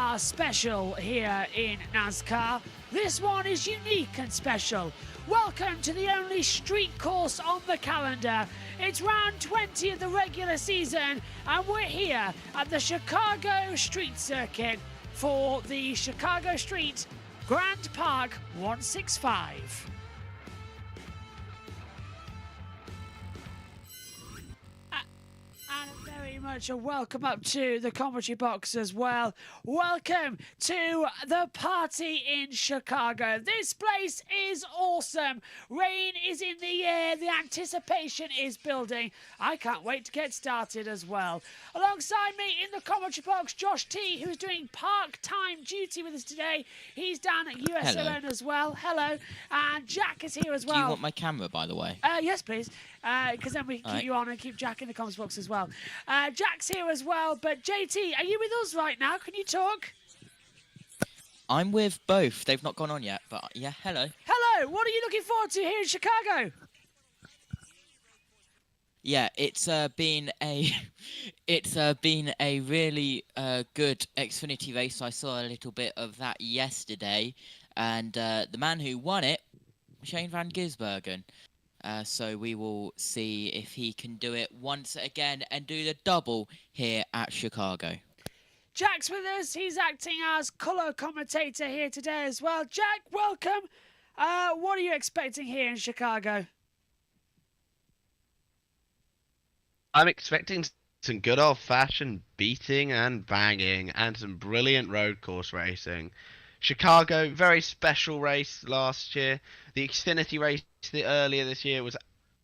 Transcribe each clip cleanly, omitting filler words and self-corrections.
are special here in NASCAR. This one is unique and special. Welcome to the only street course on the calendar. It's round 20 of the regular season, and we're here at the Chicago Street Circuit for the Chicago Street Grand Park 165. And very much a welcome up to the commentary box as well. Welcome to the party in Chicago. This place is awesome. Rain is in the air. The anticipation is building. I can't wait to get started as well. Alongside me in the commentary box, Josh T, who's doing part-time duty with us today. He's down at US Alone as well. Hello. And Jack is here as well. Do you want my camera, by the way? Yes, please. Because then we can keep you on and keep Jack in the comments box as well. Jack's here as well, but JT, are you with us right now? Can you talk? I'm with both. They've not gone on yet, but yeah, hello. Hello, what are you looking forward to here in Chicago? Yeah, it's been a really good Xfinity race. I saw a little bit of that yesterday, and the man who won it, Shane Van Gisbergen. So we will see if he can do it once again and do the double here at Chicago. Jack's with us. He's acting as colour commentator here today as well. Jack, welcome. What are you expecting here in Chicago? I'm expecting some good old-fashioned beating and banging and some brilliant road course racing. Chicago, very special race last year. The Xfinity race earlier this year was,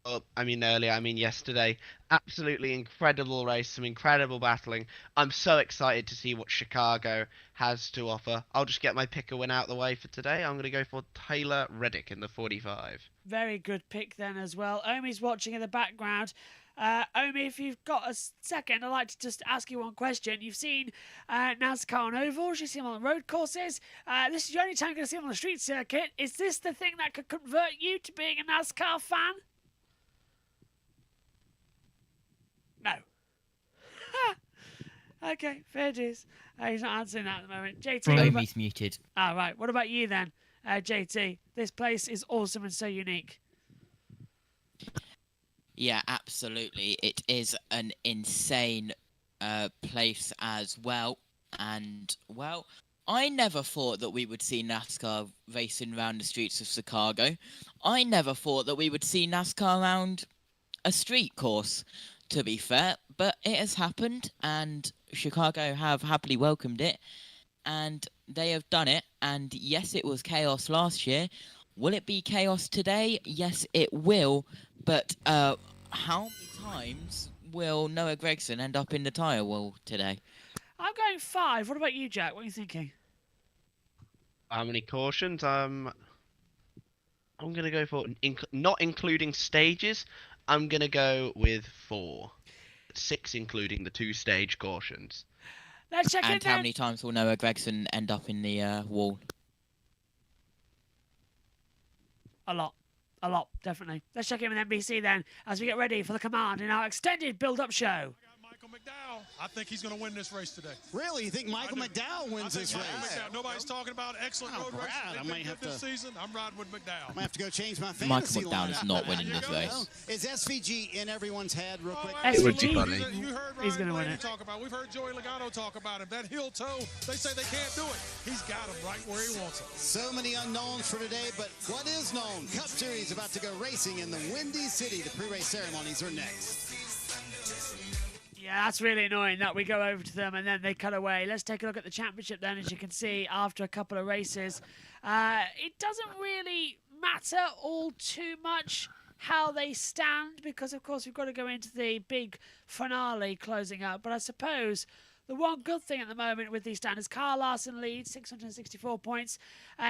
yesterday. Absolutely incredible race, some incredible battling. I'm so excited to see what Chicago has to offer. I'll just get my pick a win out of the way for today. I'm going to go for Taylor Reddick in the 45. Very good pick then as well. Omi's watching in the background. Omi, if you've got a second, I'd like to just ask you one question. You've seen NASCAR on ovals, you've seen them on the road courses. This is the only time you're going to see them on the street circuit. Is this the thing that could convert you to being a NASCAR fan? No. Okay, fair dues. He's not answering that at the moment. JT. Omi's muted. Right. What about you then, JT? This place is awesome and so unique. Yeah, absolutely. It is an insane place as well. And, well, I never thought that we would see NASCAR racing around the streets of Chicago. I never thought that we would see NASCAR around a street course, to be fair. But it has happened, and Chicago have happily welcomed it. And they have done it. And, yes, it was chaos last year. Will it be chaos today? Yes, it will. But how many times will Noah Gragson end up in the tyre wall today? I'm going 5. What about you, Jack? What are you thinking? How many cautions? I'm going to go for, not including stages, I'm going to go with 4. 6 including the 2-stage cautions. Let's check and it how then. many times will Noah Gragson end up in the wall? A lot, definitely. Let's check in with NBC then as we get ready for the command in our extended build-up show. I got Michael McDowell. I think he's going to win this race today. Really? You think Michael McDowell wins this race? Nobody's talking about excellent road racing. I might have this to. Season. I'm riding with McDowell. I might have to go change my fantasy Michael McDowell lineup. is not winning this race. Is SVG in everyone's head real quick? It would be funny. You heard He's Ryan gonna win Blaney it. talk about. We've heard Joey Logano talk about him. That heel toe. They say they can't do it. He's got him right where he wants him. So many unknowns for today, but what is known? Cup Series about to go racing in the Windy City. The pre-race ceremonies are next. Yeah, that's really annoying that we go over to them and then they cut away. Let's take a look at the championship then. As you can see, after a couple of races, it doesn't really matter all too much how they stand because, of course, we've got to go into the big finale closing up. But I suppose the one good thing at the moment with these standards, Kyle Larson leads, 664 points.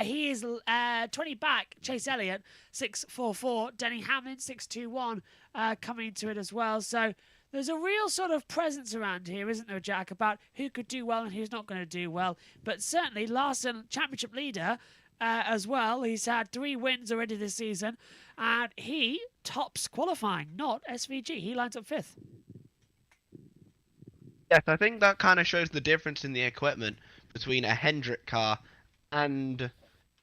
He is 20 back. Chase Elliott, 644. Denny Hamlin, 621, coming into it as well. So there's a real sort of presence around here, isn't there, Jack, about who could do well and who's not going to do well. But certainly Larson, championship leader as well. He's had 3 wins already this season. And he tops qualifying, not SVG. He lines up 5th. Yes, I think that kind of shows the difference in the equipment between a Hendrick car and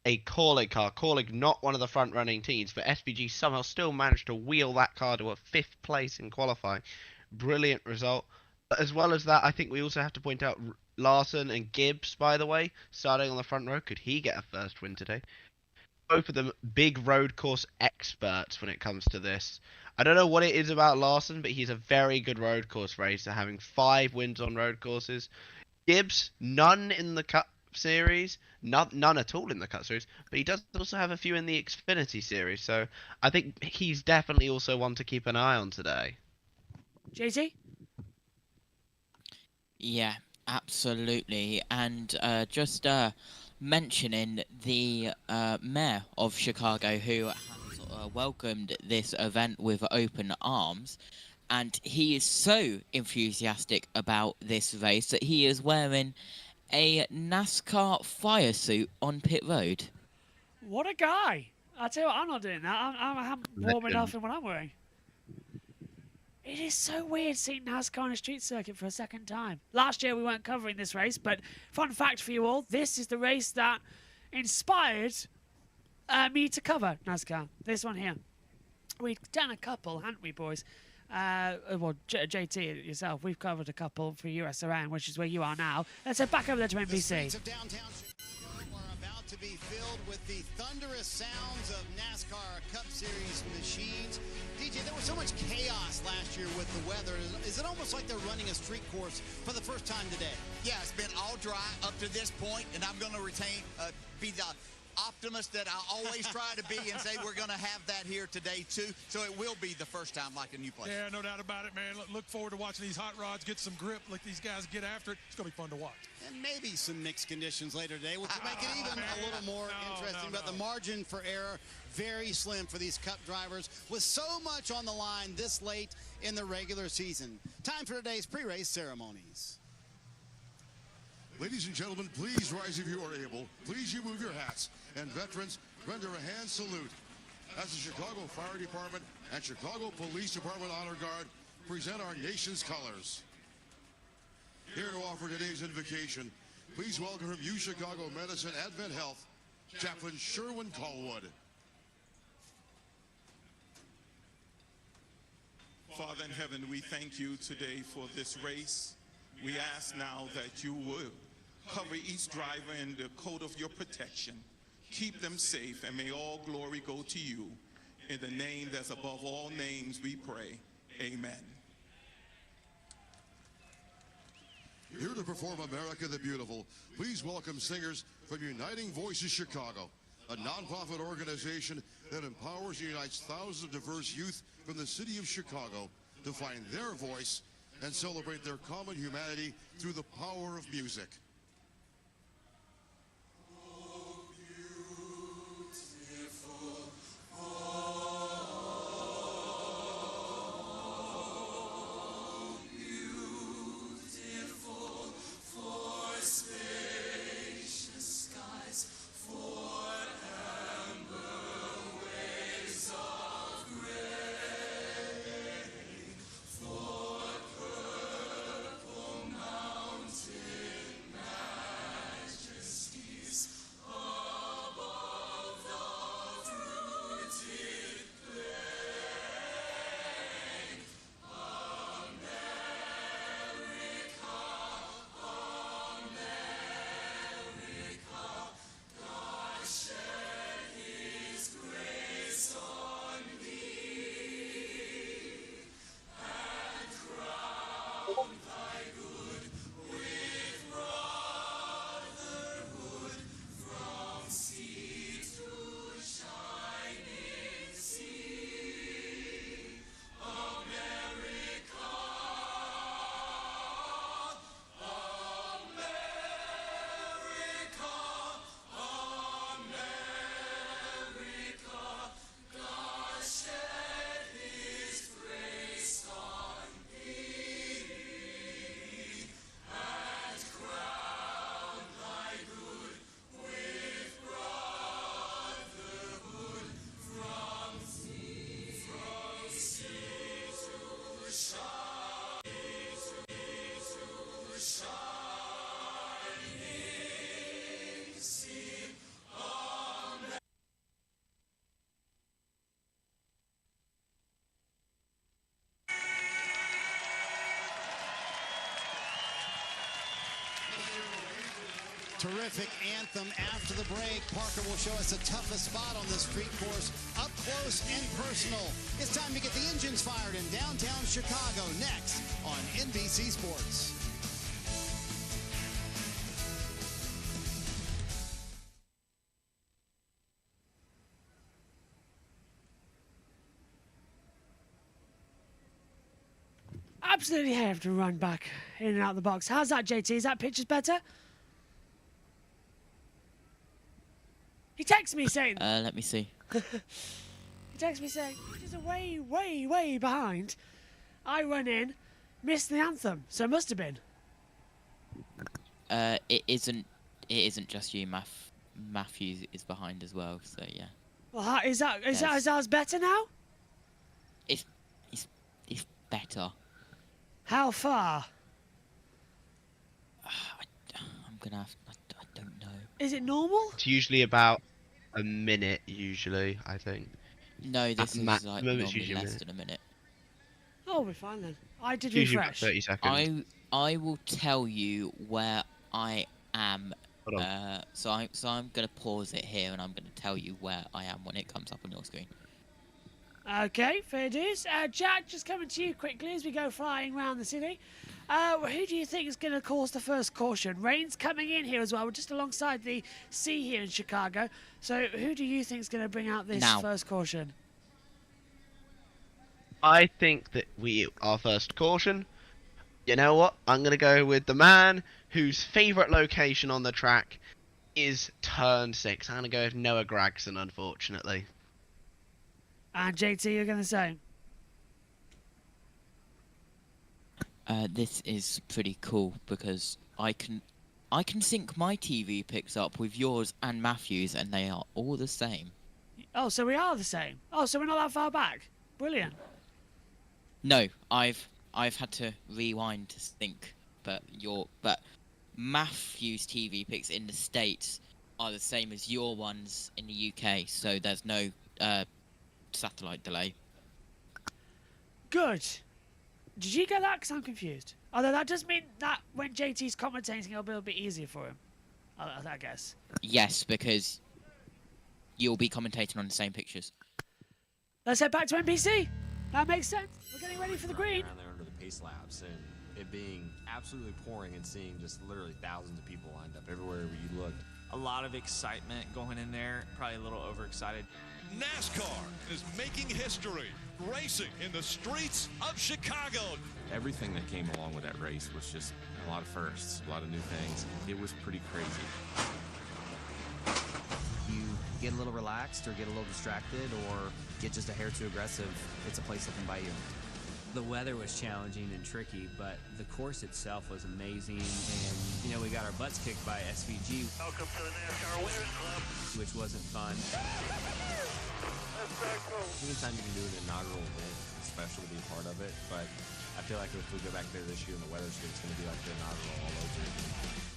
a Kaulig car. Kaulig not one of the front running teams, but SVG somehow still managed to wheel that car to a 5th place in qualifying. Brilliant result. But as well as that, I think we also have to point out Larson and Gibbs, by the way, starting on the front row. Could he get a first win today? Both of them big road course experts when it comes to this. I don't know what it is about Larson, but he's a very good road course racer, having 5 wins on road courses. Gibbs, none in the Cup Series, none at all in the Cup Series, but he does also have a few in the Xfinity Series, so I think he's definitely also one to keep an eye on today. JT? Yeah, absolutely. And just mentioning the mayor of Chicago, who has welcomed this event with open arms, and he is so enthusiastic about this race that he is wearing a NASCAR fire suit on pit road. What a guy! I tell you what, I'm not doing that. I'm warm enough in what I'm wearing. It is so weird seeing NASCAR on a street circuit for a second time. Last year we weren't covering this race, but fun fact for you all, this is the race that inspired me to cover NASCAR. This one here. We've done a couple, haven't we, boys? Well, JT yourself, we've covered a couple for US Around, which is where you are now. Let's head back over there to The NBC. streets of downtown Chicago are about to be filled with the thunderous sounds of NASCAR Cup Series machines. DJ, there was so much chaos last year with the weather. Is it almost like they're running a street course for the first time today? Yeah, it's been all dry up to this point, and I'm going to be the optimist that I always try to be and say we're going to have that here today too. So it will be the first time like a new place. Yeah, no doubt about it, man. Look forward to watching these hot rods get some grip, let these guys get after it. It's going to be fun to watch. And maybe some mixed conditions later today, which will make it even a little more interesting. But the margin for error, very slim for these Cup drivers with so much on the line this late in the regular season. Time for today's pre-race ceremonies. Ladies and gentlemen, please rise if you are able. Please you move your hats. And veterans, render a hand salute as the Chicago Fire Department and Chicago Police Department Honor Guard present our nation's colors. Here to offer today's invocation, please welcome from U Chicago Medicine Advent Health, Chaplain Sherwin Callwood. Father in heaven, we thank you today for this race. We ask now that you will cover each driver in the coat of your protection. Keep them safe, and may all glory go to you. In the name that's above all names we pray. Amen. Here to perform America the Beautiful, please welcome singers from Uniting Voices Chicago, a nonprofit organization that empowers and unites thousands of diverse youth from the city of Chicago to find their voice and celebrate their common humanity through the power of music. terrific anthem after the break. Parker will show us the toughest spot on this street course, up close and personal. It's time to get the engines fired in downtown Chicago next on NBC Sports. Absolutely have to run back in and out of the box. How's that, JT? Is that pictures better? He texts me saying... Let me see. He texts me saying, pictures are way, way, way behind. I run in, missed the anthem, so it must have been. It isn't just you, Matthews is behind as well, so yeah. Well, is ours better now? It's better. How far? I'm gonna have... I don't know. Is it normal? It's usually about a minute, usually, I think. No, this is like maximum, it's normally usually a less minute. than a minute. Oh, we're fine then. I did It's usually about refresh. 30 seconds. I will tell you where I am. Hold on. So I'm gonna pause it here, and I'm gonna tell you where I am when it comes up on your screen. Okay, fair dues. Jack, just coming to you quickly as we go flying around the city. Who do you think is going to cause the first caution? Rain's coming in here as well. We're just alongside the sea here in Chicago. So who do you think is going to bring out this first caution? I think that our first caution, you know what? I'm going to go with the man whose favourite location on the track is turn 6. I'm going to go with Noah Gragson, unfortunately. And JT, you're going to say? This is pretty cool because I can sync my TV picks up with yours and Matthew's, and they are all the same. Oh, so we are the same. Oh, so we're not that far back. Brilliant. No, I've had to rewind to sync, but Matthew's TV picks in the States are the same as your ones in the UK, so there's no satellite delay. Good. Did you get that? Because I'm confused. Although that does mean that when JT's commentating, it'll be a little bit easier for him. I guess. Yes, because you'll be commentating on the same pictures. Let's head back to NBC. That makes sense. We're getting ready for the green. Around there under the pace laps, and it being absolutely pouring and seeing just literally thousands of people lined up everywhere you looked. A lot of excitement going in there, probably a little overexcited. NASCAR is making history, racing in the streets of Chicago. Everything that came along with that race was just a lot of firsts, a lot of new things. It was pretty crazy. You get a little relaxed or get a little distracted or get just a hair too aggressive, it's a place that can bite you. The weather was challenging and tricky, but the course itself was amazing, and you know, we got our butts kicked by SVG. Welcome to the NASCAR Winners Club. Which wasn't fun. Anytime you can do an inaugural event, it's special to be a part of it, but I feel like if we go back there this year and the weather's good, it's going to be like the inaugural all over again.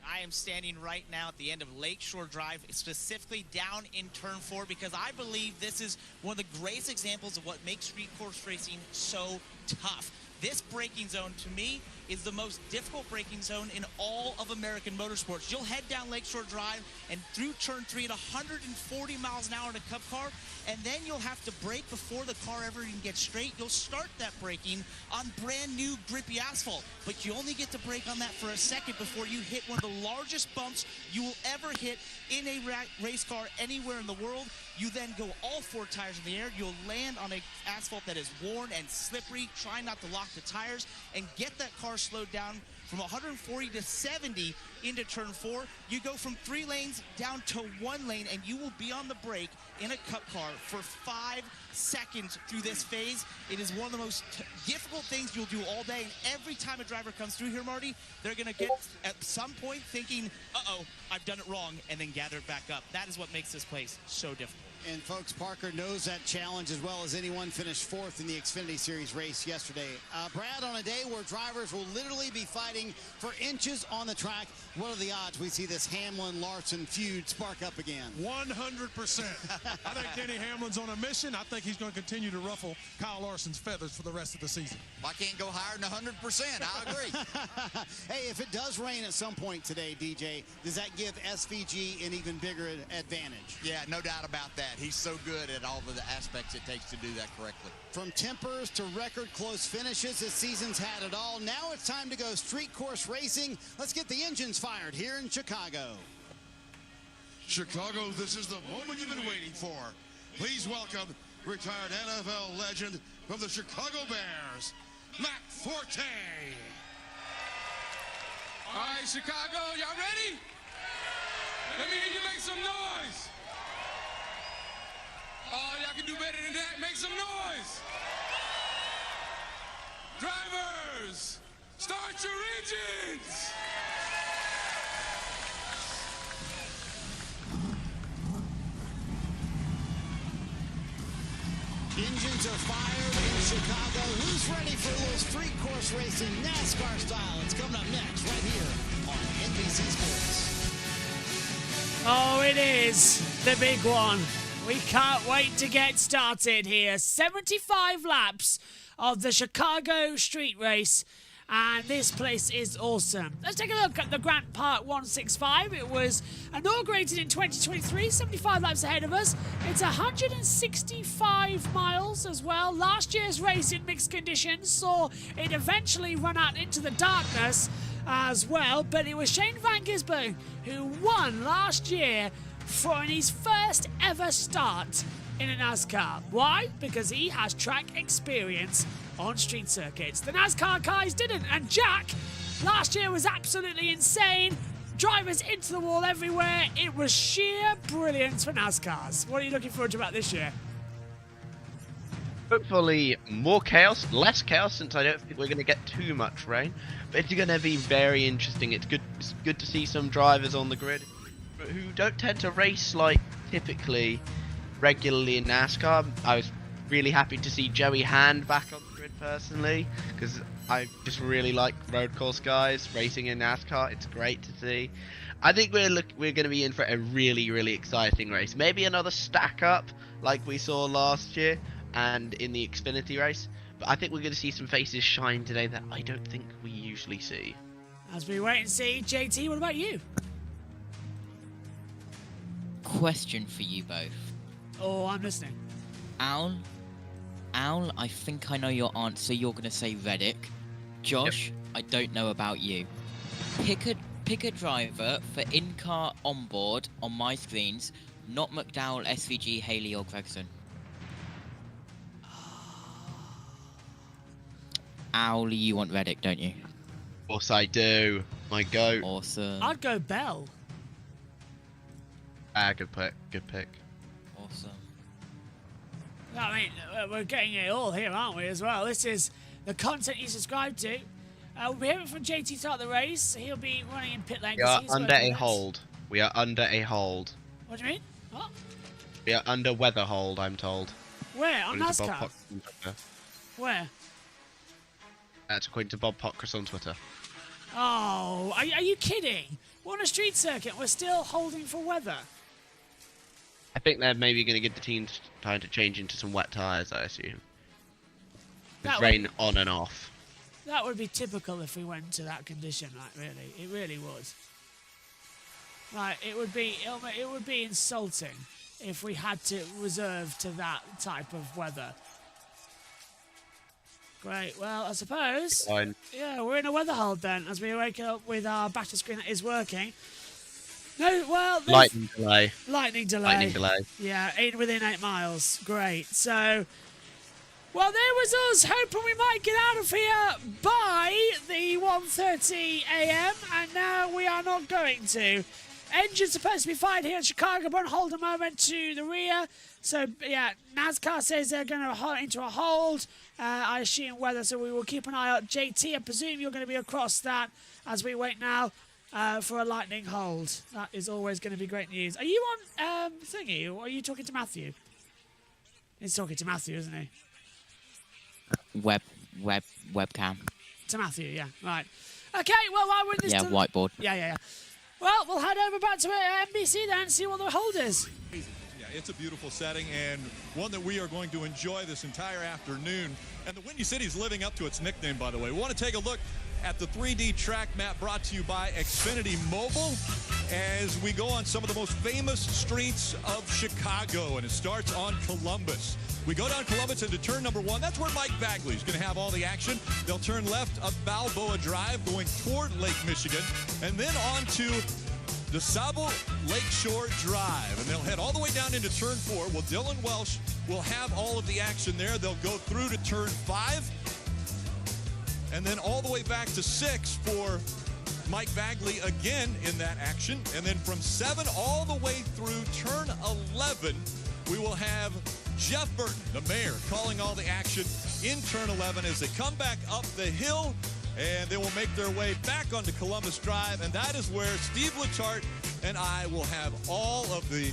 I am standing right now at the end of Lakeshore Drive, specifically down in Turn 4, because I believe this is one of the greatest examples of what makes street course racing so tough. This braking zone, to me, is the most difficult braking zone in all of American motorsports. You'll head down Lakeshore Drive and through Turn 3 at 140 miles an hour in a Cup car, and then you'll have to brake before the car ever even gets straight. You'll start that braking on brand new grippy asphalt, but you only get to brake on that for a second before you hit one of the largest bumps you will ever hit in a race car anywhere in the world. You then go all 4 tires in the air. You'll land on an asphalt that is worn and slippery. Try not to lock the tires and get that car slowed down from 140 to 70 into Turn 4. You go from 3 lanes down to 1 lane, and you will be on the brake in a Cup car for 5 seconds through this phase. It is one of the most difficult things you'll do all day, and every time a driver comes through here, Marty, they're going to get at some point thinking, uh-oh, I've done it wrong, and then gather it back up. That is what makes this place so difficult. And folks, Parker knows that challenge as well as anyone. Finished 4th in the Xfinity Series race yesterday. Brad, on a day where drivers will literally be fighting for inches on the track, what are the odds we see this Hamlin-Larson feud spark up again? 100%. I think Denny Hamlin's on a mission. I think he's going to continue to ruffle Kyle Larson's feathers for the rest of the season. I can't go higher than 100%. I agree. Hey, if it does rain at some point today, DJ, does that give SVG an even bigger advantage? Yeah, no doubt about that. He's so good at all of the aspects it takes to do that correctly. From tempers to record close finishes, this season's had it all. Now it's time to go street course racing. Let's get the engines fired here in Chicago. Chicago, this is the moment you've been waiting for. Please welcome retired NFL legend from the Chicago Bears, Matt Forte. All right, Chicago, y'all ready? Let me hear you make some noise. Oh, y'all can do better than that. Make some noise. Drivers, start your engines. Engines are fired in Chicago. Who's ready for a little street course racing, NASCAR style? It's coming up next right here on NBC Sports. Oh, it is the big one. We can't wait to get started here. 75 laps of the Chicago street race. And this place is awesome. Let's take a look at the Grant Park 165. It was inaugurated in 2023, 75 laps ahead of us. It's 165 miles as well. Last year's race in mixed conditions saw it eventually run out into the darkness as well. But it was Shane Van Gisbergen who won last year for his first ever start in a NASCAR. Why? Because he has track experience on street circuits. The NASCAR guys didn't, and Jack last year was absolutely insane. Drivers into the wall everywhere. It was sheer brilliance for NASCARs. What are you looking forward to about this year? Hopefully more chaos, less chaos, since I don't think we're going to get too much rain. But it's going to be very interesting. It's good to see some drivers on the grid who don't tend to race like typically regularly in NASCAR. I was really happy to see Joey Hand back on the grid personally, because I just really like road course guys racing in NASCAR. It's great to see. I think we're going to be in for a really exciting race. Maybe another stack up like we saw last year and in the Xfinity race. But I think we're going to see some faces shine today that I don't think we usually see. As we wait and see, JT, what about you? Question for you both. Oh, I'm listening. Al, I think I know your answer. You're going to say Reddick. Josh, yep. I don't know about you. Pick a driver for in-car onboard on my screens, not McDowell, SVG, Haley, or Gregson. Al, you want Reddick, don't you? Of course I do. My goat. Awesome. I'd go Bell. Good pick. Awesome. I mean, we're getting it all here, aren't we, as well? This is the content you subscribe to. We'll be hearing from JT throughout the race. He'll be running in pit lane. We are under a hold. We are under a hold. What do you mean? What? We are under weather hold, I'm told. Where? On NASCAR? Where? That's according to Bob Pockris on Twitter. Oh, are you kidding? We're on a street circuit. We're still holding for weather. I think they're maybe going to give the teams time to change into some wet tyres, I assume. It's rain on and off. That would be typical if we went to that condition, like, really. It really would. Like, it would be insulting if we had to reserve to that type of weather. Great. Well, I suppose. Fine. Yeah, we're in a weather hold then, as we wake up with our battle screen that is working. No, well, lightning delay. Lightning delay. Lightning delay. Yeah, within 8 miles. Great. So, well, there was us hoping we might get out of here by the 1:30 a.m. and now we are not going to. Engines supposed to be fired here in Chicago, but hold a moment to the rear. So, yeah, NASCAR says they're going to into a hold. I assume weather, so we will keep an eye out. JT, I presume you're going to be across that as we wait now for a lightning hold. That is always going to be great news. Are you on thingy, or are you talking to Matthew? He's talking to Matthew, isn't he? Webcam. To Matthew, yeah, right. Okay, well, why wouldn't this... Yeah, whiteboard. Yeah. Well, we'll head over back to NBC then and see what the hold is. Yeah, it's a beautiful setting and one that we are going to enjoy this entire afternoon. And the Windy City's living up to its nickname, by the way. We want to take a look at the 3D track map brought to you by Xfinity Mobile as we go on some of the most famous streets of Chicago, and it starts on Columbus. We go down Columbus into turn number 1. That's where Mike Bagley is going to have all the action. They'll turn left up Balboa Drive going toward Lake Michigan, and then on to DeSable Lakeshore Drive, and they'll head all the way down into turn 4. Well, Dylan Welsh will have all of the action there. They'll go through to turn 5, and then all the way back to 6 for Mike Bagley again in that action. And then from 7 all the way through turn 11, we will have Jeff Burton, the mayor, calling all the action in turn 11 as they come back up the hill, and they will make their way back onto Columbus Drive, and that is where Steve Letarte and I will have all of the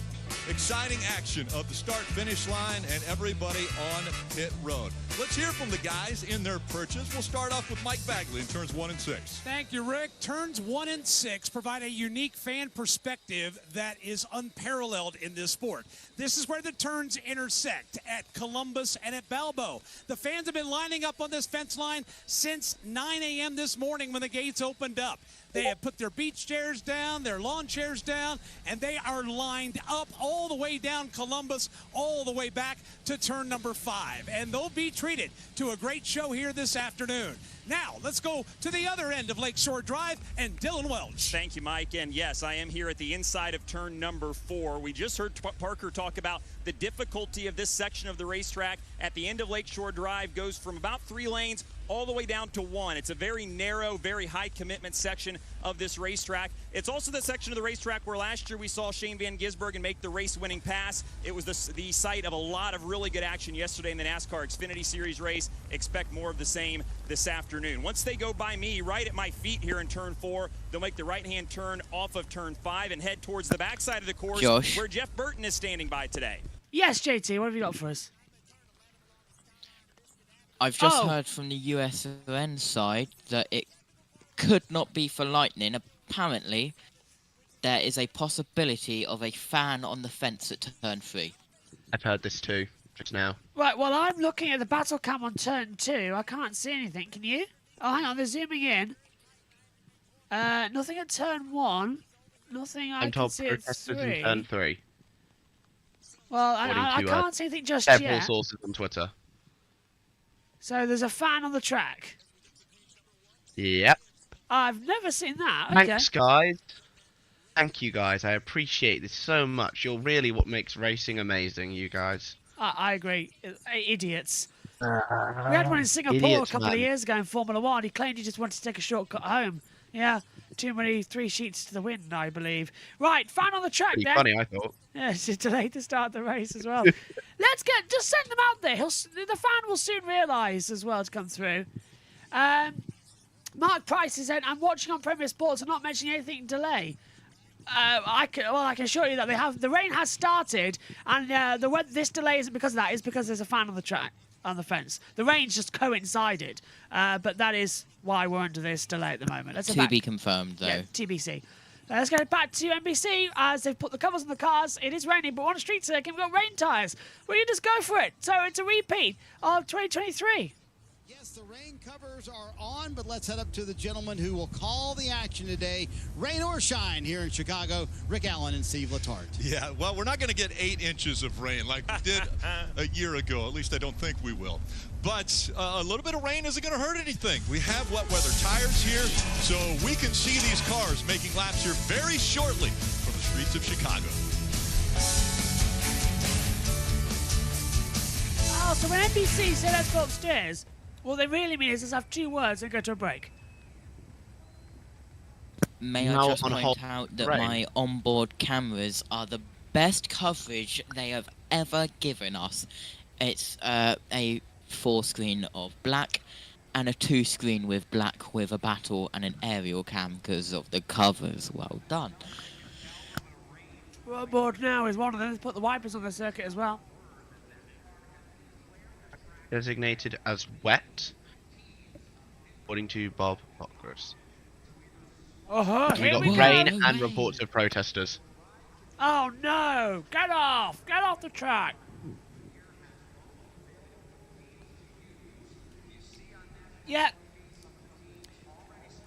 exciting action of the start-finish line and everybody on pit road. Let's hear from the guys in their purchase. We'll start off with Mike Bagley in turns 1 and 6. Thank you, Rick. Turns 1 and 6 provide a unique fan perspective that is unparalleled in this sport. This is where the turns intersect at Columbus and at Balboa. The fans have been lining up on this fence line since 9 a.m. this morning when the gates opened up. They have put their beach chairs down, their lawn chairs down, and they are lined up all the way down Columbus, all the way back to turn number 5. And they'll be treated to a great show here this afternoon. Now, let's go to the other end of Lakeshore Drive and Dylan Welch. Thank you, Mike. And yes, I am here at the inside of turn number 4. We just heard Parker talk about the difficulty of this section of the racetrack. At the end of Lakeshore Drive goes from about 3 lanes all the way down to 1. It's a very narrow, very high commitment section of this racetrack. It's also the section of the racetrack where last year we saw Shane Van Gisbergen make the race-winning pass. It was the site of a lot of really good action yesterday in the NASCAR Xfinity Series race. Expect more of the same this afternoon. Once they go by me, right at my feet here in turn 4, they'll make the right-hand turn off of turn 5 and head towards the backside of the course, Josh, where Jeff Burton is standing by today. Yes, JT, what have you got for us? I've just heard from the USN side that it could not be for Lightning. Apparently, there is a possibility of a fan on the fence at turn 3. I've heard this too, just now. Right, well, I'm looking at the battle cam on turn 2. I can't see anything. Can you? Oh, hang on, they're zooming in. Nothing at turn 1. Nothing I can see at 3. In turn 3. Well, I can't see anything just several yet. sources on Twitter. So there's a fan on the track. Yep. I've never seen that. Thanks, guys. Thank you, guys. I appreciate this so much. You're really what makes racing amazing, you guys. I agree. Idiots. We had one in Singapore a couple of years ago in Formula 1. He claimed he just wanted to take a shortcut home. Yeah, too many 3 sheets to the wind, I believe. Right, fan on the track Pretty then. funny, I thought. Yeah, it's delayed to start the race as well. Just send them out there. The fan will soon realise as well to come through. Mark Price is saying, I'm watching on Premier Sports and not mentioning anything delay. I can assure you that the rain has started, and this delay isn't because of that. It's because there's a fan on the track, on the fence. The rain's just coincided, but that is why we're under this delay at the moment. To be confirmed, though. Yeah, TBC. Let's go back to NBC as they've put the covers on the cars. It is raining, but on a street circuit, we've got rain tyres. Well, you just go for it. So it's a repeat of 2023. Yes, the rain covers are on, but let's head up to the gentleman who will call the action today. Rain or shine here in Chicago, Rick Allen and Steve Letarte. Yeah, well, we're not going to get 8 inches of rain like we did a year ago. At least I don't think we will. But a little bit of rain isn't going to hurt anything. We have wet weather tires here, so we can see these cars making laps here very shortly from the streets of Chicago. Oh, so when NBC said let's go upstairs, what they really mean is let's have 2 words and go to a break. May I just point out that my onboard cameras are the best coverage they have ever given us. It's a 4-screen of black and a 2-screen with black with a battle and an aerial cam because of the covers. Well done. We're on board now is one of them. Let's put the wipers on the circuit as well. Designated as wet, according to Bob Pockris. We got rain and reports of protesters. Oh no! Get off! Get off the track! Yeah.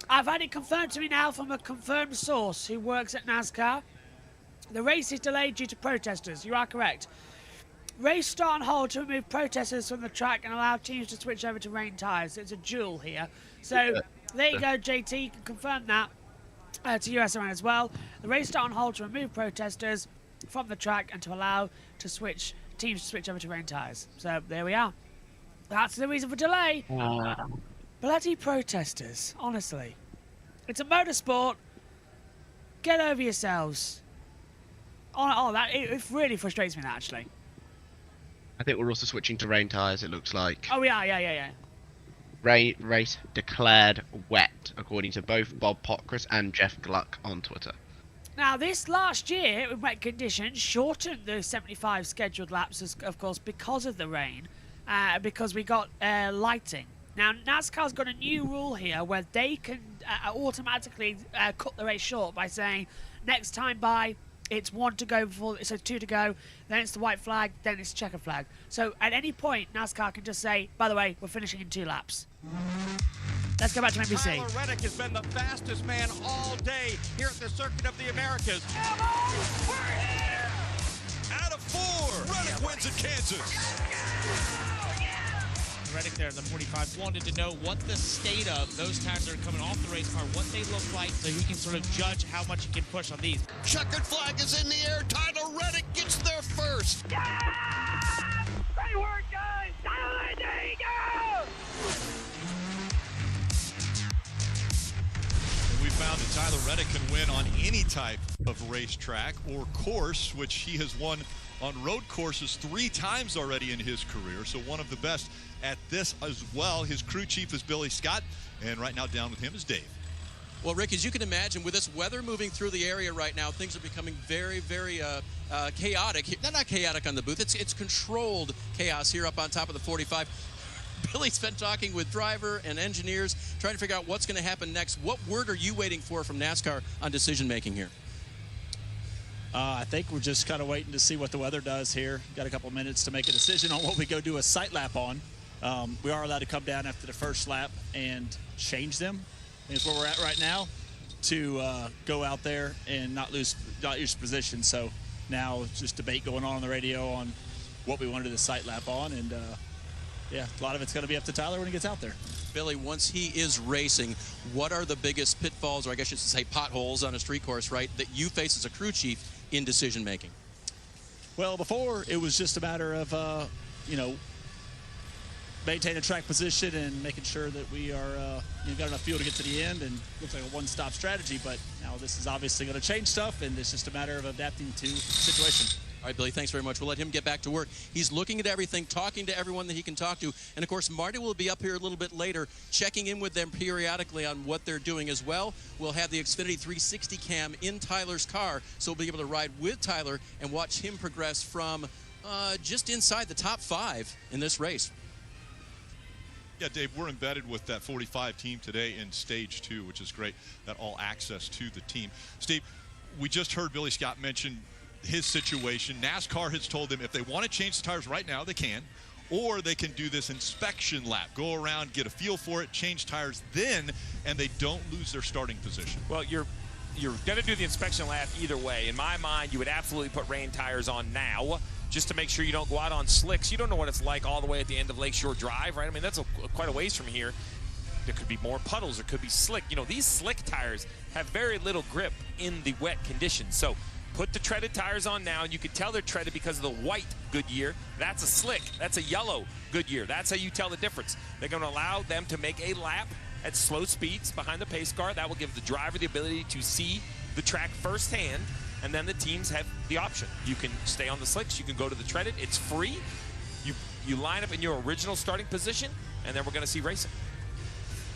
I've had it confirmed to me now from a confirmed source who works at NASCAR. The race is delayed due to protesters. You are correct. Race start and hold to remove protesters from the track and allow teams to switch over to rain tyres. It's a duel here. So there you go, JT. You can confirm that to USRN as well. The race start and hold to remove protesters from the track and to allow teams to switch over to rain tyres. So there we are. That's the reason for delay. Bloody protesters, honestly. It's a motorsport. Get over yourselves. It really frustrates me, that, actually. I think we're also switching to rain tyres, it looks like. Oh, yeah. Race declared wet, according to both Bob Pockris and Jeff Gluck on Twitter. Now, this last year, with wet conditions, shortened the 75 scheduled laps, of course, because of the rain, because we got lighting. Now, NASCAR's got a new rule here where they can automatically cut the race short by saying, next time by, it's 1 to go before, so 2 to go, then it's the white flag, then it's checkered flag. So at any point, NASCAR can just say, by the way, we're finishing in 2 laps. Let's go back to NBC. Tyler Reddick has been the fastest man all day here at the Circuit of the Americas. Out of 4, Reddick wins at Kansas. Reddick there in the 45 wanted to know what the state of those tires that are coming off the race car, what they look like, so he can sort of judge how much he can push on these. Checkered flag is in the air. Tyler Reddick gets there first. Yeah! Great work, guys! Tyler, there you go! And we found that Tyler Reddick can win on any type of racetrack or course, which he has won on road courses 3 times already in his career. So one of the best at this as well. His crew chief is Billy Scott, and right now down with him is Dave. Well, Rick, as you can imagine, with this weather moving through the area right now, things are becoming very, very chaotic. Not chaotic on the booth. It's controlled chaos here up on top of the 45. Billy's been talking with driver and engineers, trying to figure out what's going to happen next. What word are you waiting for from NASCAR on decision-making here? I think we're just kind of waiting to see what the weather does here. Got a couple minutes to make a decision on what we go do a sight lap on. We are allowed to come down after the first lap and change them. That's where we're at right now, to go out there and not lose position. So now it's just debate going on the radio on what we want to do the sight lap on, and yeah, a lot of it's going to be up to Tyler when he gets out there. Billy, once he is racing, what are the biggest pitfalls, or I guess you should say potholes on a street course, right, that you face as a crew chief in decision making? Well, before it was just a matter of maintaining track position and making sure that we are got enough fuel to get to the end, and looks like a one-stop strategy. But now this is obviously going to change stuff, and it's just a matter of adapting to the situation. All right, Billy, thanks very much. We'll let him get back to work. He's looking at everything, talking to everyone that he can talk to. And, of course, Marty will be up here a little bit later, checking in with them periodically on what they're doing as well. We'll have the Xfinity 360 cam in Tyler's car, so we'll be able to ride with Tyler and watch him progress from just inside the top 5 in this race. Yeah, Dave, we're embedded with that 45 team today in Stage 2, which is great, that all access to the team. Steve, we just heard Billy Scott mention his situation. NASCAR has told them if they want to change the tires right now, they can, or they can do this inspection lap, go around, get a feel for it, change tires then, and they don't lose their starting position. Well, you're going to do the inspection lap either way. In my mind, you would absolutely put rain tires on now, just to make sure you don't go out on slicks. You don't know what it's like all the way at the end of Lakeshore Drive, right? I mean, that's quite a ways from here. There could be more puddles. There could be slick. You know, these slick tires have very little grip in the wet conditions. So put the treaded tires on now, and you can tell they're treaded because of the white Goodyear. That's a slick. That's a yellow Goodyear. That's how you tell the difference. They're going to allow them to make a lap at slow speeds behind the pace car. That will give the driver the ability to see the track firsthand. And then the teams have the option. You can stay on the slicks. You can go to the treaded. It's free. You line up in your original starting position, and then we're going to see racing.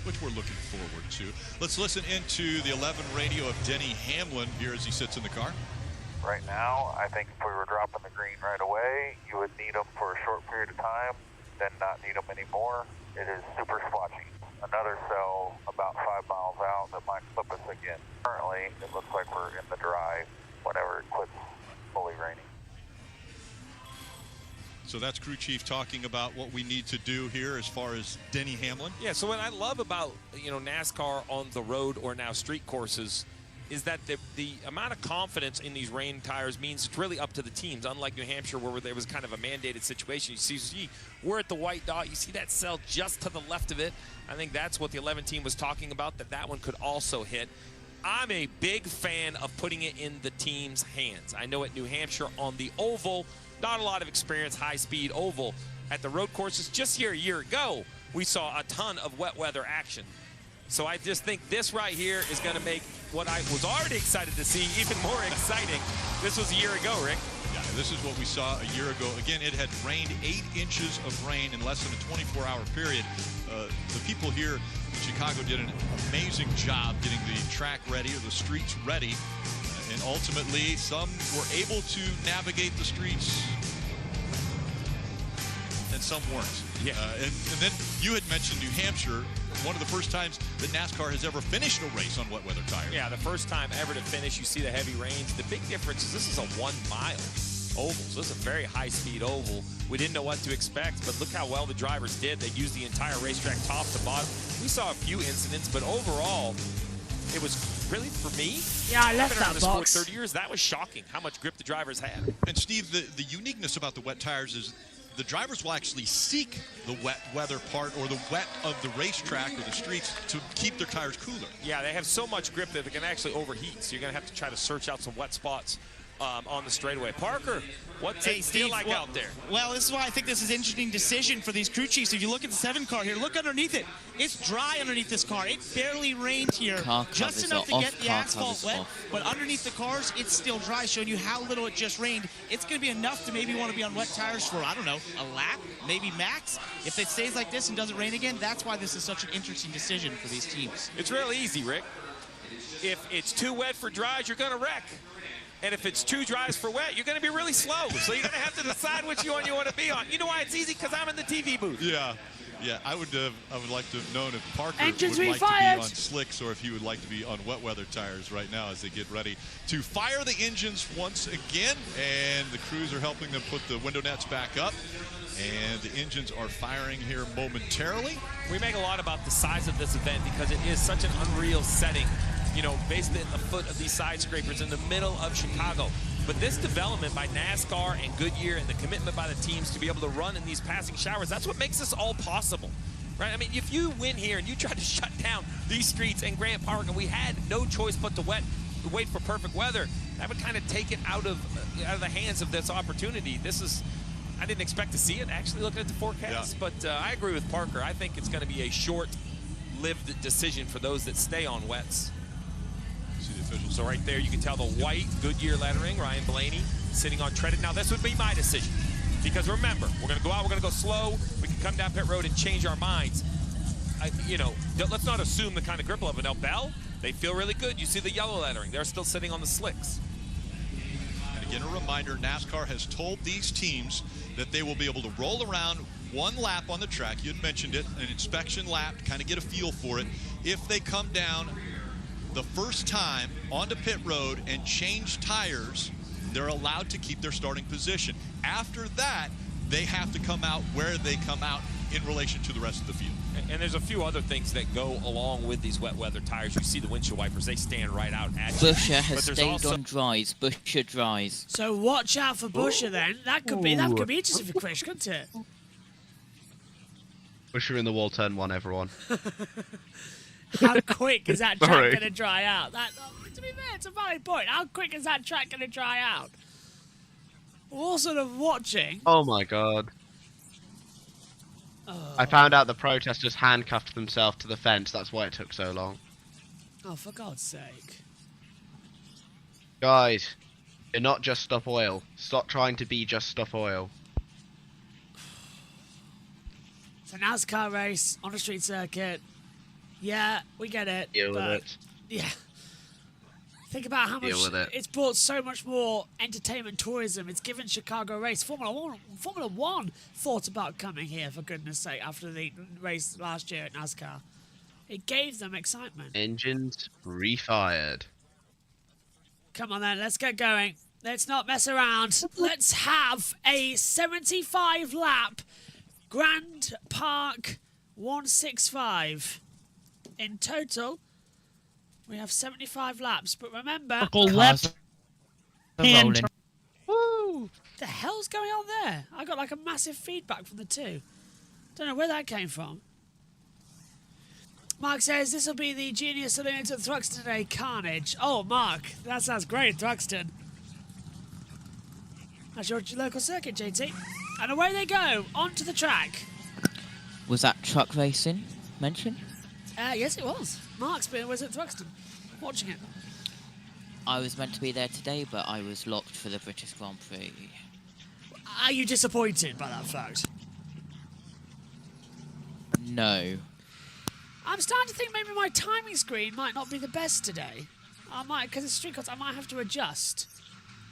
Which we're looking forward to. Let's listen into the 11 radio of Denny Hamlin here as he sits in the car. Right now, I think if we were dropping the green right away, you would need them for a short period of time, then not need them anymore. It is super splotchy. another cell about 5 miles out that might flip us again. Currently, it looks like we're in the dry whenever it quits fully raining. So that's crew chief talking about what we need to do here as far as Denny Hamlin. Yeah, so what I love about, NASCAR on the road or now street courses is that the amount of confidence in these rain tires means it's really up to the teams, unlike New Hampshire where there was kind of a mandated situation. You see, we're at the white dot. You see that cell just to the left of it. I think that's what the 11 team was talking about, that one could also hit. I'm a big fan of putting it in the team's hands. I know at New Hampshire on the oval, not a lot of experience, high-speed oval. At the road courses, just here a year ago, we saw a ton of wet weather action. So I just think this right here is going to make what I was already excited to see even more exciting. This was a year ago, Rick. Yeah, this is what we saw a year ago. Again, it had rained 8 inches of rain in less than a 24-hour period. The people here in Chicago did an amazing job getting the track ready, or the streets ready. And ultimately, some were able to navigate the streets, and some weren't. Yeah. And then you had mentioned New Hampshire, one of the first times that NASCAR has ever finished a race on wet weather tires. Yeah, the first time ever to finish. You see the heavy rains. The big difference is this is a 1-mile oval. So this is a very high-speed oval. We didn't know what to expect, but look how well the drivers did. They used the entire racetrack top to bottom. We saw a few incidents, but overall, it was really, for me, yeah, I left been around that the box. sport 30 years. That was shocking how much grip the drivers had. And Steve, the uniqueness about the wet tires is the drivers will actually seek the wet weather part or the wet of the racetrack or the streets to keep their tires cooler. Yeah, they have so much grip that they can actually overheat. So you're going to have to try to search out some wet spots on the straightaway. Parker, what's it feel like out there? Well, this is why I think this is an interesting decision for these crew chiefs. If you look at the 7 car here, look underneath it. It's dry underneath this car. It barely rained here. Just enough to get the asphalt wet, but underneath the cars, it's still dry, showing you how little it just rained. It's going to be enough to maybe want to be on wet tires for, I don't know, a lap, maybe max. If it stays like this and doesn't rain again, that's why this is such an interesting decision for these teams. It's real easy, Rick. If it's too wet for dries, you're going to wreck. And if it's too dry for wet, you're going to be really slow. So you're going to have to decide which one you want to be on. You know why it's easy? Because I'm in the TV booth. Yeah. I would like to have known if Parker Engines would like refired. to be on slicks or if he would like to be on wet weather tires right now as they get ready to fire the engines once again. And the crews are helping them put the window nets back up. And the engines are firing here momentarily. We make a lot about the size of this event because it is such an unreal setting. Basically at the foot of these side scrapers in the middle of Chicago. But this development by NASCAR and Goodyear and the commitment by the teams to be able to run in these passing showers, that's what makes this all possible, right? I mean, if you win here and you try to shut down these streets and Grant Park and we had no choice but to wait for perfect weather, that would kind of take it out of the hands of this opportunity. I didn't expect to see it, actually, looking at the forecast. Yeah. But I agree with Parker. I think it's going to be a short-lived decision for those that stay on wets. So right there, you can tell the white Goodyear lettering, Ryan Blaney sitting on treaded. Now, this would be my decision because remember, we're going to go out, we're going to go slow. We can come down pit road and change our minds. Let's not assume the kind of grip level. Now, Bell, they feel really good. You see the yellow lettering. They're still sitting on the slicks. And again, a reminder, NASCAR has told these teams that they will be able to roll around one lap on the track. You had mentioned it, an inspection lap, kind of get a feel for it. If they come down the first time onto pit road and change tires, they're allowed to keep their starting position. After that, they have to come out where they come out in relation to the rest of the field. And there's a few other things that go along with these wet weather tires. You see the windshield wipers, they stand right out at you. Busher has stayed on dries. Busher dries. So watch out for Busher then. That could be interesting for Chris, couldn't it? Busher in the wall, turn 1, everyone. How quick is that track going to dry out? To be fair, it's a valid point. How quick is that track going to dry out? We're all sort of watching. Oh my god. I found out the protesters handcuffed themselves to the fence. That's why it took so long. Oh, for God's sake. Guys, you're not just Stop Oil. Stop trying to be just Stop Oil. It's a NASCAR race on a street circuit. Yeah, we get it. Deal with it. Yeah. Think about how much it's brought so much more entertainment tourism. It's given Chicago a race. Formula One thought about coming here, for goodness sake, after the race last year at NASCAR. It gave them excitement. Engines refired. Come on then, let's get going. Let's not mess around. Let's have a 75 lap Grand Park 165. In total, we have 75 laps. But remember, left hand. Woo! The hell's going on there? I got like a massive feedback from the two. Don't know where that came from. Mark says this will be the Junior Saloon to Thruxton today, Carnage. Oh, Mark, that sounds great, Thruxton. That's your local circuit, JT. And away they go, onto the track. Was that truck racing mentioned? Yes, it was. Mark's was at Thruxton, watching it. I was meant to be there today, but I was locked for the British Grand Prix. Are you disappointed by that fact? No. I'm starting to think maybe my timing screen might not be the best today. I might, because it's street course, I might have to adjust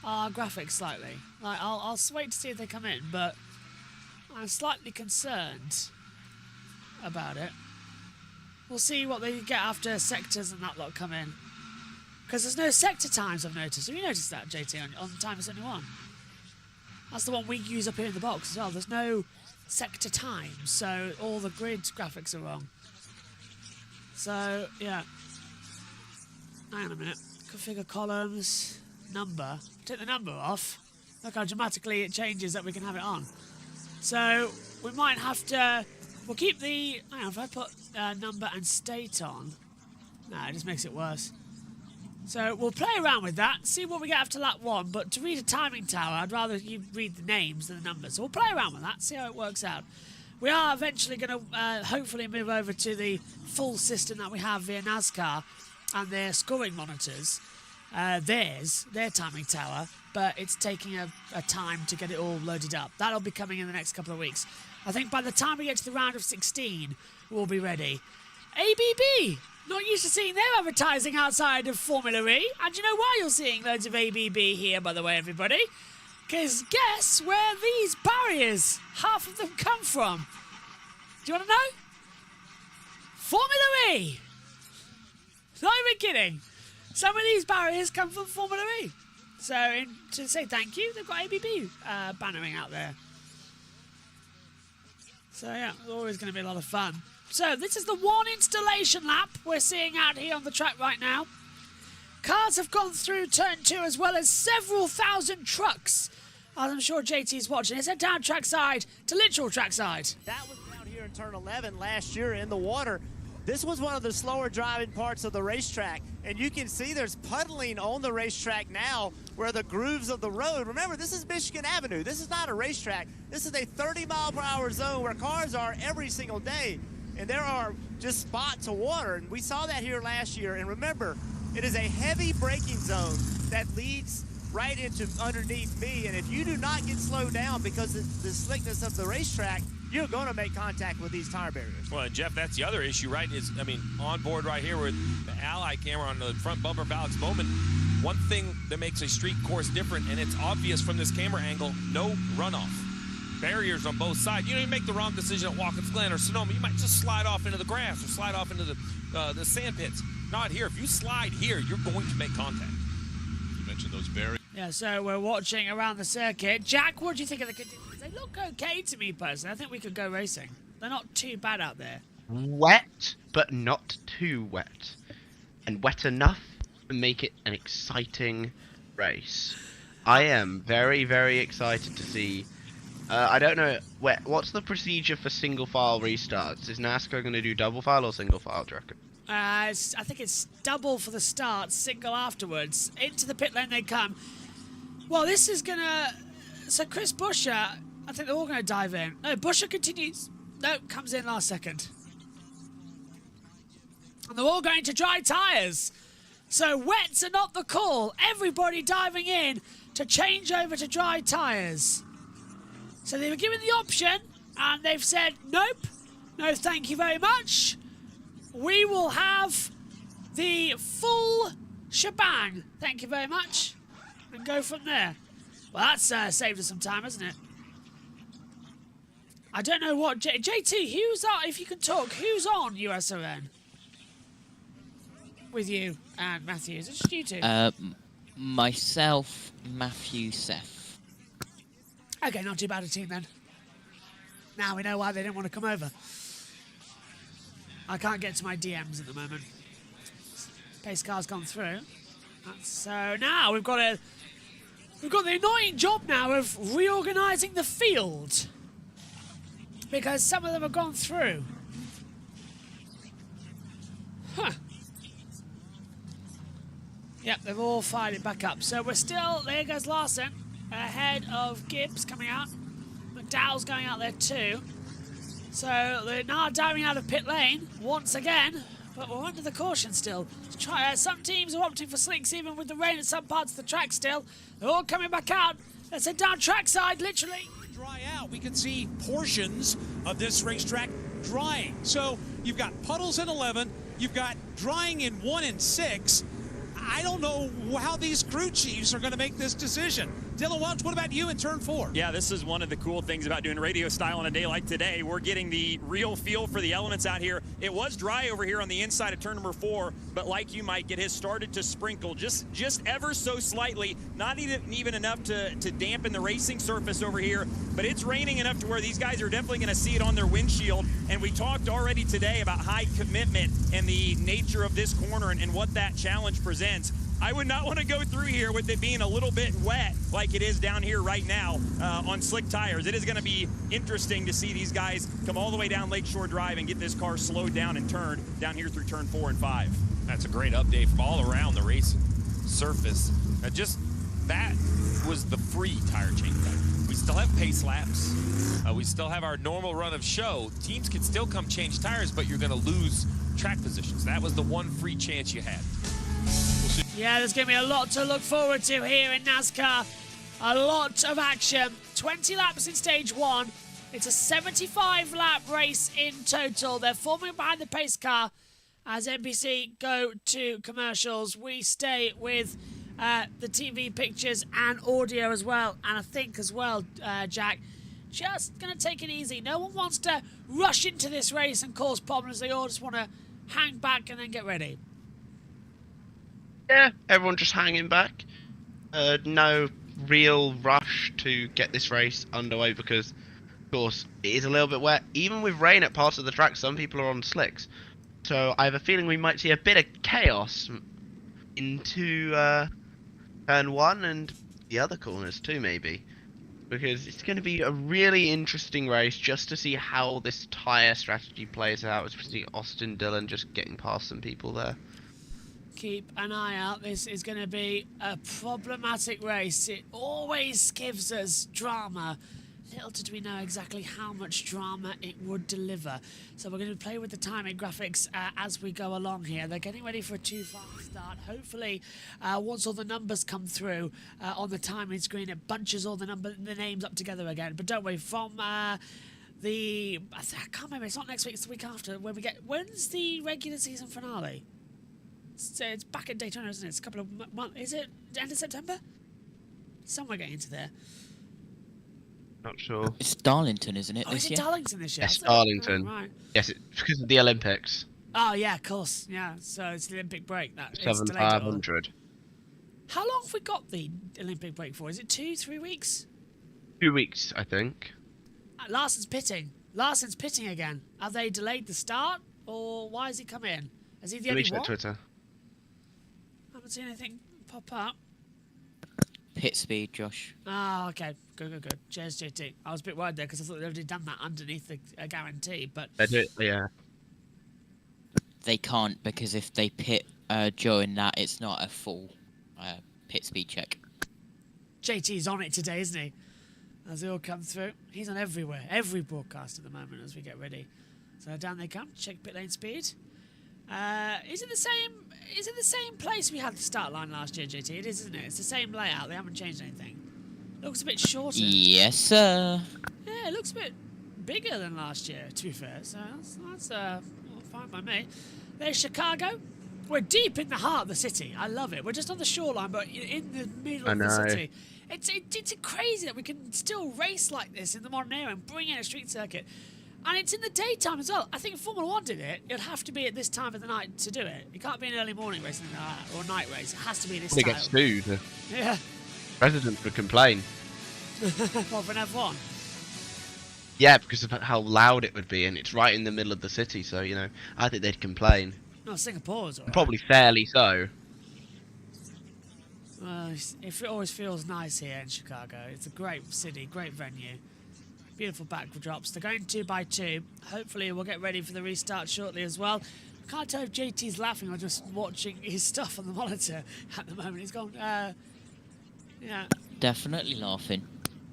our graphics slightly. Like, I'll wait to see if they come in, but I'm slightly concerned about it. We'll see what they get after sectors and that lot come in. Because there's no sector times, I've noticed. Have you noticed that, JT, on Timer 71? That's the one we use up here in the box as well. There's no sector times, so all the grid graphics are wrong. So, yeah. Hang on a minute. Configure columns, number. Take the number off. Look how dramatically it changes that we can have it on. So, we might have to... We'll keep the... Hang on, if I put number and state on... No, it just makes it worse. So, we'll play around with that, see what we get after lap 1, but to read a timing tower, I'd rather you read the names than the numbers. So, we'll play around with that, see how it works out. We are eventually going to hopefully move over to the full system that we have via NASCAR and their scoring monitors. Their timing tower, but it's taking a time to get it all loaded up. That'll be coming in the next couple of weeks. I think by the time we get to the round of 16, we'll be ready. ABB! Not used to seeing their advertising outside of Formula E. And you know why you're seeing loads of ABB here, by the way, everybody? Because guess where these barriers, half of them, come from? Do you want to know? Formula E! Not even kidding. Some of these barriers come from Formula E. So, to say thank you, they've got ABB bannering out there. So, yeah, it's always going to be a lot of fun. So, this is the one installation lap we're seeing out here on the track right now. Cars have gone through turn 2 as well as several thousand trucks. As I'm sure JT's watching. Let's head down trackside to literal trackside. That was down here in turn 11 last year in the water. This was one of the slower driving parts of the racetrack. And you can see there's puddling on the racetrack now where the grooves of the road. Remember, this is Michigan Avenue. This is not a racetrack. This is a 30-mile-per-hour zone where cars are every single day. And there are just spots of water. And we saw that here last year. And remember, it is a heavy braking zone that leads right into underneath me. And if you do not get slowed down because of the slickness of the racetrack, you're going to make contact with these tire barriers. Well, and Jeff, that's the other issue, right? I mean, on board right here with the Ally camera on the front bumper of Alex Bowman, one thing that makes a street course different, and it's obvious from this camera angle, no runoff. Barriers on both sides. You know, you make the wrong decision at Watkins Glen or Sonoma, you might just slide off into the grass or slide off into the sand pits. Not here. If you slide here, you're going to make contact. You mentioned those barriers. Yeah, so we're watching around the circuit. Jack, what do you think of the conditions? They look okay to me, personally. I think we could go racing. They're not too bad out there. Wet, but not too wet. And wet enough to make it an exciting race. I am very, very excited to see... I don't know, what's the procedure for single file restarts? Is NASCAR going to do double file or single file, do you reckon? I think it's double for the start, single afterwards. Into the pit lane they come. Well, this is going to... So Chris Buescher, I think they're all going to dive in. No, Buescher continues. No, comes in last second. And they're all going to dry tyres. So wets are not the call. Everybody diving in to change over to dry tyres. So they were given the option, and they've said, nope, no thank you very much. We will have the full shebang, thank you very much, and go from there. Well, that's saved us some time, hasn't it? I don't know what... JT, who's on, if you can talk, who's on USON? with you and Matthew? Is it just you two? Myself, Matthew, Seth. Okay, not too bad a team then. Now we know why they didn't want to come over. I can't get to my DMs at the moment. Pace car's gone through. So now we've got the annoying job now of reorganising the field. Because some of them have gone through. Huh. Yep, they've all fired it back up. So we're still, there goes Larson, ahead of Gibbs coming out. McDowell's going out there too. So they're now diving out of pit lane once again, but we're under the caution still. Some teams are opting for slicks even with the rain in some parts of the track still. They're all coming back out. Let's head down trackside, literally. Dry out. We can see portions of this racetrack drying. So you've got puddles in 11, you've got drying in 1 and 6. I don't know how these crew chiefs are going to make this decision. Dylan Welch, what about you in turn 4? Yeah, this is one of the cool things about doing radio style on a day like today. We're getting the real feel for the elements out here. It was dry over here on the inside of turn number 4, but like you, Mike, it has started to sprinkle just ever so slightly, not even enough to dampen the racing surface over here, but it's raining enough to where these guys are definitely going to see it on their windshield. And we talked already today about high commitment and the nature of this corner and what that challenge presents. I would not want to go through here with it being a little bit wet like it is down here right now on slick tires. It is going to be interesting to see these guys come all the way down Lakeshore Drive and get this car slowed down and turned down here through turn 4 and 5. That's a great update from all around the race surface. That was the free tire change. We still have pace laps. We still have our normal run of show. Teams can still come change tires, but you're going to lose track positions. That was the one free chance you had. Yeah, there's going to be a lot to look forward to here in NASCAR. A lot of action. 20 laps in stage 1. It's a 75-lap race in total. They're forming behind the pace car as NBC go to commercials. We stay with the TV pictures and audio as well. And I think as well, Jack, just going to take it easy. No one wants to rush into this race and cause problems. They all just want to hang back and then get ready. Yeah, everyone just hanging back. No real rush to get this race underway because, of course, it is a little bit wet. Even with rain at parts of the track, some people are on slicks. So I have a feeling we might see a bit of chaos into turn 1 and the other corners too, maybe. Because it's going to be a really interesting race just to see how this tyre strategy plays out, especially Austin Dillon just getting past some people there. Keep an eye out. This is going to be a problematic race. It always gives us drama. Little did we know exactly how much drama it would deliver. So we're going to play with the timing graphics as we go along here. They're getting ready for a 2-5 start. Hopefully, once all the numbers come through on the timing screen, it bunches all the names up together again. But don't worry, from I can't remember. It's not next week. It's the week after. When's the regular season finale? It's back at Daytona, isn't it? It's a couple of months. Is it end of September? Somewhere getting into there. Not sure. It's Darlington, isn't it? Oh, is it Darlington this year? Yes, Darlington. Oh, right. Yes, it's because of the Olympics. Oh, yeah, of course. Yeah, so it's the Olympic break. That 7,500. How long have we got the Olympic break for? Is it 2-3 weeks? 2 weeks, I think. Larson's pitting. Larson's pitting again. Have they delayed the start, or why has he come in? Is he the only one? Twitter. I haven't seen anything pop up. Pit speed, Josh. Oh, okay. Good. Cheers, JT. I was a bit worried there because I thought they'd already done that underneath a guarantee, but... They do, yeah. They can't because if they pit during that, it's not a full pit speed check. JT's on it today, isn't he? As they all come through. He's on everywhere. Every broadcast at the moment as we get ready. So down they come. Check pit lane speed. Is it the same place we had the start line last year, JT? It is, isn't it? It's the same layout. They haven't changed anything. Looks a bit shorter. Yes, sir. Yeah, it looks a bit bigger than last year, to be fair. So that's fine by me. There's Chicago. We're deep in the heart of the city. I love it. We're just on the shoreline, but in the middle of the city. It's crazy that we can still race like this in the modern era and bring in a street circuit. And it's in the daytime as well. I think if Formula 1 did it, it'd have to be at this time of the night to do it. It can't be an early morning race or a night race. It has to be this They time. get sued. Yeah. President would complain. Well, for an F1. Yeah, because of how loud it would be, and it's right in the middle of the city, so, you know, I think they'd complain. No, Singapore's alright. Probably fairly so. It always feels nice here in Chicago. It's a great city, great venue. Beautiful backdrops. They're going 2x2. Hopefully we'll get ready for the restart shortly as well. I can't tell if JT's laughing or just watching his stuff on the monitor at the moment. He's gone, yeah. Definitely laughing.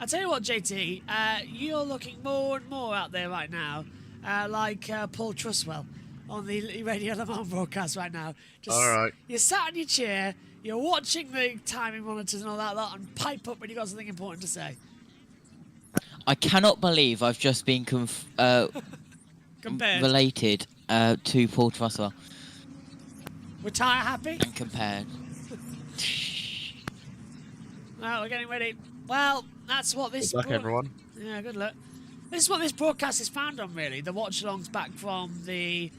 I tell you what, JT, you're looking more and more out there right now, like Paul Truswell on the Radio Le Mans broadcast right now. Just, all right. You're sat in your chair, you're watching the timing monitors and all that lot, and pipe up when you've got something important to say. I cannot believe I've just been related to Paul Truswell. Retire happy? And compared. Well, we're getting ready. Well, that's what this... Good luck, everyone. Yeah, good luck. This is what this broadcast is found on, really. The watch-alongs back from the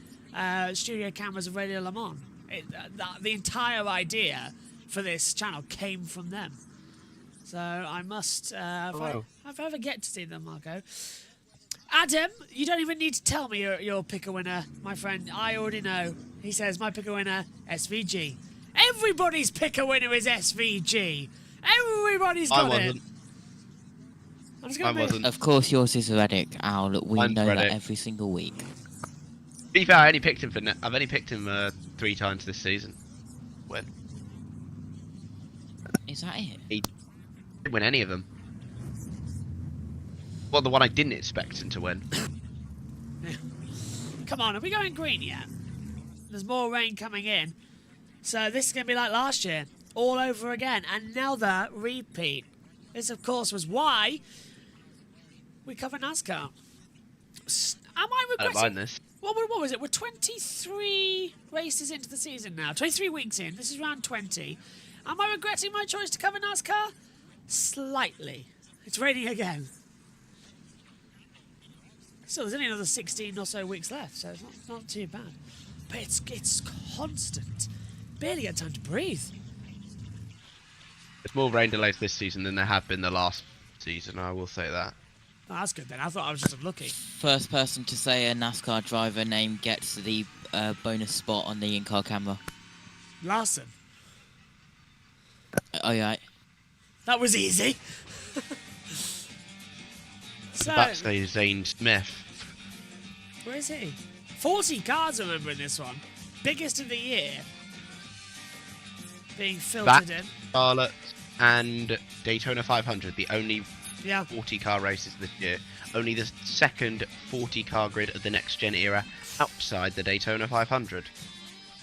studio cameras of Radio Le Mans. The entire idea for this channel came from them. So I must... if I ever get to see them, Marco. Adam, you don't even need to tell me your pick-a-winner, my friend. I already know. He says, my pick-a-winner, SVG. Everybody's pick-a-winner is SVG. Everybody's got it. I wasn't. Of course, yours is Reddick, Owl. We Mine's know Reddick. that every single week. To be fair, I've only picked him 3 times this season. When? Is that it? He didn't win any of them. Well, the one I didn't expect him to win. Come on, are we going green yet? There's more rain coming in. So this is going to be like last year. All over again. Another repeat. This, of course, was why we cover NASCAR. Am I regretting... I don't mind this. What was it? We're 23 races into the season now. 23 weeks in. This is round 20. Am I regretting my choice to cover NASCAR? Slightly. It's raining again. So there's only another 16 or so weeks left, so it's not too bad. But it's constant. Barely get time to breathe. There's more rain delays this season than there have been the last season, I will say that. Oh, that's good then. I thought I was just unlucky. First person to say a NASCAR driver name gets the bonus spot on the in-car camera. Larson. Oh, yeah. That was easy. So, That's Zane Smith. where is he? 40 cars, remember, in this one. Biggest of the year. Being filtered in. Charlotte and Daytona 500, the only 40-car races this year. Only the second 40-car grid of the next-gen era outside the Daytona 500.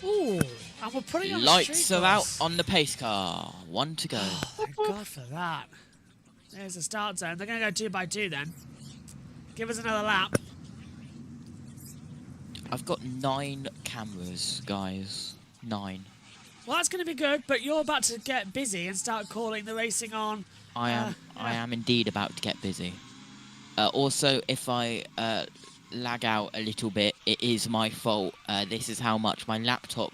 Ooh, and we're putting on Lights are out on the pace car. 1 to go. Thank God for that. There's the start zone. They're going to go 2 by 2 then. Give us another lap. I've got 9 cameras, guys. 9. Well, that's going to be good, but you're about to get busy and start calling the racing on. I am indeed about to get busy. Also, if I lag out a little bit, it is my fault. This is how much my laptop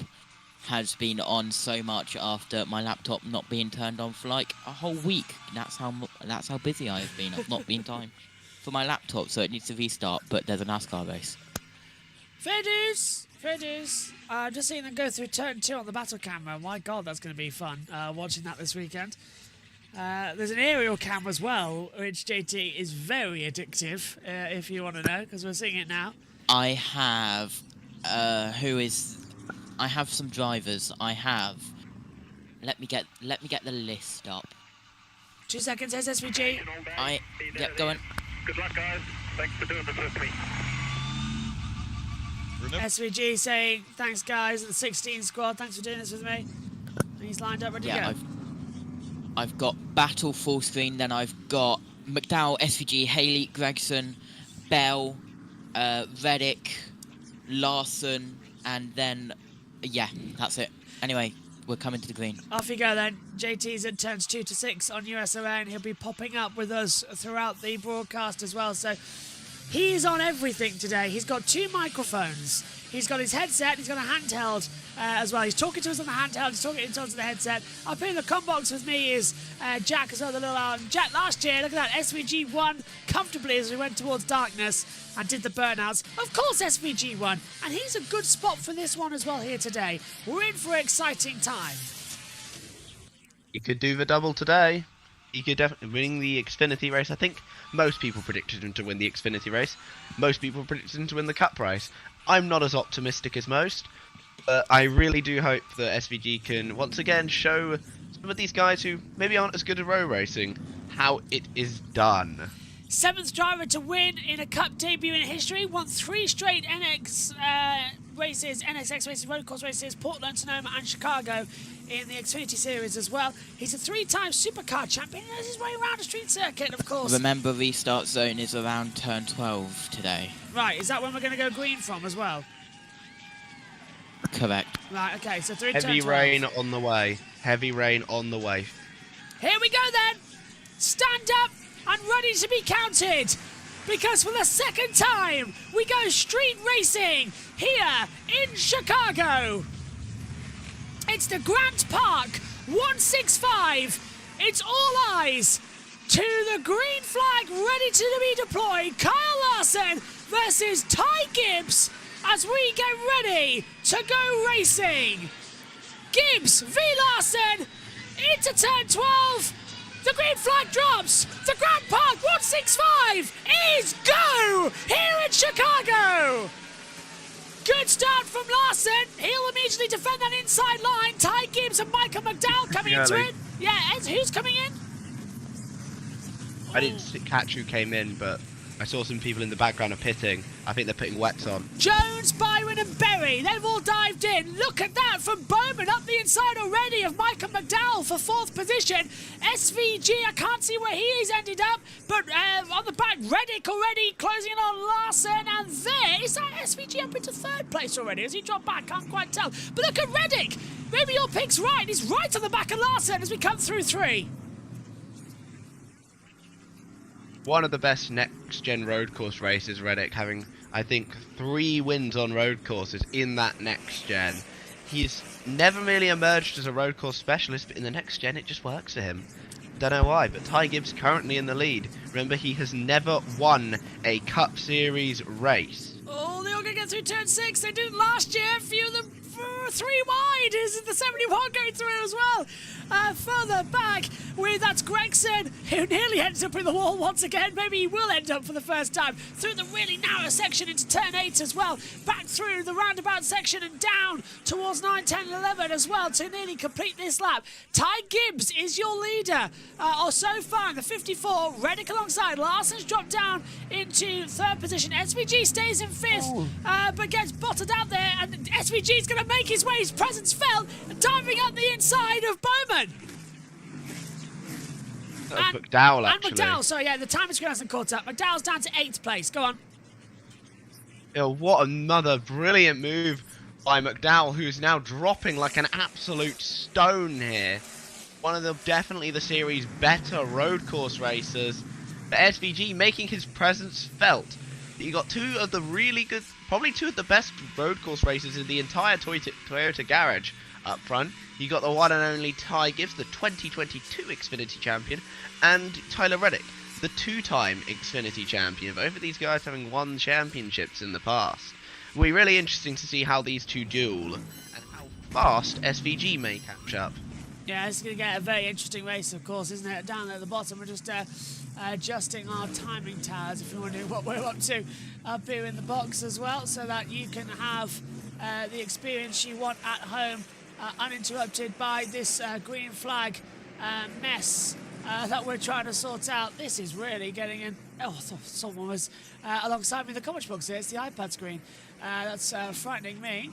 has been on so much after my laptop not being turned on for like a whole week. That's how busy I have been. I've not been time for my laptop, so it needs to restart. But there's a NASCAR race. Fair dues. Fair dues. Just seeing them go through turn 2 on the battle camera. My God, that's going to be fun watching that this weekend. There's an aerial cam as well, which JT is very addictive, if you want to know, because we're seeing it now. I have, I have some drivers. I have. Let me get the list up. 2 seconds, SSVG. Yep, go on. Good luck, guys. Thanks for doing this with me. SVG saying, thanks, guys, the 16 squad. Thanks for doing this with me. And he's lined up, ready to go. I've got Battle full screen, then I've got McDowell, SVG, Haley, Gregson, Bell, Reddick, Larson, and then, yeah, that's it. Anyway, we're coming to the green. Off you go then. JT's at turns 2 to 6 on USOA, and he'll be popping up with us throughout the broadcast as well. So He is on everything today. He's got 2 microphones. He's got his headset. He's got a handheld as well. He's talking to us on the handheld. He's talking to us on the headset. Up here in the com box with me is Jack as well. The little Jack last year. Look at that. SVG won comfortably as we went towards darkness and did the burnouts. Of course, SVG won, and he's a good spot for this one as well here today. We're in for an exciting time. He could do the double today. He could definitely win the Xfinity race. I think most people predicted him to win the Xfinity race. Most people predicted him to win the Cup race. I'm not as optimistic as most, but I really do hope that SVG can once again show some of these guys who maybe aren't as good at road racing how it is done. 7th driver to win in a Cup debut in history. Won 3 straight NSX races, road course races, Portland, Sonoma and Chicago in the Xfinity Series as well. He's a 3-time supercar champion. He knows his way around a street circuit, of course. Remember, restart zone is around turn 12 today. Right, is that when we're going to go green from as well? Correct. Right, okay, so through Heavy turn 12. rain on the way. Heavy rain on the way. Here we go then. Stand up and ready to be counted. Because for the 2nd time, we go street racing here in Chicago. It's the Grant Park 165. It's all eyes to the green flag ready to be deployed. Kyle Larson versus Ty Gibbs as we get ready to go racing. Gibbs v Larson into turn 12. The green flag drops. The Grant Park 165 is go here in Chicago. Good start from Larson. He'll immediately defend that inside line. Ty Gibbs and Michael McDowell coming into it. Yeah, who's coming in? I didn't catch who came in, but I saw some people in the background are pitting. I think they're putting wets on. Jones, Byron and Berry, they've all dived in. Look at that from Bowman up the inside already of Michael McDowell for 4th position. SVG, I can't see where he's ended up, but on the back, Reddick already closing in on Larson, and there, is that SVG up into 3rd place already? Has he dropped back? Can't quite tell. But look at Reddick. Maybe your pick's right. He's right on the back of Larson as we come through 3. One of the best next-gen road course races, Reddick, having, I think, 3 wins on road courses in that next-gen. He's never really emerged as a road course specialist, but in the next-gen it just works for him. Don't know why, but Ty Gibbs currently in the lead. Remember, he has never won a Cup Series race. Oh, they're all going to get through turn 6. They did last year. A few of them 3 wide. Is the 71 going through as well? Further back, that's Gregson, who nearly ends up in the wall once again. Maybe he will end up for the first time. Through the really narrow section into turn 8 as well. Back through the roundabout section and down towards 9, 10, and 11 as well to nearly complete this lap. Ty Gibbs is your leader. Or so far in the 54. Reddick alongside. Larson's dropped down into 3rd position. SVG stays in 5th, but gets bottled out there. And SVG's going to make his way. His presence felt, diving up the inside of Bowman. That was McDowell, actually. And McDowell, sorry, yeah, the time screen hasn't caught up. McDowell's down to 8th place. Go on. Yeah, what another brilliant move by McDowell, who's now dropping like an absolute stone here. One of the definitely the series' better road course racers. But SVG making his presence felt. You got 2 of the really good, probably 2 of the best road course racers in the entire Toyota garage up front. You got the one and only Ty Gibbs, the 2022 Xfinity champion, and Tyler Reddick, the 2-time Xfinity champion. Both of these guys having won championships in the past. It'll be really interesting to see how these 2 duel and how fast SVG may catch up. Yeah, it's going to get a very interesting race, of course, isn't it? Down there at the bottom, we're just adjusting our timing towers, if you want to know what we're up to, up here in the box as well, so that you can have the experience you want at home, uninterrupted by this green flag mess that we're trying to sort out. This is really getting in. Oh, I thought someone was alongside me in the comment box here. It's the iPad screen. That's frightening me.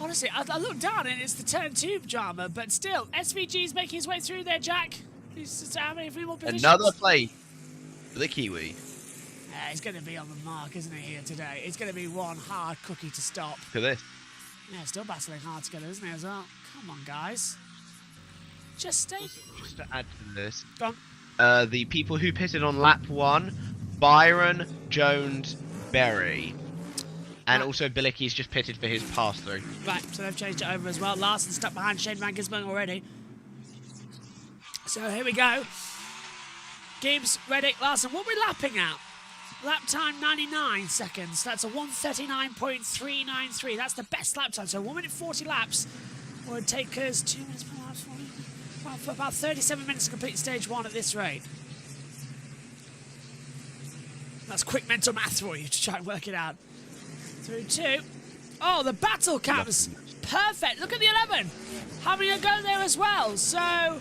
Honestly, I look down and it's the turn 2 drama, but still, SVG's making his way through there, Jack. He's just having a few more positions. Another play for the Kiwi. He's going to be on the mark, isn't he, here today? It's going to be one hard cookie to stop. Look at this. Yeah, still battling hard together, isn't he, as well? Come on, guys. Just stay. Just to add to this, Go on. the people who pitted on lap 1 Byron, Jones, Berry. And also Bilicki's just pitted for his pass-through. Right, so they've changed it over as well. Larson stuck behind Shane Van Gisbergen already. So here we go. Gibbs, Reddick, Larson. What are we lapping at? Lap time 99 seconds. That's a 1:39.393. That's the best lap time. So 1 minute 40 laps would take us 2 minutes per lap. Well, for about 37 minutes to complete stage 1 at this rate. That's quick mental math for you to try and work it out. Through 2. Oh, the battle cams. Perfect. Look at the 11. Having a go there as well. So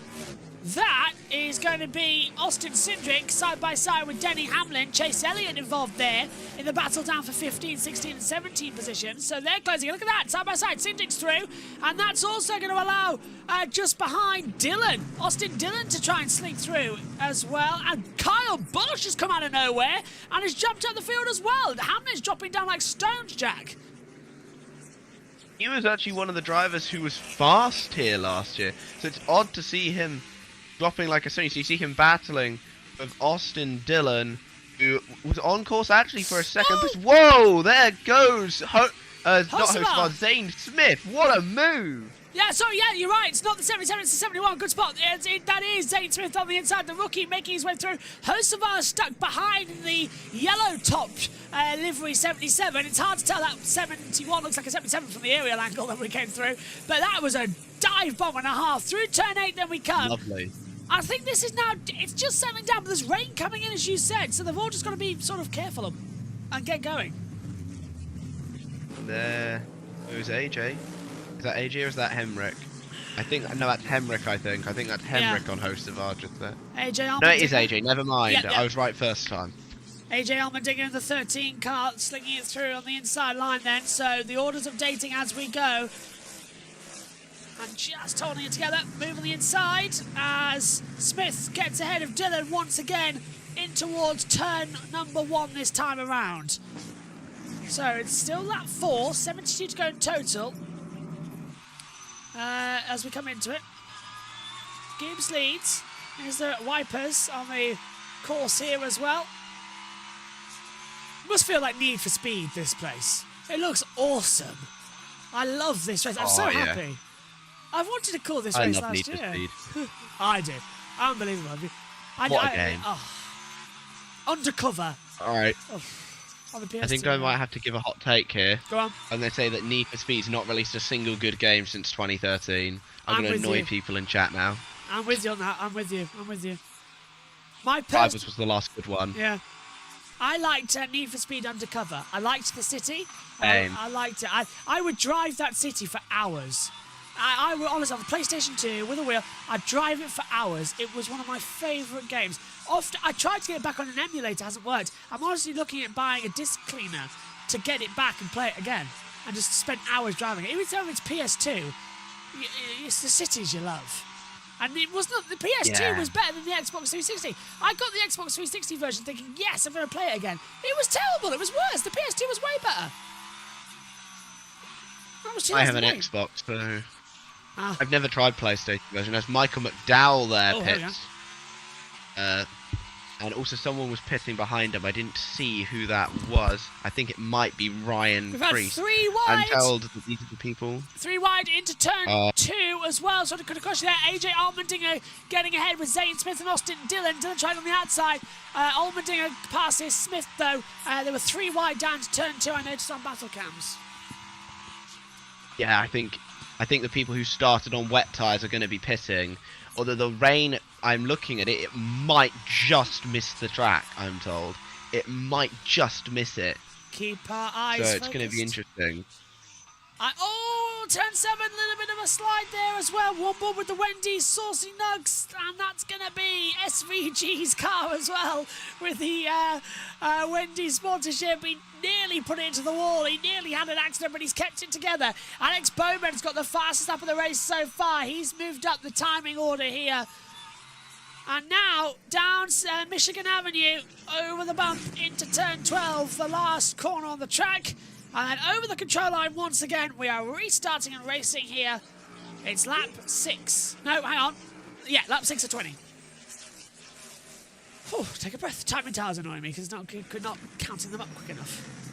that is going to be Austin Cindric side by side with Denny Hamlin. Chase Elliott involved there in the battle down for 15, 16 and 17 positions. So they're closing. Look at that. Side by side. Cindric's through. And that's also going to allow just behind Dillon. Austin Dillon to try and slink through as well. And Kyle Busch has come out of nowhere and has jumped up the field as well. Hamlin's dropping down like stones, Jack. He was actually one of the drivers who was fast here last year. So it's odd to see him dropping like a stone. So you see him battling with Austin Dillon, who was on course actually for a second. But whoa, there goes not Hocevar, Zane Smith. What a move! Yeah, sorry, yeah, you're right. It's not the 77, it's the 71. Good spot. That is Zane Smith on the inside, the rookie making his way through. Hocevar stuck behind the yellow-topped livery 77. It's hard to tell that 71 looks like a 77 from the aerial angle that we came through. But that was a dive bomb and a half. Through turn 8, then we come. Lovely. I think this is now, it's just settling down, but there's rain coming in, as you said, so they've all just got to be sort of careful and get going. There goes AJ. Is that AJ or is that Hemrick? I think, no, that's Hemrick, I think. I think that's Hemrick on Hocevar just there. AJ Allmendinger. No, it is AJ, never mind. Yeah. I was right first time. AJ Allmendinger in the 13 car, slinging it through on the inside line then, so the order's updating as we go. And just holding it together, moving the inside as Smith gets ahead of Dillon once again in towards turn number 1 this time around. So it's still lap 4, 72 to go in total. As we come into it, Gibbs leads. There's the wipers on the course here as well. Must feel like Need for Speed, this place. It looks awesome. I love this race. I'm so happy. I've wanted to call this race last year. I love Need for Speed. I do. Unbelievable. What a game. Undercover. All right. On the PS2. I think I might have to give a hot take here. Go on. I'm going to say that Need for Speed's not released a single good game since 2013. I'm going to annoy people in chat now. I'm with you on that. I'm with you. Drivers was the last good one. Yeah. I liked Need for Speed Undercover. I liked the city. I liked it. I would drive that city for hours. I would honestly have a PlayStation 2 with a wheel. I'd drive it for hours. It was one of my favourite games. Often, I tried to get it back on an emulator, it hasn't worked. I'm honestly looking at buying a disc cleaner to get it back and play it again. And just spend hours driving it. Even though it's PS2, it's the cities you love. And it was not, the PS2 was better than the Xbox 360. I got the Xbox 360 version thinking, yes, I'm going to play it again. It was terrible. It was worse. The PS2 was way better. I have an Xbox, so I've never tried PlayStation version. There's Michael McDowell there, pits. And also someone was pitting behind him. I didn't see who that was. I think it might be Ryan Priest. 3 wide. I'm told that these are the people. 3 wide into turn 2 as well. So could have caution there. AJ Allmendinger getting ahead with Zane Smith and Austin Dillon. Dillon tried on the outside. Allmendinger passes Smith though. There were 3 wide down to turn 2. I noticed on battle cams. Yeah, I think the people who started on wet tyres are going to be pitting. Although the rain, I'm looking at it, it might just miss the track, I'm told. It might just miss it. Keep our eyes So it's focused. going to be interesting. Turn 7, little bit of a slide there as well. One ball with the Wendy's Saucy Nugs, and that's going to be SVG's car as well with the Wendy's sponsorship. He nearly put it into the wall. He nearly had an accident, but he's kept it together. Alex Bowman's got the fastest lap of the race so far. He's moved up the timing order here. And now, down Michigan Avenue, over the bump into turn 12, the last corner on the track. And then over the control line once again, we are restarting and racing here. It's lap 6. No, hang on. Yeah, lap 6 of 20. Oh, take a breath. Timing towers annoying me because not counting them up quick enough.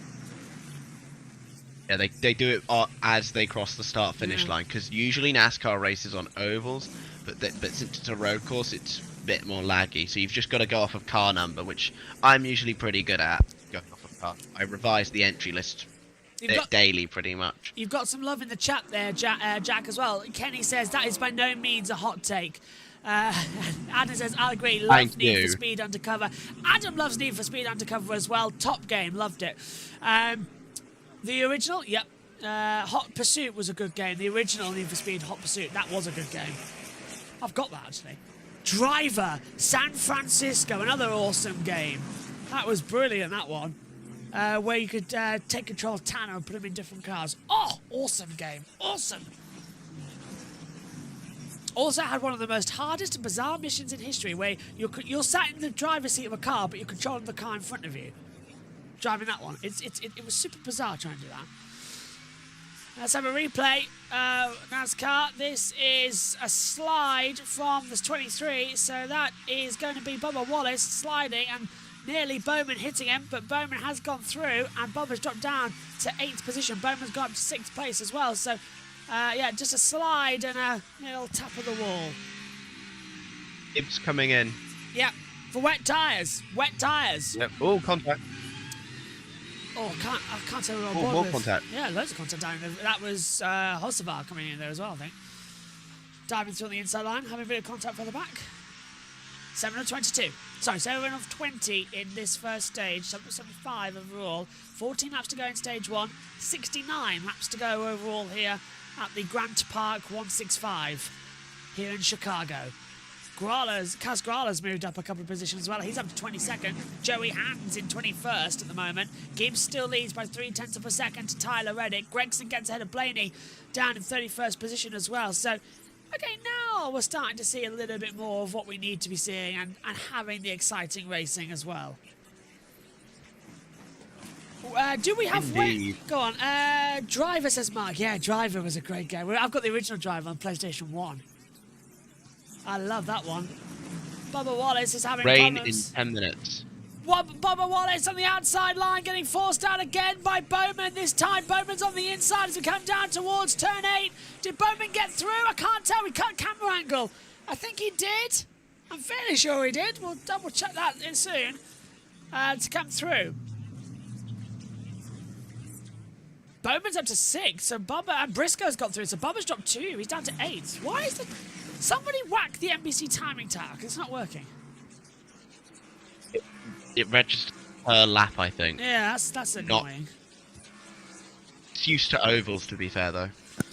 Yeah, they do it as they cross the start-finish line, because usually NASCAR races on ovals, but since it's a road course, it's a bit more laggy. So you've just got to go off of car number, which I'm usually pretty good at. Going off of car. I revise the entry list daily, pretty much. You've got some love in the chat there, Jack, as well. Kenny says that is by no means a hot take. Adam says, I agree, love Need for Speed Undercover. Adam loves Need for Speed Undercover as well. Top game, loved it. The original, yep. Hot Pursuit was a good game. The original Need for Speed Hot Pursuit, that was a good game. I've got that, actually. Driver, San Francisco, another awesome game. That was brilliant, that one. Where you could take control of Tanner and put him in different cars. Oh, awesome game. Awesome. Also had one of the most hardest and bizarre missions in history, where you're sat in the driver's seat of a car, but you're controlling the car in front of you. Driving that one. It was super bizarre trying to do that. Let's have a replay. NASCAR. This is a slide from this 23, so that is going to be Bubba Wallace sliding and nearly Bowman hitting him, but Bowman has gone through and Bubba's dropped down to 8th position. Bowman's got up to 6th place as well, so yeah, just a slide and a little tap of the wall. It's coming in. Yeah, for wet tyres. Wet tyres. Yep. Oh, contact. Oh, I can't tell we're on Oh, board more with. contact. Yeah, loads of contact down there. That was Hocevar coming in there as well, I think. Diving through on the inside line, having a bit of contact further back. 7 of 22. Sorry, 7 of 20 in this first stage. 75 overall. 14 laps to go in stage 1. 69 laps to go overall here at the Grant Park 165 here in Chicago. Kaz Grala's moved up a couple of positions as well. He's up to 22nd. Joey Hans in 21st at the moment. Gibbs still leads by 0.3 of a second to Tyler Reddick. Gregson gets ahead of Blaney down in 31st position as well. So, okay, now we're starting to see a little bit more of what we need to be seeing and having the exciting racing as well. Do we have... Go on. Driver, says Mark. Yeah, Driver was a great game. I've got the original Driver on PlayStation 1. I love that one. Bubba Wallace is having rain problems. in 10 minutes. Bubba Wallace on the outside line getting forced out again by Bowman. This time Bowman's on the inside as we come down towards turn 8. Did Bowman get through? I can't tell. We cut camera angle. I think he did. I'm fairly sure he did. We'll double check that in soon to come through. Bowman's up to 6, so Bubba and Briscoe's got through, so Bubba's dropped 2. He's down to 8. Why is the... Somebody whack the NBC timing tower, because it's not working. It registers per lap, I think. Yeah, that's annoying. It's used to ovals, to be fair, though.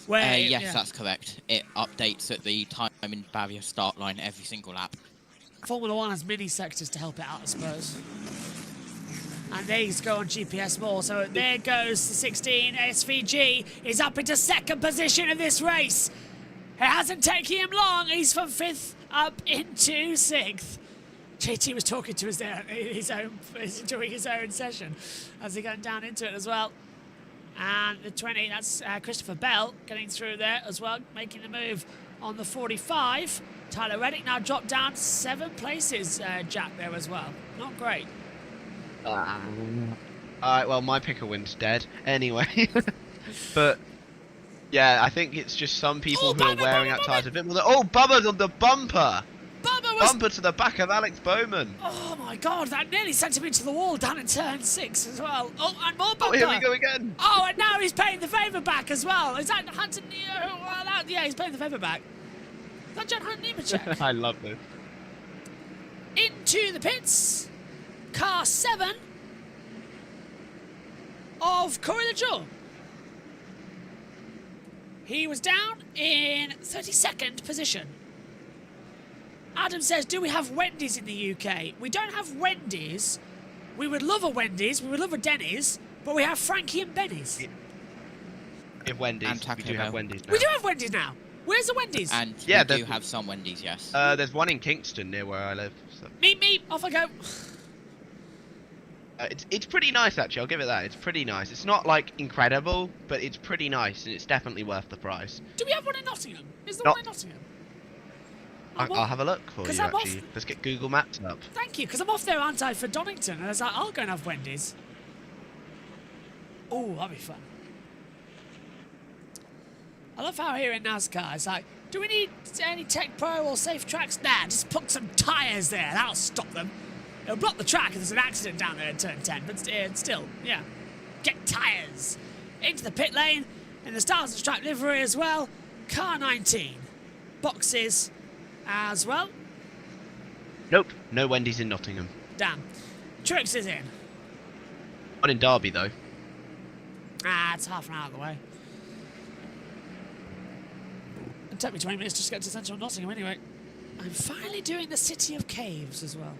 Yes, that's correct. It updates at the timing barrier start line every single lap. Formula 1 has mini sectors to help it out, I suppose. And these go on GPS more, so there goes the 16. SVG is up into 2nd position in this race. It hasn't taken him long. He's from 5th up into 6th. JT was talking to his own, enjoying his own session as he got down into it as well. And the 20, that's Christopher Bell getting through there as well, making the move on the 45. Tyler Reddick now dropped down 7 places, Jack, there as well. Not great. Alright, well, my picker win's dead. Anyway. But... yeah, I think it's just some people who are wearing out tyres a bit more. Oh, Bubba's on the bumper! Bumper to the back of Alex Bowman. Oh my God, that nearly sent him into the wall down in turn 6 as well. Oh, and more bumper. Oh, here we go again. Oh, and now he's paying the favour back as well. Is that Hunter? Yeah, he's paying the favour back. Is that John Hunt Nemechek? I love this. Into the pits. Car 7 of Corey LaJoie. He was down in 32nd position. Adam says, do we have Wendy's in the UK? We don't have Wendy's. We would love a Wendy's. We would love a Denny's. But we have Frankie and Benny's. We have Wendy's. We do have Wendy's now. We do have Wendy's now. Where's the Wendy's? And we do have some Wendy's, yes. There's one in Kingston near where I live. So. Meep, off I go. It's pretty nice, actually. I'll give it that. It's pretty nice. It's not, like, incredible, but it's pretty nice, and it's definitely worth the price. Do we have one in Nottingham? Is there one in Nottingham? I'll have a look for 'cause you, I'm off- actually. Let's get Google Maps up. Thank you, because I'm off there, aren't I, for Donington? And I was like, I'll go and have Wendy's. Oh, that'll be fun. I love how here in NASCAR, it's like, do we need any Tech Pro or safe tracks? Nah, just put some tyres there. That'll stop them. It'll block the track if there's an accident down there at turn 10, but still, yeah. Get tyres. Into the pit lane, in the Stars and Stripe livery as well. Car 19. Boxes as well. Nope, no Wendy's in Nottingham. Damn. Trix is in. One in Derby, though. Ah, it's half an hour out of the way. It'll take me 20 minutes just to get to central Nottingham anyway. I'm finally doing the City of Caves as well.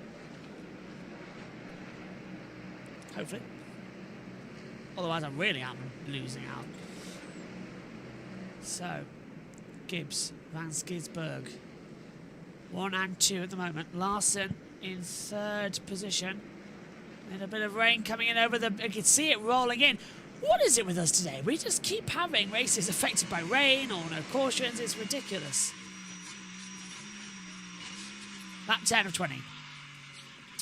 Hopefully. Otherwise I really am losing out. So, Gibbs, Van Gisberg. 1 and 2 at the moment. Larson in 3rd position. And a bit of rain coming in over the... You can see it rolling in. What is it with us today? We just keep having races affected by rain or no cautions. It's ridiculous. Lap 10 of 20.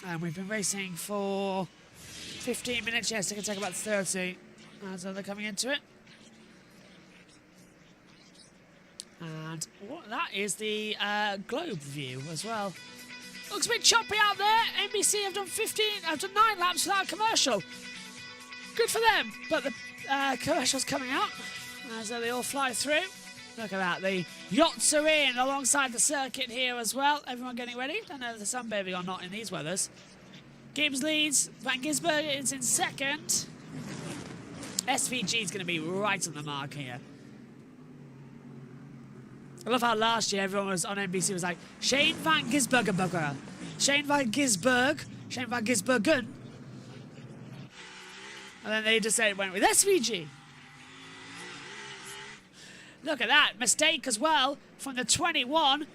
And we've been racing for 15 minutes. Yes, it can take about 30. So they're coming into it. And that is the globe view as well. Looks a bit choppy out there. NBC have done 9 laps without a commercial. Good for them. But the commercial's coming out as they all fly through. Look at that. The yachts are in alongside the circuit here as well. Everyone getting ready. Don't know if there's sunbathing or not in these weathers. Gibbs leads. Van Gisbergen is in 2nd. SVG is going to be right on the mark here. I love how last year everyone was on NBC was like, Shane Van Gisbergen. Shane Van Gisberg. Shane Van Gisbergen. And then they just said it went with SVG. Look at that. Mistake as well from the 21.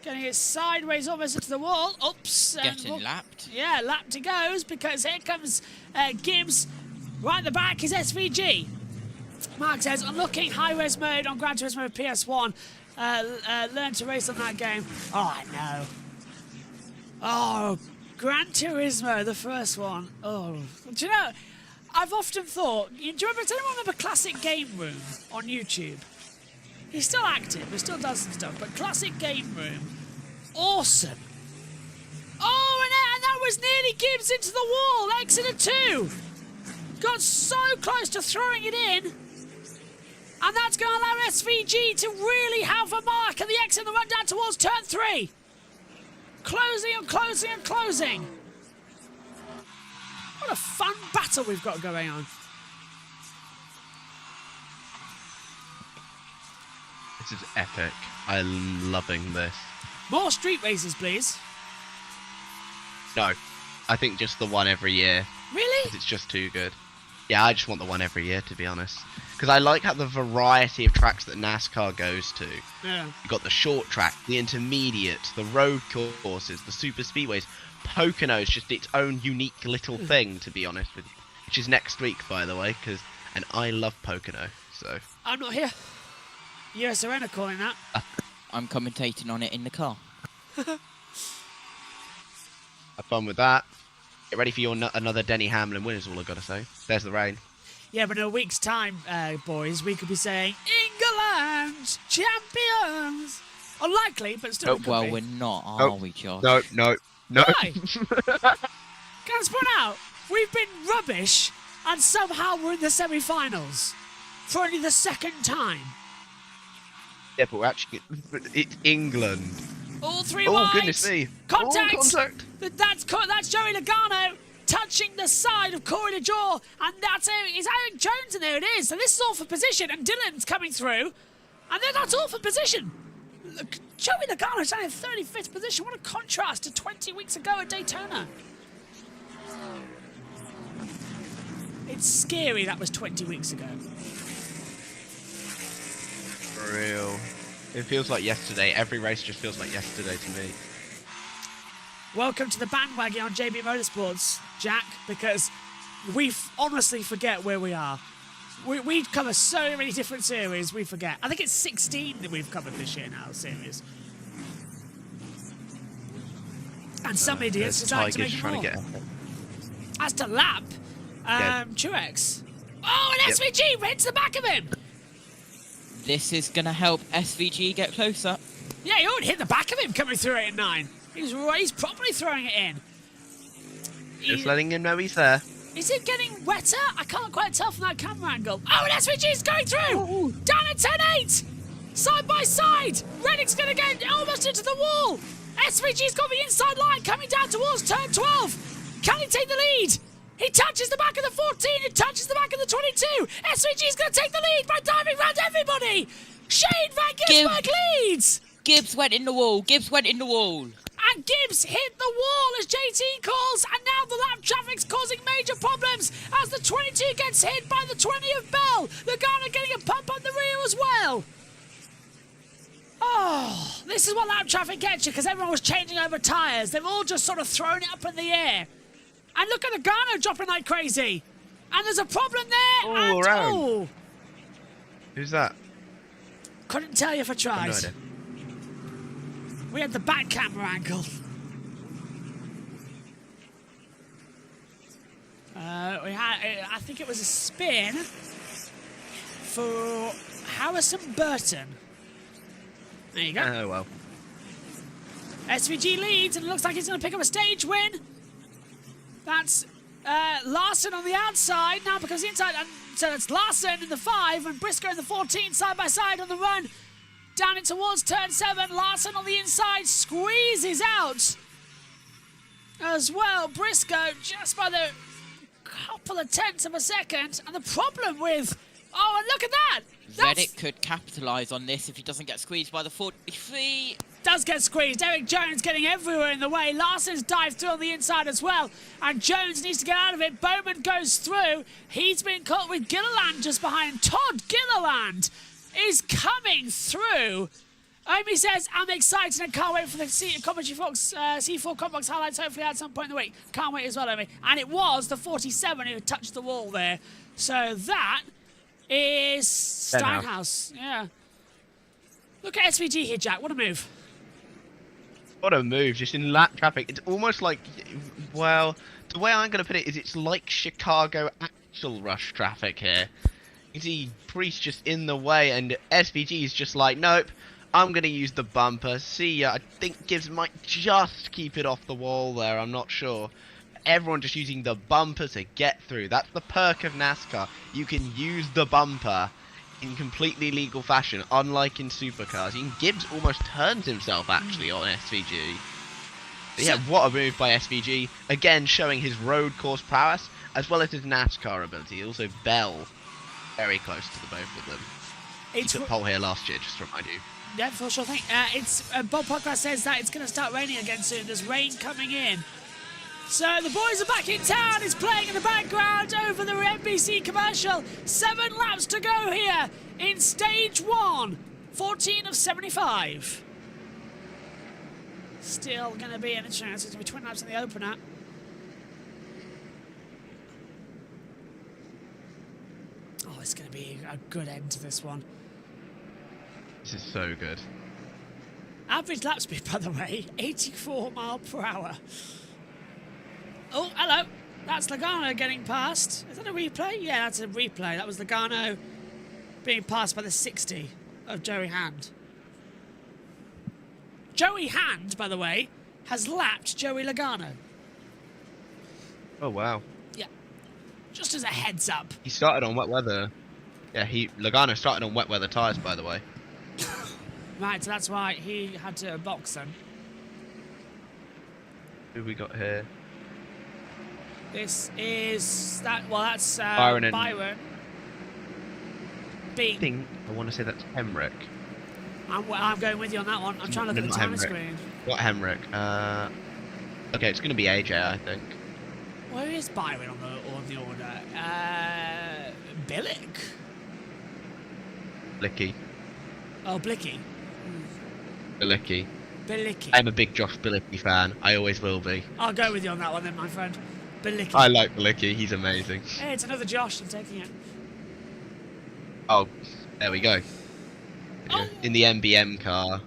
Getting it sideways almost into the wall. Oops. Getting lapped. Yeah, lapped it goes because here comes Gibbs. Right at the back is SVG. Mark says, unlocking high-res mode on Gran Turismo PS1. Learn to race on that game. Oh, I know. Oh, Gran Turismo, the first one. Oh, do you know, I've often thought, does anyone remember Classic Game Room on YouTube? He's still active, he still does some stuff, but Classic Game Room, awesome. Oh, and that was nearly Gibbs into the wall, Exeter 2. Got so close to throwing it in. And that's going to allow SVG to really have a mark at the exit and the run down towards turn 3. Closing and closing and closing. What a fun battle we've got going on. This is epic. I'm loving this. More street races, please. No, I think just the one every year. Really? 'Cause it's just too good. Yeah, I just want the one every year, to be honest. Because I like how the variety of tracks that NASCAR goes to. Yeah. You've got the short track, the intermediate, the road courses, the super speedways. Pocono is just its own unique little thing, to be honest with you. Which is next week, by the way, and I love Pocono, so... I'm not here. US Arena calling that. I'm commentating on it in the car. Have fun with that. Get ready for your another Denny Hamlin win, is all I've got to say. There's the rain. Yeah, but in a week's time, boys, we could be saying, England champions! Unlikely, but still could well, be. we're not, are we, Josh? No. Why? Can I point out, we've been rubbish, and somehow we're in the semi-finals. For only the 2nd time. Yeah, but we're actually... It's England. All 3 Oh, wides. goodness me. Contact! Oh, contact. That's Joey Logano touching the side of Corey LaJoie, and that's it's Aaron Jones in there. It is. So this is all for position, and Dylan's coming through, and then that's all for position. Look, Joey Logano's only in 35th position. What a contrast to 20 weeks ago at Daytona. It's scary that was 20 weeks ago. For real. It feels like yesterday. Every race just feels like yesterday to me. Welcome to the bandwagon on JBMotorsports, Jack, because we honestly forget where we are. We cover so many different series, we forget. I think it's 16 that we've covered this year now, series. And some idiots decide to make it more. As to lap, Truex. Oh, and SVG hits the back of him. This is going to help SVG get closer. Yeah, he already hit the back of him coming through 8 and 9. He's properly throwing it in. Just letting him know he's there. Is it getting wetter? I can't quite tell from that camera angle. Oh, and SVG's going through! Down at 10-8! Side by side! Reddick's going to get almost into the wall! SVG's got the inside line coming down towards turn 12. Can he take the lead? He touches the back of the 14. It touches the back of the 22. SVG's going to take the lead by diving round everybody. Shane Van Gisberg leads. Gibbs went in the wall. And Gibbs hit the wall as JT calls, and now the lap traffic's causing major problems as the 22 gets hit by the 20 of Bell. Logano getting a pump on the rear as well. Oh, this is what lap traffic gets you because everyone was changing over tyres. They've all just sort of thrown it up in the air. And look at Logano dropping like crazy. And there's a problem there. All around. Who's that? Couldn't tell you if I tried. No idea. We had the back camera angle. I think it was a spin for Harrison Burton. There you go. Oh, well. SVG leads, and it looks like he's going to pick up a stage win. That's Larson on the outside now because the inside. And so it's Larson in the 5 and Briscoe in the 14 side by side on the run. Down it towards turn 7. Larson on the inside squeezes out as well. Briscoe just by the couple of tenths of a second. And the problem with... Oh, and look at that! Reddick could capitalise on this if he doesn't get squeezed by the 43. Does get squeezed. Eric Jones getting everywhere in the way. Larson's dived through on the inside as well. And Jones needs to get out of it. Bowman goes through. He's been caught with Gilliland just behind. Todd Gilliland is coming through. Omi says, I'm excited and can't wait for the C4 Combox highlights hopefully at some point in the week. Can't wait as well, Omi. And it was the 47 who touched the wall there. So that is Steinhaus. Yeah. Look at SVG here, Jack. What a move. What a move, just in lap traffic. It's almost like, well, the way I'm going to put it is it's like Chicago actual rush traffic here. You see Priest just in the way, and SVG is just like, nope, I'm going to use the bumper. See ya. I think Gibbs might just keep it off the wall there, I'm not sure. Everyone just using the bumper to get through. That's the perk of NASCAR. You can use the bumper in completely legal fashion, unlike in supercars. Gibbs almost turns himself, actually, on SVG. But yeah, what a move by SVG. Again, showing his road course prowess, as well as his NASCAR ability. Also, Bell, very close to the both of them. He took pole here last year, just to remind you. Yeah, for sure thing. Bob Podcast says that it's going to start raining again soon. There's rain coming in. So the boys are back in town. It's playing in the background over the NBC commercial. 7 laps to go here in stage 1. 14 of 75. Still going to be an interesting. It's going to be 20 laps in the opener. Oh, it's going to be a good end to this one. This is so good. Average lap speed, by the way, 84 mile per hour. Oh, hello. That's Logano getting past. Is that a replay? Yeah, that's a replay. That was Logano being passed by the 60 of Joey Hand. Joey Hand, by the way, has lapped Joey Logano. Oh, wow. Yeah. Just as a heads up. He started on wet weather. Yeah, Logano started on wet weather tyres, by the way. Right, so that's why he had to box them. Who we got here? This is that. Well, that's Byron. Being. I want to say that's Hemrick. I'm going with you on that one. I'm trying to look at the time screen. What Hemrick? Okay, it's going to be AJ, I think. Where is Byron on the order? Billick. Blicky. Oh, Blicky. Bilicki. Bilicki. I'm a big Josh Bilicki fan. I always will be. I'll go with you on that one then, my friend. Bilicki. I like Bilicki. He's amazing. Hey, it's another Josh. I'm taking it. Oh, there we go. Oh. In the MBM car.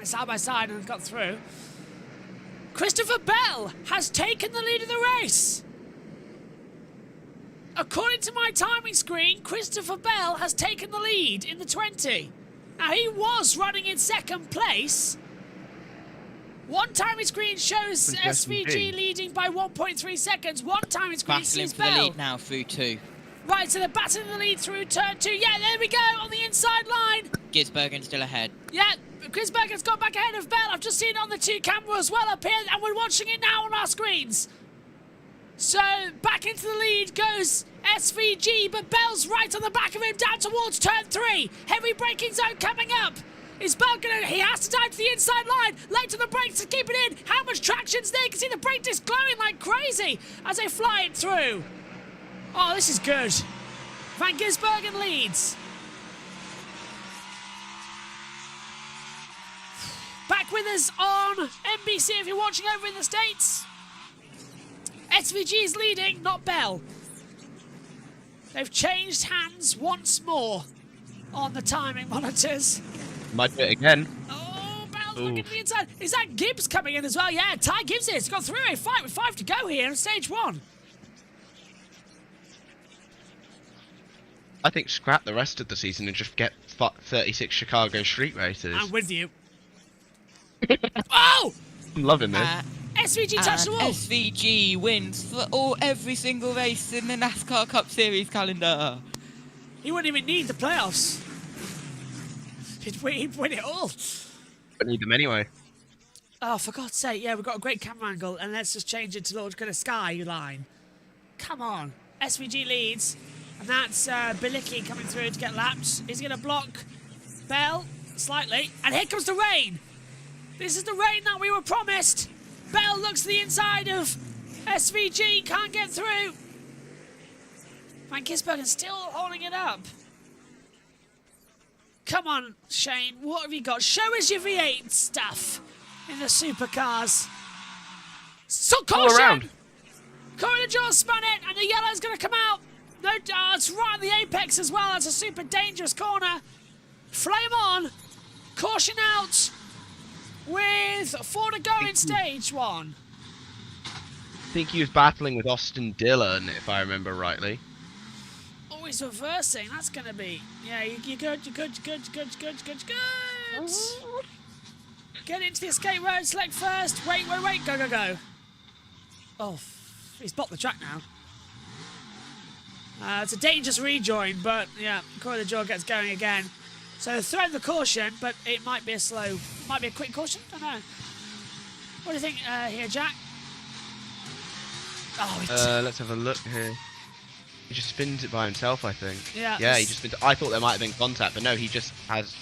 Side by side and got through. Christopher Bell has taken the lead of the race. According to my timing screen, Christopher Bell has taken the lead in the 20. Now, he was running in second place. One timing screen shows SVG leading by 1.3 seconds. One timing screen Battling sees for the Bell. lead now through 2. Right, so they're battling the lead through turn 2. Yeah, there we go, on the inside line. Gisbergen still ahead. Yeah, Gisbergen's got back ahead of Bell. I've just seen it on the 2 camera as well up here, and we're watching it now on our screens. So, back into the lead goes SVG, but Bell's right on the back of him down towards turn 3. Heavy braking zone coming up. Is Bell gonna... He has to dive to the inside line. Late to the brakes to keep it in. How much traction's there? You can see the brake disc glowing like crazy as they fly it through. Oh, this is good. Van Gisbergen leads. Back with us on NBC if you're watching over in the States. SVG is leading, not Bell. They've changed hands once more on the timing monitors. Might do it again. Oh, Bell's looking to the inside. Is that Gibbs coming in as well? Yeah, Ty Gibbs is. Got a three-way fight with 5 to go here in stage 1. I think scrap the rest of the season and just get 36 Chicago street races. I'm with you. Oh! I'm loving this. SVG touched the wall. SVG wins for every single race in the NASCAR Cup Series calendar. He wouldn't even need the playoffs. He'd win it all. Don't need them anyway. Oh, for God's sake, yeah, we've got a great camera angle, and let's just change it to the kind of skyline. Come on. SVG leads, and that's Bilicki coming through to get lapped. He's going to block Bell slightly, and here comes the rain. This is the rain that we were promised. Bell looks to the inside of SVG, can't get through. Van Gisbergen's still holding it up. Come on, Shane, what have you got? Show us your V8 stuff in the supercars. So caution! Corey LaJoie spun it, and the yellow's going to come out. No, it's right on the apex as well. That's a super dangerous corner. Flame on. Caution out. With 4 to go in stage 1. I think he was battling with Austin Dillon, if I remember rightly. Oh, he's reversing. That's going to be... Yeah, you're good, you're good, you're good, you're good, you're good, you're good, you're good. Get into the escape road, select first. Wait, go, go, go. Oh, he's blocked the track now. It's a dangerous rejoin, but yeah, Corey LaJoie gets going again. So they're throwing the caution, but it might be a quick caution. I don't know. What do you think here, Jack? Oh, let's have a look here. He just spins it by himself, I think. Yeah. Yeah, he just spins. I thought there might have been contact, but no, he just has,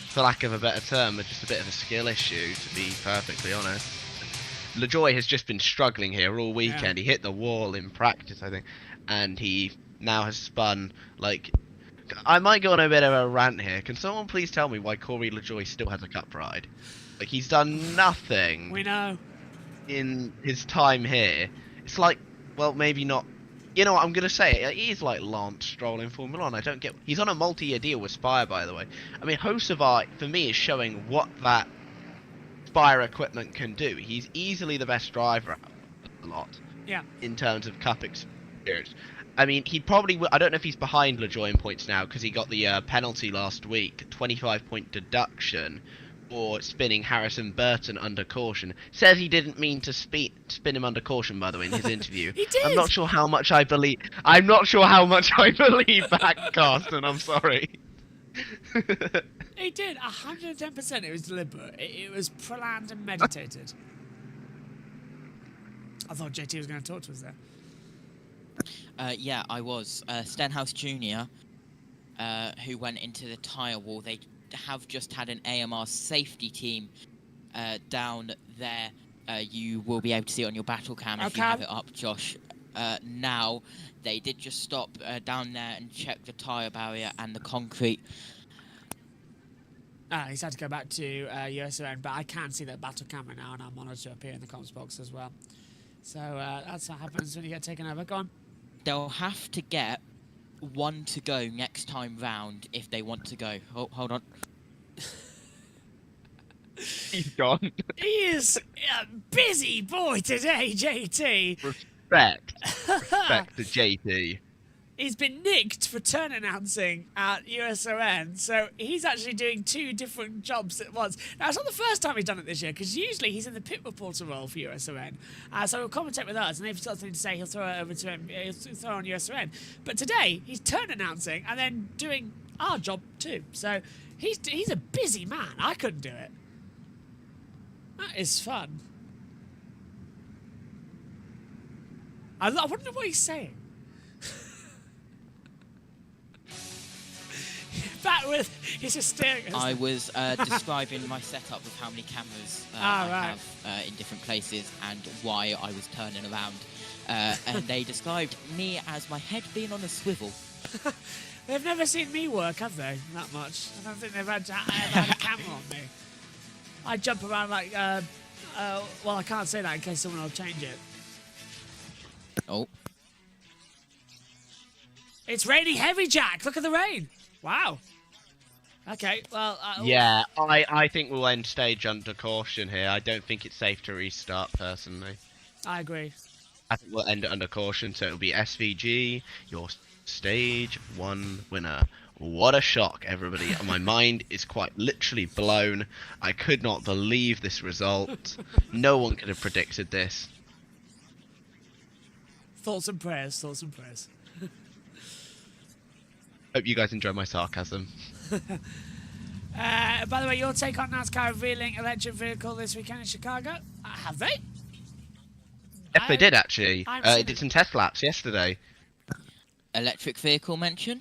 for lack of a better term, just a bit of a skill issue, to be perfectly honest. LaJoie has just been struggling here all weekend. Yeah. He hit the wall in practice, I think, and he now has spun like. I might go on a bit of a rant here. Can someone please tell me why Corey LaJoie still has a cup ride? Like, he's done nothing. We know. In his time here. It's like, well, maybe not. You know what, I'm going to say it. He's like Lance Stroll in Formula 1. I don't get... He's on a multi-year deal with Spire, by the way. I mean, Hocevar, for me, is showing what that Spire equipment can do. He's easily the best driver a lot. Yeah. In terms of cup experience. I mean, he probably will. I don't know if he's behind LaJoie in points now because he got the penalty last week, 25-point deduction for spinning Harrison Burton under caution. Says he didn't mean to spin him under caution, by the way, in his interview. He did. I'm not sure how much I believe. I'm not sure how much I believe that, Carsten. I'm sorry. He did 110%. It was deliberate. It was planned and meditated. I thought JT was going to talk to us there. Yeah, I was. Stenhouse Jr., who went into the tyre wall, they have just had an AMR safety team down there. You will be able to see it on your battle cam if you have it up, Josh. Now, they did just stop down there and check the tyre barrier and the concrete. He's had to go back to USON, but I can see that battle camera now on our monitor up here in the comms box as well. So that's what happens when you get taken over. Go on. They'll have to get 1 to go next time round if they want to go. Oh, hold on. He's gone. He is a busy boy today, JT. Respect to JT. He's been nicked for turn announcing at USON, so he's actually doing 2 different jobs at once. Now, it's not the first time he's done it this year, because usually he's in the pit reporter role for USON. So he'll commentate with us, and if he's got something to say, he'll throw it over to him, he'll throw on USON. But today, he's turn announcing and then doing our job too. So he's a busy man. I couldn't do it. That is fun. I wonder what he's saying. Back with he's just staring at us. I was describing my setup with how many cameras I have in different places and why I was turning around. And they described me as my head being on a swivel. They've never seen me work, have they? That much. I don't think they've had a camera on me. I jump around like, well, I can't say that in case someone will change it. Oh. It's raining heavy, Jack. Look at the rain. Wow. Okay, well... yeah, I think we'll end stage under caution here. I don't think it's safe to restart, personally. I agree. I think we'll end it under caution, so it'll be SVG, your stage 1 winner. What a shock, everybody. My mind is quite literally blown. I could not believe this result. No one could have predicted this. Thoughts and prayers, thoughts and prayers. Hope you guys enjoy my sarcasm. By the way, your take on NASCAR revealing electric vehicle this weekend in Chicago? Have they? Yes, they did, actually. They did some test laps yesterday. Electric vehicle mention?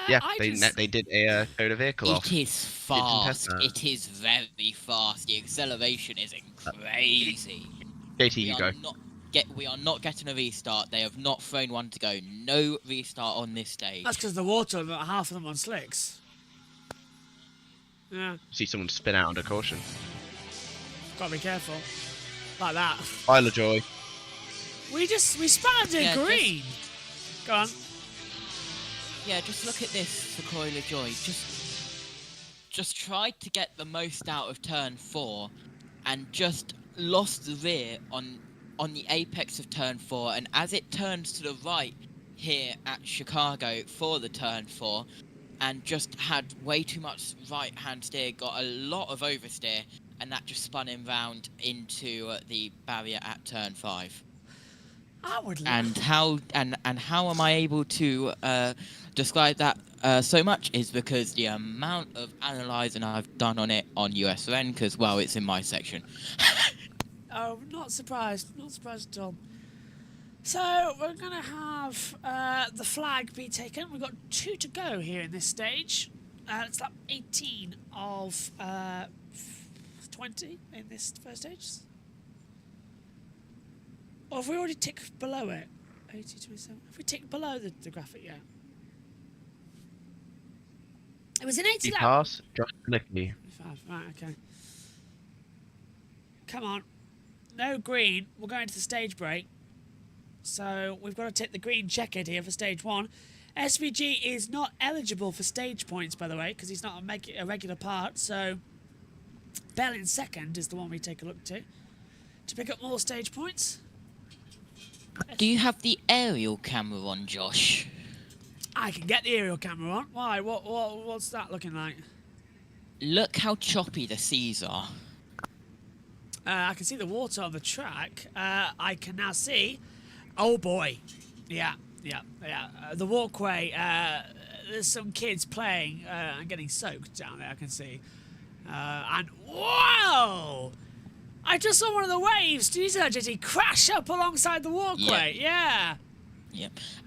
Yeah, they did a Toyota vehicle off. It is fast. It is very fast. The acceleration is crazy. JT, you go. We are not getting a restart. They have not thrown one to go. No restart on this stage. That's because the water, half of them on slicks. Yeah. See someone spin out under caution. Gotta be careful. Like that. Pile of joy. We spanned in green. Go on. Yeah, just look at this for Coil of Joy. Just tried to get the most out of turn 4 and just lost the rear on the apex of turn 4, and as it turns to the right here at Chicago for the turn 4, and just had way too much right-hand steer, got a lot of oversteer, and that just spun him round into the barrier at turn 5. I would love and how am I able to describe that so much is because the amount of analysing I've done on it on USN, because, well, it's in my section. Oh, not surprised. Not surprised at all. So, we're going to have the flag be taken. We've got 2 to go here in this stage. It's lap 18 of 20 in this first stage. Or have we already ticked below it? 80, 27. Have we ticked below the graphic yet? It was in 80 laps. Pass, Josh Lickney. Right, okay. Come on. No green. We're going to the stage break. So we've got to tick the green checkered here for stage 1. SVG is not eligible for stage points, by the way, because he's not a regular part. So Bell in second is the one we take a look to pick up more stage points. Do you have the aerial camera on, Josh? I can get the aerial camera on. Why? What's that looking like? Look how choppy the seas are. I can see the water on the track. I can now see... Oh, boy. Yeah. The walkway, there's some kids playing and getting soaked down there, I can see. And, whoa! I just saw one of the waves, did you see that, JT? Crash up alongside the walkway. Yeah.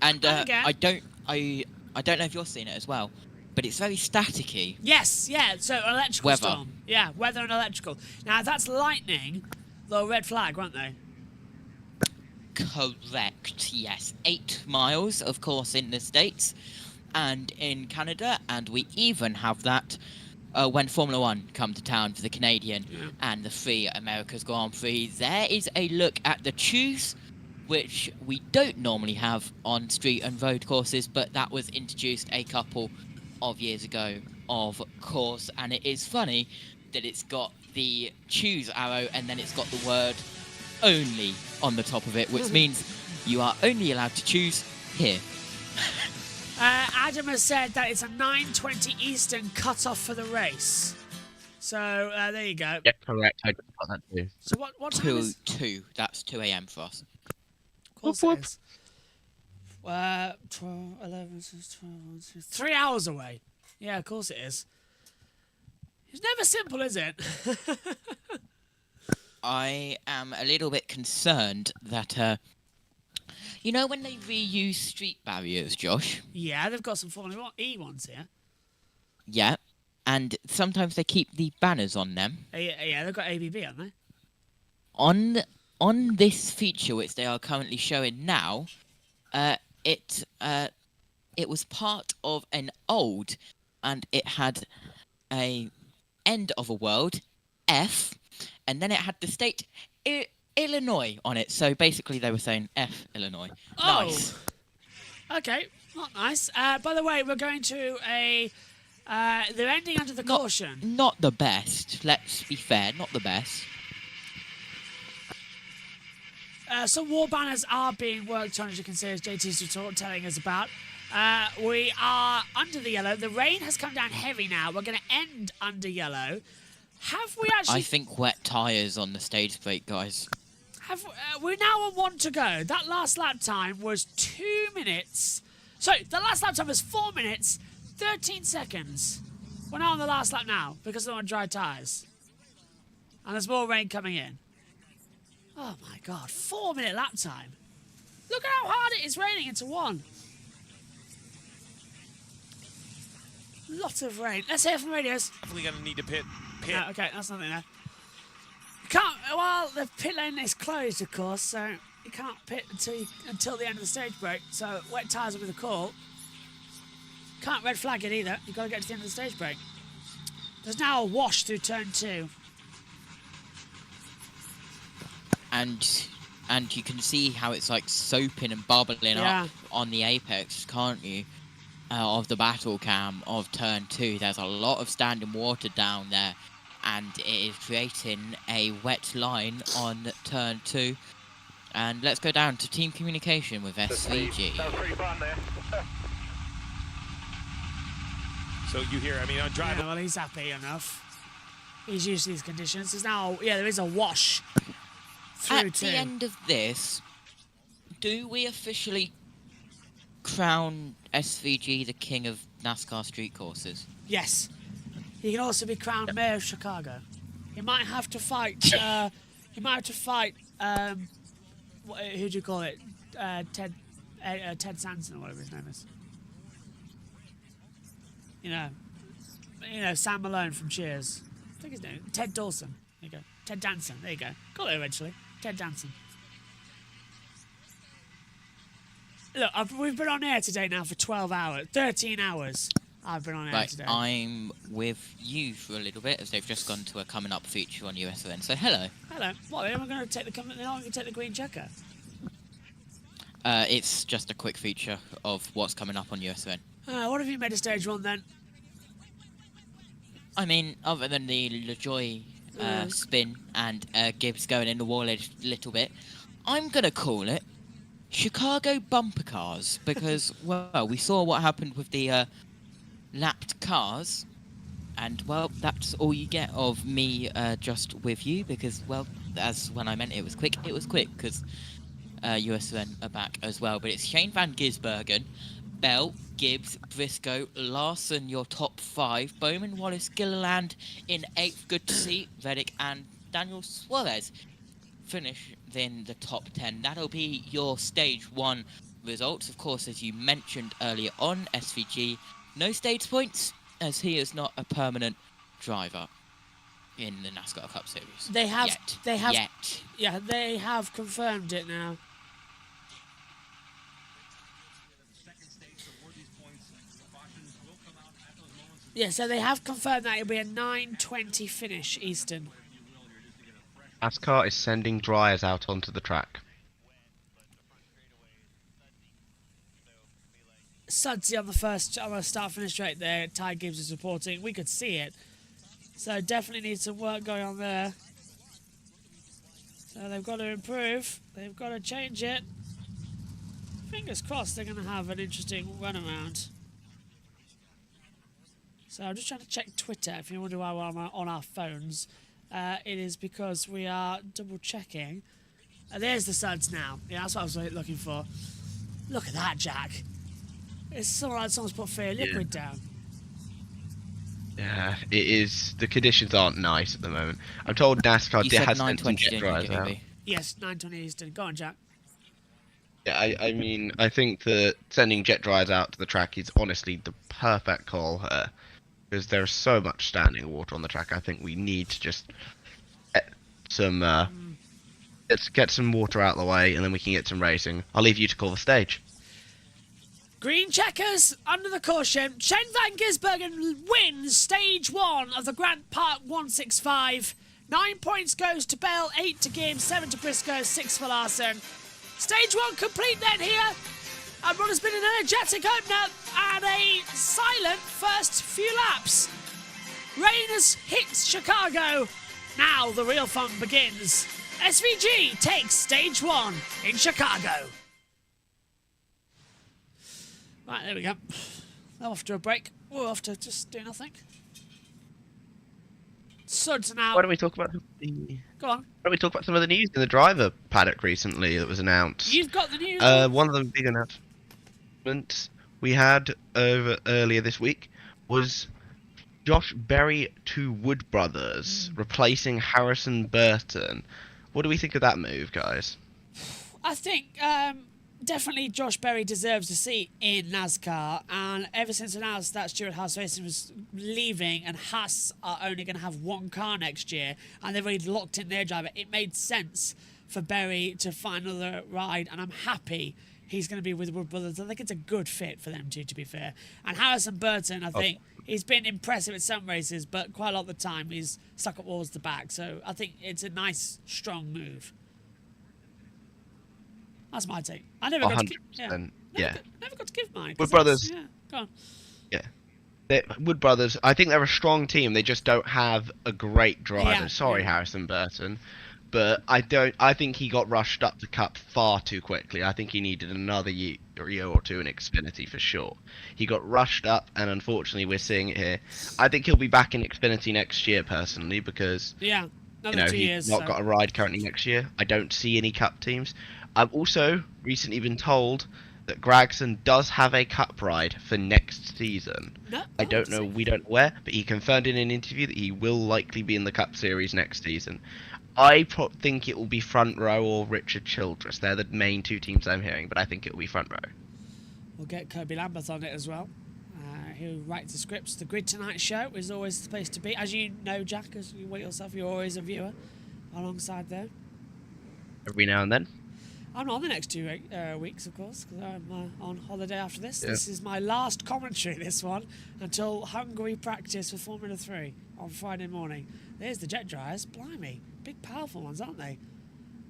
And I don't know if you're seeing it as well, but it's very staticky. Yes, yeah, so electrical Weather. storm. Yeah, weather and electrical. Now, if that's lightning, they'll red flag, won't they? Correct, yes. 8 miles, of course, in the States and in Canada, and we even have that when Formula 1 come to town for the Canadian and the Free America's Grand Prix. There is a look at the Choose, which we don't normally have on street and road courses, but that was introduced a couple of years ago, of course, and it is funny that it's got the choose arrow, and then it's got the word only on the top of it, which means you are only allowed to choose here. Adam has said that it's a 9:20 Eastern cut-off for the race. So there you go. Yeah, correct. I got that too. So what time is? 2. That's 2 a.m. for us. Of course it is. 12, 11, 12, 3 hours away. Yeah, of course it is. It's never simple, is it? I am a little bit concerned that, you know when they reuse street barriers, Josh? Yeah, they've got some Formula E ones here. Yeah, and sometimes they keep the banners on them. Yeah, they've got ABB, haven't they? On this feature, which they are currently showing now, it was part of an old, and it had a end of a world, F, and then it had the state Illinois on it. So basically they were saying F Illinois. Oh. Nice. Okay, not nice. By the way, we're going to a... they're ending under the caution. Not the best, let's be fair, not the best. Some war banners are being worked on, as you can see, as JT's telling us about. We are under the yellow. The rain has come down heavy now. We're going to end under yellow. Have we actually... I think wet tyres on the stage break, guys. We're now on 1 to go. That last lap time was 2 minutes. Sorry, the last lap time was 4 minutes, 13 seconds. We're now on the last lap now because they're on dry tyres. And there's more rain coming in. Oh my God, 4-minute lap time. Look at how hard it is raining into 1. Lot of rain. Let's hear from radios. Definitely going to need to pit. Oh, okay, that's nothing there. You can't. Well, the pit lane is closed, of course, so you can't pit until the end of the stage break. So wet tyres will be the call. Can't red flag it either. You've got to get to the end of the stage break. There's now a wash through turn 2. And you can see how it's like soaping and bubbling up on the apex, can't you? Of the battle cam of turn 2. There's a lot of standing water down there, and it is creating a wet line on turn 2. And let's go down to team communication with SVG. That was pretty fun there. So you hear, I mean, on drive. Yeah, well, he's happy enough. He's used to these conditions. There's now, there is a wash through At the end of this, do we officially crown SVG the king of NASCAR street courses? Yes. He can also be crowned mayor of Chicago. He might have to fight. He might have to fight. Who do you call it? Ted Sanson or whatever his name is. You know, Sam Malone from Cheers. I think his name is Ted Dawson. There you go. Ted Danson. There you go. Got it eventually. Ted Danson. Look, we've been on air today now for 12 hours. 13 hours I've been on air today. I'm with you for a little bit, as they've just gone to a coming up feature on USON. So hello. Hello. What, they're not going to take the green checker? It's just a quick feature of what's coming up on USON. What have you made of stage 1 then? I mean, other than the LaJoy spin and Gibbs going in the wall a little bit, I'm going to call it Chicago bumper cars, because, well, we saw what happened with the lapped cars, and, well, that's all you get of me just with you, because, well, as when I meant it was quick, because USN are back as well. But it's Shane Van Gisbergen, Bell, Gibbs, Briscoe, Larson, your top 5, Bowman, Wallace, Gilliland in 8th, good to see, Reddick and Daniel Suarez finish in the top 10. That'll be your stage 1 results. Of course, as you mentioned earlier on, SVG, no stage points, as he is not a permanent driver in the NASCAR Cup Series. They have Yet. Confirmed it now. Yeah, so they have confirmed that it'll be a 9:20 finish Eastern. NASCAR is sending dryers out onto the track. Sudsy on the start finish straight there. Ty Gibbs is reporting. We could see it. So definitely need some work going on there. So they've got to improve. They've got to change it. Fingers crossed they're going to have an interesting run around. So I'm just trying to check Twitter. If you wonder why we're on our phones, it is because we are double checking. There's the suds now. Yeah, that's what I was looking for. Look at that, Jack. It's someone like someone's put Fear Liquid down. Yeah, it is. The conditions aren't nice at the moment. I'm told NASCAR has sent some jet dryers out. Yes, 9:20 Eastern. Go on, Jack. Yeah, I mean, I think that sending jet dryers out to the track is honestly the perfect call here. Because there's so much standing water on the track. I think we need to just get some, let's get some water out of the way, and then we can get some racing. I'll leave you to call the stage. Green checkers under the caution. Shane van Gisbergen wins stage 1 of the Grant Park 165. 9 points goes to Bell, 8 to Gibbs, 7 to Briscoe, 6 for Larson. Stage 1 complete then here. And what has been an energetic opener and a silent first few laps. Rain has hit Chicago. Now the real fun begins. SVG takes stage 1 in Chicago. Right, there we go. They're off to a break. We're off to just do nothing. Suds now. Why don't we talk about the... Go on. Why don't we talk about some of the news in the driver paddock recently that was announced? You've got the news. One of the big announcements we had earlier this week was Josh Berry to Wood Brothers replacing Harrison Burton. What do we think of that move, guys? I think definitely Josh Berry deserves a seat in NASCAR, and ever since announced that Stuart Haas Racing was leaving and Haas are only going to have one car next year and they've already locked in their driver, it made sense for Berry to find another ride, and I'm happy he's going to be with Wood Brothers. I think it's a good fit for them two, to be fair. And Harrison Burton, I think he's been impressive at some races, but quite a lot of the time he's stuck up towards the back, so I think it's a nice, strong move. That's my take. I never got to never got to give mine. Wood Brothers. Yeah, go on. Yeah. Wood Brothers, I think they're a strong team. They just don't have a great driver. Yeah. Sorry, Harrison Burton. But I think he got rushed up the Cup far too quickly. I think he needed another year or two in Xfinity for sure. He got rushed up, and unfortunately we're seeing it here. I think he'll be back in Xfinity next year, personally, because he's not got a ride currently next year. I don't see any Cup teams. I've also recently been told that Gragson does have a Cup ride for next season. I don't know, we don't know where, but he confirmed in an interview that he will likely be in the Cup Series next season. I think it will be Front Row or Richard Childress. They're the main two teams I'm hearing, but I think it will be Front Row. We'll get Kirby Lambeth on it as well. Who writes the scripts. The Grid Tonight show is always the place to be. As you know, Jack, as you wait yourself, you're always a viewer alongside there. Every now and then. I'm not on the next 2 weeks, of course, because I'm on holiday after this. Yeah. This is my last commentary, this one, until Hungary practice for Formula 3 on Friday morning. There's the jet dryers. Blimey. Big, powerful ones, aren't they?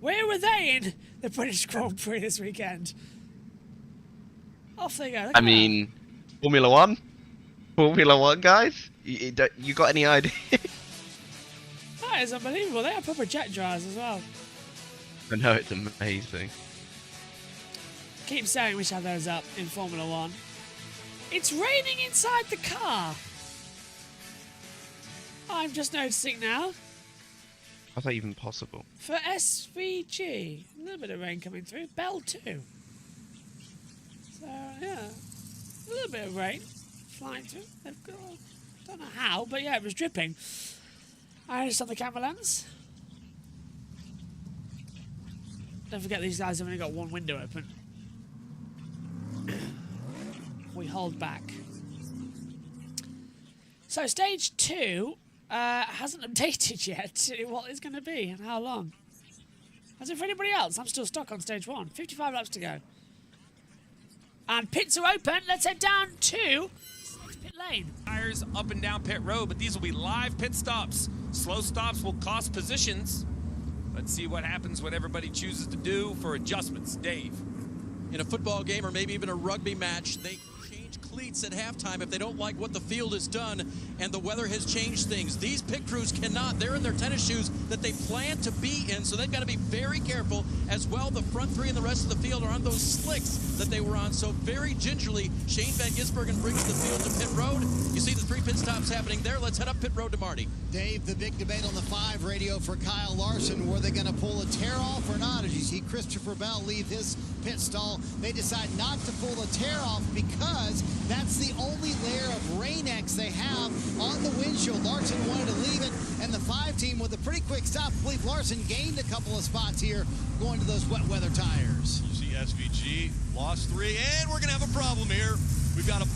Where were they in the British Grand Prix this weekend? Off they go. I mean, Formula 1? Formula 1, guys? You got any idea? That is unbelievable. They are proper jet dryers as well. I know, it's amazing. Keep saying we should have those up in Formula 1. It's raining inside the car. I'm just noticing now. How's that even possible? For SVG, a little bit of rain coming through. Bell too. So, yeah, a little bit of rain flying through. They've got, don't know how, but yeah, it was dripping. I just on the camera lens. Don't forget these guys have only got one window open. We hold back. So stage 2 hasn't updated yet what it's going to be and how long. As if for anybody else, I'm still stuck on stage 1. 55 laps to go. And pits are open. Let's head down to pit lane. Tires up and down pit road, but these will be live pit stops. Slow stops will cost positions. Let's see what happens when everybody chooses to do for adjustments. Dave. In a football game or maybe even a rugby match, they change cleats at halftime if they don't like what the field has done and the weather has changed things. These pit crews cannot. They're in their tennis shoes that they plan to be in, so they've got to be very careful as well. The front three and the rest of the field are on those slicks that they were on, so very gingerly, Shane Van Gisbergen brings the field to pit road. You see the 3 pit stops happening there. Let's head up pit road to Marty. Dave, the big debate on the 5 radio for Kyle Larson. Were they going to pull a tear off or not? As you see Christopher Bell leave his pit stall, they decide not to pull a tear off because that's the only layer of Rain-X they have on the windshield. Larson wanted to leave it, and the 5 team with a pretty quick stop. I believe Larson gained a couple of spots here going to those wet weather tires. You see SVG lost 3, and we're going to have a problem here. We've got a...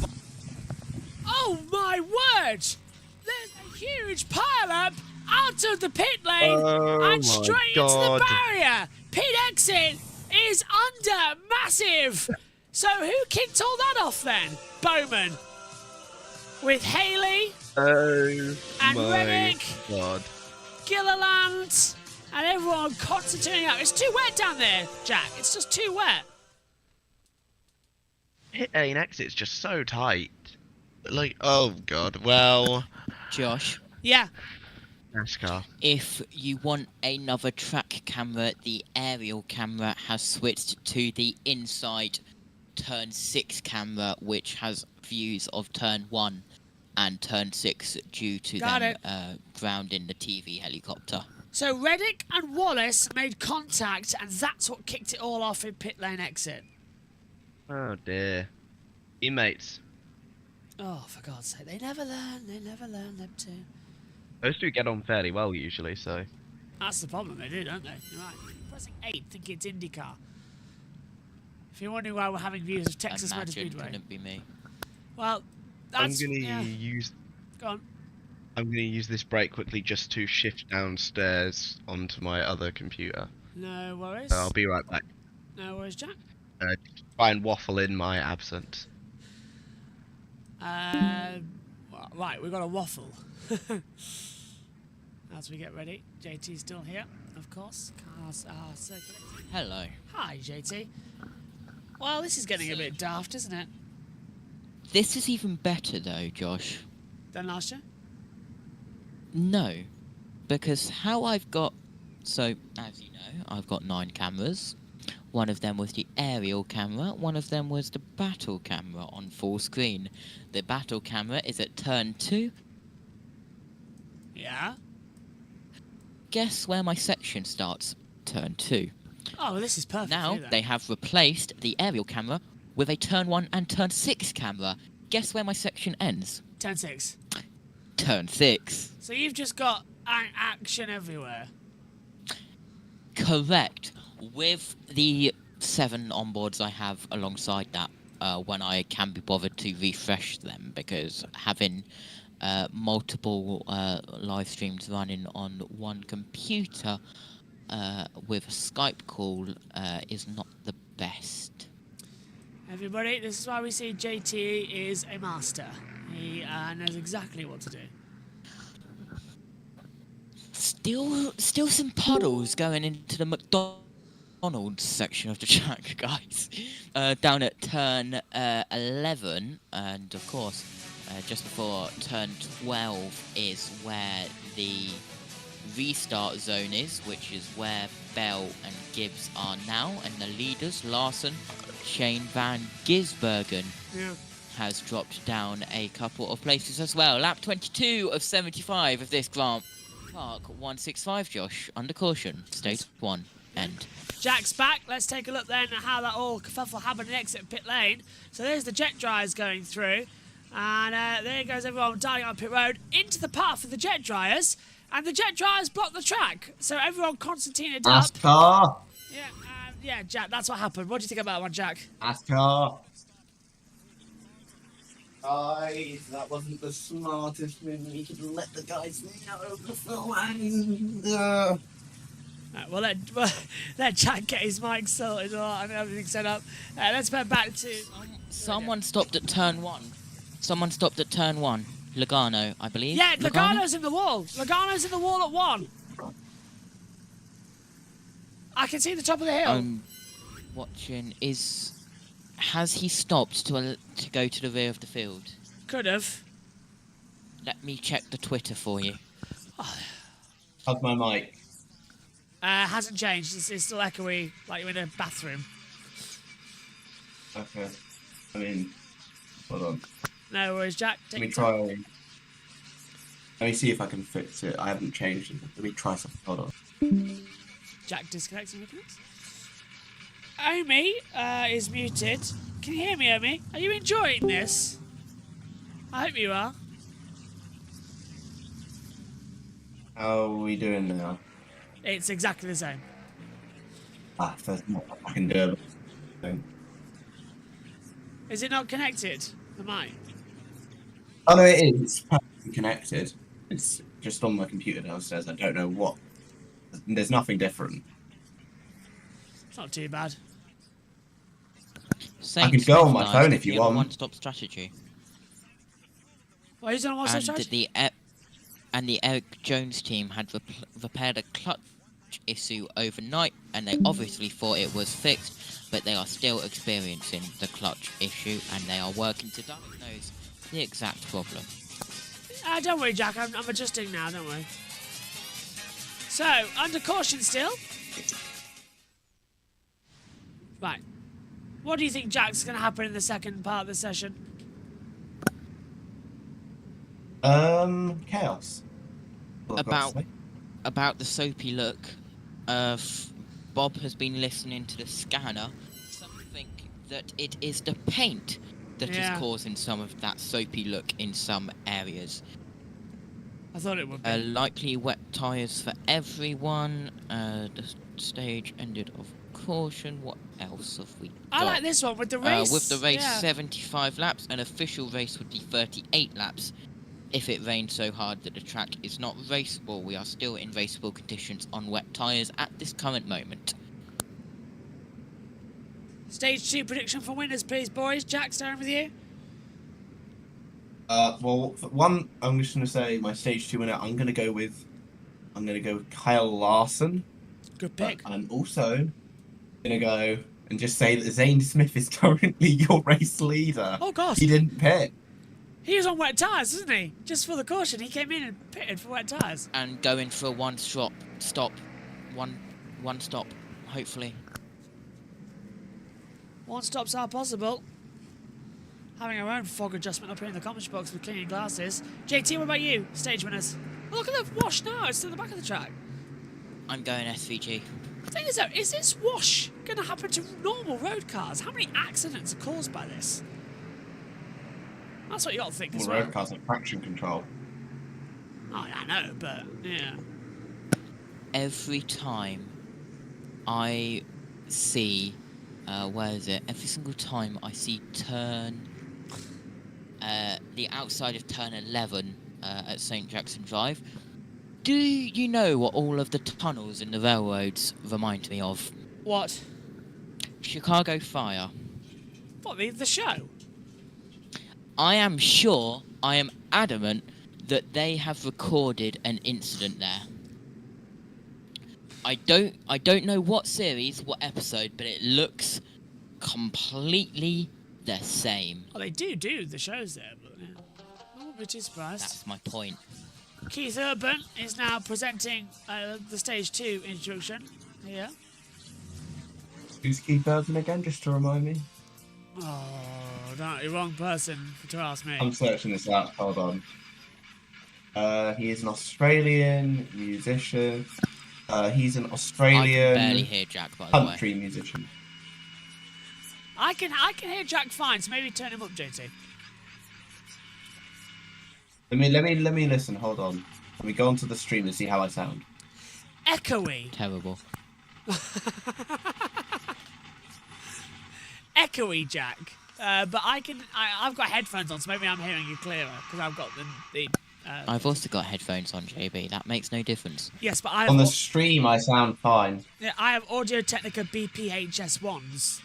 Oh my word! There's a huge pile-up out of the pit lane and straight into the barrier. Pit exit is under massive. So who kicked all that off then? Bowman. With Haley Oh and my Reddick, God. Gilliland, and everyone concentrating up. It's too wet down there, Jack. It's just too wet. Pit lane exit's just so tight. Like, oh God. Well, Josh. Yeah. NASCAR. If you want another track camera, the aerial camera has switched to the inside turn 6 camera, which has views of turn 1 and turn 6 due to them grounding the TV helicopter. So Reddick and Wallace made contact, and that's what kicked it all off in pit lane exit. Oh dear. Teammates. Oh, for God's sake. They never learn. They never learn, them two. Those two get on fairly well usually, so. That's the problem. They do, don't they? You're right. Pressing 8, think it's IndyCar. If you're wondering why we're having views of Texas Motor Speedway. Couldn't be me. Well, that's... I'm gonna use... Go on. I'm gonna use this break quickly just to shift downstairs onto my other computer. No worries. So I'll be right back. No worries, Jack. Try and waffle in my absence. Right, we've got a waffle. As we get ready, JT's still here, of course. Cars are circulating. Hello. Hi, JT. Well, this is getting a bit daft, isn't it? This is even better though, Josh. Than last year? No, because how I've got... So, as you know, I've got 9 cameras. One of them was the aerial camera, one of them was the battle camera on full screen. The battle camera is at turn 2. Yeah? Guess where my section starts? Turn 2. Oh, well, this is perfect. Now, they have replaced the aerial camera with a turn 1 and turn 6 camera. Guess where my section ends? Turn 6. Turn 6. So you've just got action everywhere. Correct. With the 7 onboards I have alongside that, when I can be bothered to refresh them, because having multiple live streams running on one computer with a Skype call is not the best. Everybody, this is why we see JT is a master. He knows exactly what to do. Still some puddles going into the McDonald's section of the track, guys. Down at turn 11, and of course, just before turn 12 is where the restart zone is, which is where Bell and Gibbs are now, and the leaders, Larson, Shane Van Gisbergen, has dropped down a couple of places as well. Lap 22 of 75 of this Grant Park 165, Josh, under caution, state 1, end. Jack's back. Let's take a look then at how that all kerfuffle happened in exit pit lane. So there's the jet dryers going through, and there goes everyone dialing on pit road into the path of the jet dryers, and the jet dryers block the track. So everyone concertinaed up. NASCAR. Yeah, Jack, that's what happened. What do you think about that one, Jack? NASCAR. That wasn't the smartest move. You could let the guys know beforehand. Right, well, let Jack get his mic sorted and everything set up. Let's head back to... Someone stopped at turn 1. Someone stopped at turn 1. Logano, I believe. Yeah, Logano's in the wall. Logano's in the wall at 1. I can see the top of the hill. I'm watching. Is Has he stopped to go to the rear of the field? Could have. Let me check the Twitter for you. How's my mic? Hasn't changed. It's still echoey, like you're in a bathroom. Okay. I mean, hold on. No worries, Jack. Let me try. Let me see if I can fix it. I haven't changed it. Let me try something. Hold on. Jack disconnecting with us. Omi is muted. Can you hear me, Omi? Are you enjoying this? I hope you are. How are we doing now? It's exactly the same. There's not I can do it. Is it not connected? The mic? Oh no, it is. It's perfectly connected. It's just on my computer downstairs. I don't know what. There's nothing different. It's not too bad. I can go on my phone if you want. One-stop strategy. Well, he's on a one-stop strategy. And the Eric Jones team had repaired a clutch issue overnight, and they obviously thought it was fixed, but they are still experiencing the clutch issue, and they are working to diagnose the exact problem. Don't worry, Jack. I'm adjusting now. Don't worry. So, under caution still. Right. What do you think, Jack's going to happen in the second part of the session? Chaos. About the soapy look, Bob has been listening to the scanner. Some think that it is the paint that is causing some of that soapy look in some areas. I thought it would be. Likely wet tyres for everyone. The stage ended of caution. What else have we got? I like this one with the race. With the race 75 laps, an official race would be 38 laps. If it rained so hard that the track is not raceable, we are still in raceable conditions on wet tyres at this current moment. Stage 2 prediction for winners, please, boys. Jack, starting with you. Well, for one, I'm just going to say my stage 2 winner. I'm going to go with Kyle Larson. Good pick. But I'm also going to go and just say that Zane Smith is currently your race leader. Oh, gosh. He didn't pit. He was on wet tyres, isn't he? Just for the caution, he came in and pitted for wet tyres. And going for one stop, hopefully. One stops are possible. Having our own fog adjustment up here in the comments box with cleaning glasses. JT, what about you? Stage winners. Oh, look at the wash now. It's to the back of the track. I'm going SVG. The thing is, though, is this wash going to happen to normal road cars? How many accidents are caused by this? That's what you got to think as well. Road cars have traction control. Oh, I know, but yeah. Every time I see, where is it? Every single time I see the outside of turn 11 at St. Jackson Drive, do you know what all of the tunnels in the railroads remind me of? What? Chicago Fire. What, the show? I am adamant that they have recorded an incident there. I don't know what series, what episode, but it looks completely the same. Oh, they do the shows there, but yeah. I wouldn't be too surprised. That's my point. Keith Urban is now presenting the stage 2 introduction here. Who's Keith Urban again, just to remind me? Oh, no, you're wrong person to ask me. I'm searching this out. Hold on. He is an Australian musician. He's an Australian I can barely hear Jack, by the way. country musician. I can hear Jack fine, so maybe turn him up, JT. Let me listen. Hold on. Let me go onto the stream and see how I sound. Echoey. Terrible. Echoey, Jack. But I've got headphones on, so maybe I'm hearing you clearer because I've got the I've also got headphones on, JB. That makes no difference. Yes, but I have on the stream I sound fine. Yeah, I have Audio Technica BPHS1s.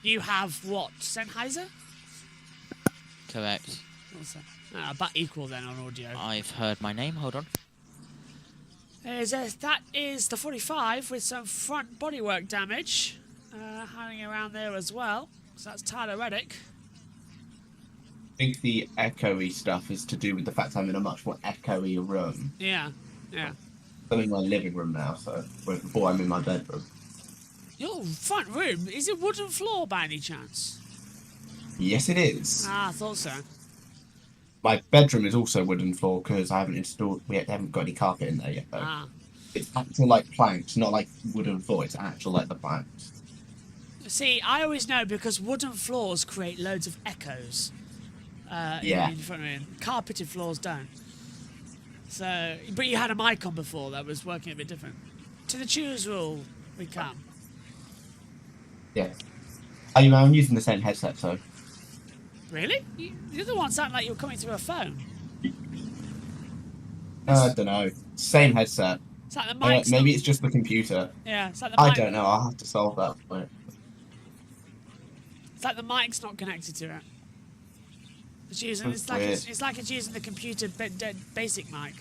You have what? Sennheiser? Correct. About equal then on audio. I've heard my name. Hold on. That is the 45 with some front bodywork damage. hanging around there as well. So that's Tyler Reddick. I think the echoey stuff is to do with the fact I'm in a much more echoey room. Yeah, yeah. I'm in my living room now, so whereas before I'm in my bedroom. Your front room, is it wooden floor by any chance? Yes, it is. Ah, I thought so. My bedroom is also wooden floor because I haven't installed. We haven't got any carpet in there yet, though. Ah. It's actual like planks, not like wooden floor. It's actual like the planks. See, I always know because wooden floors create loads of echoes. Yeah. In front of me. Carpeted floors don't. So, but you had a mic on before that was working a bit different. To the choose rule, we come. Yeah. I'm using the same headset, so. Really? The other one sounded like you were coming through a phone. I don't know. Same headset. It's like the mic's maybe not... it's just the computer. Yeah, it's like the I mic... don't know. I'll have to solve that. It's like the mic's not connected to it. It's using. It's like it's using the computer basic mic.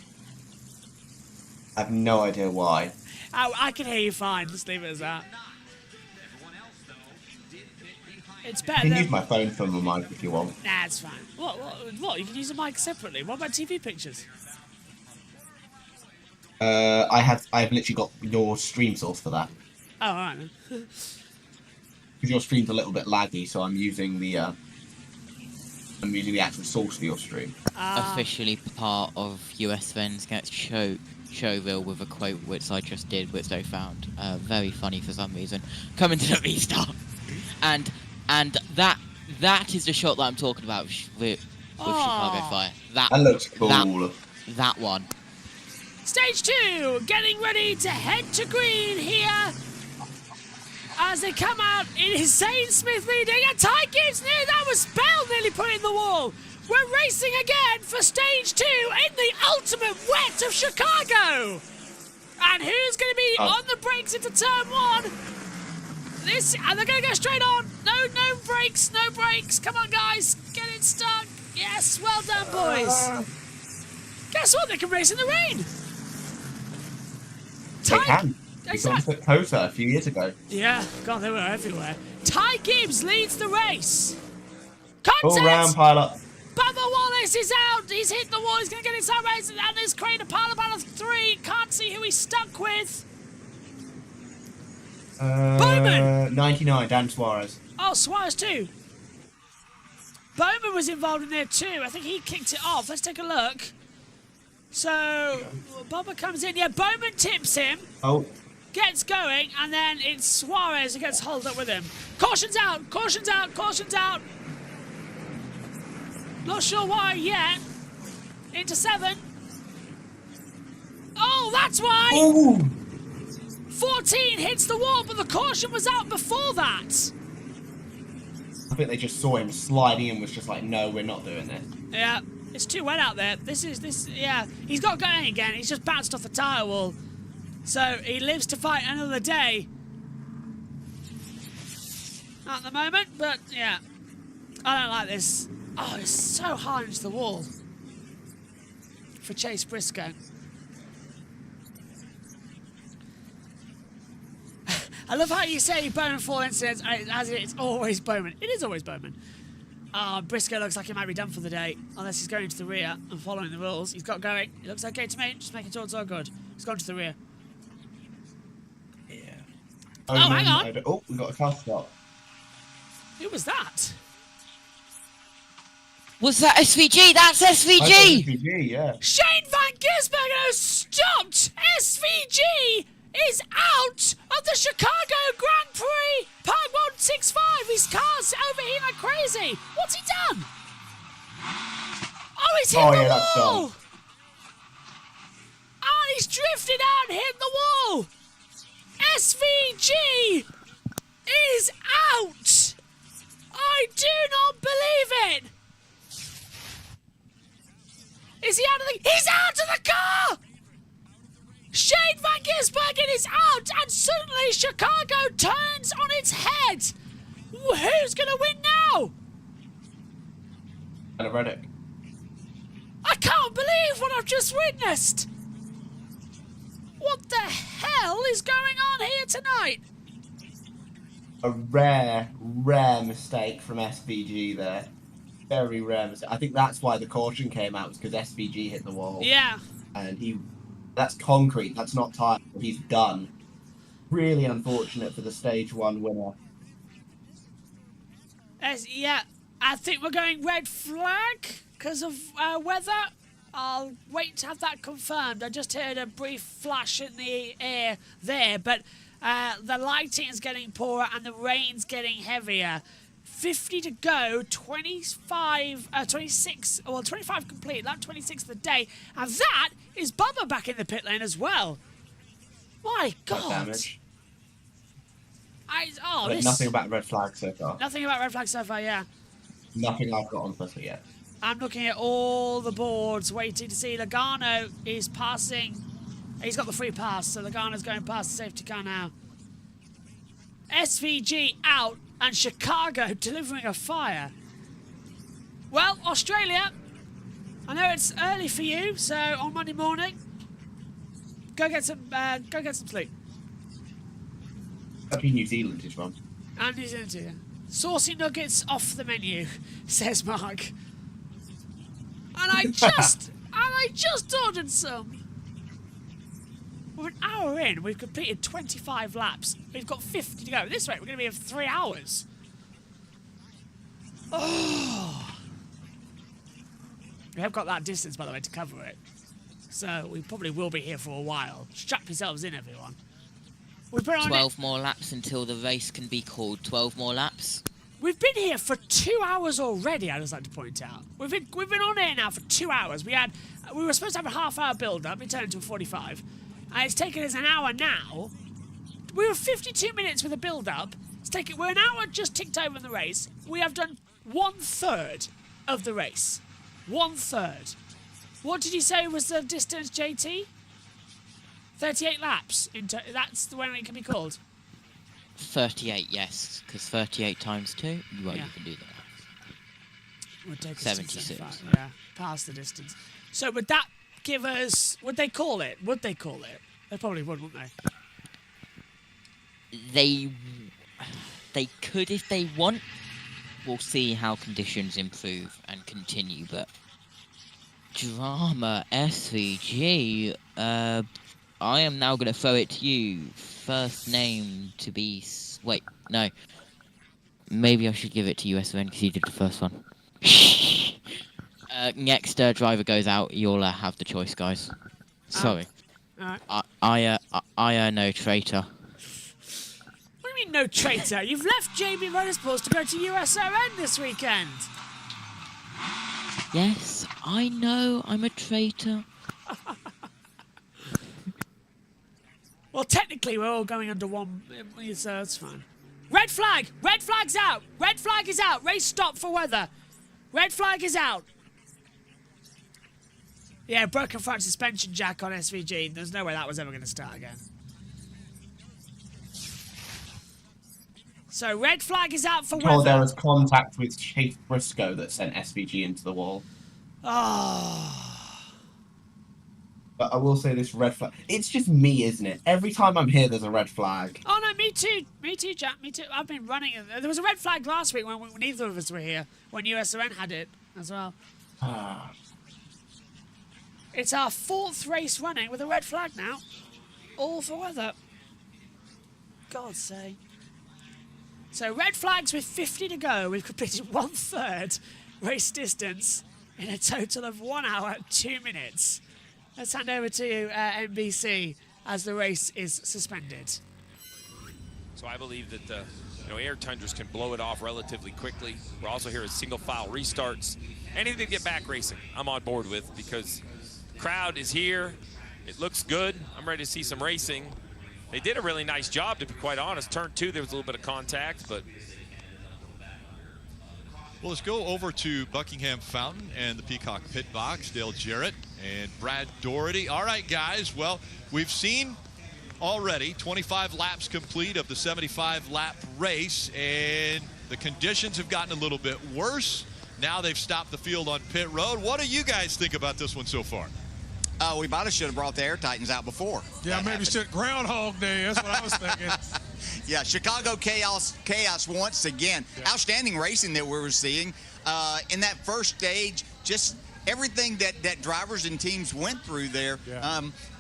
I have no idea why. I can hear you fine. Just leave it as that. It's I better can than... use my phone for my mic if you want. Nah, it's fine. What? You can use a mic separately. What about TV pictures? I've literally got your stream source for that. Oh, alright then. Because your stream's a little bit laggy, so I'm using the actual source for your stream. Officially part of US Fans Gets Showville with a quote which I just did, which they found very funny for some reason. Coming to the restart, and that is the shot that I'm talking about with Chicago Fire. That looks cool. That one. Stage 2, getting ready to head to green here. As they come out, it is Zane Smith leading, and Ty Gibbs that was Bell nearly put in the wall. We're racing again for stage 2 in the ultimate wet of Chicago. And who's going to be on the brakes into turn 1? And they're going to go straight on. No brakes, no brakes. Come on, guys, get it stuck. Yes, well done, boys. Guess what? They can race in the rain. They can. We got to Dakota a few years ago. Yeah, God, they were everywhere. Ty Gibbs leads the race. Contest! All round pile up. Bubba Wallace is out. He's hit the wall. He's going to get inside race. And there's Crane, a pile up out of 3. Can't see who he's stuck with. Bowman! 99, Dan Suarez. Oh, Suarez too. Bowman was involved in there too. I think he kicked it off. Let's take a look. So, Bubba comes in. Yeah, Bowman tips him. Oh. Gets going, and then it's Suarez who gets hauled up with him. Caution's out, caution's out, caution's out. Not sure why yet. Into 7. Oh, that's why! Ooh. 14 hits the wall, but the caution was out before that. I think they just saw him sliding and was just like, no, we're not doing this. Yeah, it's too wet out there. Yeah. He's got going again. He's just bounced off the tyre wall. So he lives to fight another day. At the moment, but yeah. I don't like this. Oh, it's so hard into the wall. For Chase Briscoe. I love how you say Bowman 4 incidents as it's always Bowman. It is always Bowman. Briscoe looks like he might be done for the day, unless he's going to the rear and following the rules. He's got going. It looks okay to me. Just making sure it's all good. He's gone to the rear. Yeah. Oh, hang on. Oh, we got a car stop. Who was that? Was that SVG? That's SVG! SVG, yeah. Shane Van Gisbergen has stopped! SVG is out of the Chicago Grand Prix! Park 165! His car's overheating like crazy! What's he done? Oh, he's hit the wall! And he's drifted out and hit the wall! SVG is out! I do not believe it! Is he out of the... He's out of the car! Shane Van Gisbergen is out, and suddenly Chicago turns on its head. Who's going to win now? And Reddick. I can't believe what I've just witnessed. What the hell is going on here tonight? a rare mistake from SVG there. Very rare mistake. I think that's why the caution came out, was because SVG hit the wall. Yeah. And that's concrete, that's not tire. He's done. Really unfortunate for the stage 1 winner. Yeah, I think we're going red flag because of weather. I'll wait to have that confirmed. I just heard a brief flash in the air there, but the lighting is getting poorer and the rain's getting heavier. 50 to go, 25 complete, lap 26 of the day, and that is Bubba back in the pit lane as well. My God. Damage. This... Nothing about red flag so far. Nothing about red flag so far, yeah. Nothing I've got on Twitter yet. I'm looking at all the boards, waiting to see. Logano is passing. He's got the free pass, so Logano's going past the safety car now. SVG out, and Chicago delivering a fire. Well, Australia, I know it's early for you, so on Monday morning, go get some sleep. Happy New Zealand is wrong. And New Zealand, yeah. Saucy nuggets off the menu, says Mark. And I just ordered some. We're an hour in. We've completed 25 laps. We've got 50 to go. At this rate, we're going to be here for 3 hours. Oh. We have got that distance, by the way, to cover it. So we probably will be here for a while. Strap yourselves in, everyone. We've been on 12 more laps until the race can be called. 12 more laps. We've been here for 2 hours already, I'd just like to point out. We've been on air now for 2 hours. We were supposed to have a half-hour build-up. It turned into a 45. And it's taken us an hour now. We were 52 minutes with a build-up. We're an hour just ticked over in the race. We have done 1/3 of the race. 1/3. What did you say was the distance, JT? 38 laps. That's the way it can be called. 38, yes, because 38 times 2, well, Yeah. you can do that. Would take us 76. 75, yeah, past the distance. So would that give us? Would they call it? They probably would, wouldn't they? They could if they want. We'll see how conditions improve and continue, but drama SVG. I am now going to throw it to you. First name to be... Wait, no. Maybe I should give it to USN because you did the first one. Next driver goes out. You'll have the choice, guys. Sorry. I no traitor. What do you mean, no traitor? You've left JBMotorsports to go to USON this weekend. Yes, I know I'm a traitor. Well, technically, we're all going under one, so that's fine. Red flag! Red flag's out! Red flag is out! Race stop for weather. Red flag is out. Yeah, broken front suspension jack on SVG. There's no way that was ever going to start again. So, red flag is out for weather. There was contact with Chase Briscoe that sent SVG into the wall. Oh. But I will say this red flag. It's just me, isn't it? Every time I'm here, there's a red flag. Oh, no, me too. Me too, Jack. Me too. I've been running. There was a red flag last week when neither of us were here, when USON had it as well. It's our 4th race running with a red flag now. All for weather. God's sake. So, red flags with 50 to go. We've completed 1/3 race distance in a total of 1 hour, 2 minutes. Let's hand over to NBC as the race is suspended. So I believe that air tundras can blow it off relatively quickly. We're also here at single file restarts. Anything to get back racing, I'm on board with, because the crowd is here. It looks good. I'm ready to see some racing. They did a really nice job, to be quite honest. Turn 2, there was a little bit of contact, but... Well, let's go over to Buckingham Fountain and the Peacock Pit Box. Dale Jarrett and Brad Doherty. All right, guys. Well, we've seen already 25 laps complete of the 75-lap race, and the conditions have gotten a little bit worse. Now they've stopped the field on pit road. What do you guys think about this one so far? We might have should have brought the Air Titans out before. Yeah, maybe should Groundhog Day. That's what I was thinking. Yeah, Chicago chaos once again. Yeah. Outstanding racing that we were seeing in that first stage. Just everything that drivers and teams went through there,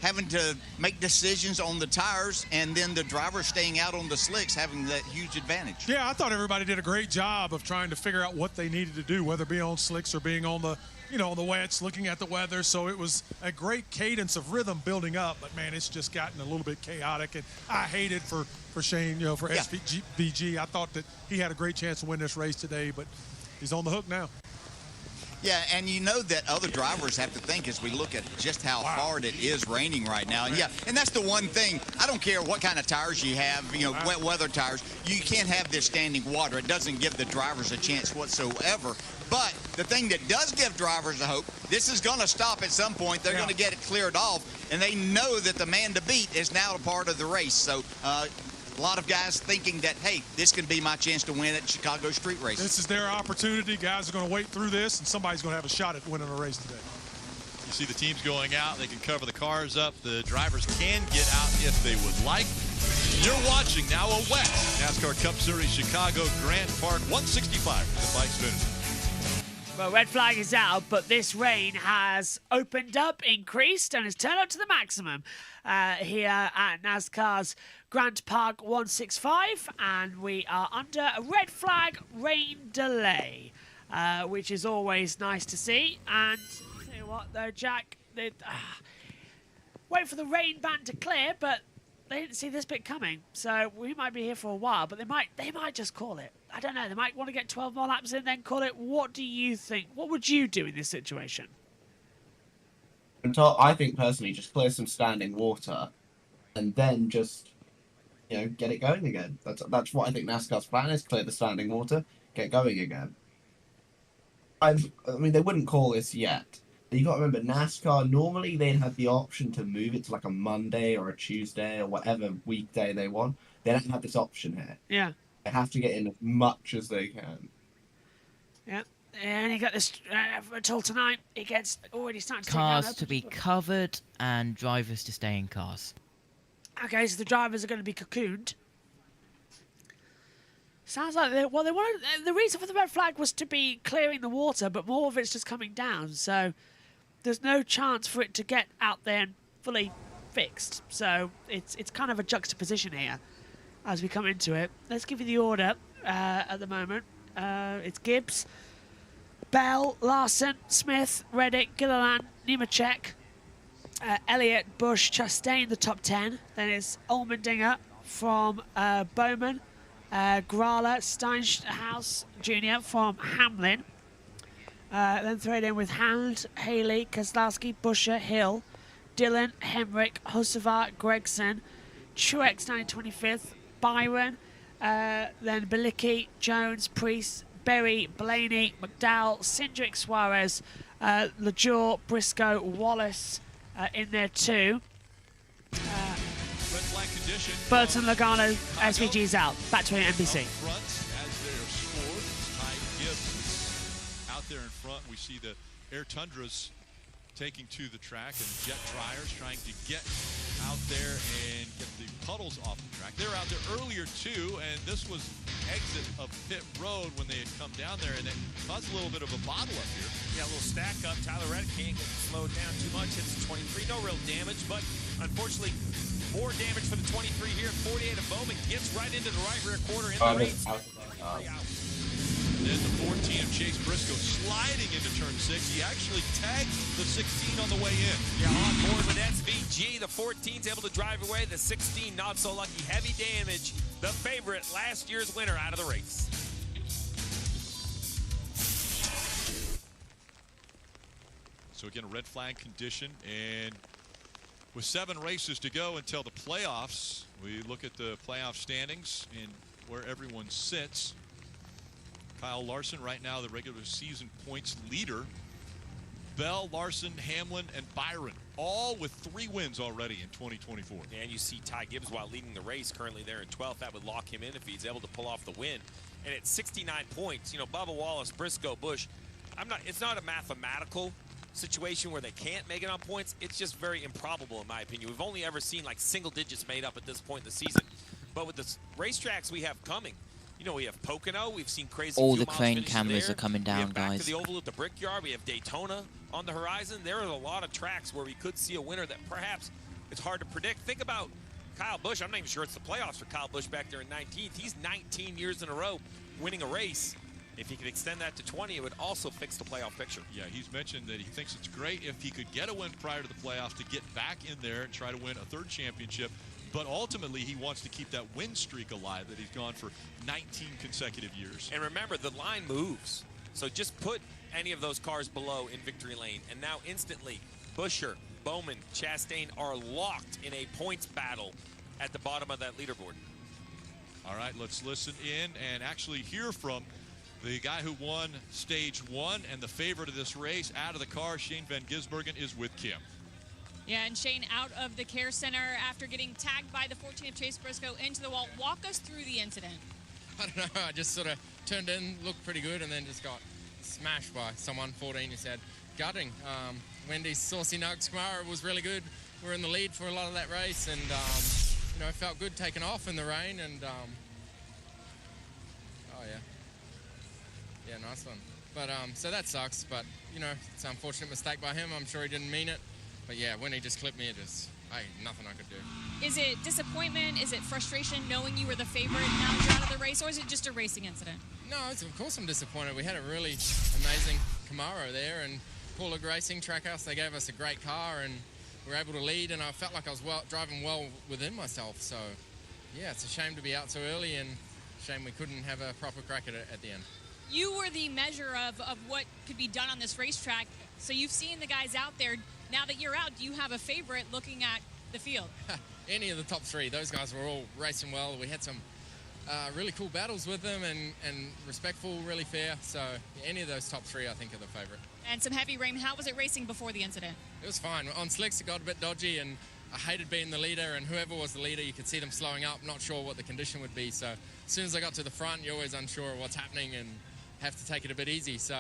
having to make decisions on the tires, and then the drivers staying out on the slicks, having that huge advantage. Yeah, I thought everybody did a great job of trying to figure out what they needed to do, whether it be on slicks or being on the, the wets, looking at the weather. So it was a great cadence of rhythm building up, but man, it's just gotten a little bit chaotic, and I hated for Shane, for SVG. I thought that he had a great chance to win this race today, but he's on the hook now. Yeah, and you know that other drivers have to think as we look at just how hard it is raining right now. Yeah, and that's the one thing. I don't care what kind of tires you have, wet weather tires. You can't have this standing water. It doesn't give the drivers a chance whatsoever. But the thing that does give drivers a hope, this is going to stop at some point. They're going to get it cleared off, and they know that the man to beat is now a part of the race. So a lot of guys thinking that, hey, this could be my chance to win at Chicago street races. This is their opportunity. Guys are going to wait through this, and somebody's going to have a shot at winning a race today. You see the teams going out. They can cover the cars up. The drivers can get out if they would like. You're watching now a wet NASCAR Cup Series Chicago Grant Park 165 for the Bikes Xfinity. Well, red flag is out, but this rain has opened up, increased, and has turned up to the maximum here at NASCAR's Grant Park 165, and we are under a red flag rain delay, which is always nice to see. And I'll tell you what, though, Jack, they wait for the rain band to clear, but they didn't see this bit coming, so we might be here for a while, but they might just call it. I don't know. They might want to get 12 more laps in, then call it. What do you think? What would you do in this situation? I think personally, just clear some standing water, and then just get it going again. That's what I think NASCAR's plan is: clear the standing water, get going again. I mean, they wouldn't call this yet. You got to remember, NASCAR normally they'd have the option to move it to like a Monday or a Tuesday or whatever weekday they want. They don't have this option here. Yeah. They have to get in as much as they can. Yeah, and he got this until tonight. It gets already starting to cars to be covered and drivers to stay in cars. Okay, so the drivers are going to be cocooned. Sounds like they wanted. The reason for the red flag was to be clearing the water, but more of it's just coming down. So there's no chance for it to get out there and fully fixed. So it's kind of a juxtaposition here as we come into it. Let's give you the order at the moment. It's Gibbs, Bell, Larson, Smith, Reddick, Gilliland, Nemechek, Elliott, Busch, Chastain, the top 10. Then it's Allmendinger from Bowman, Grala, Steinhaus Jr. from Hamlin. Then throw it in with Hand, Haley, Keselowski, Buescher, Hill, Dillon, Hemrick, Hocevar, Gregson, Truex 925th, Byron, then Bilicki, Jones, Priest, Berry, Blaney, McDowell, Cindric, Suarez, LaJour, Briscoe, Wallace in there too. Burton, Logano, SVG's out. Back to NBC. Front as they're scored. Ty Gibbs out there in front. We see the Air Tundras taking to the track, and jet dryers trying to get out there and get the puddles off the track. They were out there earlier too, and this was exit of pit road when they had come down there, and it caused a little bit of a bottle up here. Yeah, a little stack up. Tyler Reddick can't get slowed down too much. It's 23, no real damage, but unfortunately more damage for the 23 here. 48 of Bowman gets right into the right rear quarter in the race. And then the 14 of Chase Briscoe sliding into turn 6. He actually tagged the 16 on the way in. Yeah, on board with SVG. The 14's able to drive away. The 16 not so lucky. Heavy damage. The favorite, last year's winner out of the race. So again, a red flag condition, and with 7 races to go until the playoffs, we look at the playoff standings and where everyone sits. Kyle Larson right now the regular season points leader. Bell, Larson, Hamlin, and Byron all with 3 wins already in 2024. And you see Ty Gibbs while leading the race currently there in 12th. That would lock him in if he's able to pull off the win. And at 69 points, Bubba Wallace, Briscoe, Busch, it's not a mathematical situation where they can't make it on points, it's just very improbable in my opinion. We've only ever seen like single digits made up at this point in the season. But with the racetracks we have coming, you know, we have Pocono, we've seen crazy All fuel the miles crane finishing cameras there. are coming We down, have back guys. to the oval at the Brickyard, we have Daytona on the horizon. There are a lot of tracks where we could see a winner that perhaps it's hard to predict. Think about Kyle Busch. I'm not even sure it's the playoffs for Kyle Busch back there in 19th. He's 19 years in a row winning a race. If he could extend that to 20, it would also fix the playoff picture. Yeah, he's mentioned that he thinks it's great if he could get a win prior to the playoffs to get back in there and try to win a third championship. But ultimately, he wants to keep that win streak alive that he's gone for 19 consecutive years. And remember, the line moves. So just put any of those cars below in victory lane. And now instantly, Buescher, Bowman, Chastain are locked in a points battle at the bottom of that leaderboard. All right, let's listen in and actually hear from the guy who won stage 1 and the favorite of this race out of the car. Shane Van Gisbergen is with Kim. Yeah, and Shane out of the care center after getting tagged by the 14 of Chase Briscoe into the wall. Walk us through the incident. I don't know, I just sort of turned in, looked pretty good, and then just got smashed by someone, 14, who said, gutting. Wendy's Saucy Nugs Camaro was really good. We were in the lead for a lot of that race, and, you know, it felt good taking off in the rain, and, oh, yeah. Yeah, nice one. But, so that sucks, but, you know, it's an unfortunate mistake by him. I'm sure he didn't mean it. But, yeah, when he just clipped me, it just, nothing I could do. Is it disappointment? Is it frustration knowing you were the favorite now that you're out of the race? Or is it just a racing incident? No, of course I'm disappointed. We had a really amazing Camaro there, and Paul Racing Trackhouse, they gave us a great car, and we were able to lead, and I felt like I was driving well within myself. So, yeah, it's a shame to be out so early, and shame we couldn't have a proper crack at it at the end. You were the measure of what could be done on this racetrack. So you've seen the guys out there. Now that you're out, do you have a favorite looking at the field? Any of the top three. Those guys were all racing well. We had some really cool battles with them and respectful, really fair. So any of those top three, I think, are the favorite. And some heavy rain. How was it racing before the incident? It was fine. On slicks, it got a bit dodgy, and I hated being the leader, and whoever was the leader, you could see them slowing up, not sure what the condition would be. So as soon as I got to the front, you're always unsure of what's happening and have to take it a bit easy. So,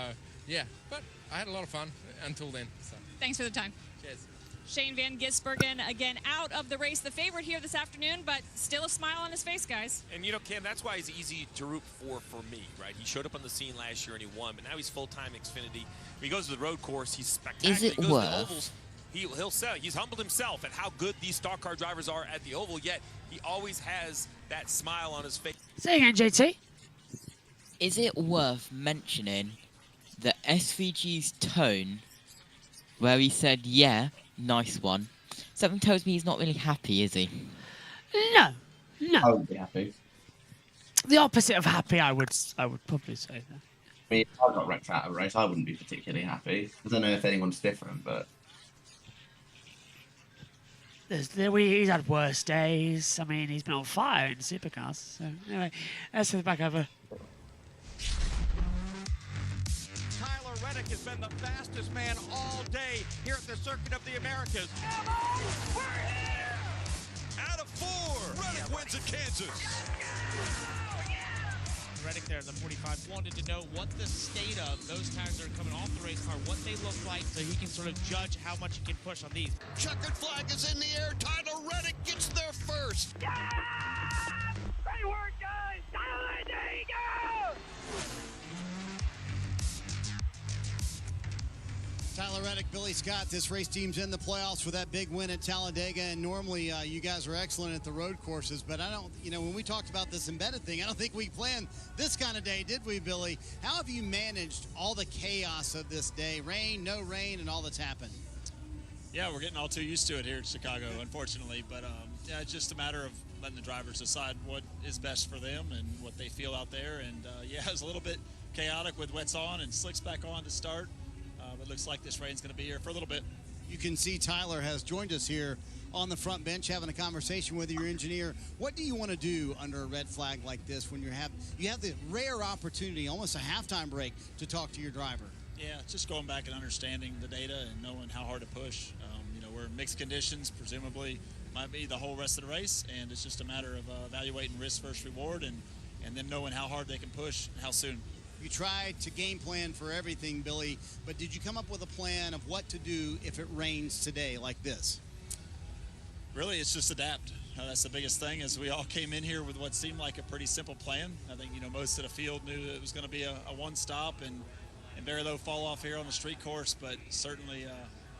yeah, but I had a lot of fun until then. So. Thanks for the time. Cheers. Shane Van Gisbergen, again, out of the race, the favorite here this afternoon, but still a smile on his face, guys. And, you know, Cam, that's why he's easy to root for me, right? He showed up on the scene last year and he won, but now he's full-time Xfinity. When he goes to the road course, he's spectacular. Is it he goes worth? to the ovals, he'll sell. He's humbled himself at how good these stock car drivers are at the oval, yet he always has that smile on his face. Say again, JT. Is it worth mentioning the SVG's tone where he said, yeah, nice one? Something tells me he's not really happy, is he? No. I wouldn't be happy. The opposite of happy, I would probably say that. I mean, if I got wrecked out of a race, I wouldn't be particularly happy. I don't know if anyone's different, but... He's had worse days. I mean, he's been on fire in supercars. So, anyway, let's head back over. Tyler Reddick has been the fastest man all day here at the Circuit of the Americas. Out of 4, Reddick wins at Kansas. Reddick there in the 45 wanted to know what the state of those tires that are coming off the race car, what they look like, so he can sort of judge how much he can push on these. Checkered flag is in the air. Tyler Reddick gets there first. Yeah! Great work, guys! Tyler, there you go! Tyler Reddick, Billy Scott, this race team's in the playoffs for that big win at Talladega, and normally you guys are excellent at the road courses, but I don't, when we talked about this embedded thing, I don't think we planned this kind of day, did we, Billy? How have you managed all the chaos of this day? Rain, no rain, and all that's happened? Yeah, we're getting all too used to it here in Chicago, unfortunately, but yeah, it's just a matter of letting the drivers decide what is best for them and what they feel out there, and yeah, it's a little bit chaotic with wets on and slicks back on to start. It looks like this rain's going to be here for a little bit. You can see Tyler has joined us here on the front bench having a conversation with your engineer. What do you want to do under a red flag like this when you have the rare opportunity, almost a halftime break, to talk to your driver? Yeah, just going back and understanding the data and knowing how hard to push. We're in mixed conditions, presumably might be the whole rest of the race, and it's just a matter of evaluating risk versus reward and then knowing how hard they can push and how soon. You tried to game plan for everything, Billy, but did you come up with a plan of what to do if it rains today like this? Really, it's just adapt. That's the biggest thing, is we all came in here with what seemed like a pretty simple plan. I think, most of the field knew it was going to be a one-stop and very low fall-off here on the street course, but certainly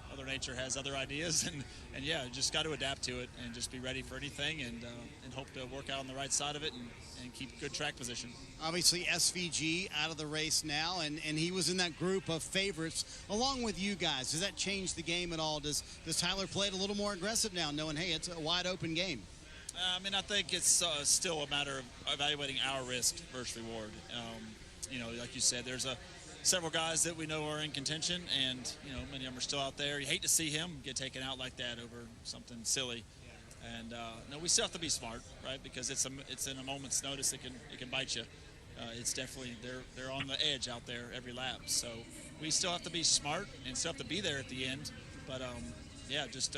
Mother Nature has other ideas, and yeah, just got to adapt to it and just be ready for anything and hope to work out on the right side of it and keep good track position. Obviously, SVG out of the race now, and he was in that group of favorites along with you guys. Does that change the game at all? Does Tyler play it a little more aggressive now, knowing, hey, it's a wide-open game? I think it's still a matter of evaluating our risk versus reward. Like you said, there's several guys that we know are in contention, and many of them are still out there. You hate to see him get taken out like that over something silly. And no, we still have to be smart, right? Because it's in a moment's notice it can bite you. It's definitely they're on the edge out there every lap. So we still have to be smart and still have to be there at the end. But yeah, just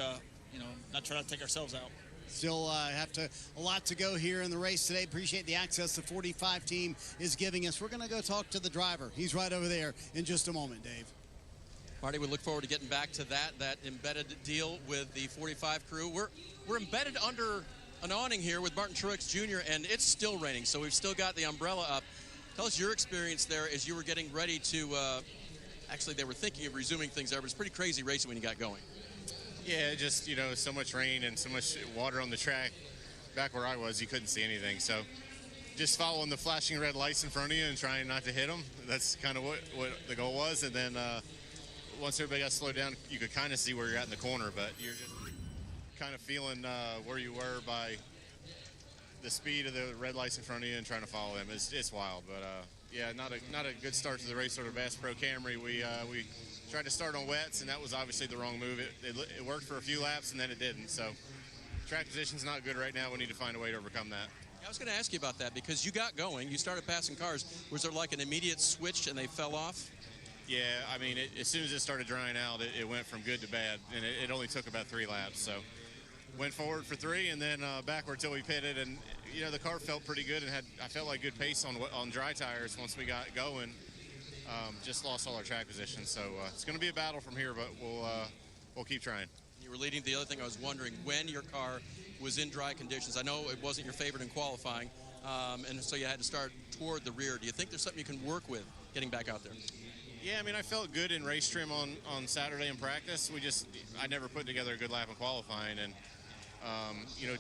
not try to take ourselves out. Still have a lot to go here in the race today. Appreciate the access the 45 team is giving us. We're going to go talk to the driver. He's right over there in just a moment, Dave. Marty, we look forward to getting back to that embedded deal with the 45 crew. We're embedded under an awning here with Martin Truex Jr., and it's still raining, so we've still got the umbrella up. Tell us your experience there as you were getting ready to, actually they were thinking of resuming things there, but it's pretty crazy racing when you got going. Yeah, just, so much rain and so much water on the track. Back where I was, you couldn't see anything. So just following the flashing red lights in front of you and trying not to hit them. That's kind of what the goal was. And then once everybody got slowed down, you could kind of see where you're at in the corner, but you're just kind of feeling where you were by the speed of the red lights in front of you and trying to follow them. It's wild, but yeah, not a good start to the race or the Bass Pro Camry. We tried to start on wets, and that was obviously the wrong move. It worked for a few laps, and then it didn't. So track position's not good right now. We need to find a way to overcome that. I was going to ask you about that because you got going. You started passing cars. Was there like an immediate switch and they fell off? Yeah, I mean, as soon as it started drying out, it went from good to bad, and it only took about 3 laps. So went forward for 3 and then backward till we pitted, and the car felt pretty good and I felt like good pace on dry tires once we got going. Just lost all our track position, so it's going to be a battle from here, but we'll keep trying. You were leading. The other thing I was wondering, when your car was in dry conditions, I know it wasn't your favorite in qualifying, and so you had to start toward the rear. Do you think there's something you can work with getting back out there? Yeah, I mean, I felt good in race trim on Saturday in practice. I never put together a good lap in qualifying, and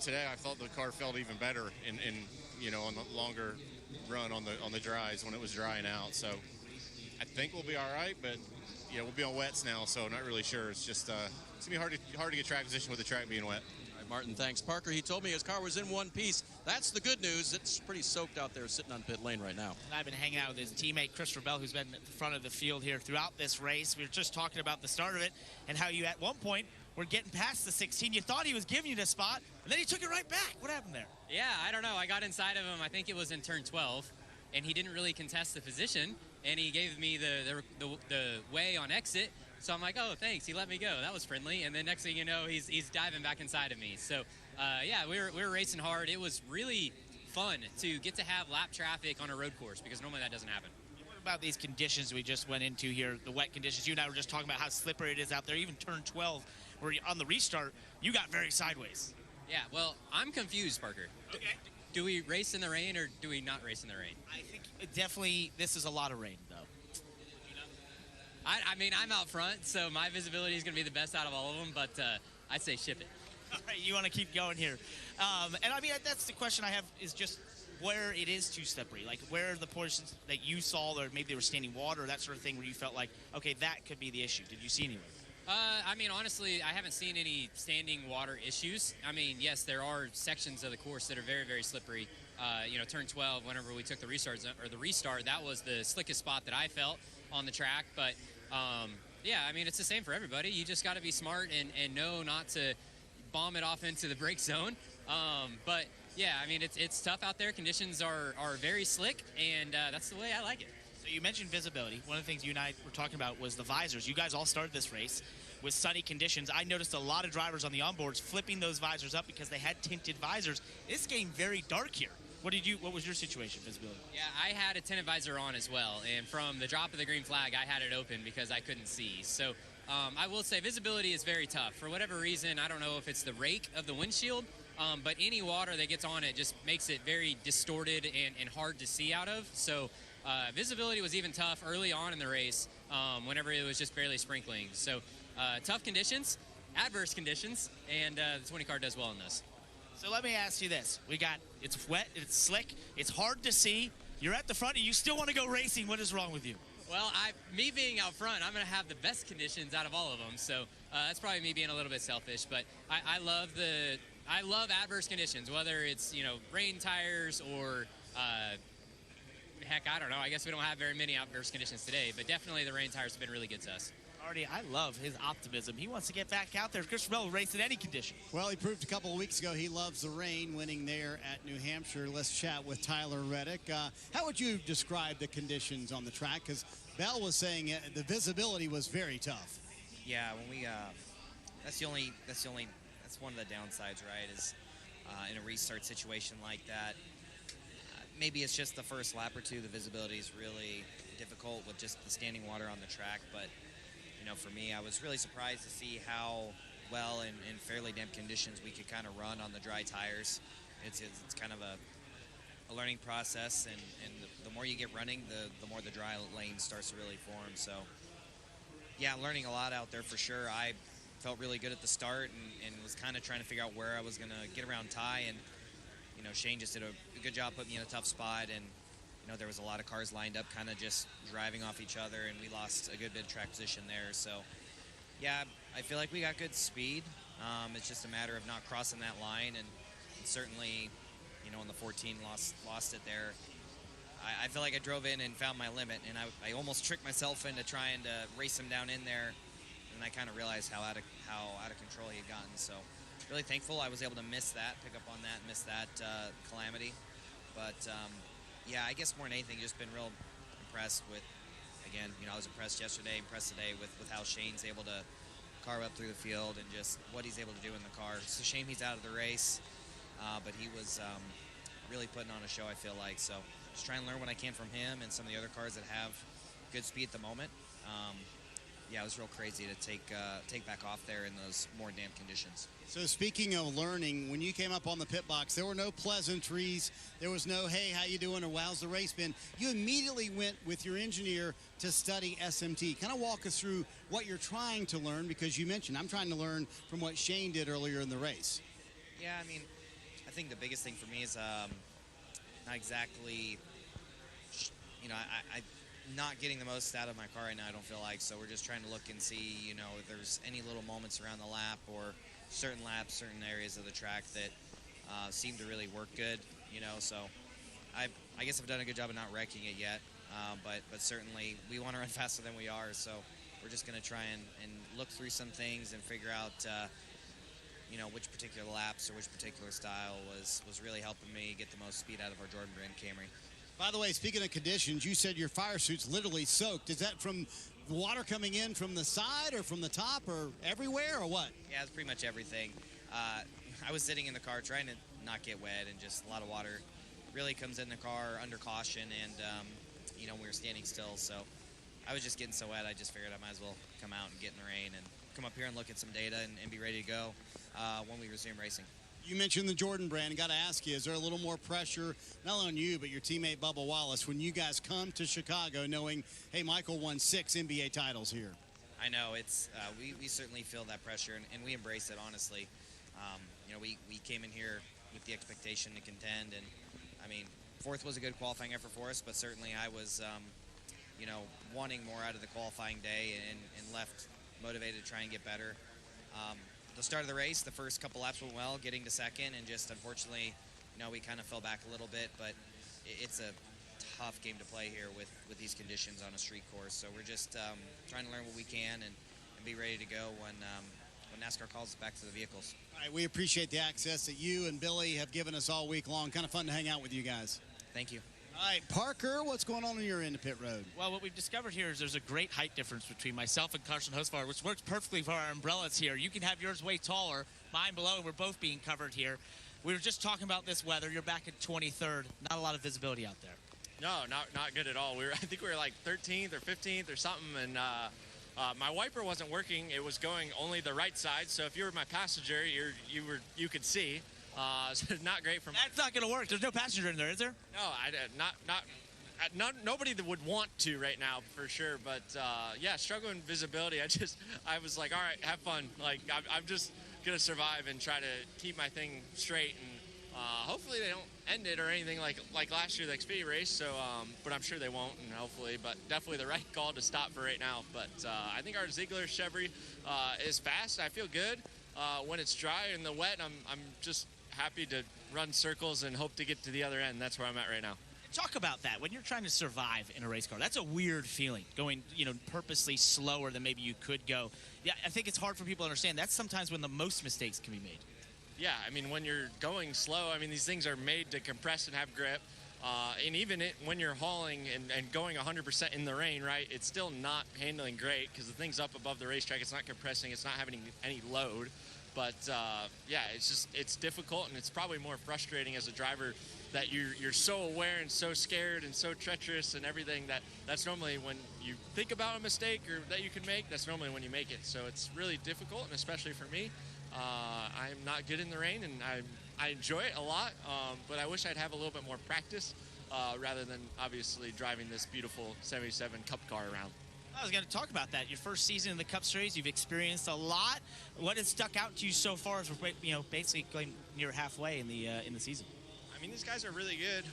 today I felt the car felt even better in on the longer run on the dries when it was drying out. So I think we'll be all right, but we'll be on wets now, so not really sure. It's just it's gonna be hard to get track position with the track being wet. All right, Martin, thanks. Parker, he told me his car was in one piece. That's the good news. It's pretty soaked out there sitting on pit lane right now. And I've been hanging out with his teammate Christopher Bell, who's been at the front of the field here throughout this race. We were just talking about the start of it and how you at one point were getting past the 16. You thought he was giving you the spot, and then he took it right back. What happened there? Yeah, I don't know. I got inside of him. I think it was in turn 12, and he didn't really contest the position, and he gave me the way on exit. So I'm like, oh, thanks. He let me go. That was friendly. And then next thing you know, he's diving back inside of me. So, yeah, we were racing hard. It was really fun to get to have lap traffic on a road course because normally that doesn't happen. What about these conditions we just went into here, the wet conditions? You and I were just talking about how slippery it is out there. Even turn 12, where on the restart, you got very sideways. Yeah, well, I'm confused, Parker. Okay. Do we race in the rain or do we not race in the rain? I think definitely this is a lot of rain, though. I mean, I'm out front, so my visibility is going to be the best out of all of them, but I'd say ship it. All right, you want to keep going here. And, I mean, that's the question I have is just where it is too slippery. Like, where are the portions that you saw, or maybe they were standing water, or that sort of thing, where you felt like, okay, that could be the issue. Did you see anywhere? I mean, honestly, I haven't seen any standing water issues. I mean, yes, there are sections of the course that are very, very slippery. Turn 12, whenever we took the restart, that was the slickest spot that I felt on the track. But, yeah, I mean, it's the same for everybody. You just got to be smart and know not to bomb it off into the brake zone. But, yeah, I mean, it's tough out there. Conditions are very slick, and that's the way I like it. So you mentioned visibility. One of the things you and I were talking about was the visors. You guys all started this race with sunny conditions. I noticed a lot of drivers on the onboards flipping those visors up because they had tinted visors. It's getting very dark here. What was your situation, visibility? Yeah, I had a tent visor on as well, and from the drop of the green flag, I had it open because I couldn't see. So I will say visibility is very tough. For whatever reason, I don't know if it's the rake of the windshield, but any water that gets on it just makes it very distorted and hard to see out of. So visibility was even tough early on in the race whenever it was just barely sprinkling. So tough conditions, adverse conditions, and the 20 car does well in this. So let me ask you this. It's wet, it's slick, it's hard to see. You're at the front and you still want to go racing. What is wrong with you? Well, me being out front, I'm going to have the best conditions out of all of them. So that's probably me being a little bit selfish. But I love adverse conditions, whether it's, rain tires or, heck, I don't know. I guess we don't have very many adverse conditions today. But definitely the rain tires have been really good to us. Artie, I love his optimism. He wants to get back out there. Chris Bell will race in any condition. Well, he proved a couple of weeks ago he loves the rain, winning there at New Hampshire. Let's chat with Tyler Reddick. How would you describe the conditions on the track? Because Bell was saying the visibility was very tough. Yeah, when we that's one of the downsides, right? Is in a restart situation like that, maybe it's just the first lap or two. The visibility is really difficult with just the standing water on the track, but. For me, I was really surprised to see how well in fairly damp conditions we could kind of run on the dry tires. It's kind of a learning process, and the more you get running, the more the dry lane starts to really form. So, yeah, learning a lot out there for sure. I felt really good at the start and was kind of trying to figure out where I was going to get around Ty, and, Shane just did a good job putting me in a tough spot, and there was a lot of cars lined up kind of just driving off each other, and we lost a good bit of track position there. So, yeah, I feel like we got good speed. It's just a matter of not crossing that line, and certainly, in the 14 lost it there. I feel like I drove in and found my limit, and I almost tricked myself into trying to race him down in there, and I kind of realized how out of control he had gotten. So, really thankful I was able to pick up on that, miss that calamity. But, yeah, I guess more than anything, just been real impressed with, again, I was impressed yesterday, impressed today with how Shane's able to carve up through the field and just what he's able to do in the car. It's a shame he's out of the race, but he was really putting on a show, I feel like. So just trying to learn what I can from him and some of the other cars that have good speed at the moment. Yeah, it was real crazy to take back off there in those more damp conditions. So speaking of learning, when you came up on the pit box, there were no pleasantries. There was no, hey, how you doing, or how's the race been? You immediately went with your engineer to study SMT. Kind of walk us through what you're trying to learn, because you mentioned I'm trying to learn from what Shane did earlier in the race. Yeah, I think the biggest thing for me is not exactly, I not getting the most out of my car right now, I don't feel like. So we're just trying to look and see, if there's any little moments around the lap or certain laps, certain areas of the track that seem to really work good, So I guess I've done a good job of not wrecking it yet, but certainly we want to run faster than we are. So we're just going to try and look through some things and figure out, which particular laps or which particular style was really helping me get the most speed out of our Jordan brand Camry. By the way, speaking of conditions, you said your fire suit's literally soaked. Is that from the water coming in from the side or from the top or everywhere, or what? Yeah, it's pretty much everything. I was sitting in the car trying to not get wet, and just a lot of water really comes in the car under caution, and, we were standing still. So I was just getting so wet, I just figured I might as well come out and get in the rain and come up here and look at some data and be ready to go when we resume racing. You mentioned the Jordan brand. Got to ask you, is there a little more pressure, not only on you, but your teammate Bubba Wallace, when you guys come to Chicago knowing, hey, Michael won 6 NBA titles here? I know. It's we certainly feel that pressure, and we embrace it, honestly. We came in here with the expectation to contend, and, fourth was a good qualifying effort for us, but certainly I was, wanting more out of the qualifying day and left motivated to try and get better. The start of the race, the first couple laps went well, getting to second, and just unfortunately, we kind of fell back a little bit, but it's a tough game to play here with these conditions on a street course. So we're just trying to learn what we can and be ready to go when NASCAR calls us back to the vehicles. All right, we appreciate the access that you and Billy have given us all week long. Kind of fun to hang out with you guys. Thank you. All right, Parker, what's going on your end of pit road? Well, what we've discovered here is there's a great height difference between myself and Carson Hosfar, which works perfectly for our umbrellas here. You can have yours way taller, mine below, and we're both being covered here. We were just talking about this weather. You're back at 23rd. Not a lot of visibility out there. No, not good at all. I think we were like 13th or 15th or something, and my wiper wasn't working. It was going only the right side. So if you were my passenger, you could see. So not great from. That's not going to work. There's no passenger in there, is there? No, nobody that would want to right now for sure. But yeah, struggling visibility. I was like, all right, have fun. Like I'm just gonna survive and try to keep my thing straight, and hopefully they don't end it or anything like last year, the Xfinity race. So, but I'm sure they won't, and hopefully, but definitely the right call to stop for right now. But I think our Ziegler Chevy is fast. I feel good when it's dry and the wet. I'm just happy to run circles and hope to get to the other end. That's where I'm at right now. Talk about that. When you're trying to survive in a race car, that's a weird feeling, going, purposely slower than maybe you could go. Yeah, I think it's hard for people to understand. That's sometimes when the most mistakes can be made. Yeah, I mean, when you're going slow, I mean, these things are made to compress and have grip. And even when you're hauling and going 100% in the rain, right, it's still not handling great because the thing's up above the racetrack. It's not compressing. It's not having any load. But, yeah, it's difficult, and it's probably more frustrating as a driver that you're so aware and so scared and so treacherous and everything that's normally when you think about a mistake or that you can make, that's normally when you make it. So it's really difficult, and especially for me. I'm not good in the rain, and I enjoy it a lot, but I wish I'd have a little bit more practice rather than obviously driving this beautiful 77 Cup car around. I was going to talk about that. Your first season in the Cup Series, you've experienced a lot. What has stuck out to you so far as we're basically going near halfway in the season? I mean, these guys are really good.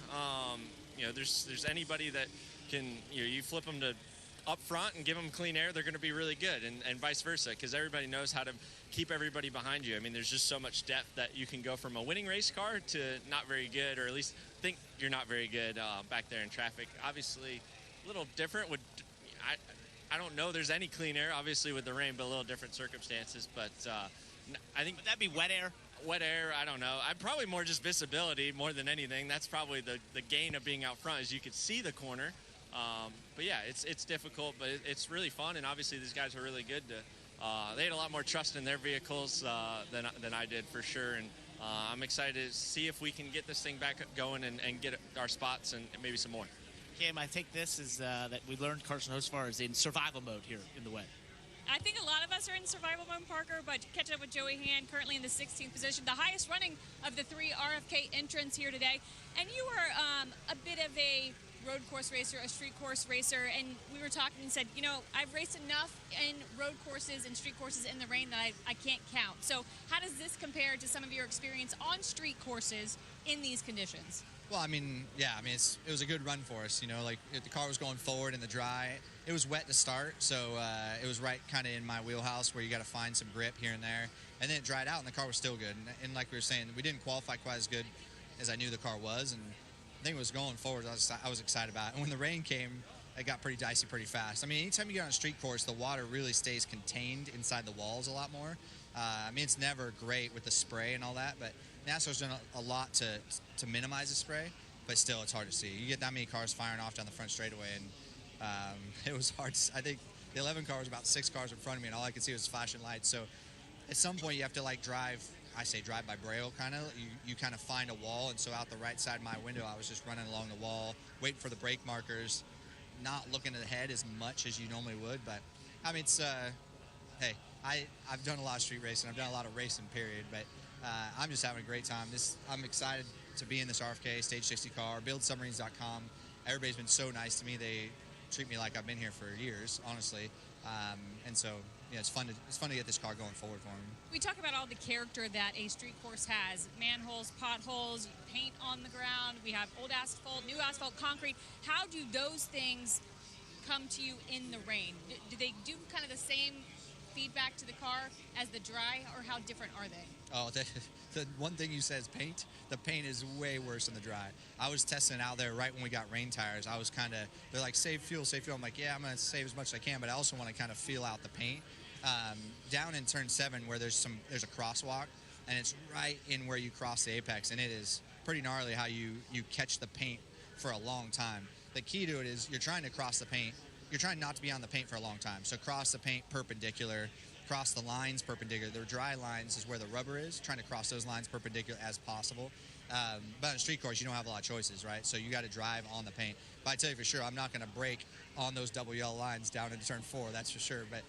There's anybody that can, you flip them to up front and give them clean air, they're going to be really good, and vice versa, because everybody knows how to keep everybody behind you. I mean, there's just so much depth that you can go from a winning race car to not very good, or at least think you're not very good back there in traffic. Obviously, a little different. I don't know there's any clean air, obviously, with the rain, but a little different circumstances. But I think... Would that be wet air? Wet air, I don't know. I'm probably more just visibility more than anything. That's probably the gain of being out front, is you could see the corner. But yeah, it's difficult, but it's really fun, and obviously these guys are really good. They had a lot more trust in their vehicles than I did, for sure, and I'm excited to see if we can get this thing back going and get our spots and maybe some more. Cam, I think this is that we learned Carson Hocevar is in survival mode here in the wet. I think a lot of us are in survival mode, Parker, but catching up with Joey Hand, currently in the 16th position, the highest running of the 3 RFK entrants here today. And you were a bit of a road course racer, a street course racer, and we were talking and said, I've raced enough in road courses and street courses in the rain that I can't count. So how does this compare to some of your experience on street courses in these conditions? Well, I mean, yeah, it was a good run for us, the car was going forward in the dry. It was wet to start, so it was right kind of in my wheelhouse where you got to find some grip here and there. And then it dried out, and the car was still good. And like we were saying, we didn't qualify quite as good as I knew the car was, and I think it was going forward. I was excited about it. And when the rain came, it got pretty dicey pretty fast. I mean, anytime you get on a street course, the water really stays contained inside the walls a lot more. It's never great with the spray and all that, but NASCAR's done a lot to minimize the spray, but still it's hard to see. You get that many cars firing off down the front straightaway, and it was hard. I think the 11 car was about 6 cars in front of me, and all I could see was flashing lights. So at some point you have to drive by braille kind of. You kind of find a wall, and so out the right side of my window I was just running along the wall, waiting for the brake markers, not looking ahead as much as you normally would. But it's hey, I've done a lot of street racing, I've done a lot of racing period, but I'm just having a great time. I'm excited to be in this RFK Stage 60 car. BuildSubmarines.com. Everybody's been so nice to me. They treat me like I've been here for years, honestly. And so, yeah, it's fun to get this car going forward for me. We talk about all the character that a street course has. Manholes, potholes, paint on the ground. We have old asphalt, new asphalt, concrete. How do those things come to you in the rain? Do they do kind of the same feedback to the car as the dry, or how different are they? Oh, the one thing you said is paint. The paint is way worse than the dry. I was testing it out there right when we got rain tires. I was they're like, save fuel, save fuel. I'm like, yeah, I'm going to save as much as I can, but I also want to kind of feel out the paint. Down in turn 7 where there's a crosswalk, and it's right in where you cross the apex, and it is pretty gnarly how you catch the paint for a long time. The key to it is you're trying to cross the paint. You're trying not to be on the paint for a long time. So cross the paint perpendicular, cross the lines perpendicular. Their dry lines is where the rubber is, trying to cross those lines perpendicular as possible. But on a street course, you don't have a lot of choices, right? So you got to drive on the paint. But I tell you for sure, I'm not going to brake on those double yellow lines down into turn 4, that's for sure. But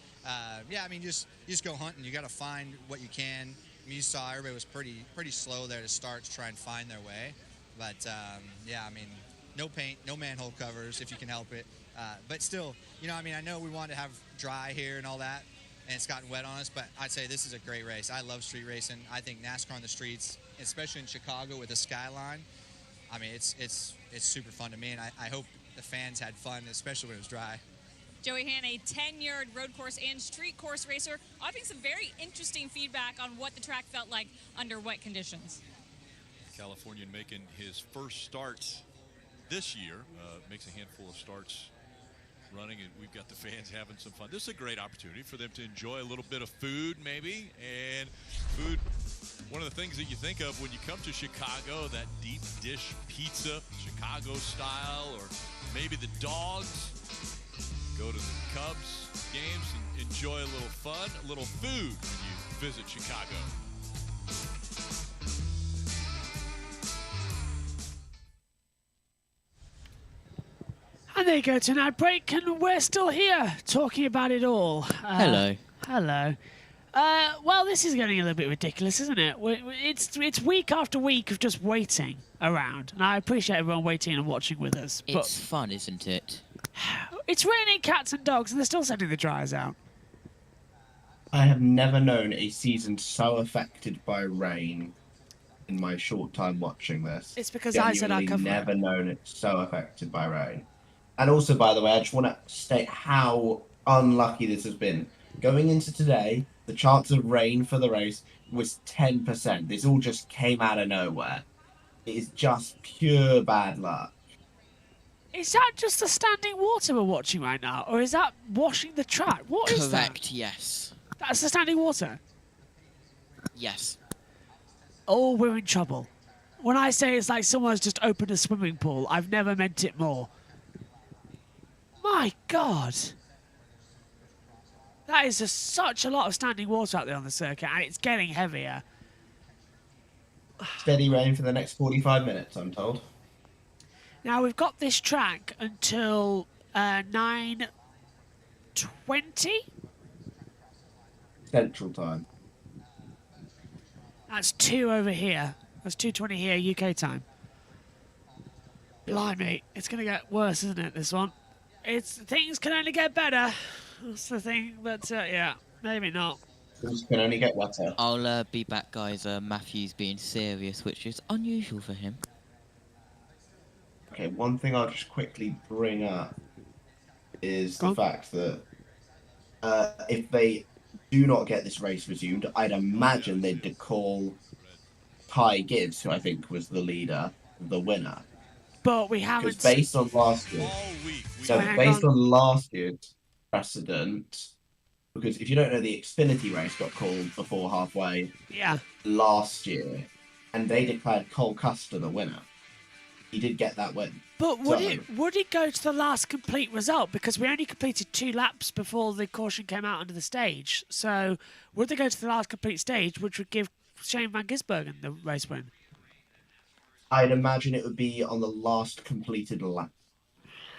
yeah, I mean, you just go hunting. You got to find what you can. I mean, you saw everybody was pretty slow there to start to try and find their way. But yeah, I mean, no paint, no manhole covers if you can help it. But still, you know, I mean, I know we want to have dry here and all that, and it's gotten wet on us, but I'd say this is a great race. I love street racing. I think NASCAR on the streets, especially in Chicago with the skyline, I mean, it's super fun to me, and I hope the fans had fun, especially when it was dry. Joey Han, a 10-yard road course and street course racer, offering some very interesting feedback on what the track felt like under wet conditions. Californian making his first start this year, makes a handful of starts running, and we've got the fans having some fun. This is a great opportunity for them to enjoy a little bit of food, maybe, and food. One of the things that you think of when you come to Chicago, that deep dish pizza, Chicago style, or maybe the Dogs. Go to the Cubs games and enjoy a little fun, a little food when you visit Chicago. And there you go, tonight break, and we're still here talking about it all. Hello. Hello. Well, this is getting a little bit ridiculous, isn't it? It's week after week of just waiting around, and I appreciate everyone waiting and watching with us. It's fun, isn't it? It's raining cats and dogs, and they're still sending the dryers out. I have never known a season so affected by rain in my short time watching this. It's because I said I'd cover it. Never known it so affected by rain. And also, by the way, I just want to state how unlucky this has been. Going into today, the chance of rain for the race was 10%. This all just came out of nowhere. It is just pure bad luck. Is that just the standing water we're watching right now, or is that washing the track? What is that? Correct, yes. That's the standing water? Yes. Oh, we're in trouble. When I say it's like someone's just opened a swimming pool, I've never meant it more. My God. That is just such a lot of standing water out there on the circuit, and it's getting heavier. Steady rain for the next 45 minutes, I'm told. Now, we've got this track until 9:20? Central time. That's 2 over here. That's 2:20 here, UK time. Blimey, it's going to get worse, isn't it, this one? Things can only get better. That's the thing, but yeah, maybe not. Things can only get wetter. I'll be back, guys. Matthew's being serious, which is unusual for him. Okay, one thing I'll just quickly bring up is the fact that if they do not get this race resumed, I'd imagine they'd call Ty Gibbs, who I think was the leader, the winner. But we haven't. Because based on last year, based on last year's precedent, because if you don't know, the Xfinity race got called before halfway. Yeah. Last year, and they declared Cole Custer the winner. He did get that win. But would it go to the last complete result? Because we only completed 2 laps before the caution came out onto the stage. So would they go to the last complete stage, which would give Shane Van Gisbergen the race win? I'd imagine it would be on the last completed lap.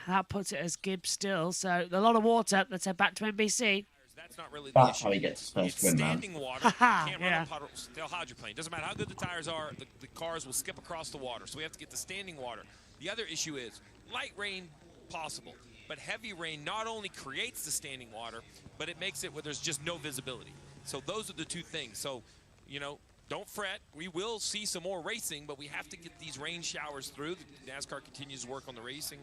That puts it as Gibbs still. So a lot of water. Let's head back to NBC. That's not really That's how he gets his first win, man. Standing water, can't run on puddles, they'll hydroplane. Doesn't matter how good the tires are, the cars will skip across the water. So we have to get the standing water. The other issue is light rain possible, but heavy rain not only creates the standing water, but it makes it where there's just no visibility. So those are the 2 things. So, you know, don't fret. We will see some more racing, but we have to get these rain showers through. The NASCAR continues to work on the racing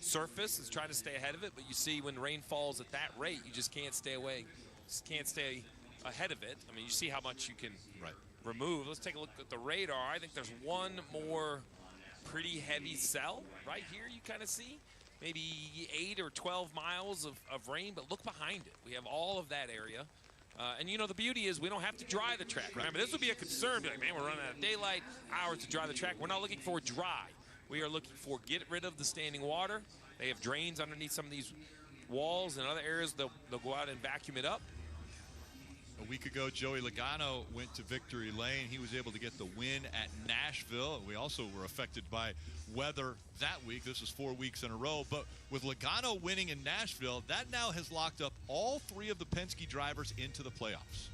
surface, is trying to stay ahead of it, but you see when rain falls at that rate, you just can't stay away, just can't stay ahead of it. I mean, you see how much you can remove. Let's take a look at the radar. I think there's one more pretty heavy cell right here. You kind of see maybe 8 or 12 miles of rain, but look behind it. We have all of that area. And, you know, the beauty is we don't have to dry the track. Remember, this would be a concern. Be like, man, we're running out of daylight, hours to dry the track. We're not looking for dry. We are looking for get rid of the standing water. They have drains underneath some of these walls and other areas. They'll go out and vacuum it up. week ago, Joey Logano went to victory lane. He was able to get the win at Nashville. We also were affected by weather that week. This is 4 weeks in a row. But with Logano winning in Nashville, that now has locked up all 3 of the Penske drivers into the playoffs.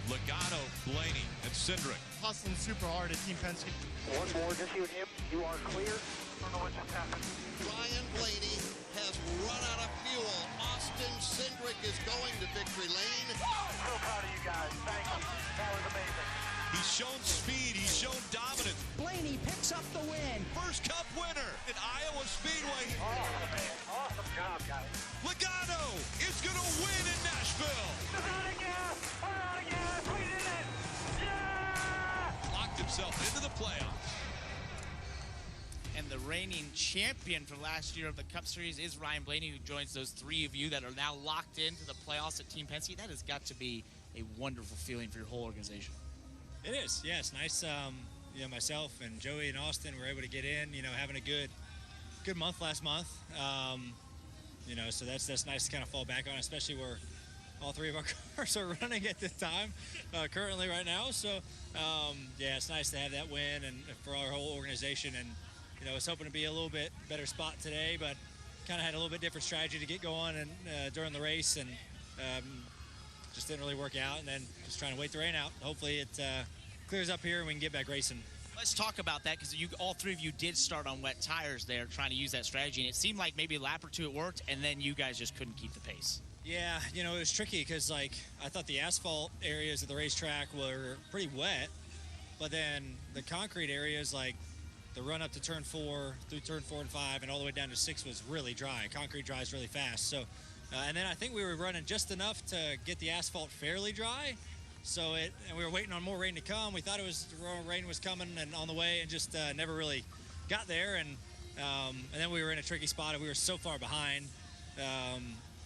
Logano, Blaney, and Cindric. Hustling super hard at Team Penske. One more, just you and him. You are clear. Don't know what just happened. Ryan Blaney has run out of fuel. Austin Cindric is going to victory lane. So proud of you guys. Thank you. That was amazing. He's shown speed. He's shown dominance. Blaney picks up the win. First Cup winner at Iowa Speedway. Awesome, man. Awesome job, guys. Logano is going to win in Nashville. We're out of gas. We're out of gas. We did it. Yeah! Locked himself into the playoffs. And the reigning champion from last year of the Cup Series is Ryan Blaney, who joins those 3 of you that are now locked into the playoffs at Team Penske. That has got to be a wonderful feeling for your whole organization. It is, yeah, it's nice. Myself and Joey and Austin were able to get in. Having a good month last month. So that's nice to kind of fall back on, especially where all 3 of our cars are running at this time, currently right now. So it's nice to have that win and for our whole organization. And I was hoping to be a little bit better spot today, but kind of had a little bit different strategy to get going and during the race, and just didn't really work out. And then just trying to wait the rain out. Hopefully it clears up here and we can get back racing. Let's talk about that, because all 3 of you did start on wet tires there, trying to use that strategy, and it seemed like maybe a lap or 2 it worked, and then you guys just couldn't keep the pace. Yeah, it was tricky because, I thought the asphalt areas of the racetrack were pretty wet, but then the concrete areas, the run up to turn 4, through turn 4 and 5, and all the way down to 6 was really dry. Concrete dries really fast. So, and then I think we were running just enough to get the asphalt fairly dry. So and we were waiting on more rain to come. We thought rain was coming and on the way, and just never really got there. And then we were in a tricky spot, and we were so far behind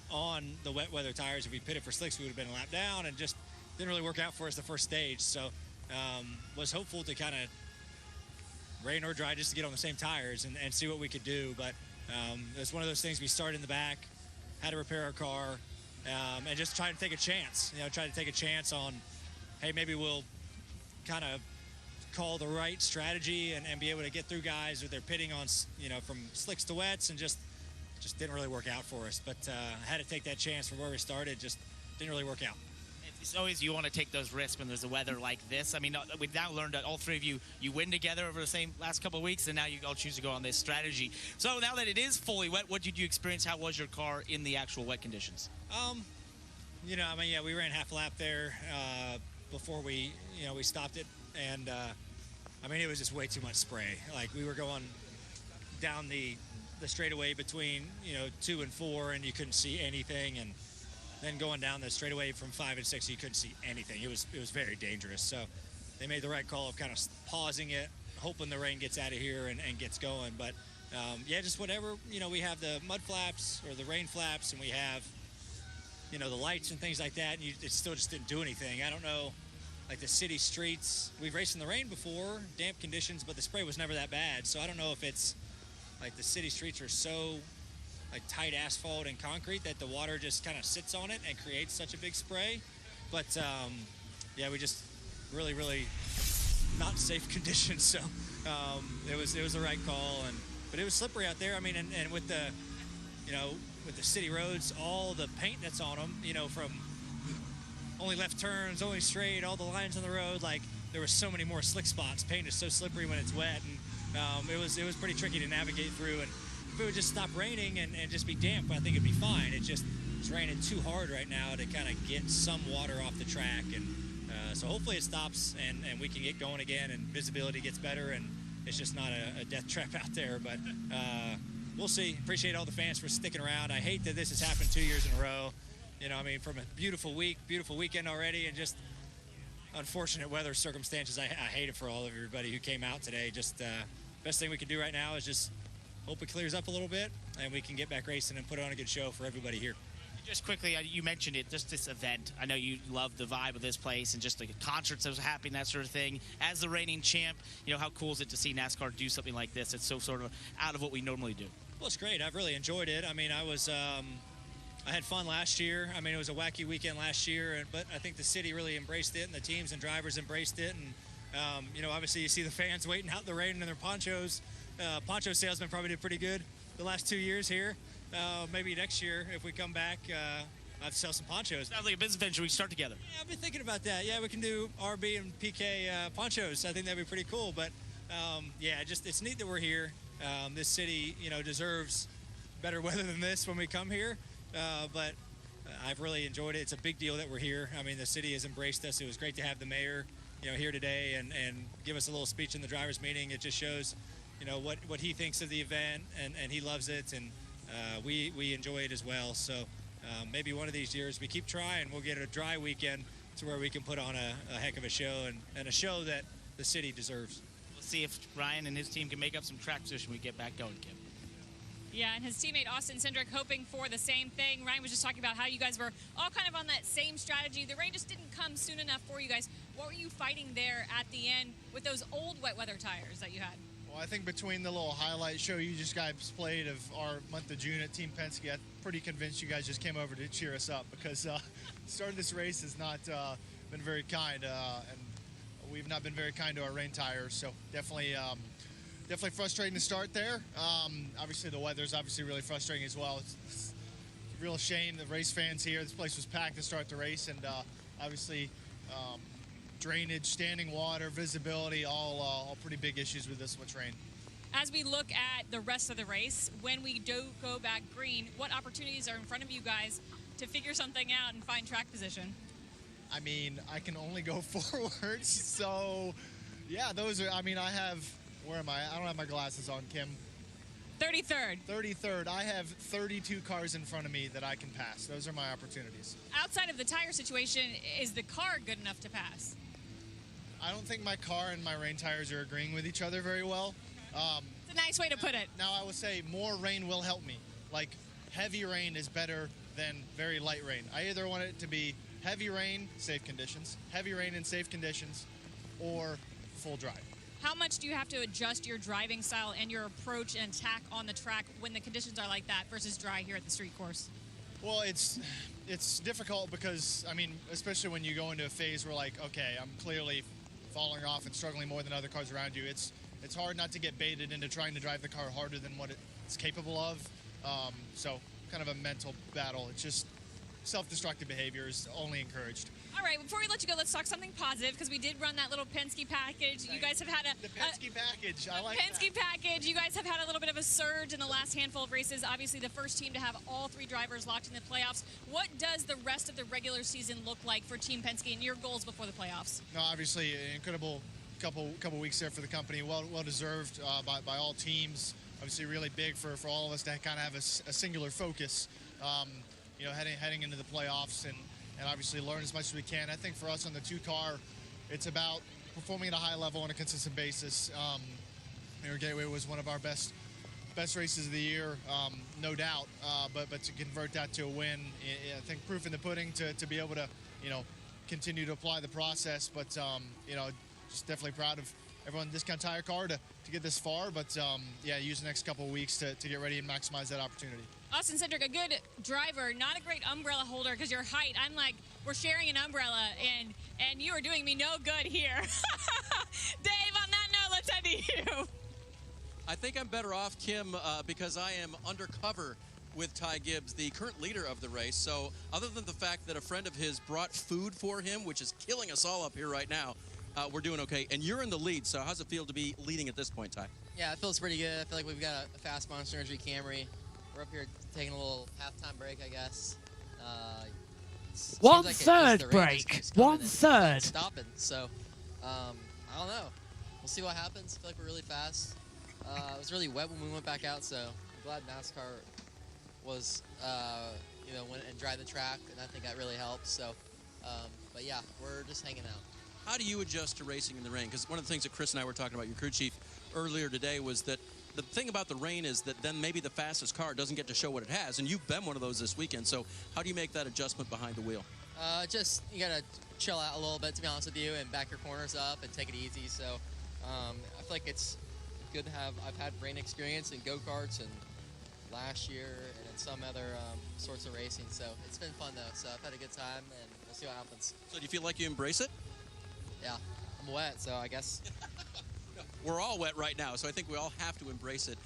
on the wet weather tires. If we pitted for slicks, we would have been a lap down, and just didn't really work out for us the first stage. So was hopeful to kind of rain or dry just to get on the same tires and see what we could do. But it was one of those things. We started in the back, had to repair our car, and just try to take a chance. Try to take a chance on, hey, maybe we'll kind of call the right strategy and be able to get through guys with their pitting on, from slicks to wets, and just didn't really work out for us. But had to take that chance from where we started. Just didn't really work out. It's always, you want to take those risks when there's a weather like this. I mean, we've now learned that all 3 of you win together over the same last couple of weeks, and now you all choose to go on this strategy. So now that it is fully wet, what did you experience? How was your car in the actual wet conditions? We ran half a lap there before we stopped it, and it was just way too much spray. We were going down the straightaway between 2 and 4, and you couldn't see anything, and then going down the straightaway from 5 and 6, you couldn't see anything. It was very dangerous. So they made the right call of kind of pausing it, hoping the rain gets out of here and gets going. But just whatever, we have the mud flaps or the rain flaps, and we have the lights and things like that, and it still just didn't do anything. I don't know, the city streets, we've raced in the rain before, damp conditions, but the spray was never that bad. So I don't know if it's the city streets are so tight asphalt and concrete that the water just kind of sits on it and creates such a big spray. But we just really not safe conditions. So it was the right call, but it was slippery out there. And with the with the city roads, all the paint that's on them, from only left turns, only straight, all the lines on the road, there were so many more slick spots. Paint is so slippery when it's wet, and it was pretty tricky to navigate through. And if it would just stop raining and just be damp, I think it'd be fine. It's raining too hard right now to kind of get some water off the track, and so hopefully it stops and we can get going again and visibility gets better, and it's just not a death trap out there. But we'll see. Appreciate all the fans for sticking around. I hate that this has happened 2 years in a row. From a beautiful weekend already, and just unfortunate weather circumstances. I hate it for all of everybody who came out today. Just best thing we can do right now is just hope it clears up a little bit and we can get back racing and put on a good show for everybody here. Just quickly, you mentioned it, just this event. I know you love the vibe of this place and just the concerts that was happening, that sort of thing. As the reigning champ, how cool is it to see NASCAR do something like this? It's so sort of out of what we normally do. Well, it's great. I've really enjoyed it. I I had fun last year. I mean, it was a wacky weekend last year, but I think the city really embraced it, and the teams and drivers embraced it. And, you know, obviously you see the fans waiting out in the rain in their ponchos. Poncho salesmen probably did pretty good the last 2 years here. Maybe next year, if we come back, I'll sell some ponchos. Sounds like a business venture we can start together. Yeah, I've been thinking about that. Yeah, we can do RB and PK ponchos. I think that'd be pretty cool. But, yeah, it's neat that we're here. This city, you know, deserves better weather than this when we come here. But I've really enjoyed it. It's a big deal that we're here. I mean, the city has embraced us. It was great to have the mayor, you know, here today and give us a little speech in the drivers' meeting. It just shows, you know, what he thinks of the event, and he loves it, and we enjoy it as well. So maybe one of these years we keep trying, we'll get a dry weekend to where we can put on a heck of a show, and a show that the city deserves. We'll see if Ryan and his team can make up some track position when we get back going, Kim. Yeah, and his teammate Austin Cindric hoping for the same thing. Ryan was just talking about how you guys were all kind of on that same strategy. The rain just didn't come soon enough for you guys. What were you fighting there at the end with those old wet weather tires that you had? Well, I think between the little highlight show you just guys played of our month of June at Team Penske, I'm pretty convinced you guys just came over to cheer us up, because the start of this race has not been very kind, and we've not been very kind to our rain tires. So definitely frustrating to start there. Obviously the weather's obviously really frustrating as well. It's a real shame. The race fans here, this place was packed to start the race, and obviously drainage, standing water, visibility, all pretty big issues with this much rain. As we look at the rest of the race, when we do go back green, what opportunities are in front of you guys to figure something out and find track position? I mean, I can only go forwards, so yeah, those are, I mean, I have, where am I? I don't have my glasses on, Kim. 33rd. 33rd. I have 32 cars in front of me that I can pass. Those are my opportunities. Outside of the tire situation, is the car good enough to pass? I don't think my car and my rain tires are agreeing with each other very well. It's a nice way to put it. Now, I would say more rain will help me. Like, heavy rain is better than very light rain. I either want it to be heavy rain, safe conditions, heavy rain in safe conditions, or full dry. How much do you have to adjust your driving style and your approach and attack on the track when the conditions are like that versus dry here at the street course? Well, it's difficult because, I mean, especially when you go into a phase where, like, okay, I'm clearly falling off and struggling more than other cars around you. It's hard not to get baited into trying to drive the car harder than what it's capable of. So kind of a mental battle. It's just self-destructive behavior is only encouraged. All right, before we let you go, let's talk something positive, because we did run that little Penske package. You guys have had the Penske package. I like Penske package. You guys have had a little bit of a surge in the last handful of races. Obviously, the first team to have all three drivers locked in the playoffs. What does the rest of the regular season look like for Team Penske and your goals before the playoffs? No, obviously, an incredible couple weeks there for the company. Well deserved by all teams. Obviously, really big for all of us to kind of have a singular focus. You know, heading into the playoffs and obviously learn as much as we can. I think for us on the 2-car, it's about performing at a high level on a consistent basis. Gateway was one of our best races of the year, no doubt. But to convert that to a win, I think proof in the pudding to be able to, you know, continue to apply the process. But you know, just definitely proud of everyone in this kind of tire car to get this far. But yeah, use the next couple of weeks to get ready and maximize that opportunity. Austin Cindric, a good driver, not a great umbrella holder because your height. I'm like, we're sharing an umbrella, and you are doing me no good here. Dave, on that note, let's head to you. I think I'm better off, Kim, because I am undercover with Ty Gibbs, the current leader of the race. So other than the fact that a friend of his brought food for him, which is killing us all up here right now, we're doing okay. And you're in the lead, so how's it feel to be leading at this point, Ty? Yeah, it feels pretty good. I feel like we've got a fast Monster Energy Camry. We're up here taking a little halftime break, I guess. One third break. One third. Stopping. So, I don't know. We'll see what happens. I feel like we're really fast. It was really wet when we went back out, so I'm glad NASCAR was, you know, went and dried the track, and I think that really helped. So, but yeah, we're just hanging out. How do you adjust to racing in the rain? Because one of the things that Chris and I were talking about, your crew chief, earlier today was that the thing about the rain is that then maybe the fastest car doesn't get to show what it has, and you've been one of those this weekend. So how do you make that adjustment behind the wheel? Just, you got to chill out a little bit, to be honest with you, and back your corners up and take it easy. So I feel like it's good to have, I've had rain experience in go-karts and last year and in some other sorts of racing. So it's been fun though. So I've had a good time, and we'll see what happens. So do you feel like you embrace it? Yeah, I'm wet, so I guess. We're all wet right now, so I think we all have to embrace it.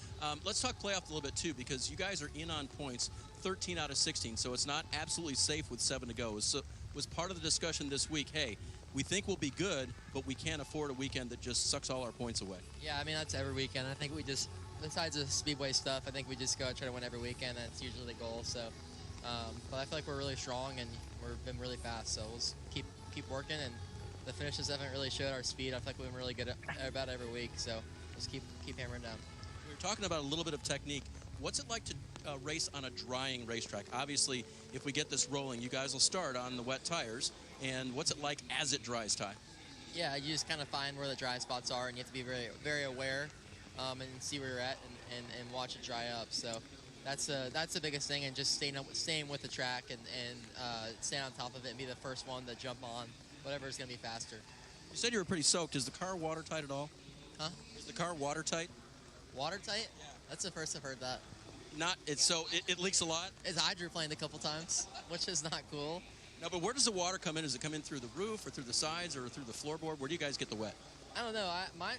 Let's talk playoff a little bit too, because you guys are in on points, 13 out of 16, so it's not absolutely safe with 7 to go. So was part of the discussion this week, hey, we think we'll be good, but we can't afford a weekend that just sucks all our points away. Yeah, I mean, that's every weekend. I think we just, besides the speedway stuff, I think we just go and try to win every weekend. That's usually the goal. So, but I feel like we're really strong and we've been really fast. So we'll just keep working, and the finishes haven't really showed our speed. I feel like we've been really good about every week. So just keep hammering down. We were talking about a little bit of technique. What's it like to race on a drying racetrack? Obviously, if we get this rolling, you guys will start on the wet tires. And what's it like as it dries, Ty? Yeah, you just kind of find where the dry spots are, and you have to be very, very aware and see where you're at and watch it dry up. So that's the biggest thing, and just staying with the track and staying on top of it and be the first one to jump on whatever is going to be faster. You said you were pretty soaked. Is the car watertight at all? Huh? Is the car watertight? Watertight? Yeah. That's the first I've heard that. Not. It leaks a lot? It's hydroplaned a couple times, which is not cool. No, but where does the water come in? Does it come in through the roof or through the sides or through the floorboard? Where do you guys get the wet? I don't know.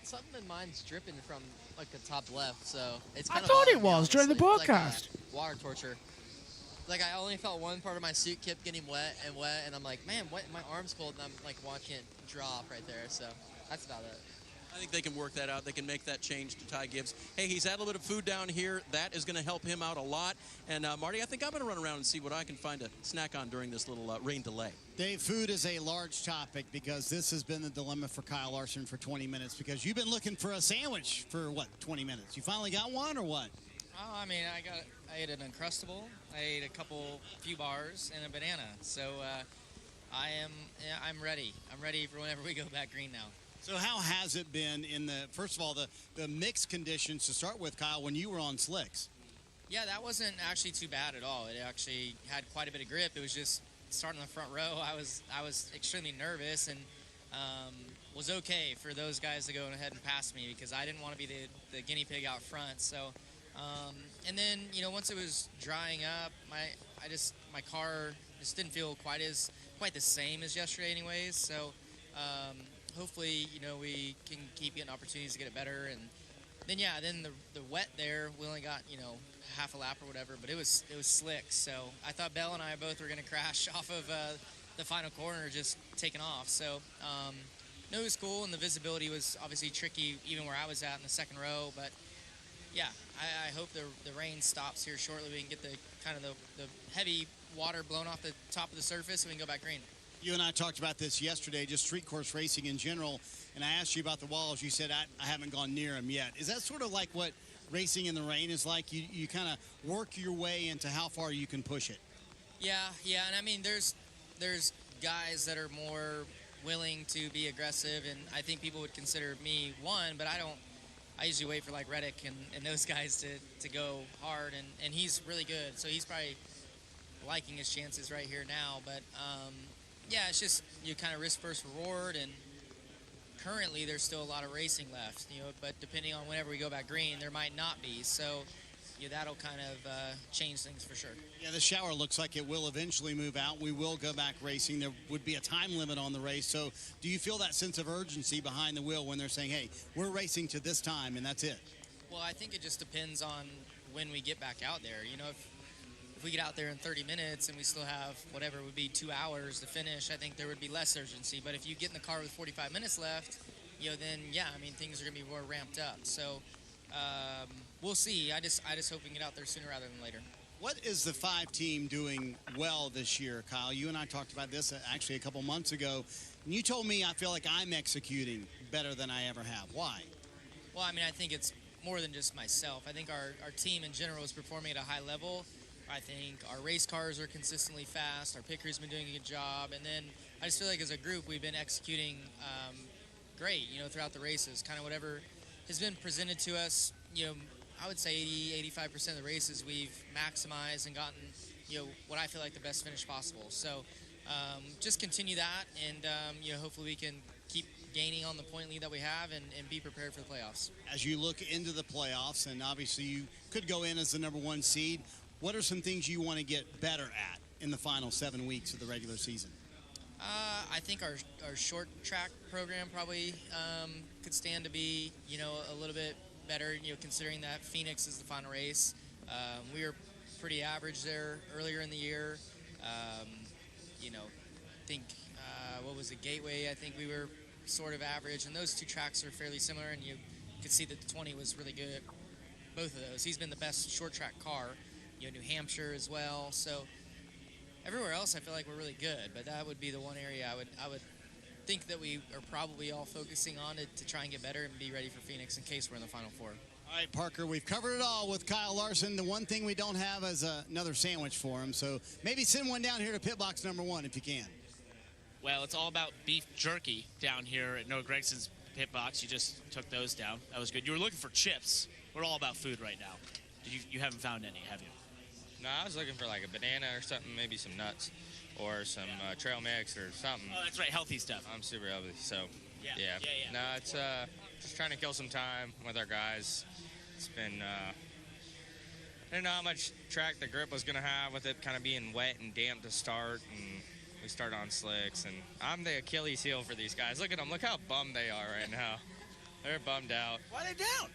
Something in mine's dripping from like the top left, so it's I kind of. thought it was during the broadcast. Like, water torture. Like I only felt one part of my suit kept getting wet, and I'm like, man, what? My arm's cold, and I'm like watching it drop right there. So that's about it. I think they can work that out. They can make that change to Ty Gibbs. Hey, he's had a little bit of food down here. That is going to help him out a lot. And, Marty, I think I'm going to run around and see what I can find to snack on during this little rain delay. Dave, food is a large topic because this has been the dilemma for Kyle Larson for 20 minutes because you've been looking for a sandwich for, 20 minutes? You finally got one or what? Oh, I mean, I ate an Uncrustable, I ate a few bars, and a banana. So I'm ready. I'm ready for whenever we go back green now. So how has it been in first of all, the mixed conditions to start with, Kyle, when you were on slicks? Yeah, that wasn't actually too bad at all. It actually had quite a bit of grip. It was just starting in the front row. I was extremely nervous and was okay for those guys to go ahead and pass me because I didn't want to be the guinea pig out front. So, and then once it was drying up, my car just didn't feel quite the same as yesterday, anyways. So. Hopefully, we can keep getting opportunities to get it better. And then the wet there, we only got, half a lap or whatever, but it was slick. So I thought Bell and I both were going to crash off of the final corner, just taking off. So, no, it was cool, and the visibility was obviously tricky even where I was at in the second row. But, yeah, I hope the rain stops here shortly. We can get the heavy water blown off the top of the surface, and we can go back green. You and I talked about this yesterday, just street course racing in general, and I asked you about the walls. You said, I haven't gone near them yet. Is that sort of like what racing in the rain is like? You kind of work your way into how far you can push it. Yeah, and I mean, there's guys that are more willing to be aggressive, and I think people would consider me one, but I don't. I usually wait for like Reddick and those guys to go hard, and he's really good, so he's probably liking his chances right here now, but yeah, it's just you kind of risk first reward, and currently there's still a lot of racing left, but depending on whenever we go back green, there might not be. So that'll kind of change things for sure. Yeah, the shower looks like it will eventually move out. We will go back racing. There would be a time limit on the race. So do you feel that sense of urgency behind the wheel when they're saying, hey, we're racing to this time and that's it? Well, I think it just depends on when we get back out there. If we get out there in 30 minutes and we still have whatever would be 2 hours to finish, I think there would be less urgency. But if you get in the car with 45 minutes left, then yeah, I mean things are gonna be more ramped up. So we'll see. I just hope we can get out there sooner rather than later. What is the 5 team doing well this year, Kyle? You and I talked about this actually a couple months ago, and you told me I feel like I'm executing better than I ever have. Why? Well, I mean, I think it's more than just myself. I think our team in general is performing at a high level. I think our race cars are consistently fast. Our pit crew's been doing a good job. And then I just feel like as a group, we've been executing great, throughout the races. Kind of whatever has been presented to us, I would say 80-85% of the races we've maximized and gotten, what I feel like the best finish possible. So just continue that, and hopefully we can keep gaining on the point lead that we have and be prepared for the playoffs. As you look into the playoffs, and obviously you could go in as the #1 seed, what are some things you want to get better at in the final 7 weeks of the regular season? I think our short track program probably could stand to be, a little bit better, considering that Phoenix is the final race. We were pretty average there earlier in the year. I think, what was it, Gateway, I think we were sort of average, and those two tracks are fairly similar, and you could see that the 20 was really good at both of those. He's been the best short track car, New Hampshire as well, so everywhere else I feel like we're really good, but that would be the one area I would think that we are probably all focusing on it to try and get better and be ready for Phoenix in case we're in the Final Four. All right, Parker, we've covered it all with Kyle Larson. The one thing we don't have is another sandwich for him, so maybe send one down here to pit box #1 if you can. Well, it's all about beef jerky down here at Noah Gregson's pit box. You just took those down. That was good. You were looking for chips. We're all about food right now. You haven't found any, have you? No, I was looking for like a banana or something, maybe some nuts or some trail mix or something. Oh, that's right, healthy stuff. I'm super healthy, so yeah. No, it's just trying to kill some time with our guys. It's been, I didn't know how much track the grip was going to have with it kind of being wet and damp to start, and we started on slicks, and I'm the Achilles heel for these guys. Look at them. Look how bummed they are right now. They're bummed out. Why are they down?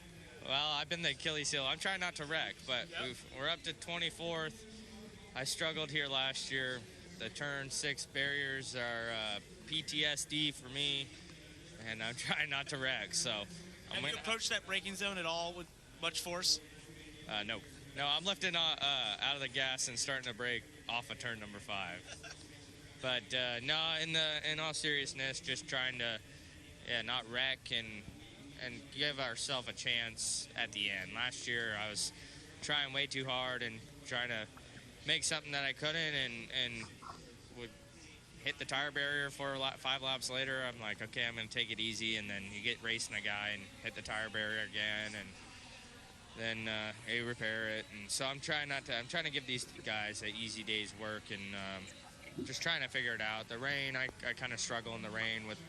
Well, I've been the Achilles heel. I'm trying not to wreck, but we're up to 24th. I struggled here last year. The turn 6 barriers are PTSD for me, and I'm trying not to wreck. So, have you approached that braking zone at all with much force? No. I'm lifting out of the gas and starting to brake off of turn number 5. But no, in all seriousness, just trying to not wreck and give ourselves a chance at the end. Last year, I was trying way too hard and trying to make something that I couldn't, and would hit the tire barrier for 5 laps later. I'm like, okay, I'm going to take it easy, and then you get racing a guy and hit the tire barrier again, and then they repair it. And so I'm trying to give these guys an easy day's work, and just trying to figure it out. The rain, I kind of struggle in the rain with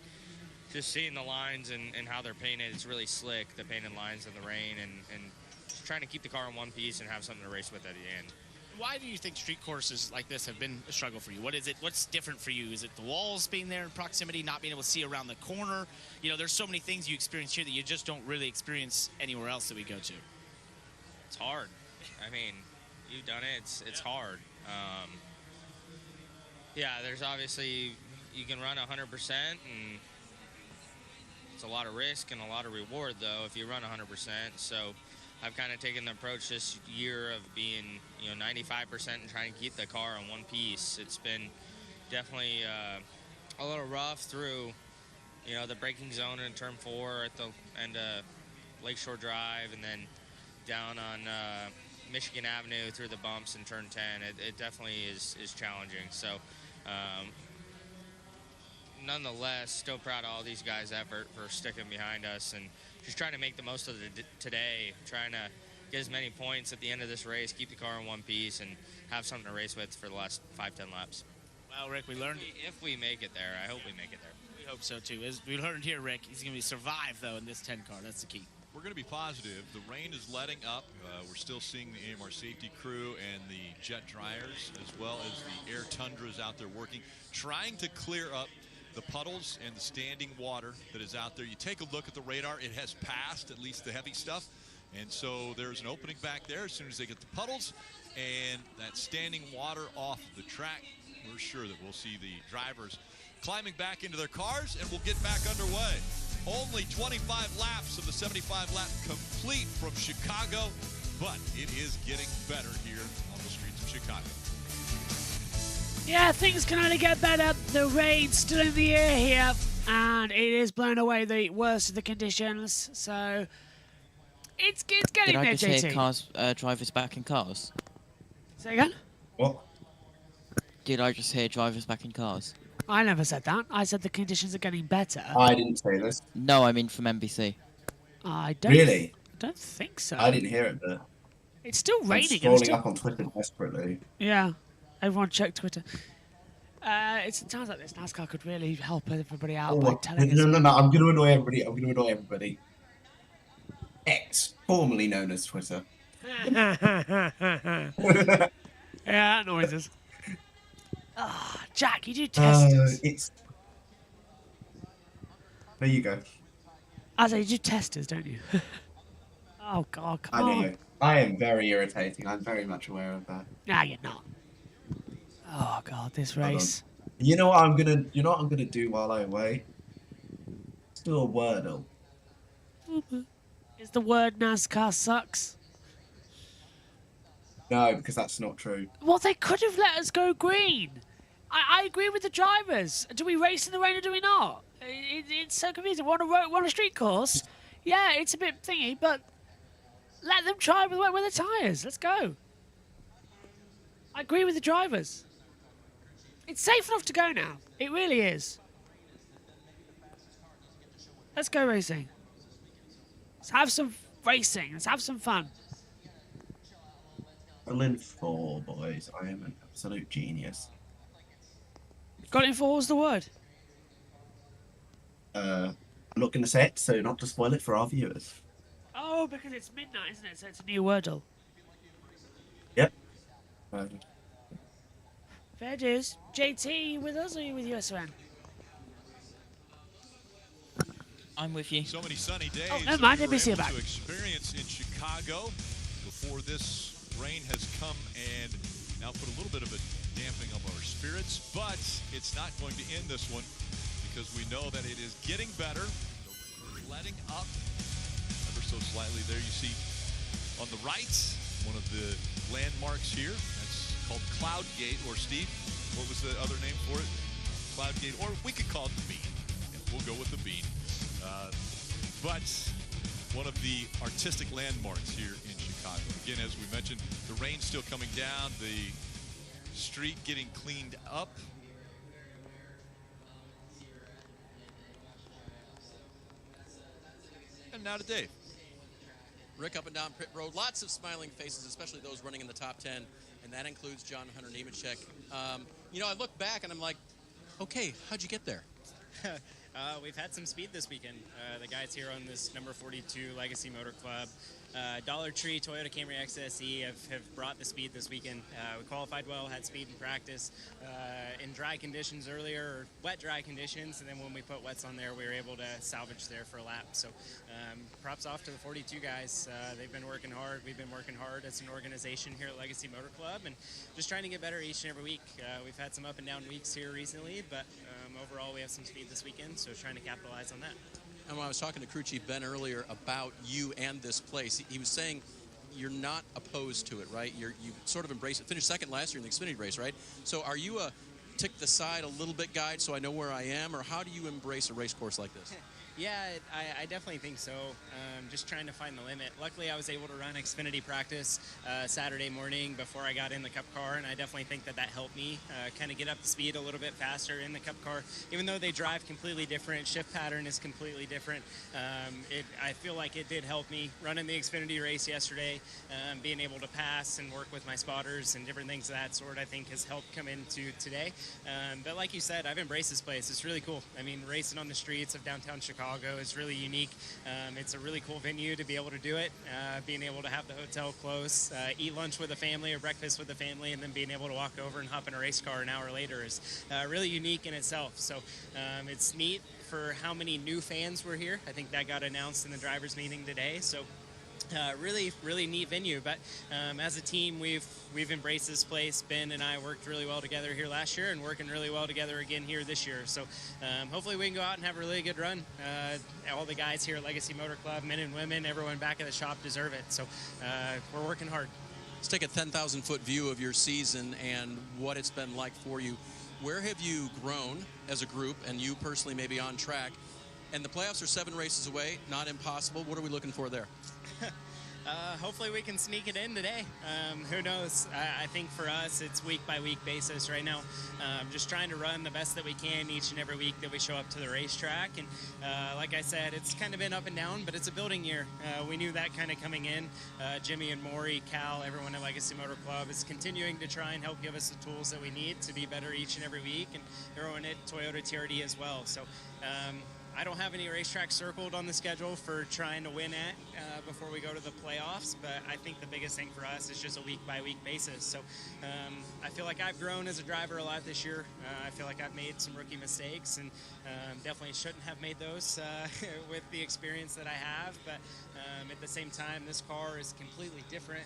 just seeing the lines and how they're painted. It's really slick, the painted lines in the rain, and just trying to keep the car in one piece and have something to race with at the end. Why do you think street courses like this have been a struggle for you? What is it? What's different for you? Is it the walls being there in proximity, not being able to see around the corner? There's so many things you experience here that you just don't really experience anywhere else that we go to. It's hard. I mean, you've done it. It's hard. Yeah, there's obviously, you can run 100%, and it's a lot of risk and a lot of reward, though, if you run 100%. So I've kind of taken the approach this year of being, 95% and trying to keep the car in one piece. It's been definitely a little rough through, the braking zone in turn 4 at the end of Lakeshore Drive, and then down on Michigan Avenue through the bumps in turn 10. It definitely is challenging. So nonetheless, still proud of all these guys' effort for sticking behind us and just trying to make the most of today, trying to get as many points at the end of this race, keep the car in one piece, and have something to race with for the last 5-10 laps. Well, Rick, we learned... If we make it there, I hope we make it there. We hope so, too. As we learned here, Rick, he's going to survive, though, in this 10 car. That's the key. We're going to be positive. The rain is letting up. We're still seeing the AMR safety crew and the jet dryers, as well as the air tundras out there working, trying to clear up the puddles and the standing water that is out there. You take a look at the radar. It has passed, at least the heavy stuff. And so there's an opening back there as soon as they get the puddles and that standing water off the track. We're sure that we'll see the drivers climbing back into their cars, and we'll get back underway. Only 25 laps of the 75-lap complete from Chicago, but it is getting better here on the streets of Chicago. Yeah, things can only get better. The rain's still in the air here, and it is blowing away the worst of the conditions, so it's getting there, JT. Did I just hear drivers back in cars? Say again? What? Did I just hear drivers back in cars? I never said that. I said the conditions are getting better. I didn't say this. No, I mean from NBC. I don't. Really? I don't think so. I didn't hear it, but it's still raining. I'm scrolling up on Twitter desperately. Yeah, everyone check Twitter. It's in times like this, NASCAR could really help everybody out Oh, by no, telling us. no, no, I'm going to annoy everybody. I'm going to annoy everybody. X, formerly known as Twitter. Yeah, noises. Ah, Jack, you do testers. There you go. I say you do testers, don't you? Oh God, come I on. know. I am very irritating. I'm very much aware of that. Nah, you're not. Oh God, this Hold on. race. You know what I'm gonna do while I away? Let's do a Wordle. Is the word NASCAR sucks? No, because that's not true. Well, they could have let us go green. I agree with the drivers. Do we race in the rain or do we not? It's so confusing. Want a street course? Yeah, it's a bit thingy, but let them try with the tyres. Let's go. I agree with the drivers. It's safe enough to go now. It really is. Let's go racing. Let's have some racing. Let's have some fun. Berlin 4, boys. I am an absolute genius. Got it for what was the word? I'm not going to say it, so not to spoil it for our viewers. Oh, because it's midnight, isn't it? So it's a new Wordle. Yep. Fair dues. JT, you with us or are you with USON? I'm with you. So many sunny days. Oh, never mind. that we were NBC able back. to experience in Chicago before this rain has come and now put a little bit of a damping of our spirits, but it's not going to end this one because we know that it is getting better. We're letting up ever so slightly. There you see on the right one of the landmarks here. That's called Cloud Gate, or Steve, what was the other name for it? Cloud Gate, or we could call it the Bean. Yeah, we'll go with the Bean. But one of the artistic landmarks here in Chicago. Again, as we mentioned, the rain's still coming down, the street getting cleaned up. And now to Dave. Rick up and down pit road. Lots of smiling faces, especially those running in the top 10, and that includes John Hunter Nemechek. You know, I look back and I'm like, okay, how'd you get there? We've had some speed this weekend. The guys here on this number 42 Legacy Motor Club, Dollar Tree, Toyota Camry XSE have brought the speed this weekend. We qualified well, had speed in practice, in dry conditions earlier, or wet dry conditions, and then when we put wets on there, we were able to salvage there for a lap. So props off to the 42 guys. They've been working hard. We've been working hard as an organization here at Legacy Motor Club and just trying to get better each and every week. We've had some up and down weeks here recently, but overall we have some speed this weekend, so trying to capitalize on that. And when I was talking to crew chief Ben earlier about you and this place, he was saying you're not opposed to it, right? You sort of embrace it. Finished second last year in the Xfinity race, right? So are you a tick the side a little bit guide so I know where I am, or how do you embrace a race course like this? Yeah, I definitely think so. Just trying to find the limit. Luckily, I was able to run Xfinity practice Saturday morning before I got in the Cup car, and I definitely think that helped me kind of get up to speed a little bit faster in the Cup car. Even though they drive completely different, shift pattern is completely different, I feel like it did help me running the Xfinity race yesterday. Being able to pass and work with my spotters and different things of that sort, I think has helped come into today. But like you said, I've embraced this place. It's really cool. I mean, racing on the streets of downtown Chicago is really unique. It's a really cool venue to be able to do it, being able to have the hotel close, eat lunch with a family or breakfast with a family, and then being able to walk over and hop in a race car an hour later is really unique in itself. So it's neat for how many new fans were here. I think that got announced in the drivers meeting today. So really neat venue, but as a team we've embraced this place. Ben and I worked really well together here last year and working really well together again here this year, so hopefully we can go out and have a really good run. All the guys here at Legacy Motor Club, men and women, everyone back at the shop deserve it, so we're working hard. Let's take a 10,000-foot view of your season and what it's been like for you. Where have you grown as a group, and you personally maybe on track? And the playoffs are 7 races away, not impossible. What are we looking for there? Hopefully we can sneak it in today. Who knows? I think for us, it's week-by-week basis right now. Just trying to run the best that we can each and every week that we show up to the racetrack. And like I said, it's kind of been up and down, but it's a building year. We knew that kind of coming in. Jimmy and Maury, Cal, everyone at Legacy Motor Club is continuing to try and help give us the tools that we need to be better each and every week, and everyone at Toyota TRD as well. So I don't have any racetracks circled on the schedule for trying to win at before we go to the playoffs, but I think the biggest thing for us is just a week-by-week basis. So I feel like I've grown as a driver a lot this year. I feel like I've made some rookie mistakes, and definitely shouldn't have made those with the experience that I have. But at the same time, this car is completely different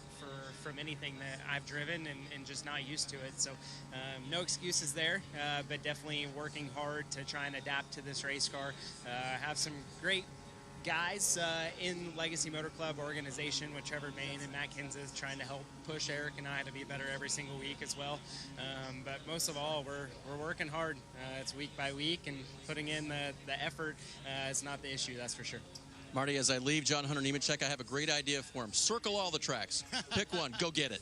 from anything that I've driven and just not used to it. So no excuses there, but definitely working hard to try and adapt to this race car. Have some great guys in Legacy Motor Club organization with Trevor Bain and Matt Kenseth trying to help push Eric and I to be better every single week as well. But most of all, we're working hard. It's week by week, and putting in the effort is not the issue, that's for sure. Marty, as I leave John Hunter Nemechek, I have a great idea for him. Circle all the tracks. Pick one. Go get it.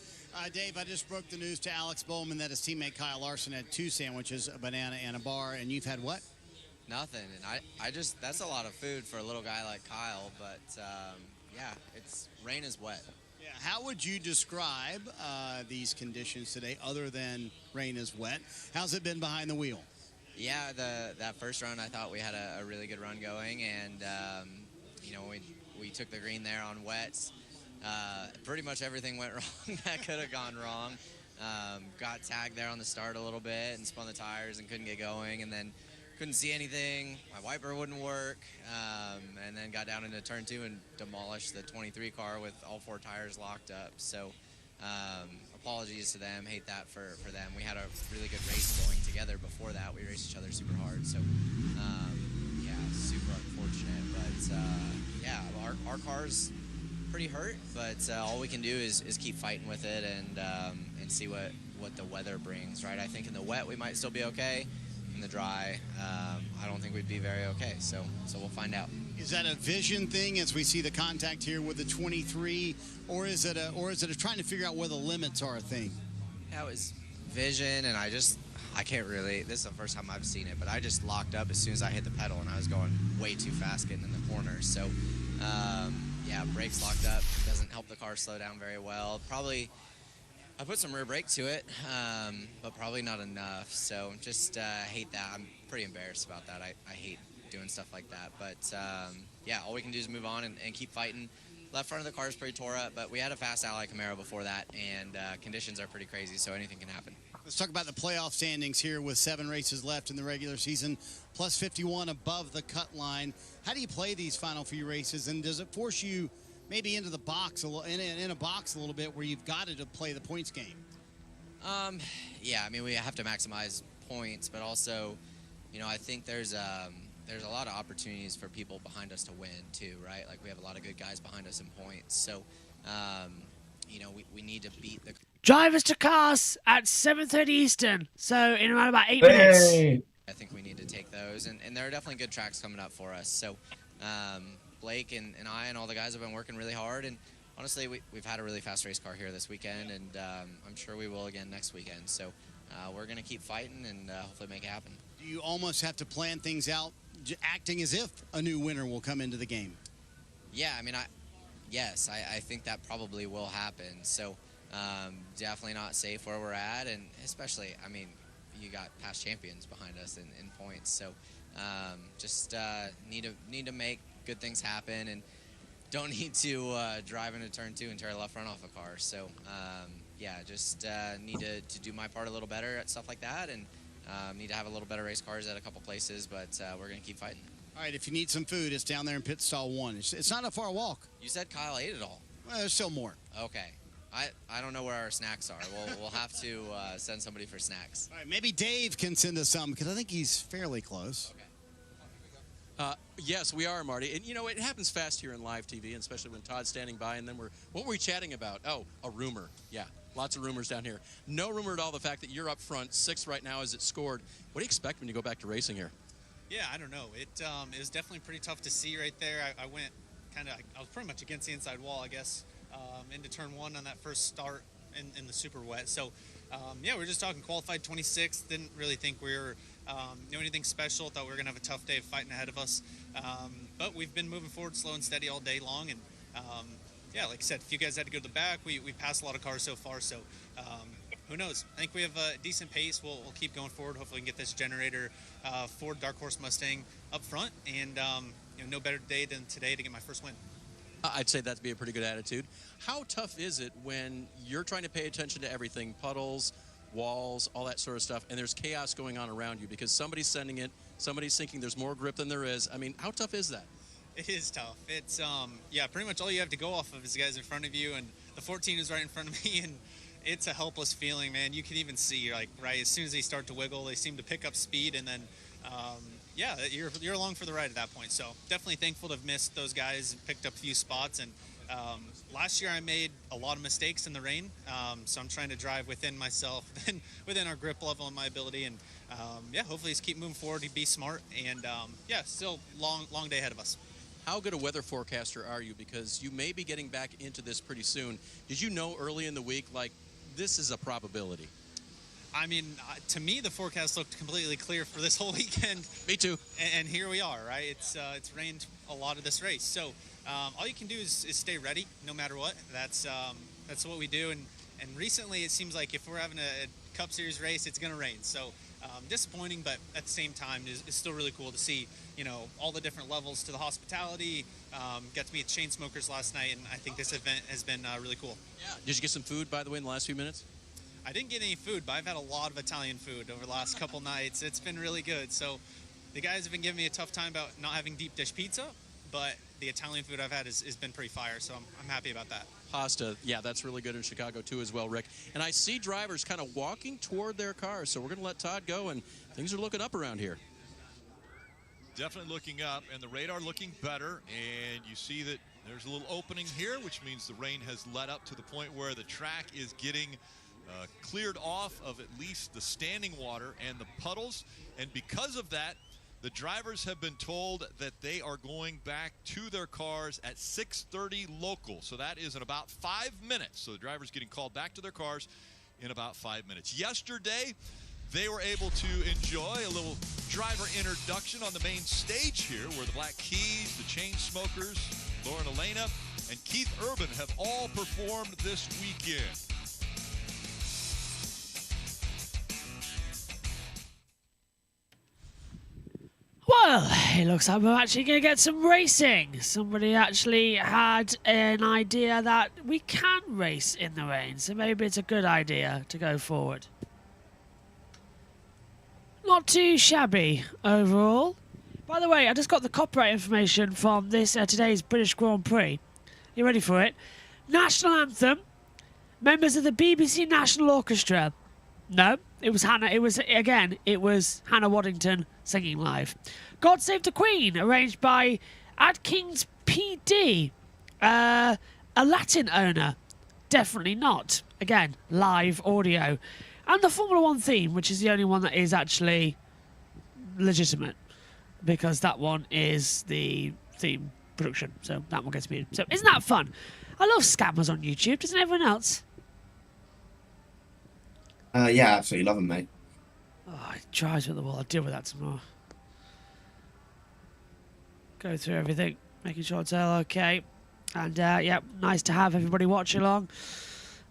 Dave, I just broke the news to Alex Bowman that his teammate Kyle Larson had 2 sandwiches, a banana and a bar, and you've had what? Nothing, and I just, that's a lot of food for a little guy like Kyle, but yeah, rain is wet. Yeah, how would you describe these conditions today other than rain is wet? How's it been behind the wheel? Yeah, that first run I thought we had a really good run going, and you know, we took the green there on wets. Pretty much everything went wrong that could have gone wrong. Got tagged there on the start a little bit and spun the tires and couldn't get going, and then couldn't see anything. My wiper wouldn't work, and then got down into turn 2 and demolished the 23 car with all 4 tires locked up. So apologies to them. Hate that for them. We had a really good race going together before that. We raced each other super hard. So yeah, super unfortunate. But yeah, our car's pretty hurt, but all we can do is keep fighting with it and see what the weather brings, right? I think in the wet we might still be okay. In the dry, I don't think we'd be very okay. So we'll find out. Is that a vision thing as we see the contact here with the 23, or is it a trying to figure out where the limits are thing? Yeah, it was vision, and I can't really. This is the first time I've seen it, but I just locked up as soon as I hit the pedal, and I was going way too fast getting in the corner. So yeah, brakes locked up. Doesn't help the car slow down very well. Probably. I put some rear brake to it, but probably not enough. So just hate that. I'm pretty embarrassed about that. I hate doing stuff like that. But yeah, all we can do is move on and keep fighting. Left front of the car is pretty tore up, but we had a fast Ally Camaro before that, and conditions are pretty crazy, so anything can happen. Let's talk about the playoff standings here with 7 races left in the regular season, plus 51 above the cut line. How do you play these final few races, and does it force you maybe into the box, in a box a little bit where you've got to play the points game? Yeah, I mean, we have to maximize points, but also, you know, I think there's a lot of opportunities for people behind us to win too, right? Like we have a lot of good guys behind us in points. So, you know, we need to beat the Drivers to cars at 7:30 Eastern. So in around about 8 minutes. I think we need to take those, and there are definitely good tracks coming up for us. So, Blake and I and all the guys have been working really hard, and honestly, we've had a really fast race car here this weekend, and I'm sure we will again next weekend. So we're going to keep fighting and hopefully make it happen. Do you almost have to plan things out, acting as if a new winner will come into the game? Yeah, I mean, yes, I think that probably will happen. So definitely not safe where we're at, and especially, I mean, you got past champions behind us in points. So just need to make good things happen, and don't need to drive into turn 2 and tear the left front off a car. So yeah, just need to do my part a little better at stuff like that, and need to have a little better race cars at a couple places, but we're going to keep fighting. All right, if you need some food, it's down there in pit stall 1. It's not a far walk. You said Kyle ate it all. Well, there's still more. Okay. I don't know where our snacks are. We'll have to send somebody for snacks. All right, maybe Dave can send us some, because I think he's fairly close. Okay. Yes, we are, Marty. And, you know, it happens fast here in live TV, and especially when Todd's standing by, and then what were we chatting about? Oh, a rumor. Yeah, lots of rumors down here. No rumor at all the fact that you're up front, 6th right now as it scored. What do you expect when you go back to racing here? Yeah, I don't know. It was definitely pretty tough to see right there. I was pretty much against the inside wall, I guess, into turn 1 on that first start in the super wet. So, yeah, we're just talking qualified 26th. Didn't really think we were anything special. Thought we were going to have a tough day of fighting ahead of us. But we've been moving forward slow and steady all day long. And, yeah, like I said, if you guys had to go to the back, we passed a lot of cars so far. So, who knows? I think we have a decent pace. We'll keep going forward. Hopefully we can get this generator Ford Dark Horse Mustang up front. And, no better day than today to get my first win. I'd say that'd be a pretty good attitude. How tough is it when you're trying to pay attention to everything, puddles, walls, all that sort of stuff, and there's chaos going on around you because somebody's sending it, somebody's thinking there's more grip than there is? I mean, how tough is that? It is tough. It's, yeah, pretty much all you have to go off of is the guys in front of you, and the 14 is right in front of me, and it's a helpless feeling, man. You can even see, like, right, as soon as they start to wiggle, they seem to pick up speed, and then, yeah, you're along for the ride at that point. So definitely thankful to have missed those guys and picked up a few spots. And last year I made a lot of mistakes in the rain, so I'm trying to drive within myself, within our grip level and my ability. And yeah, hopefully just keep moving forward, be smart, and yeah, still long day ahead of us. How good a weather forecaster are you? Because you may be getting back into this pretty soon. Did you know early in the week, like, this is a probability? I mean, to me, the forecast looked completely clear for this whole weekend. Me too. And here we are, right? It's rained a lot of this race. So all you can do is stay ready no matter what. That's what we do. And recently it seems like if we're having a Cup Series race, it's going to rain. So disappointing, but at the same time, it's still really cool to see, all the different levels to the hospitality. Got to meet Chain Smokers last night, and I think this event has been really cool. Yeah. Did you get some food, by the way, in the last few minutes? I didn't get any food, but I've had a lot of Italian food over the last couple nights. It's been really good. So the guys have been giving me a tough time about not having deep dish pizza, but the Italian food I've had has been pretty fire, so I'm happy about that. Pasta, yeah, that's really good in Chicago too as well, Rick. And I see drivers kind of walking toward their cars, so we're going to let Todd go, and things are looking up around here. Definitely looking up, and the radar looking better, and you see that there's a little opening here, which means the rain has let up to the point where the track is getting cleared off of at least the standing water and the puddles. And because of that, the drivers have been told that they are going back to their cars at 6:30 local. So that is in about 5 minutes. So the drivers getting called back to their cars in about 5 minutes. Yesterday, they were able to enjoy a little driver introduction on the main stage here, where the Black Keys, the Chain Smokers, Lauren Elena, and Keith Urban have all performed this weekend. Well, it looks like we're actually going to get some racing. Somebody actually had an idea that we can race in the rain, so maybe it's a good idea to go forward. Not too shabby overall. By the way, I just got the copyright information from this today's British Grand Prix. You ready for it? National Anthem, members of the BBC National Orchestra. No, it was Hannah. It was Hannah Waddington singing live. God Save the Queen, arranged by Adkins PD, a Latin owner. Definitely not. Again, live audio. And the Formula One theme, which is the only one that is actually legitimate, because that one is the theme production, so that one gets muted. So isn't that fun? I love scammers on YouTube. Doesn't everyone else? Yeah, absolutely love them, mate. Oh, it drives me at the wall. I'll deal with that tomorrow. Go through everything, making sure it's all okay. And, yeah, nice to have everybody watch along.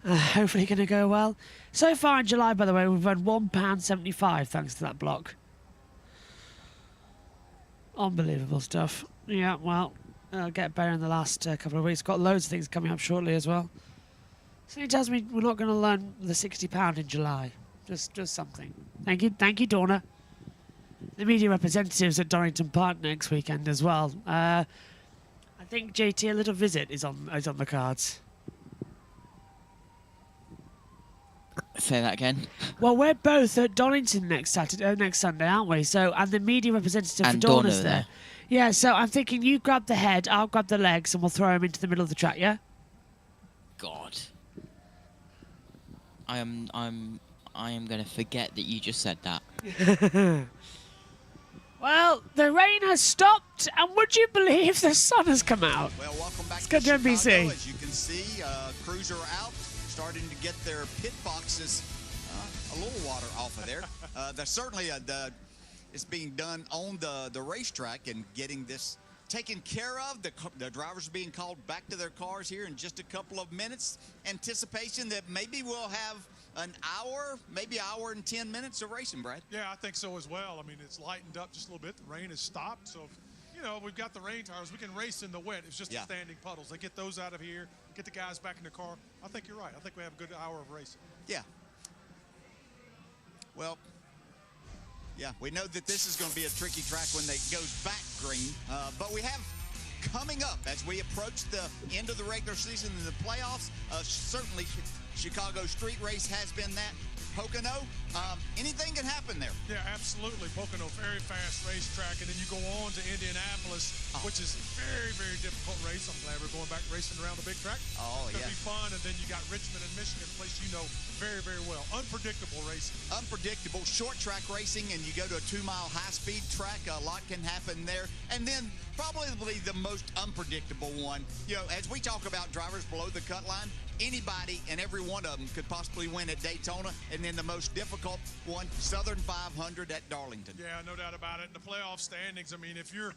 Hopefully going to go well. So far in July, by the way, we've won £1.75 thanks to that block. Unbelievable stuff. Yeah, well, it'll get better in the last couple of weeks. Got loads of things coming up shortly as well. So he tells me we're not going to learn the £60 in July. Just something. Thank you, Donna. The media representatives at Donington Park next weekend as well. I think JT, a little visit is on the cards. Say that again. Well, we're both at Donington next Sunday, aren't we? So, and the media representative for Donna's there. Yeah, so I'm thinking you grab the head, I'll grab the legs, and we'll throw him into the middle of the track. Yeah. God. I am going to forget that you just said that. Well, the rain has stopped, and would you believe the sun has come out? Well, welcome back Let's to go to Chicago. NBC. As you can see, crews are out, starting to get their pit boxes a little water off of there. There's certainly it's being done on the racetrack and getting this taken care of. The drivers are being called back to their cars here in just a couple of minutes. Anticipation that maybe we'll have an hour, maybe hour and 10 minutes of racing, Brad. Yeah, I think so as well. I mean, it's lightened up just a little bit. The rain has stopped. So, we've got the rain tires. We can race in the wet. It's just the standing puddles. They get those out of here, get the guys back in the car. I think you're right. I think we have a good hour of racing. Yeah. Well, yeah, we know that this is going to be a tricky track when it goes back green. But we have coming up as we approach the end of the regular season and the playoffs, certainly Chicago Street Race has been that. Pocono, anything can happen there. Yeah, absolutely. Pocono, very fast racetrack. And then you go on to Indianapolis, which is a very, very difficult race. I'm glad we're going back racing around the big track. Oh, it's going to be fun. And then you got Richmond and Michigan, a place you know very, very well. Unpredictable racing. Unpredictable, short track racing, and you go to a 2-mile high-speed track. A lot can happen there. And then probably the most unpredictable one, as we talk about drivers below the cut line, anybody and every one of them could possibly win at Daytona, and then the most difficult one, Southern 500 at Darlington. Yeah, no doubt about it. In the playoff standings, I mean, if you're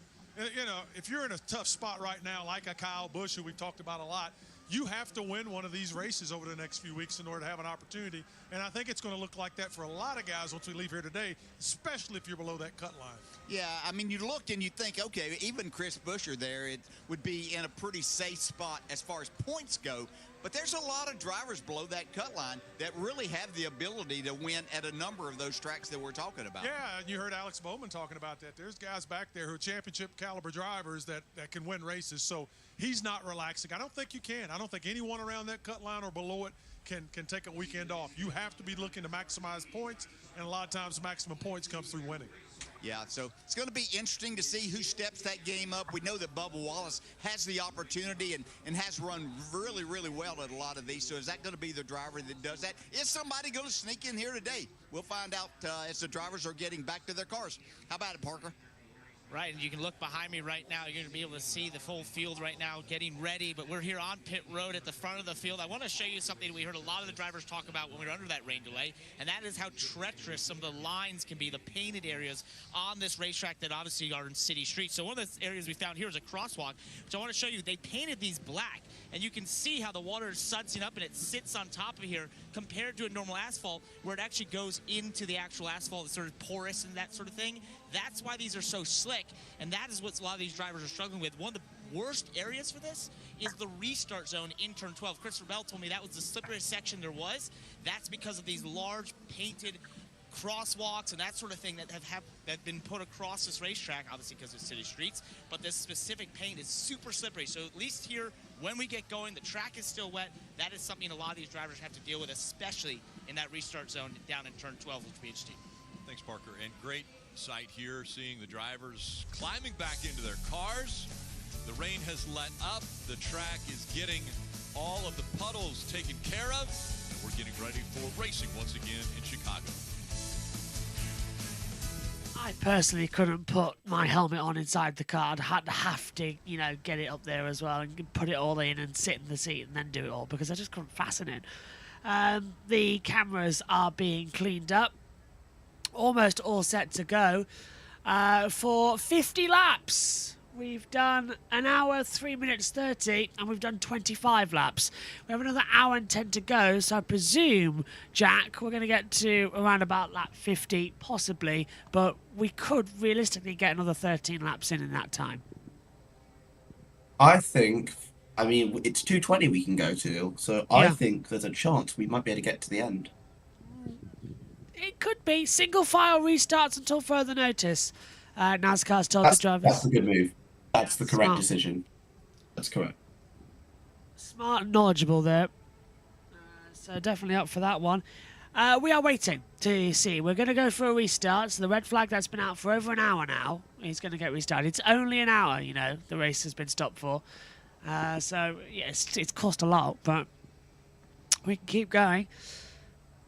in a tough spot right now, like a Kyle Busch, who we've talked about a lot, you have to win one of these races over the next few weeks in order to have an opportunity. And I think it's going to look like that for a lot of guys once we leave here today, especially if you're below that cut line. Yeah, I mean, you looked and you think, okay, even Chris Buescher there, it would be in a pretty safe spot as far as points go. But there's a lot of drivers below that cut line that really have the ability to win at a number of those tracks that we're talking about. Yeah, and you heard Alex Bowman talking about that. There's guys back there who are championship caliber drivers that can win races. So he's not relaxing. I don't think you can. I don't think anyone around that cut line or below it can take a weekend off. You have to be looking to maximize points, and a lot of times maximum points comes through winning. Yeah, so it's going to be interesting to see who steps that game up. We know that Bubba Wallace has the opportunity and has run really, really well at a lot of these. So is that going to be the driver that does that? Is somebody going to sneak in here today? We'll find out as the drivers are getting back to their cars. How about it, Parker? Right, and you can look behind me right now. You're going to be able to see the full field right now getting ready, but we're here on pit road at the front of the field. I want to show you something we heard a lot of the drivers talk about when we were under that rain delay, and that is how treacherous some of the lines can be, the painted areas on this racetrack that obviously are in city streets. So one of the areas we found here is a crosswalk, which I want to show you. They painted these black, and you can see how the water is sudsing up and it sits on top of here compared to a normal asphalt where it actually goes into the actual asphalt. It's sort of porous and that sort of thing. That's why these are so slick, and that is what a lot of these drivers are struggling with. One of the worst areas for this is the restart zone in turn 12. Christopher Bell told me that was the slipperiest section there was. That's because of these large painted crosswalks and that sort of thing that have been put across this racetrack, obviously because it's city streets, but this specific paint is super slippery. So at least here, when we get going, the track is still wet. That is something a lot of these drivers have to deal with, especially in that restart zone down in turn 12, which will be interesting. Thanks, Parker. And great sight here, seeing the drivers climbing back into their cars. The rain has let up. The track is getting all of the puddles taken care of. We're getting ready for racing once again in Chicago. I personally couldn't put my helmet on inside the car. I'd have to, get it up there as well and put it all in and sit in the seat and then do it all because I just couldn't fasten it. The cameras are being cleaned up. Almost all set to go for 50 laps. We've done an hour, 3 minutes 30, and we've done 25 laps. We have another hour and 10 to go, so I presume, Jack, we're going to get to around about lap 50, possibly, but we could realistically get another 13 laps in that time. I think, it's 220 we can go to, so yeah. I think there's a chance we might be able to get to the end. It could be. Single file restarts until further notice. NASCAR's told the drivers. That's a good move. That's the correct decision. That's correct. Smart and knowledgeable there. So definitely up for that one. We are waiting to see. We're going to go for a restart. So the red flag that's been out for over an hour now is going to get restarted. It's only an hour, the race has been stopped for. So, yes, it's cost a lot, but we can keep going.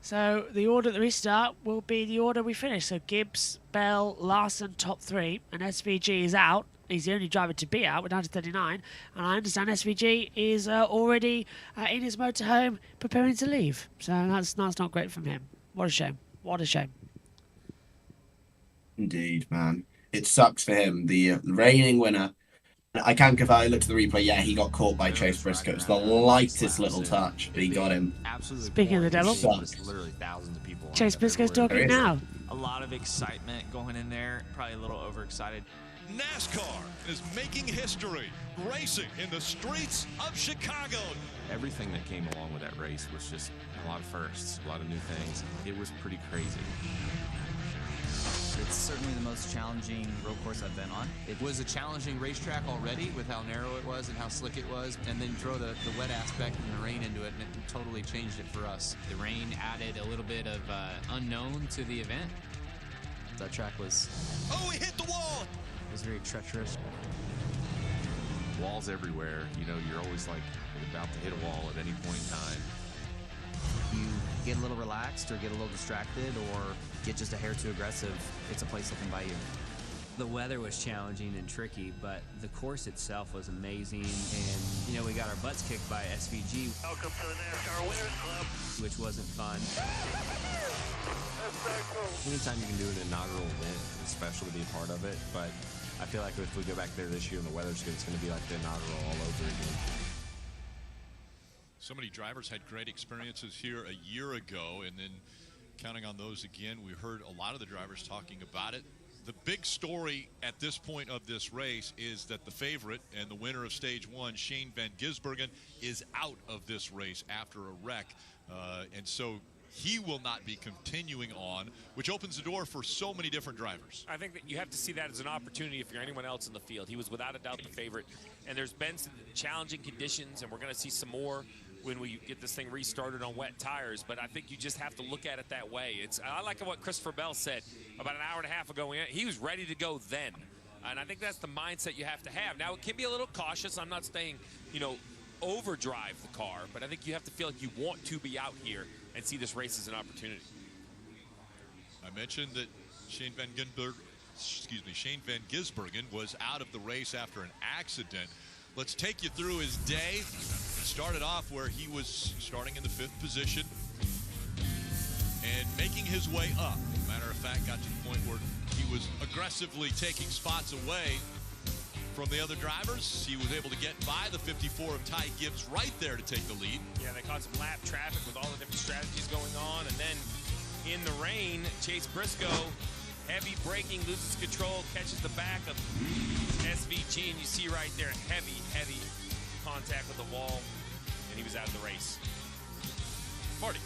So the order at the restart will be the order we finish. So Gibbs, Bell, Larson, top 3, and SVG is out. He's the only driver to be out. We're down to 39, and I understand SVG is already in his motorhome preparing to leave. So that's not great from him. What a shame. What a shame. Indeed, man. It sucks for him. The reigning winner. I can confirm, I looked at the replay, yeah, he got caught by Chase Briscoe. It's the lightest little touch, but he got him. Absolutely. Speaking of the devil, literally thousands of people. Chase Briscoe's talking now. A lot of excitement going in there, probably a little overexcited. NASCAR is making history, racing in the streets of Chicago. Everything that came along with that race was just a lot of firsts, a lot of new things. It was pretty crazy. It's certainly the most challenging road course I've been on. It was a challenging racetrack already with how narrow it was and how slick it was, and then throw the wet aspect and the rain into it, and it totally changed it for us. The rain added a little bit of unknown to the event. That track was... Oh, he hit the wall! It was very treacherous. Walls everywhere. You know, you're always like about to hit a wall at any point in time. You get a little relaxed or get a little distracted or get just a hair too aggressive, it's a place that can bite you. The weather was challenging and tricky, but the course itself was amazing. And, you know, we got our butts kicked by SVG. Welcome to the NASCAR Winners Club. Which wasn't fun. Anytime you can do an inaugural event, it's special to be a part of it, but I feel like if we go back there this year and the weather's good, it's going to be like the inaugural all over again. So many drivers had great experiences here a year ago, and then counting on those again, we heard a lot of the drivers talking about it. The big story at this point of this race is that the favorite and the winner of Stage 1, Shane Van Gisbergen, is out of this race after a wreck. And so he will not be continuing on, which opens the door for so many different drivers. I think that you have to see that as an opportunity if you're anyone else in the field. He was without a doubt the favorite, and there's been some challenging conditions, and we're going to see some more when we get this thing restarted on wet tires. But I think you just have to look at it that way. I like what Christopher Bell said about an hour and a half ago. He was ready to go then. And I think that's the mindset you have to have. Now, it can be a little cautious. I'm not saying, overdrive the car, but I think you have to feel like you want to be out here and see this race as an opportunity. I mentioned that Shane Van Gisbergen was out of the race after an accident. Let's take you through his day. It started off where he was starting in the 5th position and making his way up. Matter of fact, got to the point where he was aggressively taking spots away from the other drivers. He was able to get by the 54 of Ty Gibbs right there to take the lead. Yeah, they caused some lap traffic with all the different strategies going on. And then in the rain, Chase Briscoe, heavy braking, loses control, catches the back of SVG, and you see right there, heavy contact with the wall, and he was out of the race. Marty.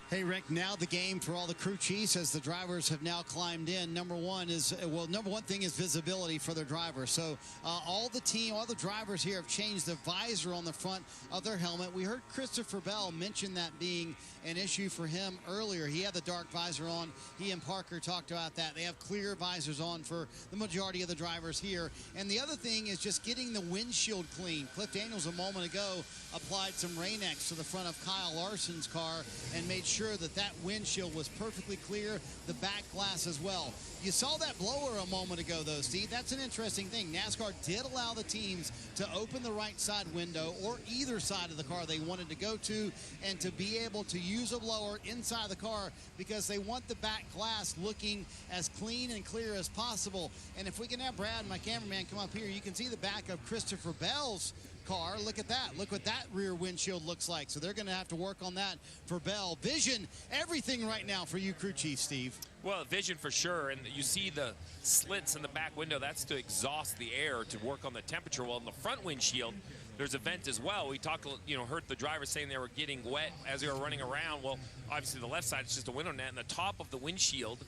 Hey, Rick, now the game for all the crew chiefs as the drivers have now climbed in. Number one thing is visibility for their drivers. So all the drivers here have changed the visor on the front of their helmet. We heard Christopher Bell mention that being an issue for him earlier. He had the dark visor on. He and Parker talked about that. They have clear visors on for the majority of the drivers here. And the other thing is just getting the windshield clean. Cliff Daniels a moment ago applied some Rain-X to the front of Kyle Larson's car and made sure that windshield was perfectly clear, the back glass as well. You saw that blower a moment ago, though, Steve. That's an interesting thing. NASCAR did allow the teams to open the right side window or either side of the car they wanted to go to and to be able to use a blower inside the car because they want the back glass looking as clean and clear as possible. And if we can have Brad, my cameraman, come up here, you can see the back of Christopher Bell's car. Look at that. Look what that rear windshield looks like. So they're going to have to work on that for Bell. Vision, everything right now for you crew chief, Steve. Well, vision for sure, and you see the slits in the back window. That's to exhaust the air to work on the temperature. Well, in the front windshield, there's a vent as well. We heard the drivers saying they were getting wet as they were running around. Well, obviously the left side is just a window net, and the top of the windshield,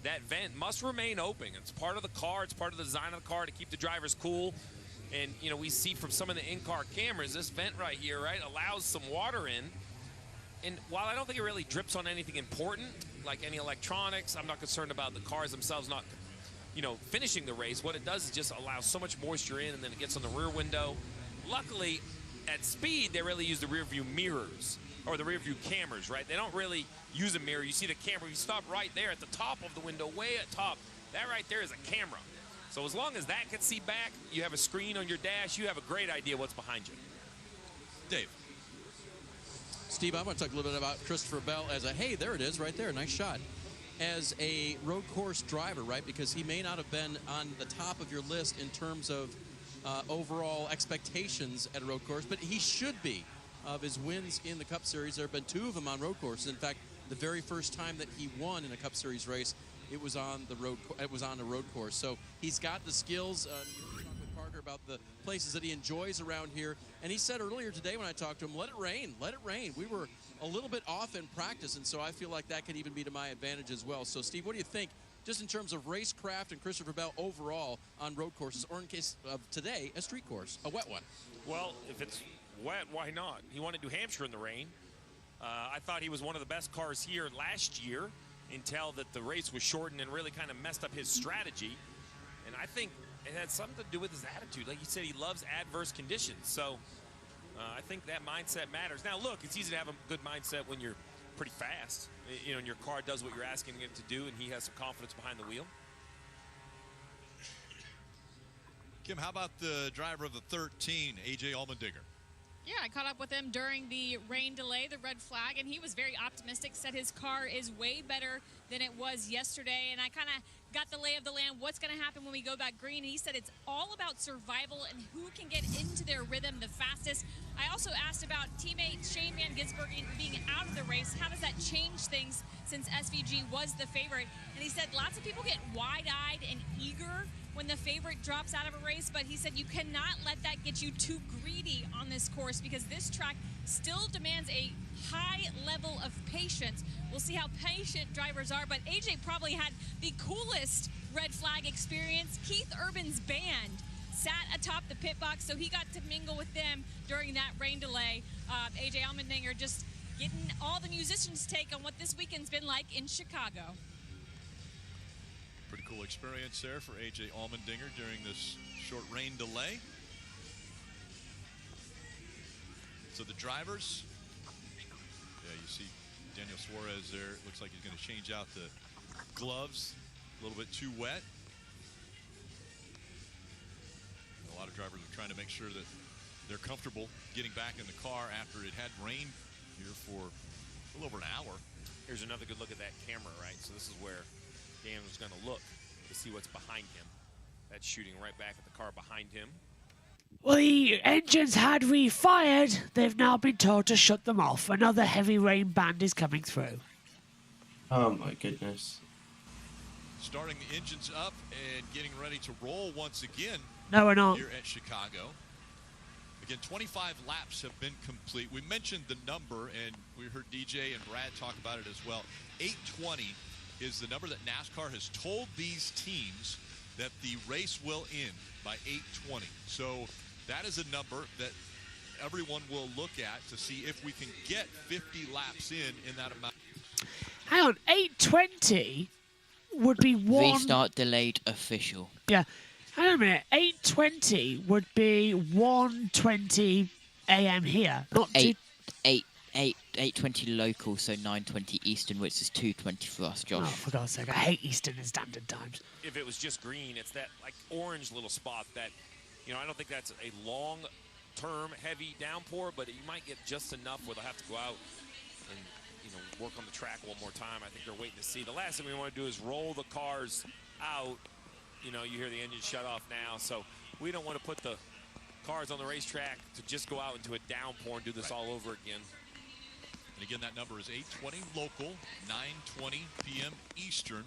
that vent must remain open. It's part of the car. It's part of the design of the car to keep the drivers cool. And, we see from some of the in-car cameras, this vent right here, allows some water in. And while I don't think it really drips on anything important, like any electronics, I'm not concerned about the cars themselves not, finishing the race. What it does is just allow so much moisture in, and then it gets on the rear window. Luckily, at speed, they really use the rear view mirrors or the rear view cameras, right? They don't really use a mirror. You see the camera, you stop right there at the top of the window, way at top. That right there is a camera. So as long as that can see back, you have a screen on your dash, you have a great idea what's behind you. Dave. Steve, I want to talk a little bit about Christopher Bell as a, hey, there it is right there, nice shot. As a road course driver, right? Because he may not have been on the top of your list in terms of overall expectations at a road course, but he should be. Of his wins in the Cup Series, there have been 2 of them on road courses. In fact, the very first time that he won in a Cup Series race, it was on the road. It was on a road course. So he's got the skills. We talked with Parker about the places that he enjoys around here, and he said earlier today when I talked to him, "Let it rain, let it rain." We were a little bit off in practice, and so I feel like that could even be to my advantage as well. So, Steve, what do you think, just in terms of racecraft and Christopher Bell overall on road courses, or in case of today, a street course, a wet one? Well, if it's wet, why not? He won at New Hampshire in the rain. I thought he was one of the best cars here last year until that the race was shortened and really kind of messed up his strategy. And I think it had something to do with his attitude. Like you said, he loves adverse conditions. So I think that mindset matters. Now, look, it's easy to have a good mindset when you're pretty fast, you know, and your car does what you're asking it to do, and he has some confidence behind the wheel. Kim, how about the driver of the 13, A.J. Allmendinger? Yeah, I caught up with him during the rain delay, the red flag, and he was very optimistic, said his car is way better than it was yesterday. And I kind of got the lay of the land, what's going to happen when we go back green. And he said it's all about survival and who can get into their rhythm the fastest. I also asked about teammate Shane Van Gisbergen being out of the race. How does that change things since SVG was the favorite? And he said lots of people get wide-eyed and eager when the favorite drops out of a race, but he said you cannot let that get you too greedy on this course because this track still demands a high level of patience. We'll see how patient drivers are, but AJ probably had the coolest red flag experience. Keith Urban's band sat atop the pit box, so he got to mingle with them during that rain delay. AJ Allmendinger just getting all the musicians' take on what this weekend's been like in Chicago. Pretty cool experience there for A.J. Allmendinger during this short rain delay. So the drivers, yeah, you see Daniel Suarez there. Looks like he's going to change out the gloves. A little bit too wet. A lot of drivers are trying to make sure that they're comfortable getting back in the car after it had rained here for a little over an hour. Here's another good look at that camera, right? So this is where Daniel's going to look to see what's behind him. That's shooting right back at the car behind him. Well, the engines had refired. They've now been told to shut them off. Another heavy rain band is coming through. Oh my goodness. Starting the engines up and getting ready to roll once again. No, we're not. Here at Chicago. Again, 25 laps have been complete. We mentioned the number, and we heard DJ and Brad talk about it as well. 820 is the number that NASCAR has told these teams that the race will end by 8:20. So that is a number that everyone will look at to see if we can get 50 laps in that amount. Hang on, 8:20 would be one. Restart delayed official. Yeah. Hang on a minute. 8:20 would be 1:20 a.m. here, not 8:20 local, so 9:20 Eastern, which is 2:20 for us, Josh. Oh, for God's sake, I hate Eastern and Standard Times. If it was just green, it's that like orange little spot that, you know, I don't think that's a long-term heavy downpour, but you might get just enough where they'll have to go out and, you know, work on the track one more time. I think they're waiting to see. The last thing we want to do is roll the cars out. You know, you hear the engine shut off now, so we don't want to put the cars on the racetrack to just go out into a downpour and do this all over again. And again, that number is 8:20 local, 9:20 p.m. Eastern,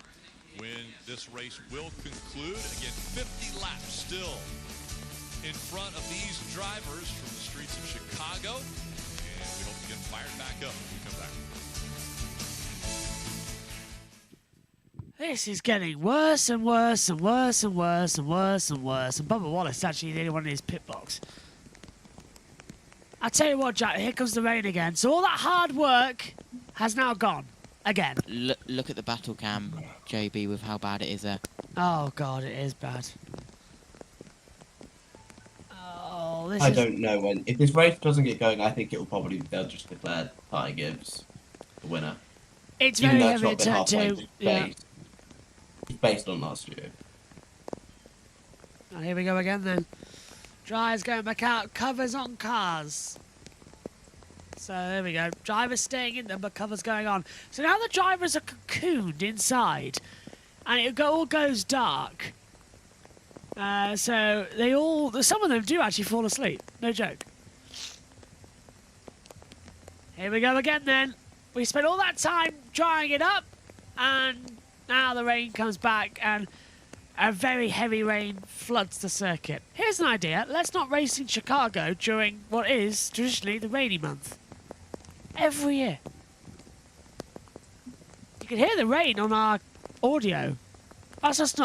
when this race will conclude. Again, 50 laps still in front of these drivers from the streets of Chicago. And we hope to get fired back up when we come back. This is getting worse and worse and worse and worse and worse and worse. And Bubba Wallace actually nearly one in his pit box. I'll tell you what, Jack, here comes the rain again. So all that hard work has now gone. Again. Look at the battle cam, JB, with how bad it is there. Oh, God, it is bad. Oh, Oh, this I is... don't know when. If this race doesn't get going, I think they'll just declare Ty Gibbs the winner. It's Even very though it's heavy not at been turn halfway, 2. Yeah. It's based on last year. Oh, here we go again then. Drivers going back out. Covers on cars. So there we go. Drivers staying in them, but covers going on. So now the drivers are cocooned inside, and it all goes dark. So some of them do actually fall asleep. No joke. Here we go again then. We spent all that time drying it up, and now the rain comes back, and a very heavy rain floods the circuit. Here's an idea. Let's not race in Chicago during what is traditionally the rainy month. Every year. You can hear the rain on our audio. That's just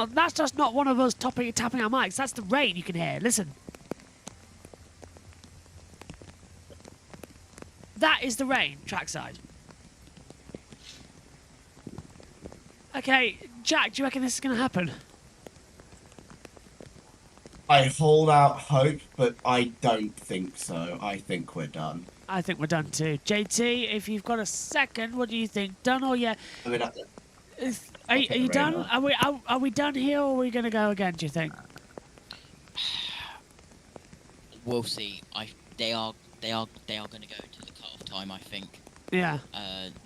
not one of us tapping our mics. That's the rain you can hear. Listen. That is the rain, trackside. Okay, Jack, do you reckon this is going to happen? I hold out hope, but I don't think so. I think we're done. I think we're done too. JT, if you've got a second, what do you think? Done or yet? I mean, Are you done? Are we done here, or are we going to go again, do you think? We'll see. They are going to go to the cut-off time, I think. Yeah.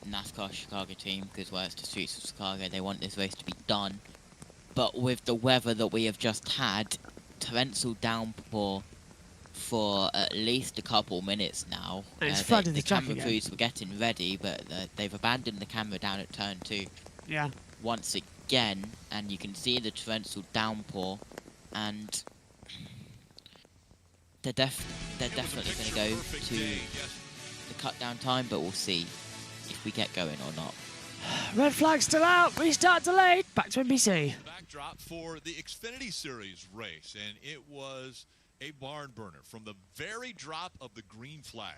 NASCAR Chicago team, because it's the streets of Chicago, they want this race to be done. But with the weather that we have just had, torrential downpour for at least a couple minutes now. And it's flooded the the track camera again. crews were getting ready, but they've abandoned the camera down at turn 2. Yeah. Once again, and you can see the torrential downpour, and they're definitely going to go to the cut down time, but we'll see if we get going or not. Red flag still out. Restart delayed. Back to NBC. Backdrop for the Xfinity Series race, and it was a barn burner from the very drop of the green flag.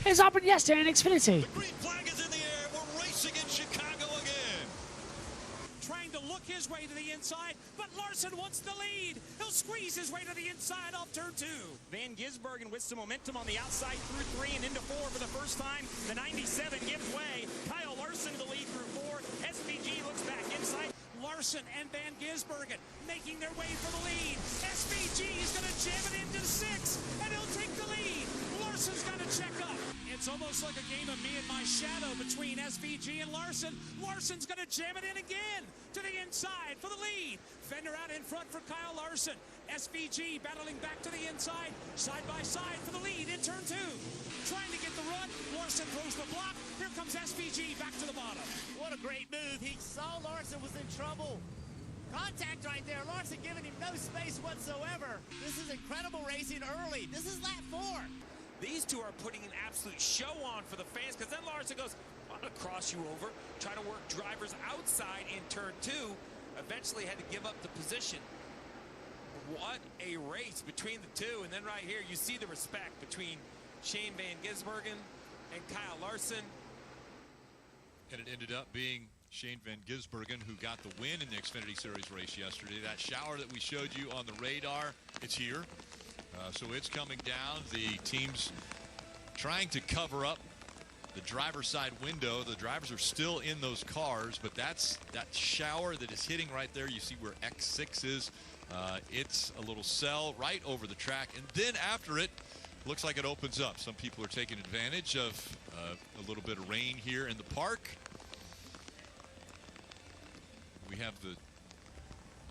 It's happened yesterday in Xfinity. The green flag is in the air. We're racing in Chicago again. Trying to look his way to the inside, but Larson wants the lead. He'll squeeze his way to the inside off turn 2. Van Gisbergen with some momentum on the outside through 3 and into 4 for the first time. The 97 gives way. Kyle Larson to the lead through 4. SVG looks back inside. Larson and Van Gisbergen making their way for the lead. SVG is going to jam it into 6, and he'll take the lead. Larson's got to check up. It's almost like a game of me and my shadow between SVG and Larson. Larson's going to jam it in again to the inside for the lead. Fender out in front for Kyle Larson. SVG battling back to the inside, side by side for the lead in turn 2. Trying to get the run. Larson throws the block. Here comes SVG back to the bottom. What a great move. He saw Larson was in trouble. Contact right there. Larson giving him no space whatsoever. This is incredible racing early. This is lap 4. These two are putting an absolute show on for the fans, because then Larson goes, I'm going to cross you over, try to work drivers outside in turn 2, eventually had to give up the position. What a race between the two, and then right here you see the respect between Shane Van Gisbergen and Kyle Larson. And it ended up being Shane Van Gisbergen who got the win in the Xfinity Series race yesterday. That shower that we showed you on the radar, it's here. So it's coming down. The team's trying to cover up the driver's side window. The drivers are still in those cars, but that's that shower that is hitting right there. You see where X6 is. It's a little cell right over the track, and then after it, looks like it opens up. Some people are taking advantage of a little bit of rain here in the park. We have the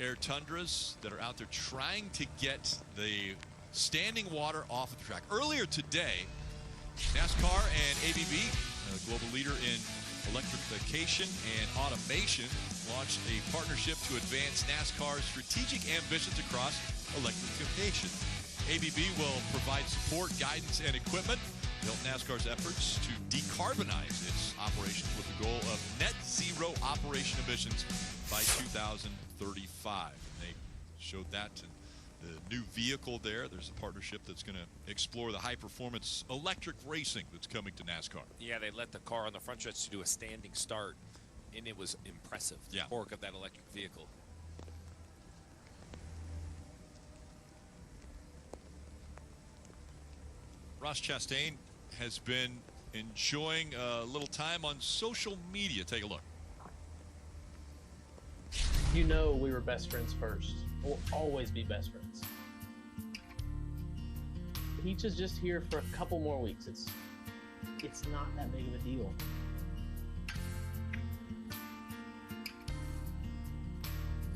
Air Tundras that are out there trying to get the standing water off of the track. Earlier today, NASCAR and ABB, a global leader in electrification and automation, launched a partnership to advance NASCAR's strategic ambitions across electrification. ABB will provide support, guidance, and equipment to help NASCAR's efforts to decarbonize its operations with the goal of net zero operation emissions by 2035. And they showed that in the new vehicle there. There's a partnership that's going to explore the high-performance electric racing that's coming to NASCAR. Yeah, they let the car on the front stretch do a standing start, and it was impressive, the torque of that electric vehicle. Ross Chastain has been enjoying a little time on social media. Take a look. You know we were best friends first. We'll always be best friends. Peach is just here for a couple more weeks. It's not that big of a deal.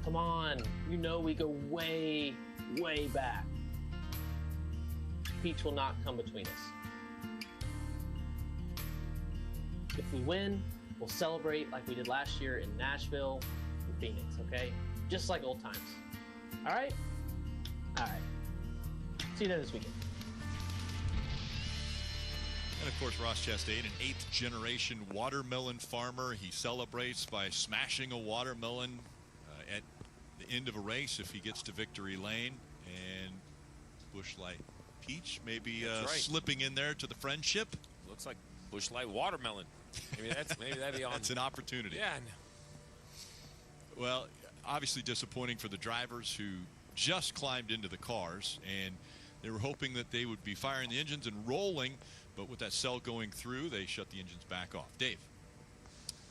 Come on, you know we go way, way back. Peach will not come between us. If we win, we'll celebrate like we did last year in Nashville and Phoenix, okay? Just like old times. All right? All right. See you there this weekend. And of course, Ross Chastain, an 8th generation watermelon farmer. He celebrates by smashing a watermelon at the end of a race if he gets to victory lane. And Busch Light Peach maybe slipping in there to the friendship. Looks like Busch Light watermelon. Maybe that'd be on. That's an opportunity. Yeah. Well, obviously disappointing for the drivers who just climbed into the cars, and they were hoping that they would be firing the engines and rolling, but with that cell going through, they shut the engines back off. Dave.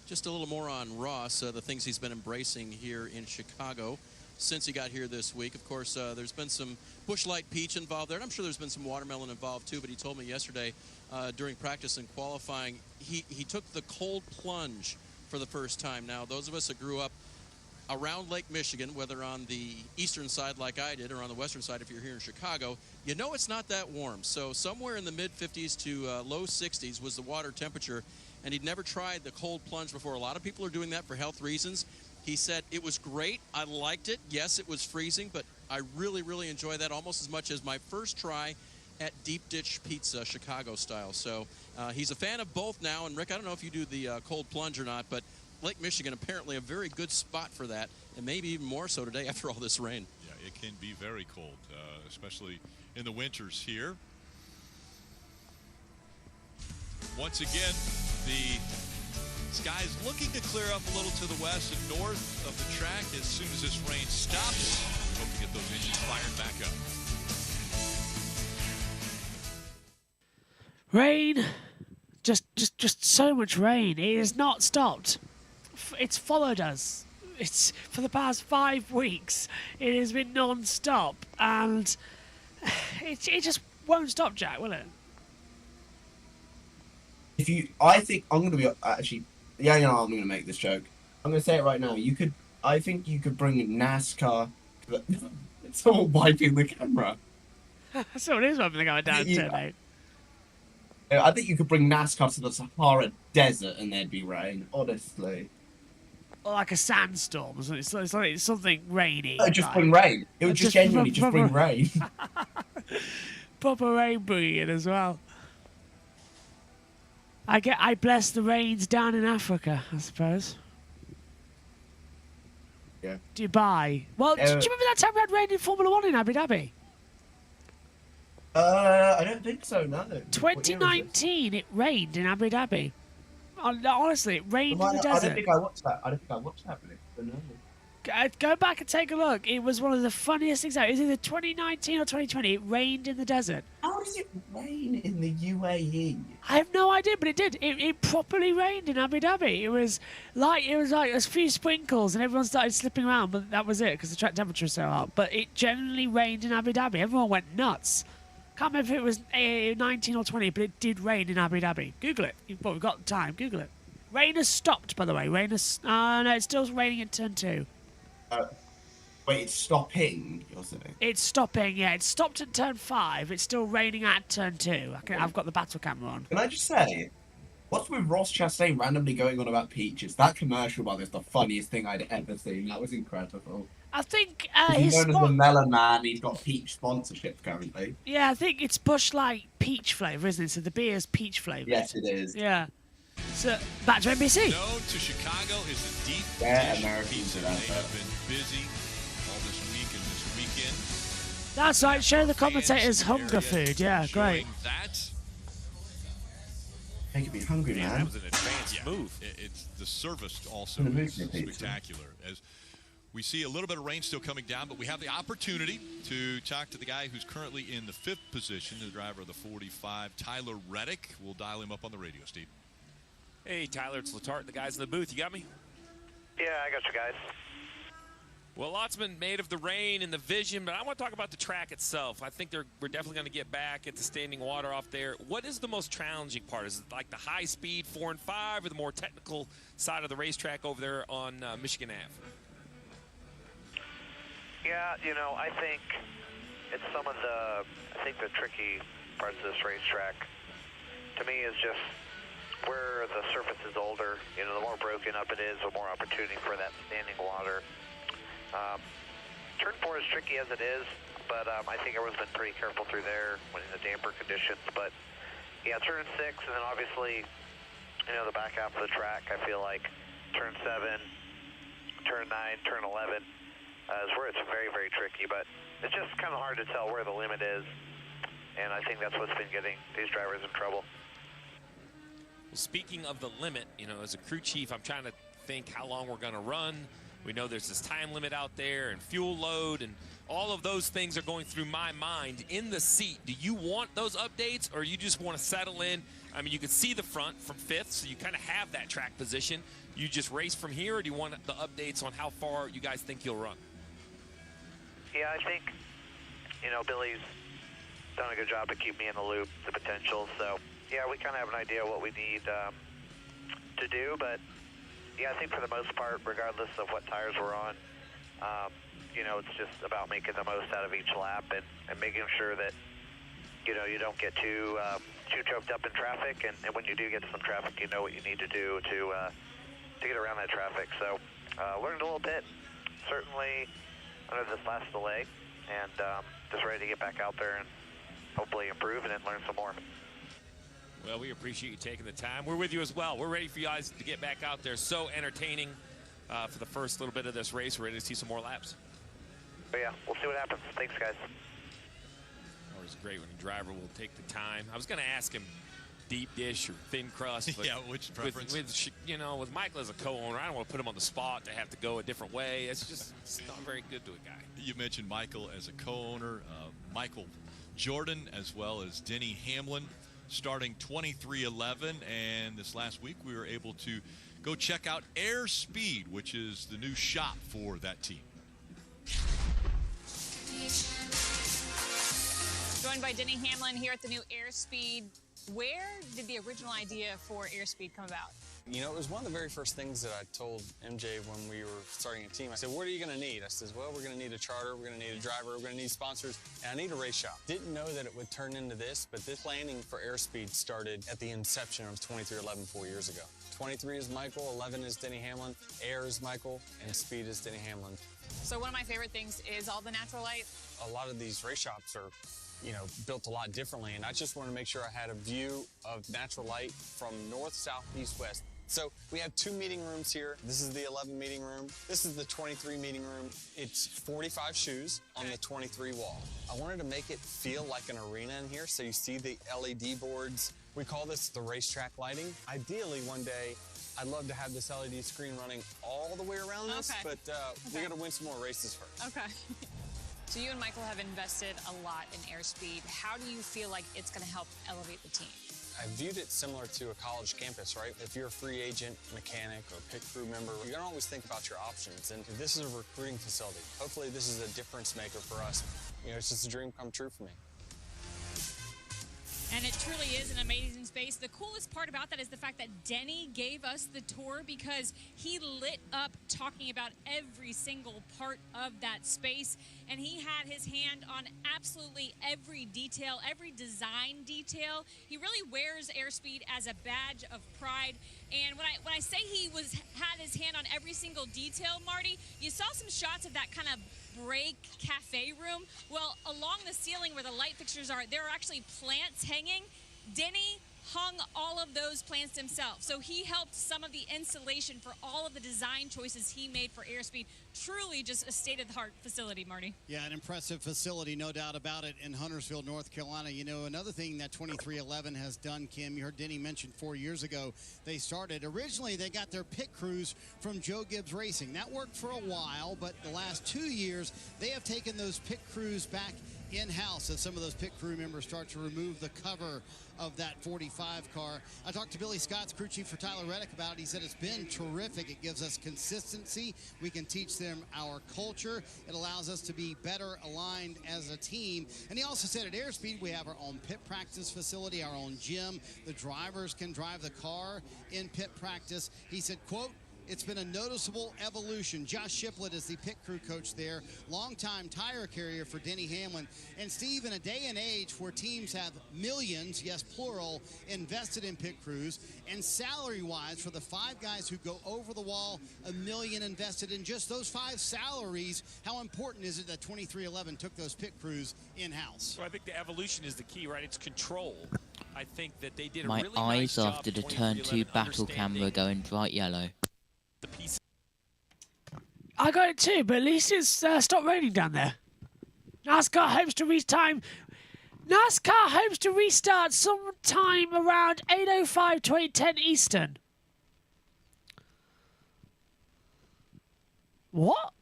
Just a little more on Ross, the things he's been embracing here in Chicago since he got here this week. Of course, there's been some Busch Light Peach involved there, and I'm sure there's been some watermelon involved too, but he told me yesterday during practice and qualifying, he took the cold plunge for the first time. Now, those of us that grew up around Lake Michigan, whether on the eastern side like I did or on the western side if you're here in Chicago, you know it's not that warm. So somewhere in the mid-50s to low 60s was the water temperature, and he'd never tried the cold plunge before. A lot of people are doing that for health reasons. He said it was great. I liked it. Yes, it was freezing, but I really, really enjoy that almost as much as my first try at Deep Ditch Pizza, Chicago style. So he's a fan of both now. And Rick, I don't know if you do the cold plunge or not, but Lake Michigan apparently a very good spot for that, and maybe even more so today after all this rain. Yeah, it can be very cold, especially in the winters here. Once again, the sky's looking to clear up a little to the west and north of the track as soon as this rain stops. Hope to get those engines fired back up. Rain, just so much rain. It has not stopped. It's followed us. It's for the past 5 weeks. It has been non-stop, and it just won't stop, Jack, will it? I think I'm going to be actually. Yeah, I'm going to make this joke. I'm going to say it right now. I think you could bring NASCAR. It's all wiping the camera. So it is wiping the camera down too, mate. I think you could bring NASCAR to the Sahara Desert and there'd be rain, honestly. Or like a sandstorm or something. It's like something rainy. It would just bring rain. It would just genuinely just bring rain. Proper rain bringing as well. I bless the rains down in Africa, I suppose. Yeah. Dubai. Well, do you remember that time we had rain in Formula 1 in Abu Dhabi? I don't think so, no. 2019, it rained in Abu Dhabi. Honestly, it rained in the desert. I don't think I watched that. But no. Go back and take a look. It was one of the funniest things. It was either 2019 or 2020. It rained in the desert. How does it rain in the UAE? I have no idea, but it did. It properly rained in Abu Dhabi. It was like a few sprinkles, and everyone started slipping around, but that was it because the track temperature was so hot. But it generally rained in Abu Dhabi. Everyone went nuts. Can't remember if it was 19 or 20, but it did rain in Abu Dhabi. Google it. We've got time. Google it. Rain has stopped, by the way. No, it's still raining at turn 2. Wait, it's stopping, you're saying? It's stopping, yeah. It stopped at turn 5. It's still raining at turn 2. I've got the battle camera on. Can I just say, what's with Ross Chastain randomly going on about peaches? That commercial, by the way, is the funniest thing I'd ever seen. That was incredible. I think he's known as the Melon Man. He's got peach sponsorship currently. Yeah, I think it's Busch Light peach flavour, isn't it? So the beer's peach flavour. Yes, it is. Yeah. So back to NBC. Known to Chicago is the deep American pizza. They have been busy all this week and this weekend. That's right. Show the commentators hunger food. Yeah, great. That. They could be hungry, man. That was an advanced move. It's the service also is spectacular. As We see a little bit of rain still coming down, but we have the opportunity to talk to the guy who's currently in the 5th position, the driver of the 45, Tyler Reddick. We'll dial him up on the radio, Steve. Hey, Tyler, it's Letarte, the guys in the booth. You got me? Yeah, I got you guys. Well, lots been made of the rain and the vision, but I want to talk about the track itself. I think we're definitely going to get back at the standing water off there. What is the most challenging part? Is it like the high speed 4 and 5 or the more technical side of the racetrack over there on Michigan Ave? Yeah, you know, I think it's some of the tricky parts of this racetrack, to me, is just where the surface is older. You know, the more broken up it is, the more opportunity for that standing water. Turn 4 is tricky as it is, but I think everyone's been pretty careful through there when in the damper conditions. But yeah, turn 6, and then obviously, you know, the back half of the track, I feel like turn 7, turn 9, turn 11 is where it's very, very tricky. But it's just kind of hard to tell where the limit is, and I think that's what's been getting these drivers in trouble. Well, speaking of the limit, you know, as a crew chief, I'm trying to think how long we're going to run. We know there's this time limit out there and fuel load, and all of those things are going through my mind in the seat. Do you want those updates, or you just want to settle in? I mean, you can see the front from 5th, so you kind of have that track position. You just race from here, or do you want the updates on how far you guys think you'll run? Yeah, I think, you know, Billy's done a good job to keep me in the loop, the potential. So, yeah, we kind of have an idea what we need to do, but yeah, I think for the most part, regardless of what tires we're on, you know, it's just about making the most out of each lap and making sure that, you know, you don't get too choked up in traffic, and when you do get to some traffic, you know what you need to do to get around that traffic. So, learned a little bit, certainly under this last delay, and just ready to get back out there and hopefully improve and then learn some more. Well, we appreciate you taking the time. We're with you as well. We're ready for you guys to get back out there. So entertaining for the first little bit of this race. We're ready to see some more laps. But yeah, we'll see what happens. Thanks, guys. Always great when a driver will take the time. I was going to ask him deep dish or thin crust. But yeah, which preference? You know, with Michael as a co-owner, I don't want to put him on the spot to have to go a different way. it's not very good to a guy. You mentioned Michael as a co-owner. Michael Jordan as well as Denny Hamlin, starting 23-11, and this last week we were able to go check out Airspeed, which is the new shop for that team. Joined by Denny Hamlin here at the new Airspeed. Where did the original idea for Airspeed come about? You know, it was one of the very first things that I told MJ when we were starting a team. I said, what are you going to need? I said, well, we're going to need a charter, we're going to need a driver, we're going to need sponsors, and I need a race shop. Didn't know that it would turn into this, but this planning for Airspeed started at the inception of 2311 4 years ago. 23 is Michael, 11 is Denny Hamlin, Air is Michael, and Speed is Denny Hamlin. So one of my favorite things is all the natural light. A lot of these race shops are, you know, built a lot differently, and I just wanted to make sure I had a view of natural light from north, south, east, west. So we have 2 meeting rooms here. This is the 11 meeting room. This is the 23 meeting room. It's 45 shoes on the 23 wall. I wanted to make it feel like an arena in here, so you see the LED boards. We call this the racetrack lighting. Ideally, one day, I'd love to have this LED screen running all the way around this, but we got to win some more races first. Okay. So you and Michael have invested a lot in Airspeed. How do you feel like it's going to help elevate the team? I viewed it similar to a college campus, right? If you're a free agent, mechanic, or pit crew member, you don't always think about your options. And this is a recruiting facility. Hopefully this is a difference maker for us. You know, it's just a dream come true for me. And it truly is an amazing space. The coolest part about that is the fact that Denny gave us the tour because he lit up talking about every single part of that space. And he had his hand on absolutely every detail, every design detail. He really wears Airspeed as a badge of pride. And when I say he had his hand on every single detail, Marty, you saw some shots of that kind of break cafe room. Well, along the ceiling where the light fixtures are, there are actually plants hanging. Denny hung all of those plans himself. So he helped some of the installation for all of the design choices he made for Airspeed. Truly just a state-of-the-art facility, Marty. Yeah, an impressive facility, no doubt about it, in Huntersville, North Carolina. You know, another thing that 2311 has done, Kim, you heard Denny mention 4 years ago, they started. Originally, they got their pit crews from Joe Gibbs Racing. That worked for a while, but the last 2 years, they have taken those pit crews back in-house as some of those pit crew members start to remove the cover of that 45 car. I talked to Billy Scott's crew chief for Tyler Reddick about it. He said it's been terrific. It gives us consistency. We can teach them our culture. It allows us to be better aligned as a team. And he also said at Airspeed, we have our own pit practice facility, our own gym. The drivers can drive the car in pit practice. He said, quote, "It's been a noticeable evolution." Josh Shiplett is the pit crew coach there, longtime tire carrier for Denny Hamlin. And Steve, in a day and age where teams have millions, yes, plural, invested in pit crews, and salary-wise for the 5 guys who go over the wall, $1 million invested in just those 5 salaries, how important is it that 2311 took those pit crews in-house? So I think the evolution is the key, right? It's control. I think that they did a My really eyes nice job, after the turn 2 2311, battle camera understanding going bright yellow. the piece. I got it too, but at least it's stopped raining down there. NASCAR hopes to restart sometime around 8:05 to 8:10 Eastern. What?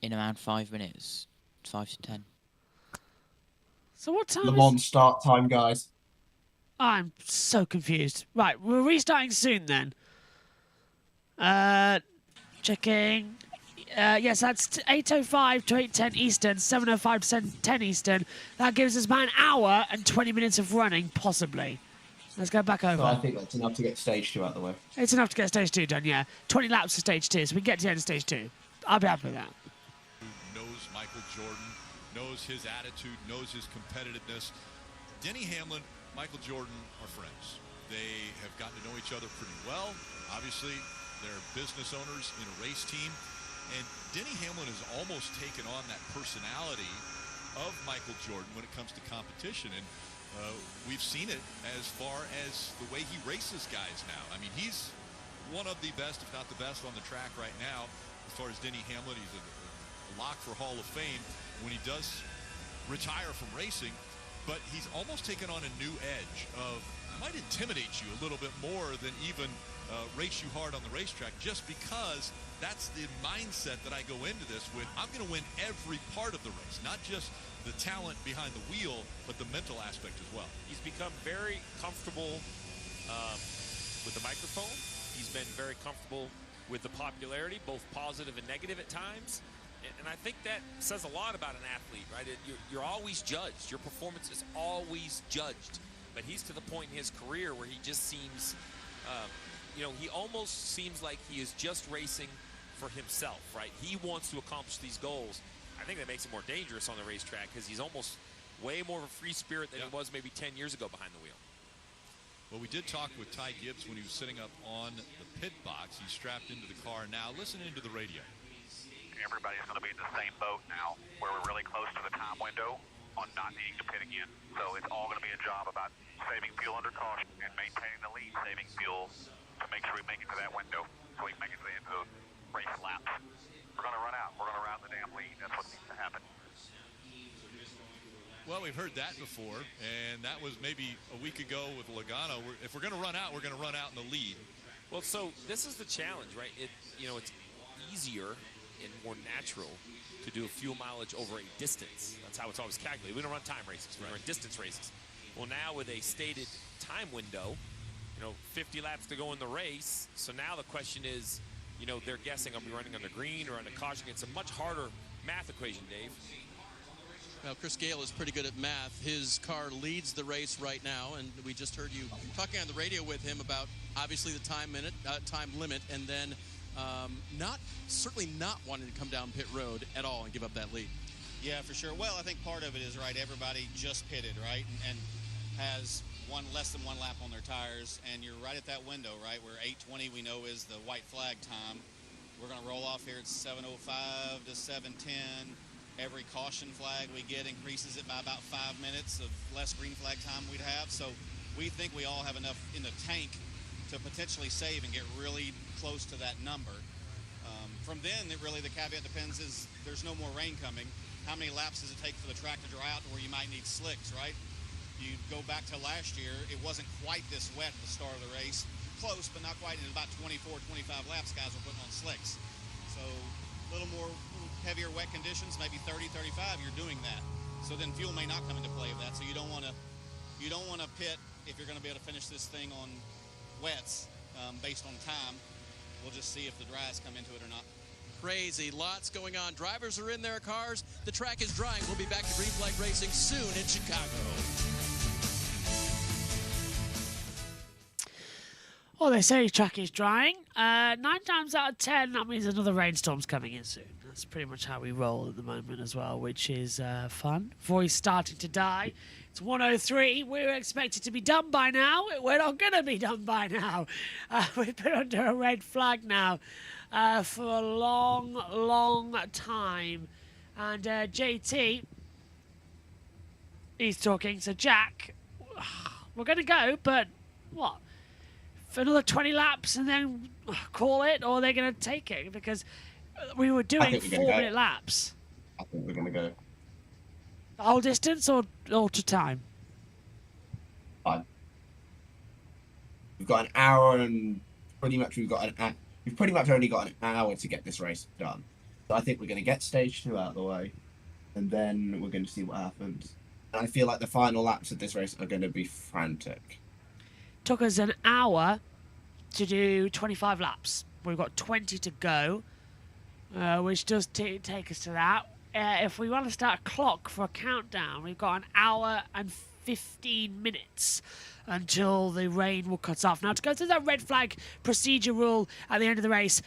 In around 5 minutes. 5 to 10. So what time Le is... Mans start time, guys. I'm so confused. Right, we're restarting soon then. Checking. Yes, that's 8:05 to 8:10 Eastern, 7:05 to 10 Eastern. That gives us about an hour and 20 minutes of running, possibly. Let's go back over. So I think that's enough to get stage 2 out of the way. It's enough to get stage 2 done, yeah. 20 laps for stage 2, so we can get to the end of stage 2. I'll be happy with that. Knows Michael Jordan, knows his attitude, knows his competitiveness. Denny Hamlin, Michael Jordan are friends. They have gotten to know each other pretty well. Obviously, they're business owners in a race team. And Denny Hamlin has almost taken on that personality of Michael Jordan when it comes to competition. And we've seen it as far as the way he races guys now. I mean, he's one of the best, if not the best, on the track right now. As far as Denny Hamlin, he's a lock for Hall of Fame when he does retire from racing. But he's almost taken on a new edge of, might intimidate you a little bit more than even race you hard on the racetrack, just because that's the mindset that I go into this with. I'm going to win every part of the race, not just the talent behind the wheel, but the mental aspect as well. He's become very comfortable with the microphone. He's been very comfortable with the popularity, both positive and negative at times. And I think that says a lot about an athlete, right? You're always judged. Your performance is always judged. But he's to the point in his career where he just seems, he almost seems like he is just racing for himself, right? He wants to accomplish these goals. I think that makes him more dangerous on the racetrack because he's almost way more of a free spirit than he was maybe 10 years ago behind the wheel. Well, we did talk with Ty Gibbs when he was sitting up on the pit box. He's strapped into the car now, listening to the radio. Everybody's going to be in the same boat now, where we're really close to the time window on not needing to pit again. So it's all going to be a job about saving fuel under caution and maintaining the lead, saving fuel to make sure we make it to that window so we can make it to the end of the race laps. We're going to run out. We're going to run out the damn lead. That's what needs to happen. Well, we've heard that before, and that was maybe a week ago with Logano. If we're going to run out, we're going to run out in the lead. Well, so this is the challenge, right? It's easier and more natural to do a fuel mileage over a distance. That's how it's always calculated. We don't run time races. We run distance races. Well, now with a stated time window, 50 laps to go in the race. So now the question is, they're guessing I'll be running under green or under caution. It's a much harder math equation, Dave. Well, Chris Gale is pretty good at math. His car leads the race right now, and we just heard you talking on the radio with him about obviously the time limit, and then certainly not wanting to come down pit road at all and give up that lead. Yeah, for sure. Well, I think part of it is, right, everybody just pitted, right, and has less than one lap on their tires, and you're right at that window, right, where 8:20 we know is the white flag time. We're going to roll off here at 7:05 to 7:10. Every caution flag we get increases it by about 5 minutes of less green flag time we'd have. So we think we all have enough in the tank to potentially save and get really close to that number. From then, really the caveat depends is there's no more rain coming. How many laps does it take for the track to dry out to where you might need slicks, right? You go back to last year, it wasn't quite this wet at the start of the race. Close, but not quite. In about 24, 25 laps, guys were putting on slicks. So a little more heavier wet conditions, maybe 30, 35, you're doing that. So then fuel may not come into play with that. So you don't want to pit if you're going to be able to finish this thing on wets based on time. We'll just see if the dries come into it or not. Crazy. Lots going on. Drivers are in their cars. The track is drying. We'll be back to Green Flag Racing soon in Chicago. Well, they say the track is drying. 9 times out of 10, that means another rainstorm's coming in soon. That's pretty much how we roll at the moment as well, which is fun. Voice starting to die. It's 1:03. We were expected to be done by now. We're not going to be done by now. We've been under a red flag now for a long, long time. And JT, he's talking. So, Jack, we're going to go, but what? For another 20 laps and then call it, or they're going to take it? Because we were doing 4-minute laps. I think we're going to go. The whole distance or to time? Fine. We've got an hour and pretty much we've pretty much only got an hour to get this race done. So I think we're going to get stage 2 out of the way, and then we're going to see what happens. And I feel like the final laps of this race are going to be frantic. Took us an hour to do 25 laps. We've got 20 to go, which does take us to that. If we want to start a clock for a countdown, we've got an hour and 15 minutes until the rain will cut off. Now, to go through that red flag procedure rule at the end of the race,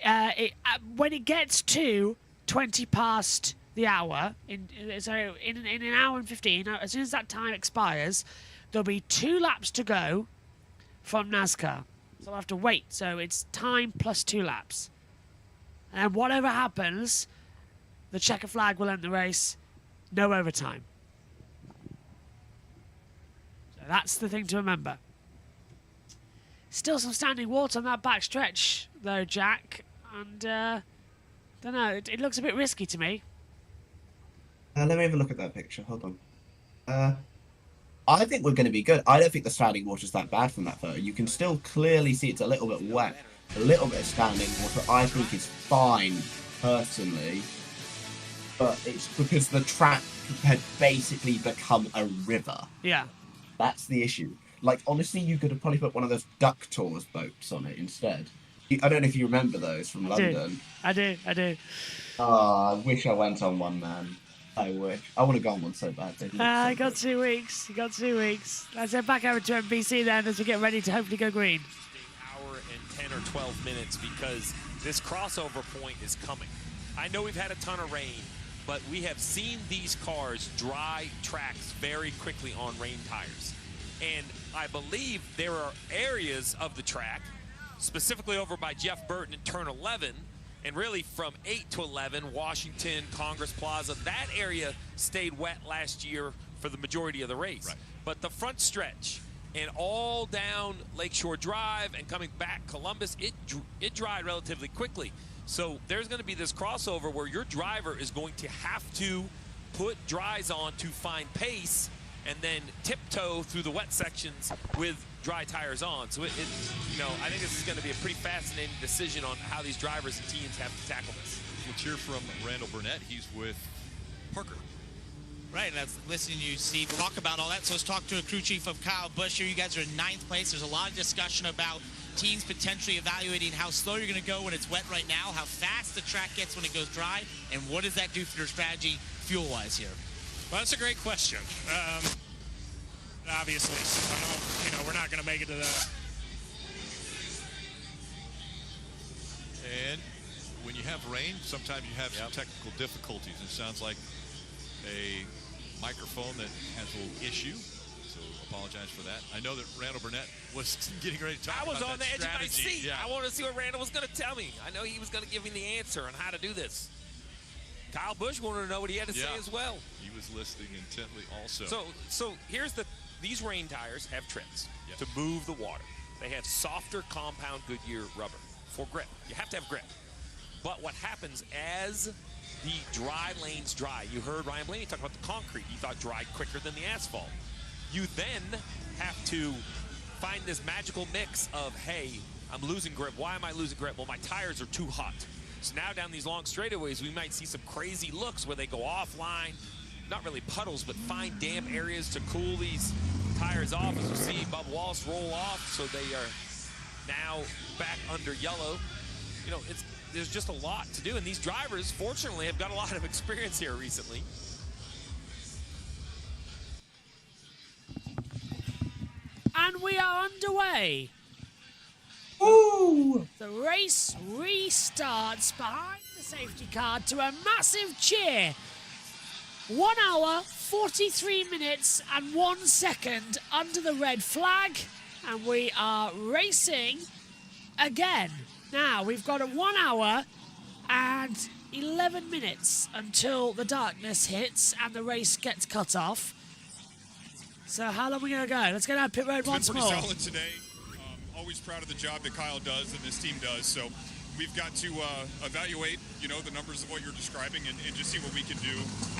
when it gets to 20 past the hour, in an hour and 15, as soon as that time expires, there'll be 2 laps to go from NASCAR. So we'll have to wait. So it's time plus 2 laps. And whatever happens, the checker flag will end the race. No overtime. So that's the thing to remember. Still some standing water on that back stretch, though, Jack. And, don't know, it looks a bit risky to me. Let me have a look at that picture. Hold on. I think we're going to be good. I don't think the standing water's that bad from that photo. You can still clearly see it's a little bit wet. A little bit of standing water I think is fine, personally. But it's because the track had basically become a river. Yeah. That's the issue. Like, honestly, you could have probably put one of those Duck Tours boats on it instead. I don't know if you remember those from London. I do. Oh, I wish I went on one, man. I wish. I want to go on one so bad. I got 2 weeks. You got 2 weeks. Let's head back over to NBC then as we get ready to hopefully go green. Hour and 10 or 12 minutes because this crossover point is coming. I know we've had a ton of rain, but we have seen these cars dry tracks very quickly on rain tires. And I believe there are areas of the track, specifically over by Jeff Burton in turn 11, and really from 8 to 11, Washington, Congress Plaza, that area stayed wet last year for the majority of the race. Right. But the front stretch and all down Lakeshore Drive and coming back Columbus, it dried relatively quickly. So there's going to be this crossover where your driver is going to have to put dries on to find pace and then tiptoe through the wet sections with dry tires on. So I think this is going to be a pretty fascinating decision on how these drivers and teams have to tackle this. Let's hear from Randall Burnett. He's with Parker. Right, and that's listening to you, Steve, talk about all that. So let's talk to a crew chief of Kyle Busch here. You guys are in 9th place. There's a lot of discussion about teams potentially evaluating how slow you're going to go when it's wet right now, how fast the track gets when it goes dry, and what does that do for your strategy fuel-wise here? Well, that's a great question. Obviously, we're not going to make it to that. And when you have rain, sometimes you have some technical difficulties. It sounds like a microphone that has a little issue, so apologize for that. I know that Randall Burnett was getting ready to talk about that I was on the edge of my seat. Yeah. I wanted to see what Randall was going to tell me. I know he was going to give me the answer on how to do this. Kyle Busch wanted to know what he had to say as well. He was listening intently also. So here's the these rain tires have trims to move the water. They have softer compound Goodyear rubber for grip. You have to have grip. But what happens as the dry lanes dry, you heard Ryan Blaney talk about the concrete. He thought dried quicker than the asphalt. You then have to find this magical mix of, hey, I'm losing grip. Why am I losing grip? Well, my tires are too hot. So now down these long straightaways, we might see some crazy looks where they go offline. Not really puddles, but find damp areas to cool these tires off. As you see Bubba Wallace roll off, so they are now back under yellow. You know, there's just a lot to do, and these drivers, fortunately, have got a lot of experience here recently. And we are underway. Ooh! The race restarts behind the safety car to a massive cheer. 1 hour, 43 minutes and 1 second under the red flag. And we are racing again. Now, we've got a 1 hour and 11 minutes until the darkness hits and the race gets cut off. So how long are we going to go? Let's go down pit road once It's been more. pretty solid today. Always proud of the job that Kyle does and this team does. So we've got to evaluate, you know, the numbers of what you're describing and just see what we can do.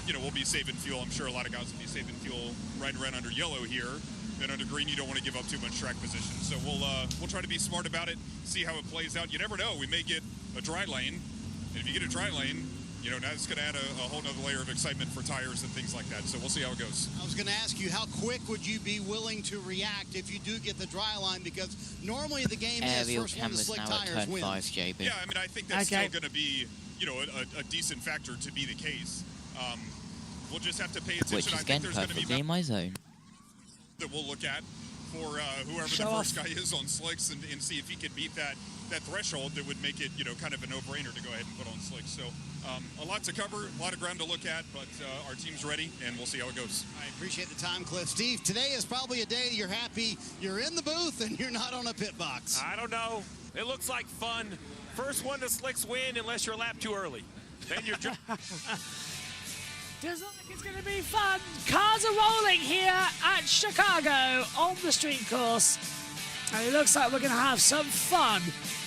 You know, we'll be saving fuel. I'm sure a lot of guys will be saving fuel riding around under yellow here. And under green, you don't want to give up too much track position. So we'll try to be smart about it, see how it plays out. You never know. We may get a dry lane. And if you get a dry lane, you know, that's going to add a whole nother layer of excitement for tires and things like that. So we'll see how it goes. I was going to ask you, how quick would you be willing to react if you do get the dry line? Because normally the game is Aerial first one to cameras slick now at tires turn wins. 5, JB. Yeah, I mean, I think that's Okay. still going to be, you know, a decent factor to be the case. We'll just have to pay attention. Which is I think again there's going to be perfectly in my zone. that we'll look at for whoever Show the off. first guy is on slicks and see if he can beat that threshold that would make it, you know, kind of a no-brainer to go ahead and put on slicks. So a lot to cover, a lot of ground to look at, but our team's ready, and we'll see how it goes. I appreciate the time, Cliff. Steve, today is probably a day you're happy you're in the booth and you're not on a pit box. I don't know. It looks like fun. First one to slicks win unless you're a lap too early. Then you're Does look like it's going to be fun. Cars are rolling here at Chicago on the street course. And it looks like we're going to have some fun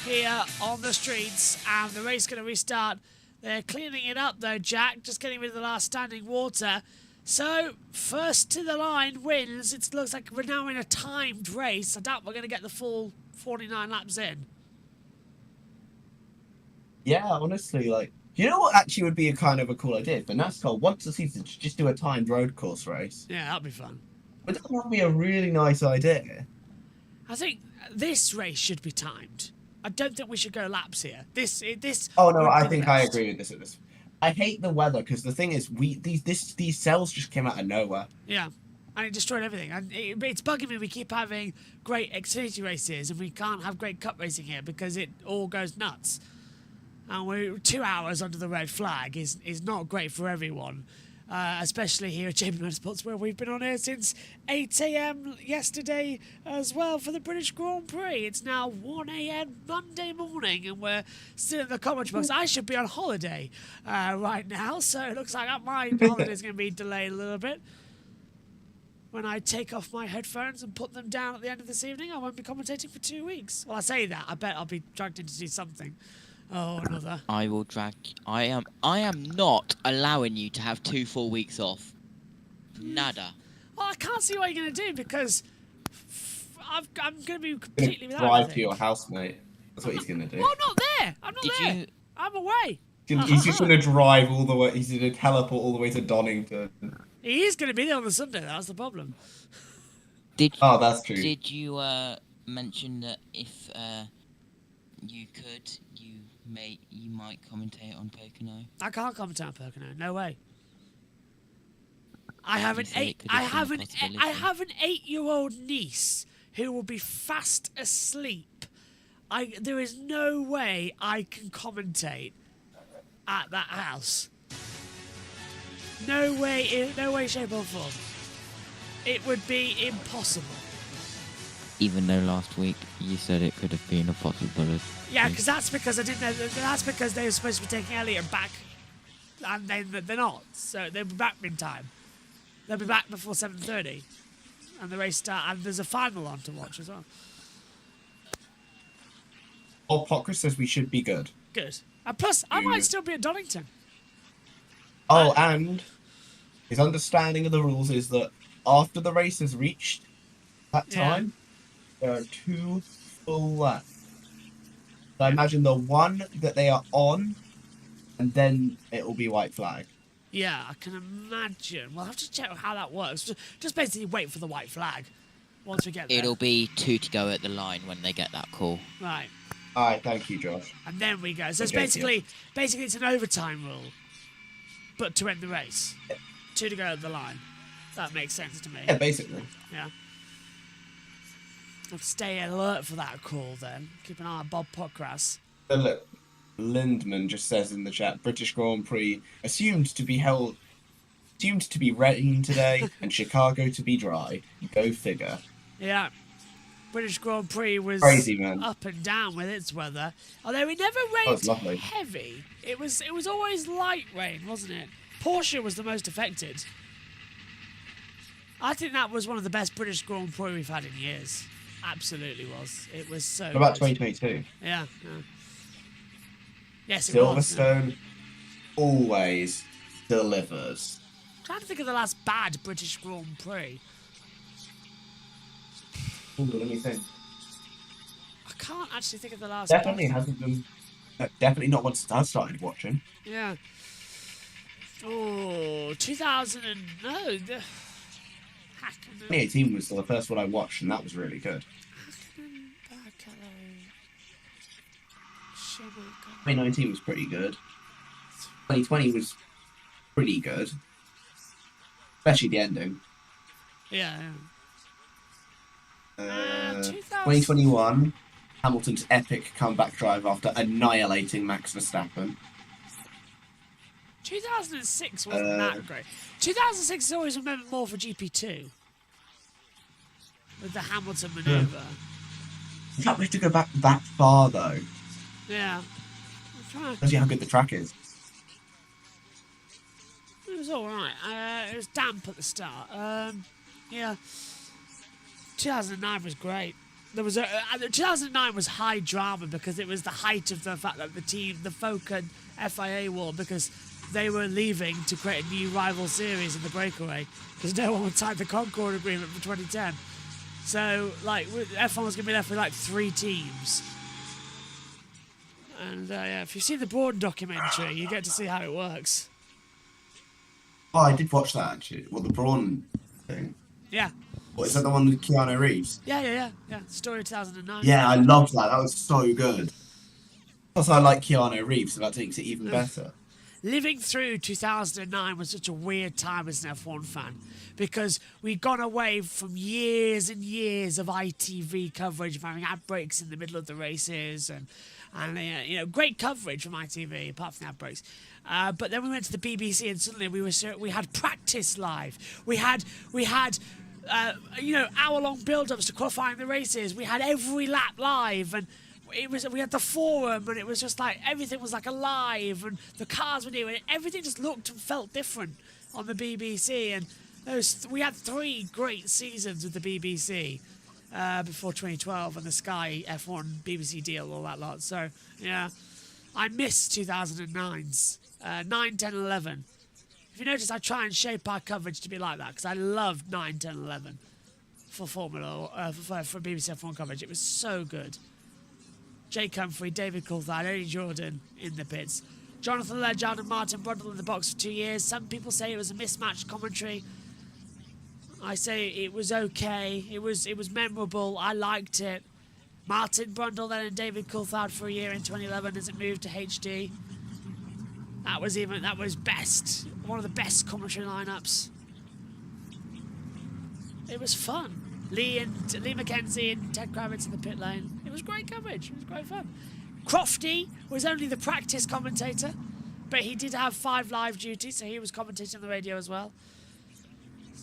here on the streets. And the race is going to restart. They're cleaning it up though, Jack. Just getting rid of the last standing water. So, first to the line wins. It looks like we're now in a timed race. I doubt we're going to get the full 49 laps in. Yeah, honestly, like, you know what actually would be a kind of a cool idea for NASCAR once a season to just do a timed road course race. Yeah, that'd be fun. But that would be a really nice idea. I think this race should be timed. I don't think we should go laps here. This. Oh no, would I be think the I best. agree with this at this. I hate the weather because the thing is, these cells just came out of nowhere. Yeah, and it destroyed everything. And it's bugging me. We keep having great Xfinity races, and we can't have great Cup racing here because it all goes nuts. And we're 2 hours under the red flag is not great for everyone, especially here at JBMotorsports, where we've been on air since 8 a.m. yesterday as well for the British Grand Prix. It's now 1 a.m. Monday morning, and we're still in the commentary box. I should be on holiday right now, so it looks like my holiday is going to be delayed a little bit. When I take off my headphones and put them down at the end of this evening, I won't be commentating for 2 weeks. Well, I say that. I bet I'll be dragged in to do something. Oh, another. I will drag. I am not allowing you to have 2 full weeks off. Nada. Well, I can't see what you're going to do because I'm going to be He's completely gonna without drive everything. to your house, mate. That's what he's gonna do. Well, I'm not there. I'm not Did there. you- I'm away. He's just gonna drive all the way. He's gonna teleport all the way to Donington. He is going to be there on the Sunday. That's the problem. Did Oh, that's true. Did you mention that if you could, you might commentate on Pocono? I can't commentate on Pocono. No way. I have an You said it eight. could have I been a have an. possibility. I have an 8-year-old niece who will be fast asleep. There is no way I can commentate at that house. No way, shape or form. It would be impossible. Even though last week you said it could have been a possibility. Yeah, because that's because I didn't know. That's because they were supposed to be taking Elliot back, and they're not. So they'll be back in time. They'll be back before 7:30. and the race start, and there's a final on to watch as well. Bob Pocker says we should be good. Good. And plus, I might still be at Donington. Oh, and his understanding of the rules is that after the race has reached that time, there are 2 full laps. So I imagine the one that they are on, and then it will be white flag. Yeah, I can imagine. We'll have to check how that works. Just basically wait for the white flag once we get there. It'll be 2 to go at the line when they get that call. Right. All right, thank you, Josh. And then we go. So it's basically it's an overtime rule, but to end the race. 2 to go at the line. That makes sense to me. Yeah, basically. Yeah. I'll stay alert for that call then. Keep an eye on Bob Pockras. Look, Lindman just says in the chat, British Grand Prix assumed to be rain today and Chicago to be dry. Go figure. Yeah. British Grand Prix was crazy, man. Up and down with its weather. Although it never rained heavy. It was always light rain, wasn't it? Porsche was the most affected. I think that was one of the best British Grand Prix we've had in years. Absolutely was. It was so What about good. 2022? Yeah. Yes, it Silverstone was. always delivers. I'm trying to think of the last bad British Grand Prix. Ooh, let me think. I can't actually think of the last Definitely bad. hasn't been. Definitely not once I started watching. Yeah. Oh, 2000 and no. 2018 was the first one I watched, and that was really good. 2019 was pretty good. 2020 was pretty good, especially the ending. Yeah. 2021, Hamilton's epic comeback drive after annihilating Max Verstappen. 2006 wasn't that great. 2006 is always remembered more for GP2 with the Hamilton maneuver. In fact, we have to go back that far though. Yeah. Let's see how good the track is. It was alright. It was damp at the start. Yeah. 2009 was great. There was 2009 was high drama because it was the height of the fact that the FOC and FIA war, because they were leaving to create a new rival series in the breakaway because no one would sign the Concord agreement for 2010. So, like, F1 was going to be left with, like, 3 teams. And, yeah, if you've seen the Braun documentary, you get to see how it works. Oh, I did watch that, actually. Well, the Braun thing. Yeah. What, is that the one with Keanu Reeves? Yeah. Story 2009. Yeah, I loved that. That was so good. Plus, I like Keanu Reeves, so that makes it even better. Living through 2009 was such a weird time as an F1 fan because we'd gone away from years and years of ITV coverage of having ad breaks in the middle of the races and great coverage from ITV apart from the ad breaks. But then we went to the BBC and suddenly we had practice live. We had hour-long build-ups to qualifying the races. We had every lap live and we had the forum, and it was just like everything was like alive, and the cars were new, and everything just looked and felt different on the BBC. And we had 3 great seasons with the BBC before 2012 and the Sky F1 BBC deal, all that lot. So yeah, I miss 2009's 9, 10, 11. If you notice, I try and shape our coverage to be like that because I loved 9, 10, 11 for Formula for BBC F1 coverage. It was so good. Jake Humphrey, David Coulthard, Eddie Jordan in the pits. Jonathan Ledgard and Martin Brundle in the box for 2 years. Some people say it was a mismatched commentary. I say it was okay. It was memorable. I liked it. Martin Brundle then and David Coulthard for a year in 2011 as it moved to HD. That was best. One of the best commentary lineups. It was fun. Lee McKenzie and Ted Kravitz in the pit lane. It was great coverage. It was great fun. Crofty was only the practice commentator, but he did have 5 live duties, so he was commentating on the radio as well.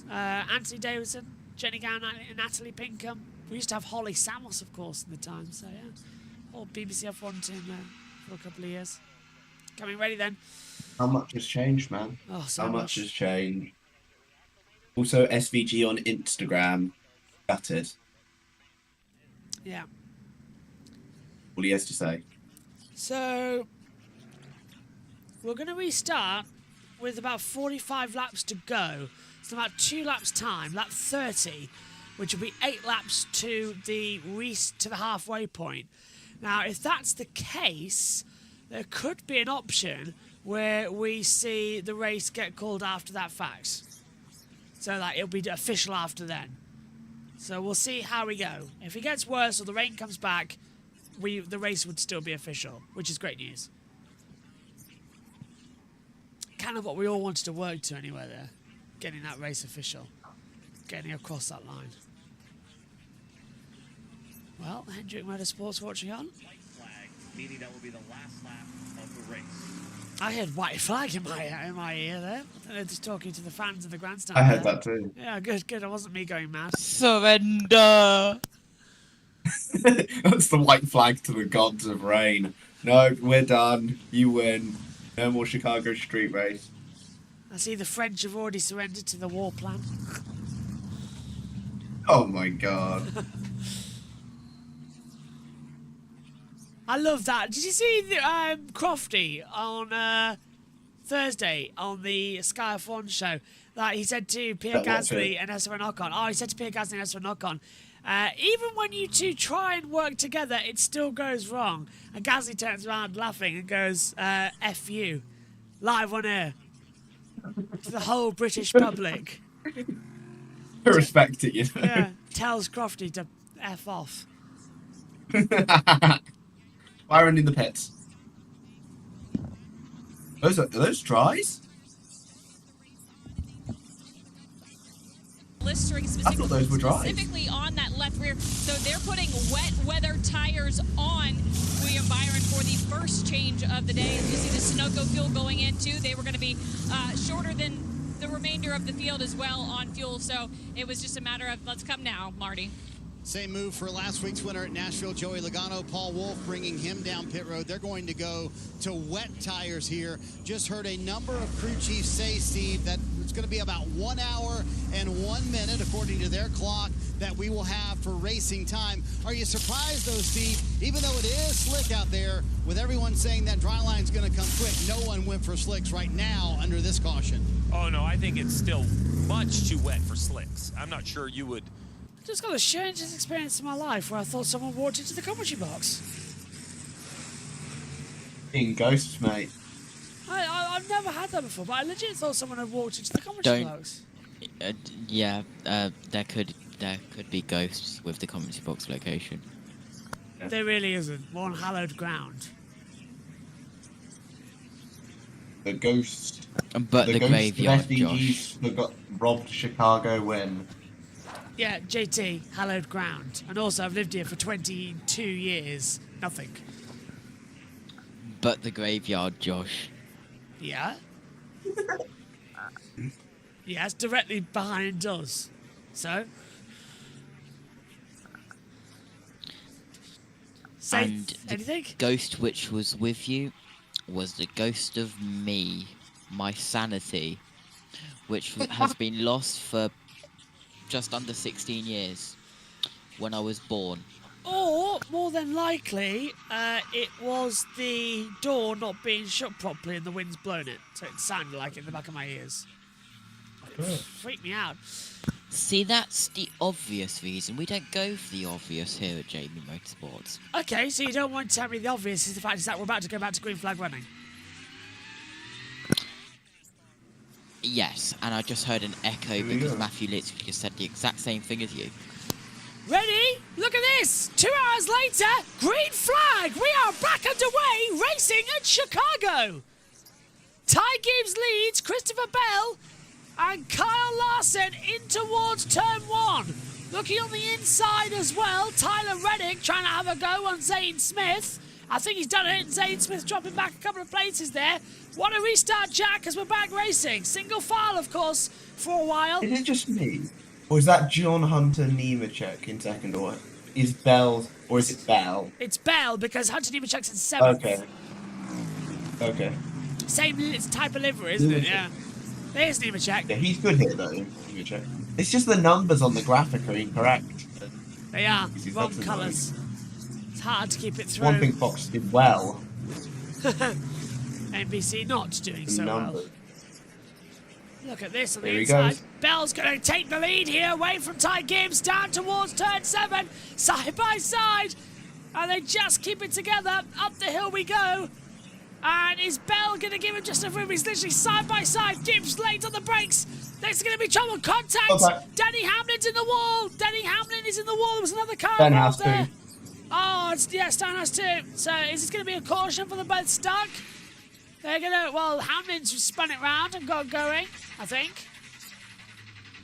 Anthony Davidson, Jenny Gowan, and Natalie Pinkham. We used to have Holly Samos, of course, in the time, so yeah. Whole BBC F1 team there for a couple of years. Coming ready then. How much has changed, man? Oh, so How much has changed? Also, SVG on Instagram gutted. Yeah. All he has to say. So we're going to restart with about 45 laps to go. So about 2 laps time, lap 30, which will be 8 laps to the halfway point. Now, if that's the case, there could be an option where we see the race get called after that fact. So that it'll be official after then. So we'll see how we go. If it gets worse or the rain comes back, the race would still be official, which is great news. Kind of what we all wanted to work to anyway there. Getting that race official. Getting across that line. Well, Hendrick Motorsports watching on. White flag, meaning that will be the last lap of the race. I heard white flag in my ear there. I think they're just talking to the fans of the grandstand. I heard there. that too. Yeah, good. It wasn't me going mad. Surrender! That's the white flag to the gods of rain. No, we're done. You win. No more Chicago street race. I see the French have already surrendered to the war plan. Oh my god. I love that. Did you see the, Crofty on Thursday on the Sky F1 show? That he said to Pierre Gasly and Esteban Ocon. Oh, he said to Pierre Gasly and Esteban Ocon, even when you two try and work together, it still goes wrong. And Gasly turns around laughing and goes, F you. Live on air. To the whole British public. I respect it, you know. Yeah, tells Crofty to F off. Byron in the pits. Are those dries? Blistering I thought those were dry. specifically on that left rear. So they're putting wet weather tires on William Byron for the first change of the day. As you see the Sunoco fuel going in too. They were going to be shorter than the remainder of the field as well on fuel. So it was just a matter of let's come now, Marty. Same move for last week's winner at Nashville, Joey Logano. Paul Wolf bringing him down pit road. They're going to go to wet tires here. Just heard a number of crew chiefs say, Steve, that it's going to be about 1 hour and 1 minute, according to their clock, that we will have for racing time. Are you surprised, though, Steve? Even though it is slick out there, with everyone saying that dry line's going to come quick, no one went for slicks right now under this caution. Oh, no, I think it's still much too wet for slicks. I'm not sure you would... I just got the strangest experience in my life where I thought someone walked into the commentary box. Being ghosts, mate. I've never had that before, but I legit thought someone had walked into the commentary box. There could be ghosts with the commentary box location. There really isn't. More on hallowed ground. The ghosts. But the graveyard, Josh. That got robbed Chicago when. Yeah, JT, hallowed ground. And also, I've lived here for 22 years. Nothing. But the graveyard, Josh. Yeah? Yeah, it's directly behind us. So? Say And anything? the ghost which was with you was the ghost of me, my sanity, which has been lost for just under 16 years when I was born. Or, more than likely, it was the door not being shut properly and the wind's blown it. So it sounded like it in the back of my ears. It freaked me out. See, that's the obvious reason. We don't go for the obvious here at JBMotorsports. Okay, so you don't want to tell me the obvious is the fact is that we're about to go back to green flag running. Yes, and I just heard an echo because Matthew literally just said the exact same thing as you. Ready? Look at this! 2 hours later, green flag! We are back underway racing at Chicago! Ty Gibbs leads Christopher Bell and Kyle Larson in towards turn 1. Looking on the inside as well, Tyler Reddick trying to have a go on Zane Smith. I think he's done it, and Zane Smith dropping back a couple of places there. What a restart, Jack, as we're back racing. Single file, of course, for a while. Is it just me? Or is that John Hunter Nemechek in second? Or is Bell, or is it Bell? It's Bell, because Hunter Nemechek's in 7th. Okay. Same type of livery, isn't it? Yeah. There's Nemechek. Yeah, he's good here though. Nemechek. It's just the numbers on the graphic are incorrect. They are That's wrong annoying. colours. It's hard to keep it through. One thing Fox did well. NBC not doing The so numbers. well. Look at this on Here the he inside. goes. Bell's going to take the lead here, away from Ty Gibbs, down towards turn 7, side by side. And they just keep it together. Up the hill we go. And is Bell going to give him just enough room? He's literally side by side. Gibbs late on the brakes. There's going to be trouble. Contact. Denny Hamlin's in the wall. Denny Hamlin is in the wall. There was another car Stenhouse involved there. too. Oh, it's, yeah, Stenhouse too. So is this going to be a caution for them both stuck? They're going to, well, Hamlin's spun it round and got going, I think.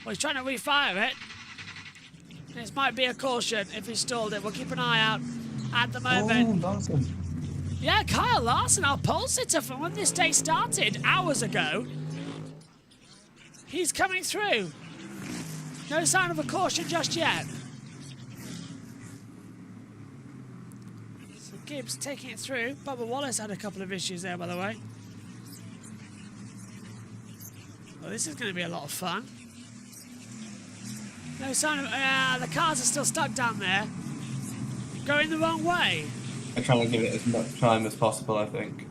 Well, he's trying to refire it. This might be a caution if he stalled it. We'll keep an eye out at the moment. Oh, Larson. Yeah, Kyle Larson, our pole sitter from when this day started hours ago. He's coming through. No sign of a caution just yet. So Gibbs taking it through. Bubba Wallace had a couple of issues there, by the way. Well, this is going to be a lot of fun. No sign of... the cars are still stuck down there. Going the wrong way. I'm trying to give it as much time as possible, I think.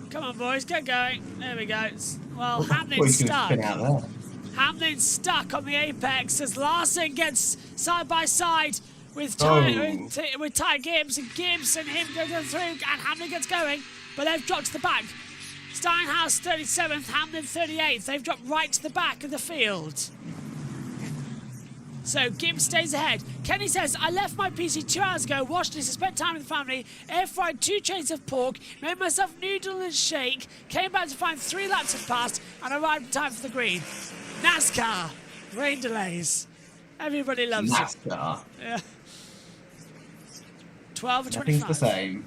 Come on, boys, get going. There we go. Well, Well, Hamlin's he's gonna stuck. spin out there. Hamlin's stuck on the apex as Larson gets side by side with Ty Gibbs, and Gibbs and him go through, and Hamlin gets going, but they've dropped to the back. Steinhaus 37th, Hamlin 38th. They've dropped right to the back of the field. So Gibbs stays ahead. Kenny says, I left my PC 2 hours ago, washed this, spent time with the family, air fried 2 trays of pork, made myself noodle and shake, came back to find 3 laps have passed, and arrived in time for the green. NASCAR. Rain delays. Everybody loves it. NASCAR. Yeah. 12 or Nothing's 25. the same.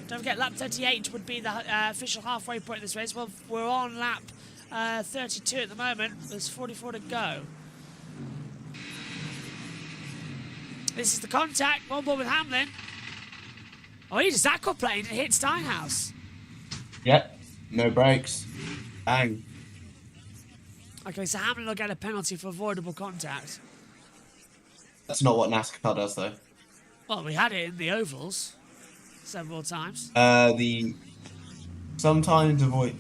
Don't forget, lap 38 would be the official halfway point of this race. Well, we're on lap 32 at the moment. There's 44 to go. This is the contact. One ball with Hamlin. Oh, he just aquaplaned and hit Steinhaus. Yep. No brakes. Bang. Okay, so Hamlin will get a penalty for avoidable contact. That's not what NASCAR does, though. Well, we had it in the ovals several times. Sometimes avoid.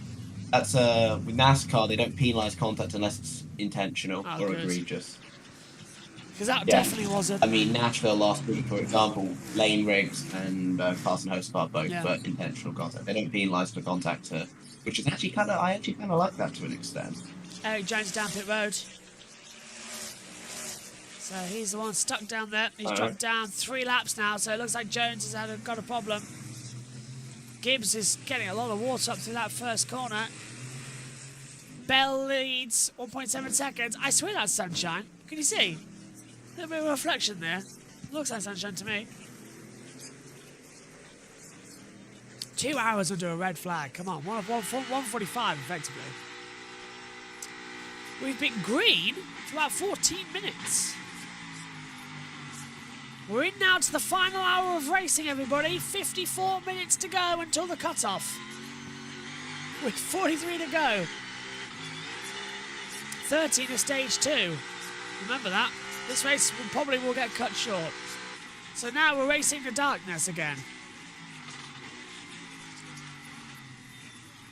That's with NASCAR. They don't penalise contact unless it's intentional or good. egregious. Because that definitely wasn't. I mean, Nashville last week, for example, Lane Riggs and Carson Hostpart both were intentional contact. They don't penalise for contact, which is actually kind of. I actually kind of like that to an extent. Eric Jones down pit road. So he's the one stuck down there. He's dropped down 3 laps now, so it looks like Jones has got a problem. Gibbs is getting a lot of water up through that first corner. Bell leads 1.7 seconds. I swear that's sunshine. Can you see? A little bit of reflection there. Looks like sunshine to me. 2 hours under a red flag. Come on, 1:45 effectively. We've been green for about 14 minutes. We're in now to the final hour of racing, everybody. 54 minutes to go until the cutoff. With 43 to go. 13 to stage 2. Remember that. This race probably will get cut short. So now we're racing the darkness again.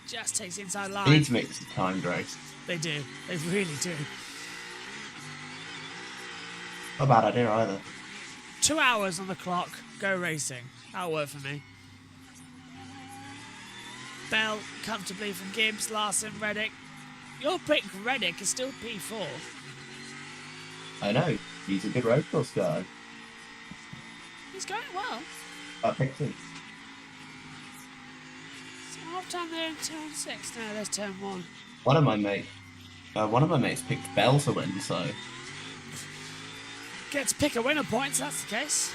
Just takes the inside line. They need to make this a timed race. They do. They really do. Not a bad idea either. 2 hours on the clock. Go racing. That'll work for me. Bell comfortably from Gibbs, Larson, Reddick. Your pick, Reddick, is still P4. I know. He's a good road course guy. He's going well. I picked him. So half time there in turn 6. No, there's turn 1. One of my mates picked Bell to win, so Gets pick a winner points, that's the case.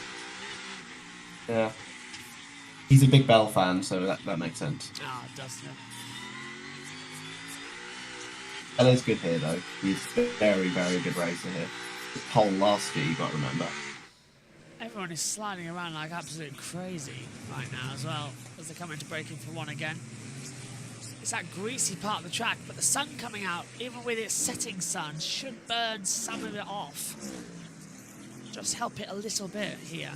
yeah. He's a big Bell fan, so that makes sense. Ah, it does, yeah. Bell is good here, though. He's a very, very good racer here. Pole last year, you got to remember. Everyone is sliding around like absolute crazy right now as well, as they're coming to braking for 1 again. It's that greasy part of the track, but the sun coming out, even with its setting sun, should burn some of it off. Just help it a little bit here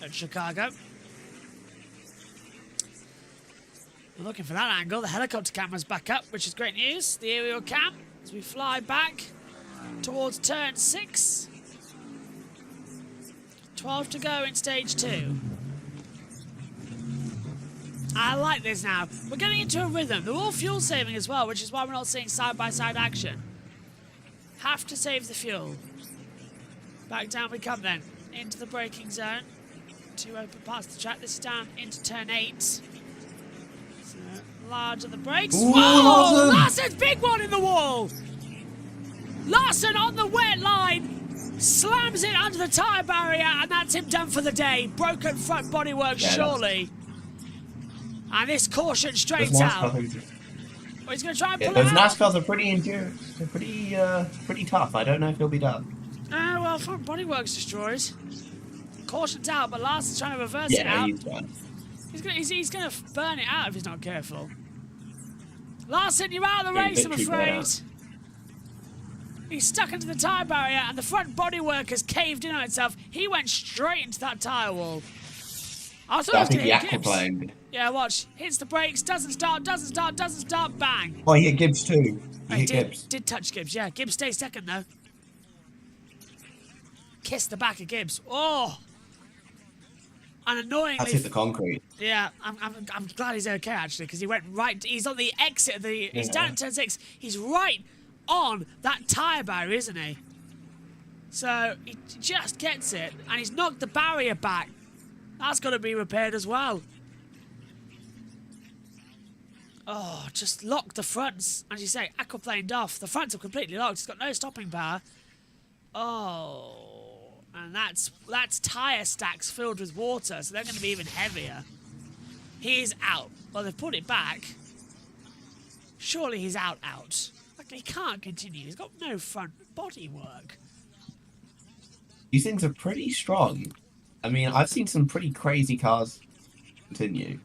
at Chicago. We're looking for that angle. The helicopter camera's back up, which is great news. The aerial cam as we fly back towards turn 6. 12 to go in stage 2. I like this now. We're getting into a rhythm. They're all fuel saving as well, which is why we're not seeing side-by-side action. Have to save the fuel. Back down we come then. Into the braking zone. 2 open parts of the track. This is down into turn 8. So, large on the brakes. Ooh, Whoa! Larsen's big one in the wall! Larsen on the wet line. Slams it under the tyre barrier, and that's him done for the day. Broken front bodywork, surely. And this caution straight out. Oh, he's going to try and pull it those out. NASCARs are pretty endurance. They're pretty tough. I don't know if he'll be done. Oh, well, front bodywork's destroyed. Caution's out, but Larsen's trying to reverse it out. He's done. He's going to burn it out if he's not careful. Larsen, you're out of the race, I'm afraid. He's stuck into the tyre barrier, and the front bodywork has caved in on itself. He went straight into that tyre wall. I thought I he think was the going to hit aquaplane. Gibbs. Yeah, watch. Hits the brakes, doesn't start, bang. Oh, he hit Gibbs too. He hit Gibbs. Did touch Gibbs, yeah. Gibbs stays second, though. Kissed the back of Gibbs. Oh! And annoyingly... That's hit the concrete. Yeah, I'm glad he's okay, actually, because he went right... He's on the exit of the... He's down in turn 6. He's right on that tyre barrier, isn't he? So, he just gets it, and he's knocked the barrier back. That's got to be repaired as well. Oh, just locked the fronts. As you say, aquaplaned off. The fronts are completely locked. It's got no stopping power. Oh, and that's tyre stacks filled with water, so they're going to be even heavier. He's out. Well, they've put it back. Surely he's out. Like, he can't continue. He's got no front body work. These things are pretty strong. I mean, I've seen some pretty crazy cars continue.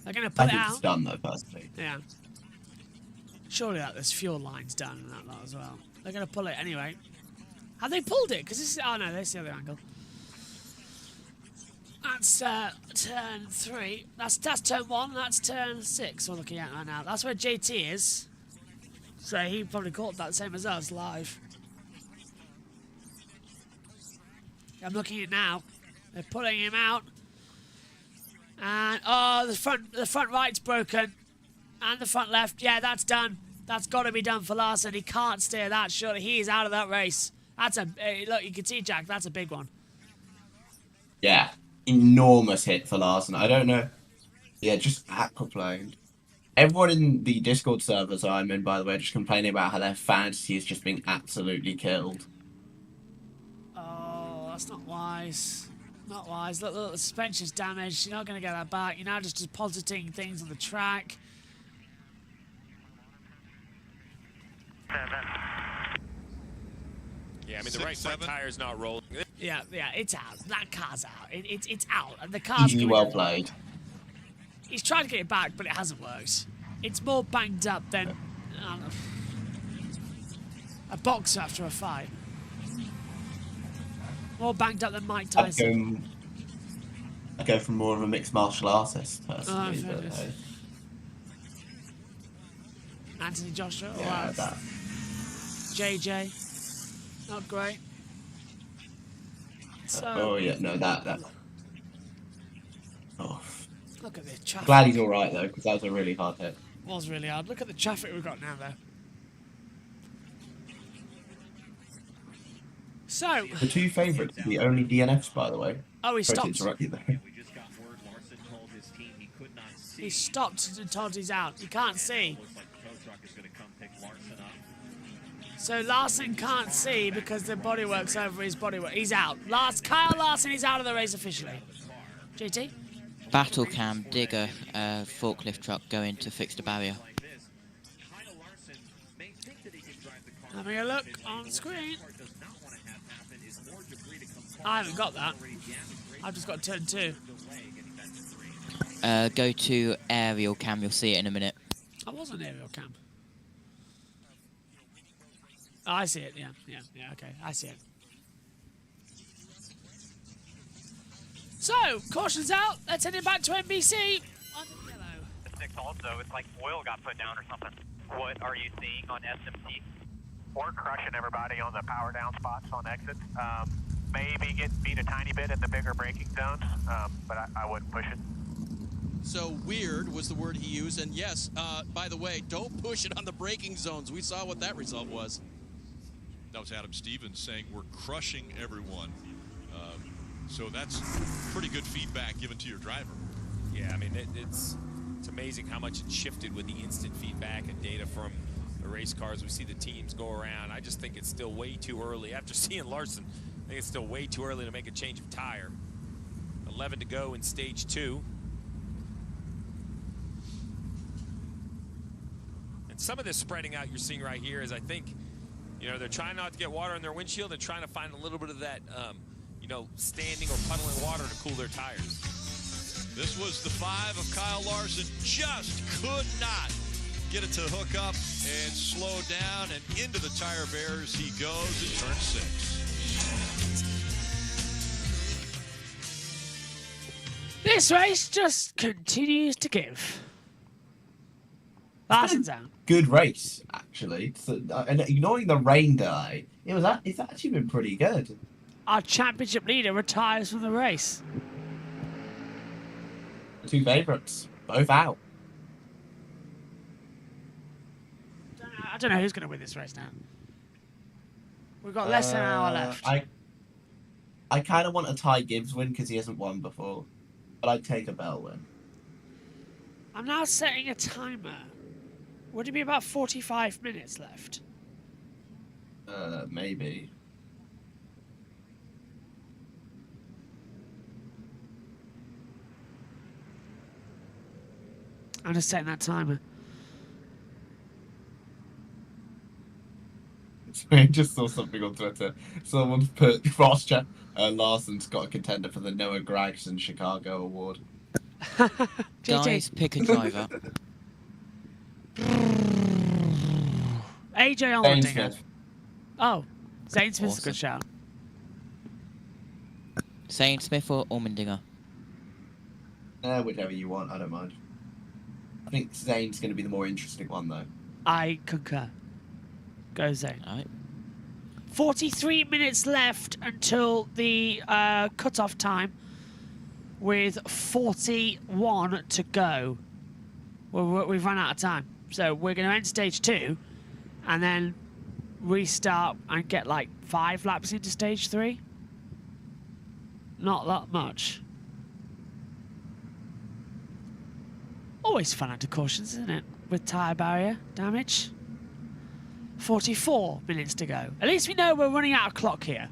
They're going to put it out. I think it's done, though, personally. Yeah. Surely this fuel line's done and that lot as well. They're going to pull it anyway. Have they pulled it? Because this is... Oh, no, there's the other angle. That's turn 3. That's turn 1. That's turn 6 we're looking at right now. That's where JT is. So he probably caught that same as us live. I'm looking at it now. They're pulling him out. And, oh, the front right's broken. And the front left. Yeah, that's done. That's got to be done for Larsen. He can't steer that, surely. He is out of that race. That's a... look, you can see, Jack, that's a big one. Yeah. Enormous hit for Larsen. I don't know. Yeah, just aquaplaned. Everyone in the Discord servers I'm in, by the way, just complaining about how their fantasy is just being absolutely killed. Oh, that's not wise. Not wise. Look, the suspension's damaged. You're not going to get that back. You're now just depositing things on the track. Yeah, I mean, the right front tire's not rolling. Yeah, it's out. That car's out. It's out. And the car's... Easy, well played. He's tried to get it back, but it hasn't worked. It's more banged up than a boxer after a fight. More banged up than Mike Tyson. I go for more of a mixed martial artist, personally. Oh, Anthony Joshua? Yeah, that. JJ? Not great. So, oh, yeah, no, that. Oh. Look at this traffic. Glad he's alright, though, because that was a really hard hit. It was really hard. Look at the traffic we've got now, though. So... The two favourites are the only DNFs, by the way. Oh, he stopped. Interrupt you there. He stopped and told he's out. He can't see. So Larsen can't see because the bodywork's over his bodywork. He's out. Kyle Larsen is out of the race officially. JT? Battle cam, digger, forklift truck going to fix the barrier. Having a look on screen. I haven't got that. I've just got turn 2. Go to aerial cam, you'll see it in a minute. I was on aerial cam. Oh, I see it. Yeah, okay. I see it. So, caution's out. Let's head it back to NBC. On the yellow. The 6 also, it's like oil got put down or something. What are you seeing on SMC? We're crushing everybody on the power down spots on exits. Maybe getting beat a tiny bit in the bigger braking zones, but I wouldn't push it. So weird was the word he used, and yes, by the way, don't push it on the braking zones. We saw what that result was. That was Adam Stevens saying we're crushing everyone. So that's pretty good feedback given to your driver. Yeah, I mean, it's amazing how much it shifted with the instant feedback and data from the race cars. We see the teams go around. I just think it's still way too early. After seeing Larson, I think it's still way too early to make a change of tire. 11 to go in stage 2. And some of this spreading out you're seeing right here is, I think, you know, they're trying not to get water in their windshield. They're trying to find a little bit of that, you know, standing or puddling water to cool their tires. This was the 5 of Kyle Larson. Just could not get it to hook up and slow down, and into the tire bearers he goes in turn 6. This race just continues to give. Larson's out. Good race, actually. So, and ignoring the rain delay, it's actually been pretty good. Our championship leader retires from the race. The 2 favourites, both out. I don't know who's going to win this race now. We've got less than an hour left. I kind of want a Ty Gibbs win because he hasn't won before. But I'd take a Bell win. I'm now setting a timer. Would it be about 45 minutes left? Maybe. I'm just setting that timer. I just saw something on Twitter. Someone's put cross-check. Larson's got a contender for the Noah Gragson Chicago Award. Guys, pick a driver. AJ Allmendinger. Oh, Zane Smith's a good shout. Zane Smith or Allmendinger? Whichever you want, I don't mind. I think Zane's going to be the more interesting one, though. I concur. Go Zane. All right. 43 minutes left until the cut-off time, with 41 to go. We've run out of time. So we're going to end stage 2 and then restart and get like 5 laps into stage 3. Not that much. Always fun under cautions, isn't it? With tyre barrier damage. 44 minutes to go. At least we know we're running out of clock here.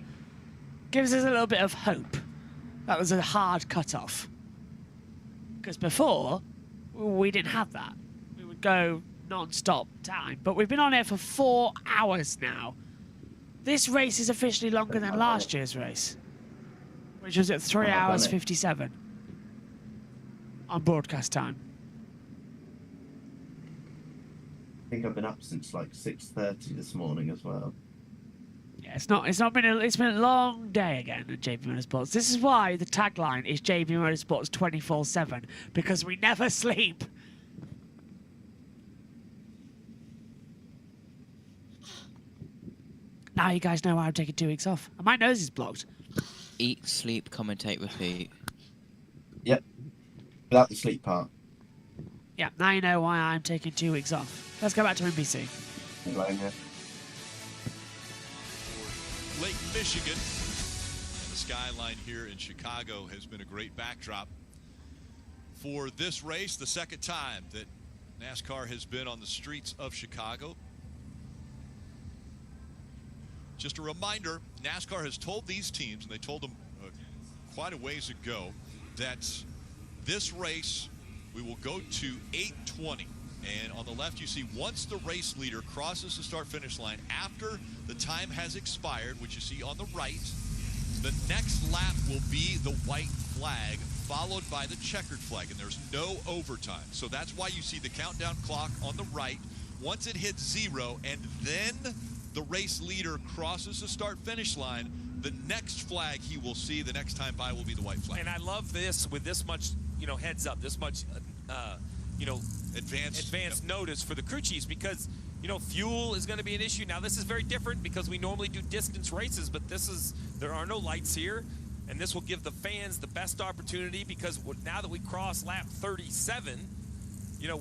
Gives us a little bit of hope. That was a hard cut-off. Because before, we didn't have that. We would go non-stop time. But we've been on here for 4 hours now. This race is officially longer than last year's race, which was at 3 hours 57 on broadcast time. I think I've been up since like 6:30 this morning as well. Yeah, it's been a long day again at JB Motorsports. This is why the tagline is JB Motorsports 24/7, because we never sleep. Now you guys know why I'm taking 2 weeks off. And my nose is blocked. Eat, sleep, commentate, repeat. Yep. Without the sleep part. Yeah, now you know why I'm taking 2 weeks off. Let's go back to NBC. Lake Michigan, and the skyline here in Chicago has been a great backdrop for this race. The second time that NASCAR has been on the streets of Chicago. Just a reminder, NASCAR has told these teams, and they told them quite a ways ago, that this race we will go to 8:20. And on the left, you see once the race leader crosses the start-finish line, after the time has expired, which you see on the right, the next lap will be the white flag followed by the checkered flag, and there's no overtime. So that's why you see the countdown clock on the right. Once it hits 0, and then the race leader crosses the start-finish line, the next flag he will see the next time by will be the white flag. And I love this with this much, heads up, this much, advanced notice for the crew chiefs, because fuel is going to be an issue. Now this is very different because we normally do distance races, but there are no lights here, and this will give the fans the best opportunity, because now that we cross lap 37,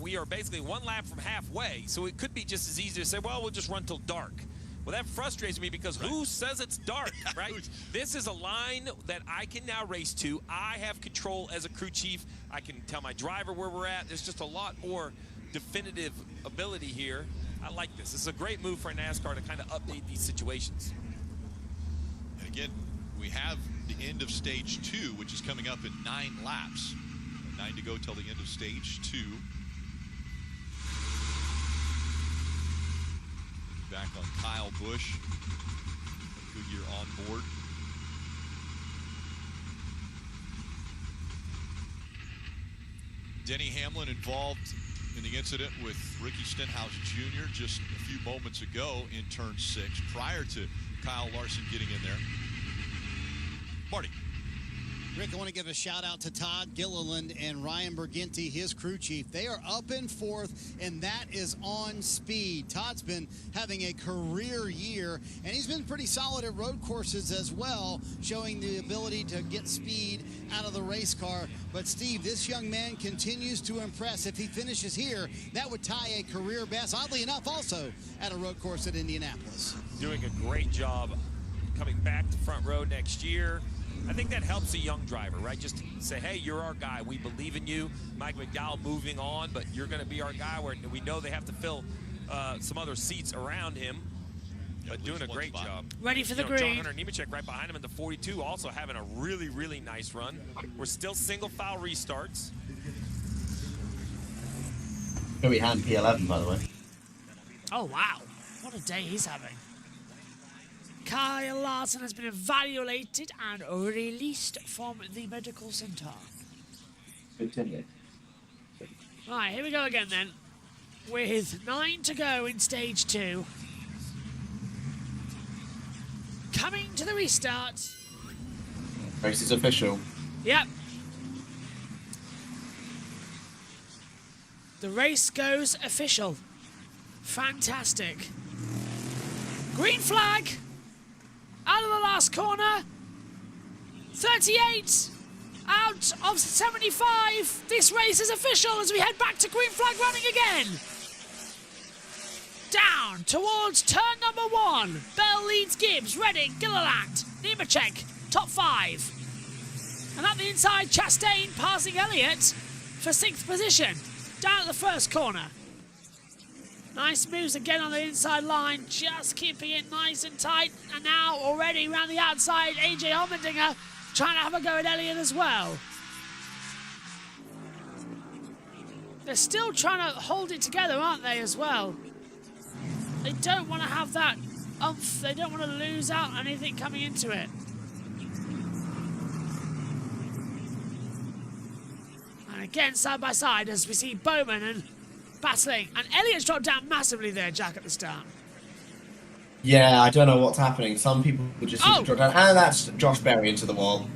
we are basically 1 lap from halfway, so it could be just as easy to say, well, we'll just run till dark. Well, that frustrates me, because who says it's dark, right? This is a line that I can now race to. I have control as a crew chief. I can tell my driver where we're at. There's just a lot more definitive ability here. I like this. This is a great move for NASCAR to kind of update these situations. And again, we have the end of stage 2, which is coming up in 9 laps. 9 to go till the end of stage 2. Back on Kyle Busch. Goodyear on board. Denny Hamlin involved in the incident with Ricky Stenhouse Jr. just a few moments ago in turn 6, prior to Kyle Larson getting in there. Marty. Rick, I want to give a shout out to Todd Gilliland and Ryan Berginti, his crew chief. They are up in 4th, and that is on speed. Todd's been having a career year, and he's been pretty solid at road courses as well, showing the ability to get speed out of the race car. But Steve, this young man continues to impress. If he finishes here, that would tie a career best, oddly enough, also at a road course at Indianapolis. Doing a great job coming back to front row next year. I think that helps a young driver, right? Just say, hey, you're our guy. We believe in you. Mike McDowell moving on, but you're going to be our guy. Where we know they have to fill some other seats around him, but doing a great job. Ready for the green. John Hunter Nemechek right behind him in the 42, also having a really, really nice run. We're still single file restarts. Very hand P11, by the way. Oh, wow. What a day he's having. Kyle Larson has been evaluated and released from the medical center. Continue. Right, here we go again then. With 9 to go in stage 2. Coming to the restart. Race is official. Yep. The race goes official. Fantastic. Green flag. Out of the last corner. 38. Out of 75. This race is official as we head back to green flag running again. Down towards turn number 1. Bell leads Gibbs, Redding, Gilliland, Nemechek, top 5. And at the inside, Chastain passing Elliott for 6th position. Down at the first corner. Nice moves again on the inside line, just keeping it nice and tight. And now already around the outside, AJ Allmendinger trying to have a go at Elliott as well. They're still trying to hold it together, aren't they, as well? They don't want to have that umph. They don't want to lose out on anything coming into it. And again, side by side, as we see Bowman and battling. And Elliott's dropped down massively there, Jack, at the start. Yeah, I don't know what's happening. Some people just seem to drop down. And that's Josh Berry into the wall.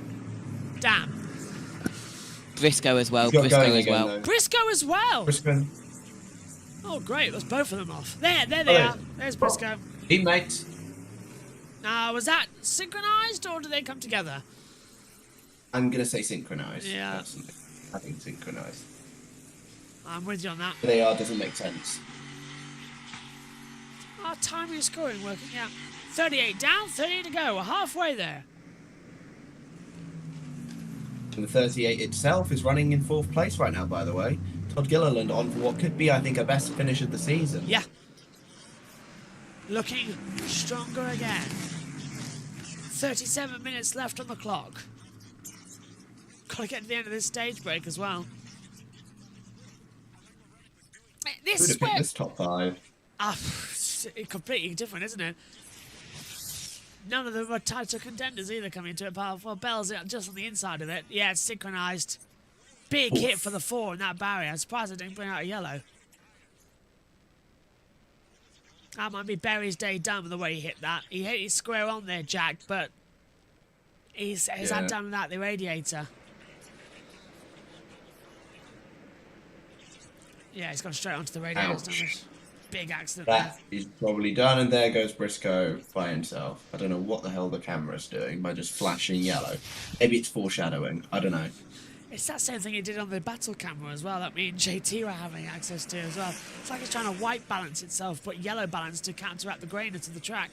Damn. Briscoe as well. He's got Briscoe going as again, well. though. Briscoe as well. Briscoe. Oh, great. That's both of them off. There they are. There's Briscoe. Teammates. Was that synchronized or do they come together? I'm going to say synchronized. Yeah. Personally. I think synchronized. I'm with you on that. They are doesn't make sense. Our timing and scoring working, yeah. 38 down, 38 to go. We're halfway there. And the 38 itself is running in 4th place right now, by the way. Todd Gilliland on for what could be, I think, a best finish of the season. Yeah. Looking stronger again. 37 minutes left on the clock. Got to get to the end of this stage break as well. This Who'd is have picked where... this top 5? It's completely different, isn't it? None of them are title contenders either coming into it, apart from Bell's just on the inside of it. Yeah, it's synchronised. Big hit for the 4 in that barrier. I'm surprised I didn't bring out a yellow. That might be Berry's day done with the way he hit that. He hit his square on there, Jack, but he's had done without the radiator. Yeah, he's gone straight onto the radiator. Big accident there. He's probably done, and there goes Briscoe by himself. I don't know what the hell the camera's doing by just flashing yellow. Maybe it's foreshadowing. I don't know. It's that same thing he did on the battle camera as well, that me and JT were having access to as well. It's like it's trying to white balance itself, but yellow balance to counteract the grainness of the track.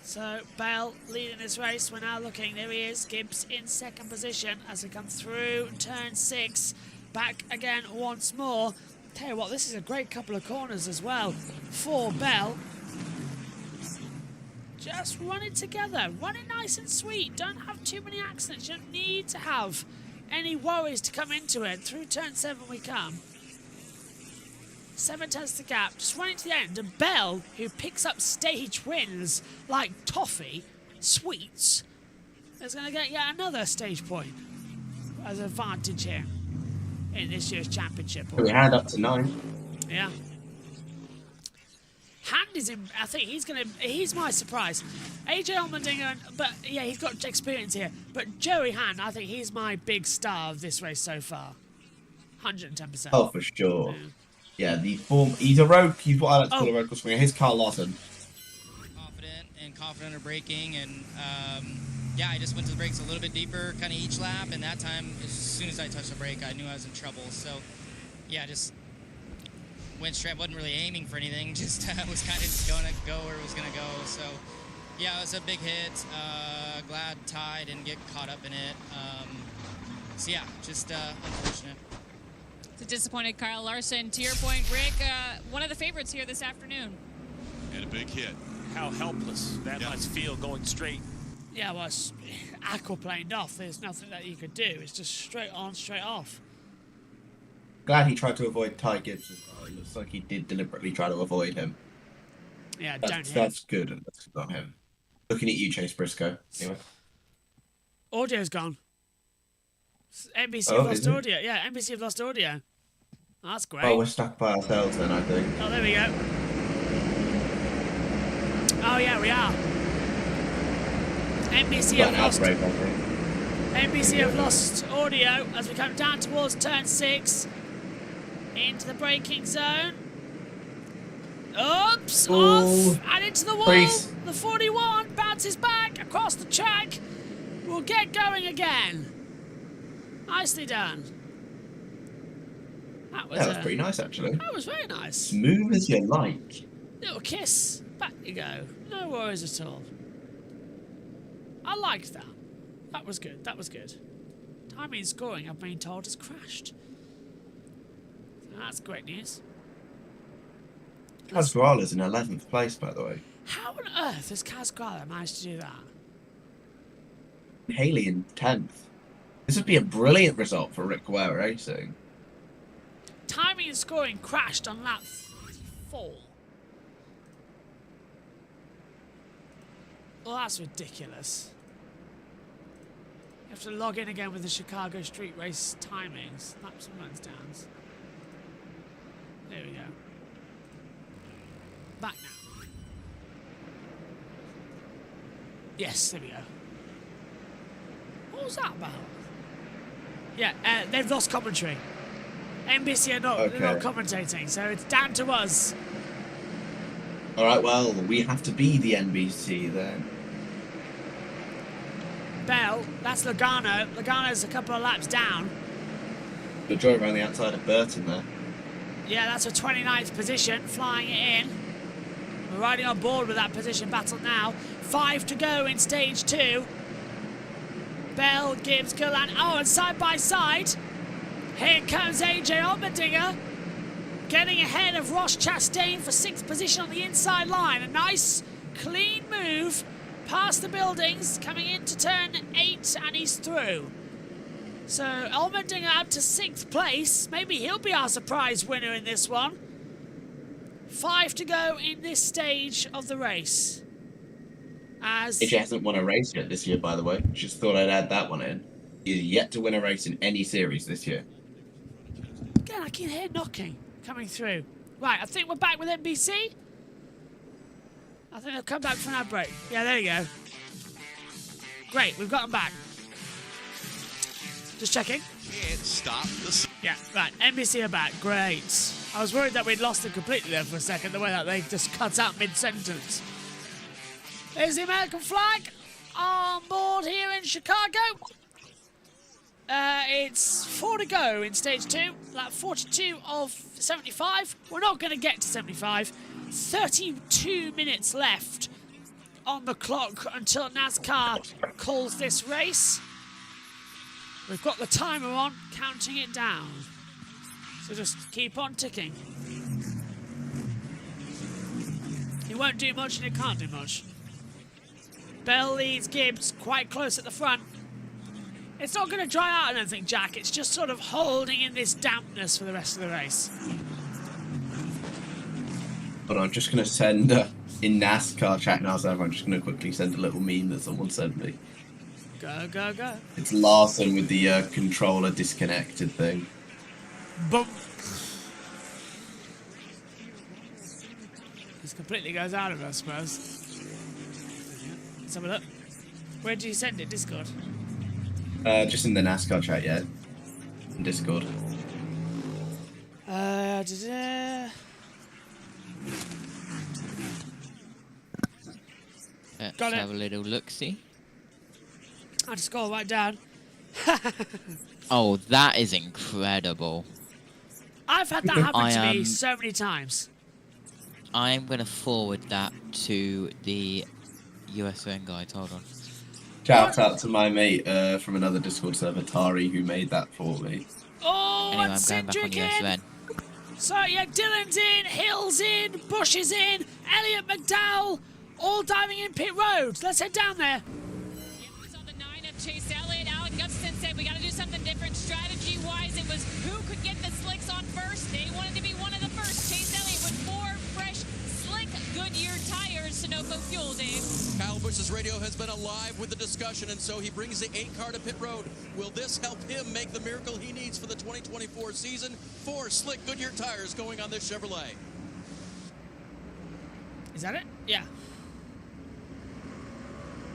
So, Bale leading this race. We're now looking, there he is, Gibbs in second position as he comes through turn 6. Back again once more. Tell you what, this is a great couple of corners as well for Bell. Just run it together. Run it nice and sweet. Don't have too many accidents. You don't need to have any worries to come into it. Through turn 7 we come. 7 tenths the gap. Just run it to the end. And Bell, who picks up stage wins like toffee, sweets, is going to get yet another stage point as an advantage here in this year's championship. We had up to 9. Yeah. Hand is in. I think he's my surprise. AJ Allmendinger, but yeah, he's got experience here. But Joey Hand, I think he's my big star of this race so far. 110%. Oh, for sure. Yeah, he's a road. He's what I like to call a road course swinger. He's Carl Lawson. Confident of braking, and yeah, I just went to the brakes a little bit deeper, kind of each lap, and that time, as soon as I touched the brake, I knew I was in trouble. So, yeah, just went straight. Wasn't really aiming for anything. Just was kind of just going to go where it was going to go. So, yeah, it was a big hit. Glad Ty didn't get caught up in it. So, yeah, just unfortunate. It's a disappointed Kyle Larson. To your point, Rick, one of the favorites here this afternoon. And a big hit. How helpless that must feel going straight. Yeah, well, it's aquaplaned off. There's nothing that you could do. It's just straight on, straight off. Glad he tried to avoid Ty Gibbs as well. It looks like he did deliberately try to avoid him. Yeah, that's good. That's not him. Looking at you, Chase Briscoe. Anyway. Audio's gone. NBC have lost audio. Yeah, NBC have lost audio. Oh, that's great. Oh, we're stuck by ourselves then, I think. Oh, there we go. Oh, yeah, we are. NBC have lost audio as we come down towards turn 6 into the braking zone. Oops, off and into the wall. The 41 bounces back across the track. We'll get going again. Nicely done. That was pretty nice, actually. That was very nice. Smooth as you like. Little kiss. Back you go. No worries at all. I liked that. That was good. That was good. Timing and scoring, I've been told, has crashed. So that's great news. Kaz Grala's in 11th place, by the way. How on earth has Kaz Grala managed to do that? Haley in 10th. This would be a brilliant result for Rick Ware Racing. Timing and scoring crashed on lap 4. Well, that's ridiculous. You have to log in again with the Chicago Street Race timings. Laps and runs downs. There we go. Back now. Yes, there we go. What was that about? Yeah, they've lost commentary. NBC are not commentating, so it's down to us. Alright, well, we have to be the NBC then. Bell, that's Logano. Logano's a couple of laps down. Good joy around the outside of Burton there. Yeah, that's a 29th position, flying it in. We're riding on board with that position battle now. 5 to go in stage 2. Bell, Gibbs, Gillan. Oh, and side by side, here comes AJ Allmendinger, getting ahead of Ross Chastain for 6th position on the inside line. A nice, clean move past the buildings, coming into turn 8, and he's through. So Allmendinger up to 6th place. Maybe he'll be our surprise winner in this one. 5 to go in this stage of the race. As AJ hasn't won a race yet this year, by the way. Just thought I'd add that one in. He's yet to win a race in any series this year. again, I can hear knocking coming through. Right, I think we're back with NBC. I think they'll come back for an ad break. Yeah, there you go. Great, we've got them back. Just checking. Can't stop the... Yeah, right, NBC are back. Great. I was worried that we'd lost them completely there for a second, the way that they just cut out mid-sentence. There's the American flag on board here in Chicago. It's 4 to go in stage 2, like 42 of 75. We're not going to get to 75. 32 minutes left on the clock until NASCAR calls this race. We've got the timer on, counting it down. So just keep on ticking. It won't do much and it can't do much. Bell leads Gibbs quite close at the front. It's not going to dry out, I don't think, Jack. It's just sort of holding in this dampness for the rest of the race. But I'm just going to send, in NASCAR chat now, so I'm just going to quickly send a little meme that someone sent me. Go, go, go. It's Larson with the controller disconnected thing. Boom. This completely goes out of it, I suppose. Let's have a look. Where did you send it? Discord? Just in the NASCAR chat, yeah. In Discord. Let's Got it. have a little look-see. I just scroll right down. Oh, that is incredible. I've had that happen to me so many times. I'm going to forward that to the USN guys. Hold on. Shout out to my mate from another Discord server, Tari, who made that for me. Oh, Anyway, and I'm going back on Cindric in. USN. So, yeah, Dillon's in, Hill's in, Bush is in, Elliott McDowell, all diving in pit road. Let's head down there. Chase Elliott. Alec Gustafson said we got to do something different strategy-wise. It was who could get the slicks on first. They wanted to be one of the first. Chase Elliott with 4 fresh, slick Goodyear tires. Sunoco fuel, Dave. Kyle Busch's radio has been alive with the discussion, and so he brings the 8 car to pit road. Will this help him make the miracle he needs for the 2024 season? 4 slick Goodyear tires going on this Chevrolet. Is that it? Yeah.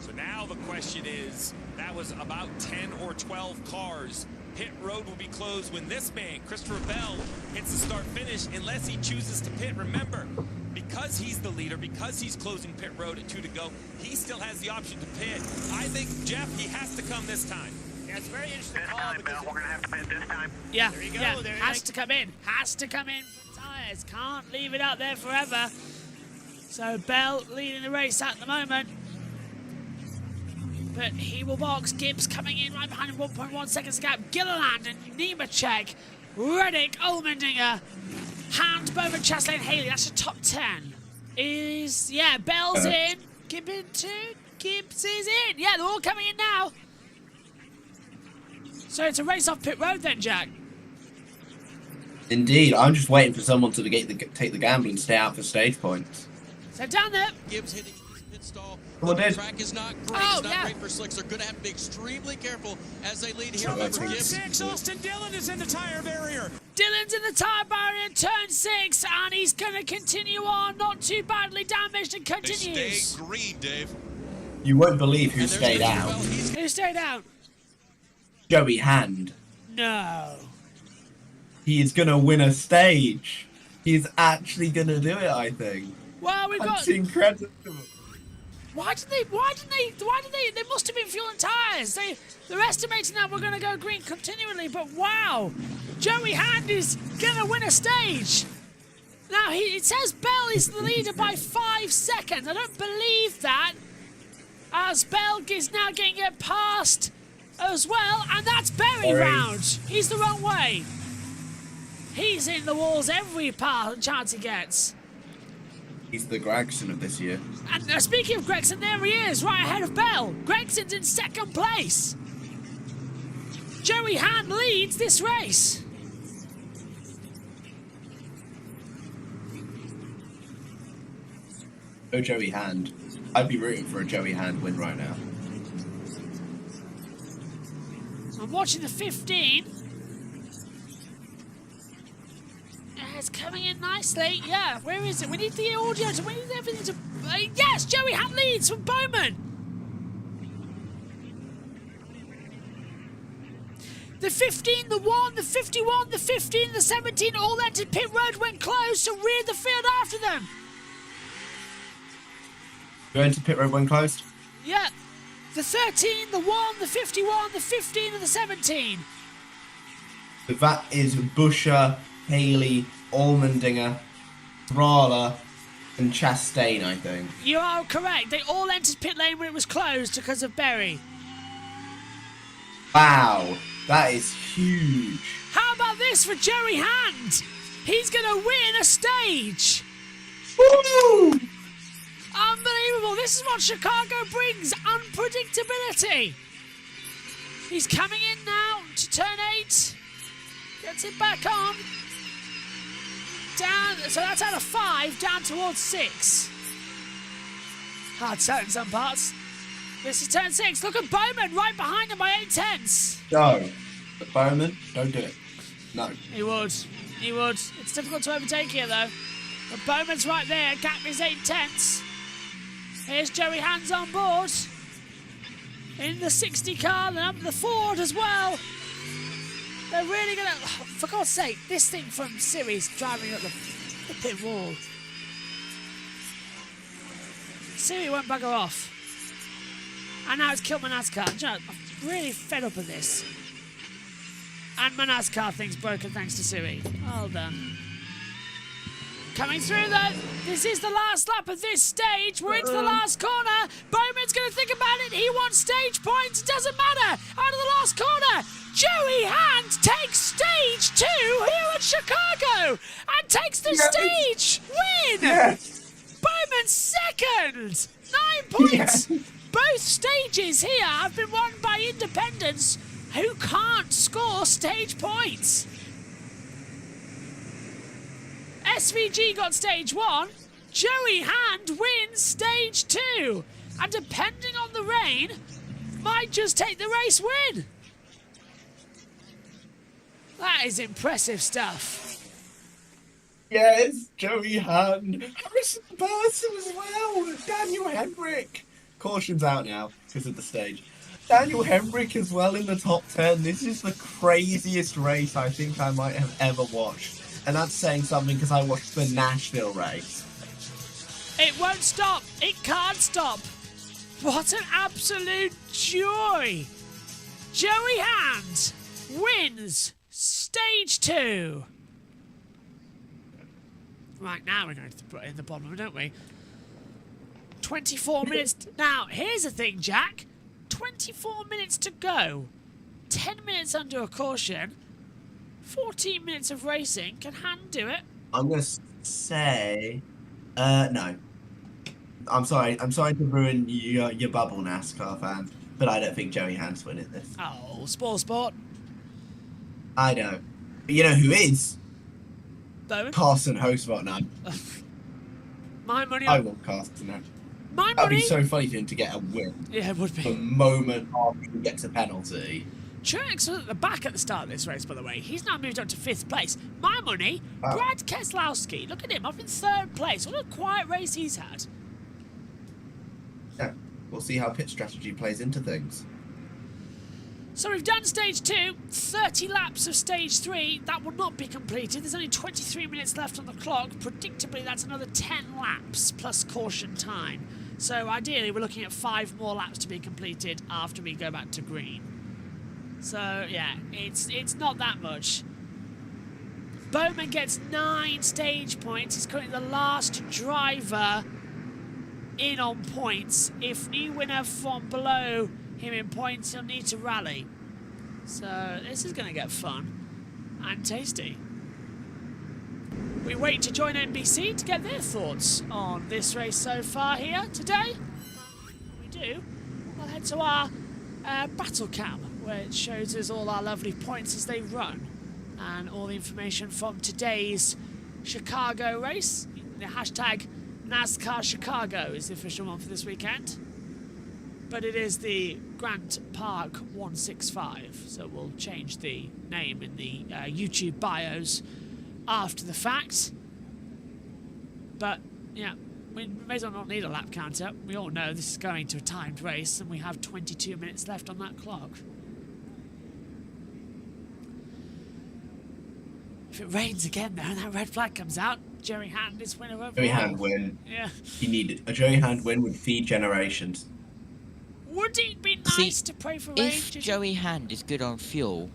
So now the question is, that was about 10 or 12 cars. Pit road will be closed when this man, Christopher Bell, hits the start-finish unless he chooses to pit. Remember, because he's the leader, because he's closing pit road at 2 to go, he still has the option to pit. I think, Jeff, he has to come this time. Yeah, it's a very interesting This call time, because Bell, we're going to have to pit this time. Yeah, There you go, yeah, there you has go. to come in. Has to come in for tyres. Can't leave it out there forever. So Bell leading the race at the moment. But he will box. Gibbs coming in right behind him, 1.1 seconds gap. Gilliland and Nemechek, Reddick, Allmendinger, Hand, Bowman, Chastain, Haley. That's the top 10. Yeah, Bell's in. Gibbs in too. Gibbs is in. Yeah, they're all coming in now. So it's a race off pit road then, Jack. Indeed, I'm just waiting for someone to take the gamble and stay out for stage points. So down there. Gibbs hitting his pit stall. Come on, The Dave. track is not great. Oh, It's not yeah. great for slicks. They're going to have to be extremely careful as they lead here. Trouble Remember, turn Gibbs 6, Austin Dillon is in the tire barrier. Dillon's in the tyre barrier in turn 6, and he's going to continue on, not too badly damaged, and They continues. stay green, Dave. You won't believe who And there's stayed Christopher out. Bell. He's Who stayed out? Joey Hand. No. He is gonna win a stage. He's actually gonna do it, I think. Well, we've got. That's incredible. Why did they must have been fueling tyres. They're estimating that we're going to go green continually, but wow. Joey Hand is going to win a stage. Now, it says Bell is the leader by 5 seconds. I don't believe that. As Bell is now getting it past as well, and that's Berry round. He's the wrong way. He's in the walls every chance he gets. He's the Gregson of this year. And speaking of Gregson, there he is, right ahead of Bell. Gregson's in second place. Joey Hand leads this race. Oh, Joey Hand. I'd be rooting for a Joey Hand win right now. I'm watching the 15. It's coming in nicely. Yeah, where is it? We need the audio. We need everything to... yes, Joey Hand leads from Bowman. The 15, the 1, the 51, the 15, the 17 all entered pit road, went close, so reared the field after them. Going to pit road when closed? Yeah. The 13, the 1, the 51, the 15 and the 17. So that is Buscher, Haley, Allmendinger, Rala, and Chastain, I think. You are correct. They all entered pit lane when it was closed because of Berry. Wow, that is huge. How about this for Joey Hand? He's going to win a stage. Woo! Unbelievable. This is what Chicago brings. Unpredictability. He's coming in now to turn 8. Gets it back on. Down. So that's out of 5, down towards 6. Hard sell in some parts. This is turn 6. Look at Bowman right behind him by 8/10. No. But Bowman, don't do it. No. He would. He would. It's difficult to overtake here, though. But Bowman's right there. Gap is 8/10. Here's Joey Hands on board. In the 60 car, then up the Ford as well. They're really going to... for God's sake, this thing from Siri's driving up the pit wall. Siri won't bugger off. And now it's killed my NASCAR. You know, I'm really fed up of this. And my NASCAR thing's broken thanks to Siri. Well done. Coming through though. This is the last lap of this stage. We're into the last corner. Bowman's going to think about it. He wants stage points. It doesn't matter. Out of the last corner. Joey Hand takes stage 2 here at Chicago and takes the stage win. Yes. Bowman's second. 9 points. Yes. Both stages here have been won by independents who can't score stage points. SVG got stage 1. Joey Hand wins stage 2. And depending on the rain, might just take the race win. That is impressive stuff. Yes, Joey Hand. Harrison Burton as well. Daniel Hemrick. Caution's out now because of the stage. Daniel Hemrick as well in the top 10. This is the craziest race I think I might have ever watched. And that's saying something because I watched the Nashville race. It won't stop. It can't stop. What an absolute joy. Joey Hand wins stage 2. Right, now we're going to put it in the bottom, don't we? 24 minutes. Now, here's the thing, Jack. 24 minutes to go. 10 minutes under a caution. 14 minutes of racing. Can Hand do it? I'm going to say... no. I'm sorry to ruin your bubble, NASCAR fan, but I don't think Joey Hand's winning this. Oh, sport. I know. But you know who is? Bowman? Carson Hosvart now. My money I on... want Carson now. My That'd money... be so funny for him to get a win. Yeah, it would be. The moment after he gets a penalty. Truex was at the back at the start of this race, by the way. He's now moved up to 5th place. My money, Brad Keselowski. Look at him, up in 3rd place. What a quiet race he's had. Yeah, we'll see how pit strategy plays into things. So we've done stage 2, 30 laps of stage 3. That will not be completed. There's only 23 minutes left on the clock. Predictably, that's another 10 laps plus caution time. So ideally, we're looking at 5 more laps to be completed after we go back to green. So, yeah, it's not that much. Bowman gets 9 stage points. He's currently the last driver in on points. If new winner from below him in points, he'll need to rally. So this is going to get fun and tasty. We wait to join NBC to get their thoughts on this race so far here today. We do. We'll head to our battle cam, where it shows us all our lovely points as they run, and all the information from today's Chicago race. The hashtag NASCAR Chicago is the official one for this weekend. But it is the Grant Park 165, so we'll change the name in the YouTube bios after the fact. But, yeah, we may as well not need a lap counter. We all know this is going to a timed race, and we have 22 minutes left on that clock. If it rains again, though, and that red flag comes out, Joey Hand is winner overall. Joey Hand win. Yeah. He needed a Joey Hand win would feed generations. Would it be nice to pray for rain? If Joey Hand is good on fuel,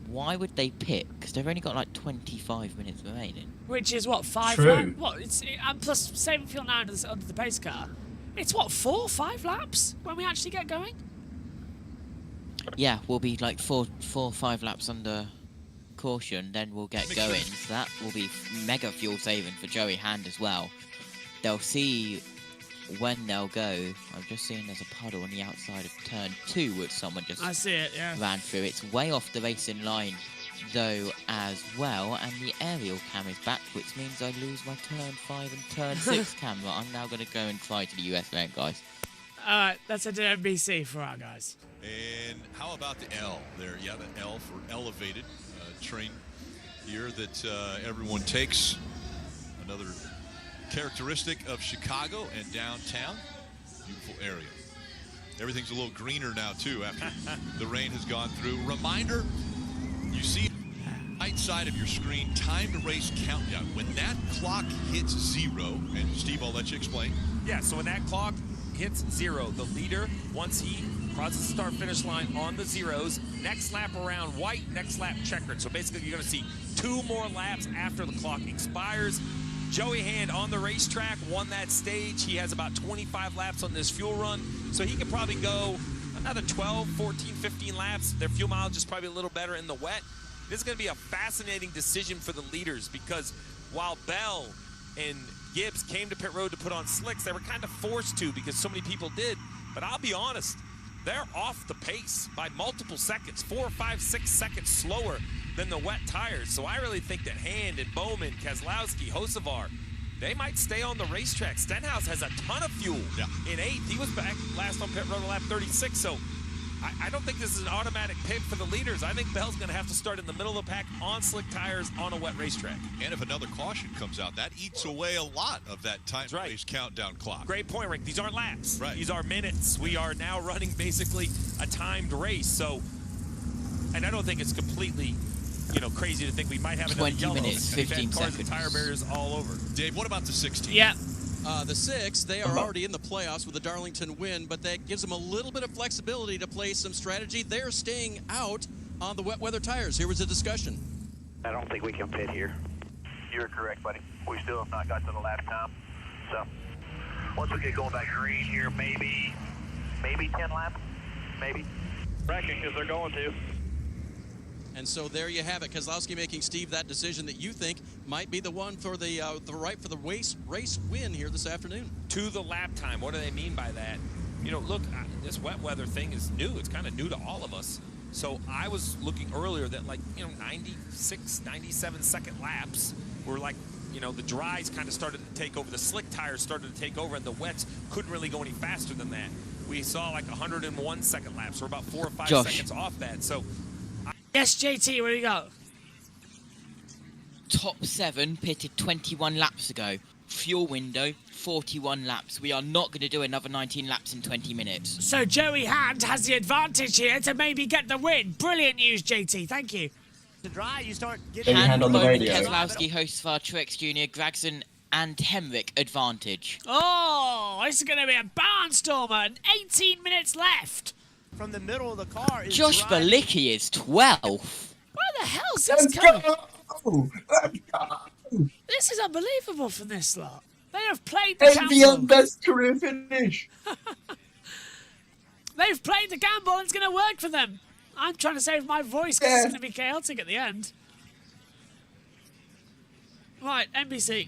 why would they pit? Because they've only got like 25 minutes remaining. Which is what, 5 True. laps? What? And plus saving fuel now under the pace car. It's what, 4 or 5 laps when we actually get going? Yeah, we'll be like 4 or 5 laps under caution, then we'll get going. So that will be mega fuel saving for Joey Hand as well. They'll see when they'll go. I've just seen there's a puddle on the outside of turn 2 which someone just I see it, yeah. ran through. It's way off the racing line though as well, and the aerial cam is back, which means I lose my turn 5 and turn 6 camera. I'm now going to go and try to the US round, guys. Alright, let's head to NBC for our guys. And how about the L there? Yeah, the L for elevated train here that everyone takes. Another characteristic of Chicago and downtown. Beautiful area. Everything's a little greener now too after the rain has gone through. Reminder, you see right side of your screen, time to race countdown. When that clock hits 0, and Steve, I'll let you explain. Yeah, so when that clock hits 0, the leader, once he crosses the start-finish line on the zeros, next lap around white, next lap checkered. So basically you're going to see 2 more laps after the clock expires. Joey Hand on the racetrack won that stage. He has about 25 laps on this fuel run, so he could probably go another 12, 14, 15 laps. Their fuel mileage is probably a little better in the wet. This is going to be a fascinating decision for the leaders, because while Bell and Gibbs came to pit road to put on slicks, they were kind of forced to because so many people did. But I'll be honest, they're off the pace by multiple seconds, 4, 5, 6 seconds slower than the wet tires. So I really think that Hand and Bowman, Keselowski, Hocevar, they might stay on the racetrack. Stenhouse has a ton of fuel in 8th. He was back last on pit road lap 36. So I don't think this is an automatic pick for the leaders. I think Bell's going to have to start in the middle of the pack on slick tires on a wet racetrack. And if another caution comes out, that eats away a lot of that time race countdown clock. Great point, Rick. These aren't laps. Right. These are minutes. We are now running basically a timed race. So, and I don't think it's completely, crazy to think we might have another 20 yellow. minutes, We've had 15 cars seconds. and tire barriers all over. Dave, what about the 16? Yeah. The 6, they are already in the playoffs with the Darlington win, but that gives them a little bit of flexibility to play some strategy. They're staying out on the wet weather tires. Here was a discussion. I don't think we can pit here. You're correct, buddy. We still have not got to the last time. So once we get going back green here, maybe 10 laps, maybe. Reckon, because they're going to. And so there you have it. Keselowski making, Steve, that decision that you think might be the one for the race win here this afternoon. To the lap time. What do they mean by that? Look, this wet weather thing is new. It's kind of new to all of us. So I was looking earlier that 96, 97 second laps were the dries kind of started to take over. The slick tires started to take over, and the wets couldn't really go any faster than that. We saw 101 second laps. We're about 4 or 5 seconds off that. So. Yes, JT, where do you go? Top 7 pitted 21 laps ago. Fuel window, 41 laps. We are not going to do another 19 laps in 20 minutes. So Joey Hand has the advantage here to maybe get the win. Brilliant news, JT. Thank you. To dry, you start getting Hand on the radio. Keselowski, Hocevar, Truex Jr., Gragson, and Hemrick advantage. Oh, this is going to be a barnstormer. 18 minutes left. From the middle of the car is Josh dry. Balicki is 12th. Where the hell's this coming? Let's go! This is unbelievable from this lot. They have played the Envy gamble. on best career finish. They've played the gamble and it's going to work for them. I'm trying to save my voice because it's going to be chaotic at the end. Right, NBC.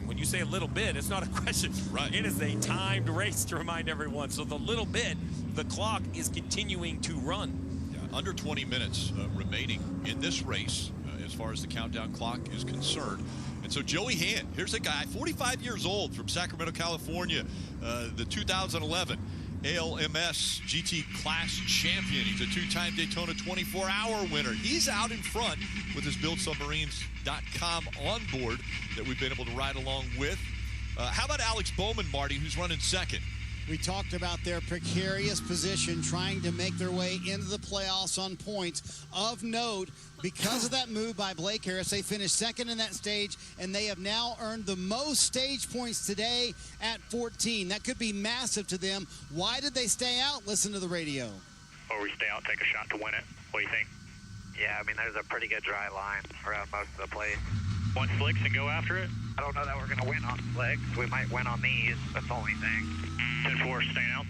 When you say a little bit, it's not a question. Right. It is a timed race, to remind everyone. So the little bit, the clock is continuing to run. Yeah, under 20 minutes remaining in this race as far as the countdown clock is concerned. And And so Joey Hand, here's a guy, 45 years old from Sacramento, California, the 2011 ALMS GT Class champion. He's a two-time Daytona 24-hour winner. He's out in front with his BuildSubmarines.com onboard that we've been able to ride along with. How about Alex Bowman, Marty, who's running second? We talked about their precarious position trying to make their way into the playoffs on points. Of note, because of that move by Blake Harris, they finished second in that stage, and they have now earned the most stage points today at 14. That could be massive to them. Why did they stay out? Listen to the radio. Or we stay out, take a shot to win it. What do you think? Yeah, I mean, there's a pretty good dry line around most of the place. Want slicks and go after it? I don't know that we're going to win on slicks. We might win on these. That's the only thing. 10-4, staying out.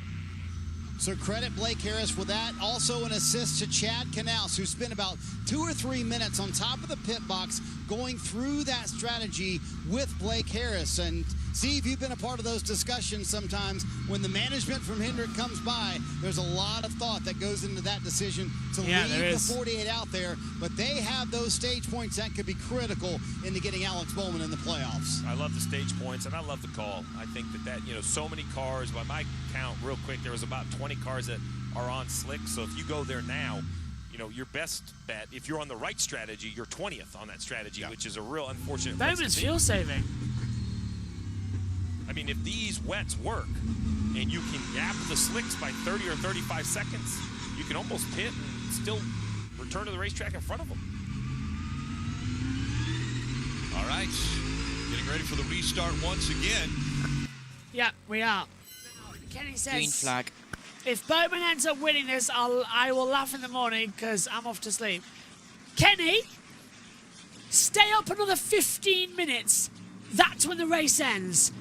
So credit Blake Harris for that. Also an assist to Chad Knaus, who spent about 2 or 3 minutes on top of the pit box going through that strategy with Blake Harris. And Steve, you've been a part of those discussions sometimes. When the management from Hendrick comes by, there's a lot of thought that goes into that decision to leave the 48 out there. But they have those stage points that could be critical into getting Alex Bowman in the playoffs. I love the stage points, and I love the call. I think that so many cars, by my count real quick, there was about 20 cars that are on slick. So if you go there now, your best bet, if you're on the right strategy, you're 20th on that strategy, which is a real unfortunate place to Bowman's be. fuel saving. I mean, if these wets work and you can gap the slicks by 30 or 35 seconds, you can almost pit and still return to the racetrack in front of them. All right, getting ready for the restart once again. Yeah, we are. Kenny says, Green flag. if Bowman ends up winning this, I will laugh in the morning because I'm off to sleep. Kenny, stay up another 15 minutes. That's when the race ends.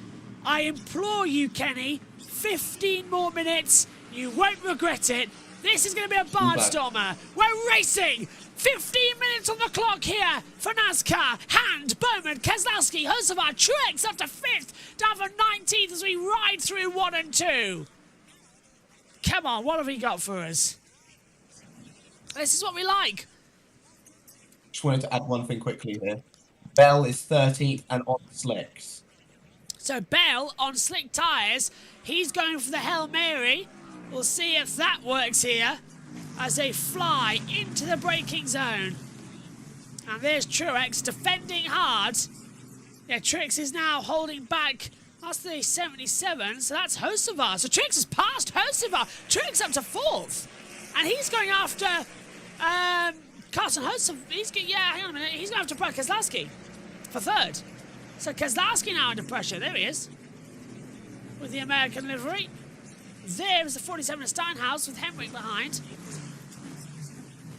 I implore you, Kenny, 15 more minutes. You won't regret it. This is going to be a barnstormer. We're racing. 15 minutes on the clock here for NASCAR. Hand, Bowman, Keselowski, Hocevar, Truex up to 5th, down for 19th as we ride through 1 and 2. Come on, what have he got for us? This is what we like. Just wanted to add one thing quickly here. Bell is 13th and on slicks. So Bell on slick tyres, he's going for the Hail Mary. We'll see if that works here as they fly into the braking zone. And there's Truex defending hard. Yeah, Truex is now holding back. That's the 77, so that's Hocevar. So Truex has passed Hocevar. Truex up to 4th. And he's going after Carson Hocevar. Hang on a minute. He's going after Brad Keselowski for 3rd. So Keselowski now under pressure. There he is. With the American livery. There's the 47 of Steinhaus with Hemrick behind.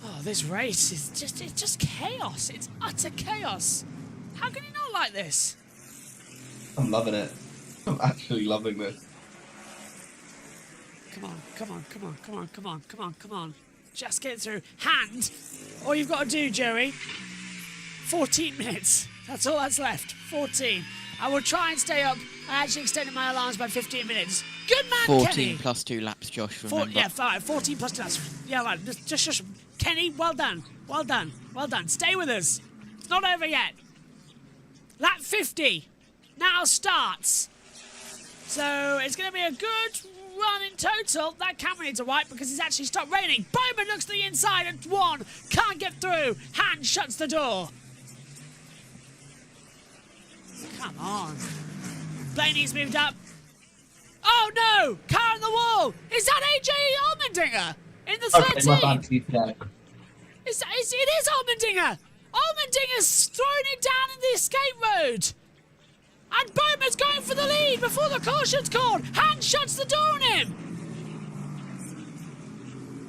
Oh, this race is just chaos. It's utter chaos. How can you not like this? I'm loving it. I'm actually loving this. Come on, come on, come on, come on, come on, come on, come on. Just get through. Hand. All you've got to do, Joey. 14 minutes. That's all that's left. 14. I will try and stay up. I actually extended my alarms by 15 minutes. Good man, 14 Kenny. plus 2 laps, Josh, remember. Yeah, 14 plus 2 laps. Yeah, right. Just Kenny, well done. Well done. Well done. Stay with us. It's not over yet. Lap 50 now starts. So it's going to be a good run in total. That camera needs a wipe because it's actually stopped raining. Bowman looks to the inside at 1. Can't get through. Hand shuts the door. Come on. Blaney's moved up. Oh no! Car on the wall! Is that AJ Allmendinger in the 13? Okay, my bad, It is Allmendinger! Allmendinger's throwing it down in the escape road! And Bowman's going for the lead before the caution's called! Hand shuts the door on him!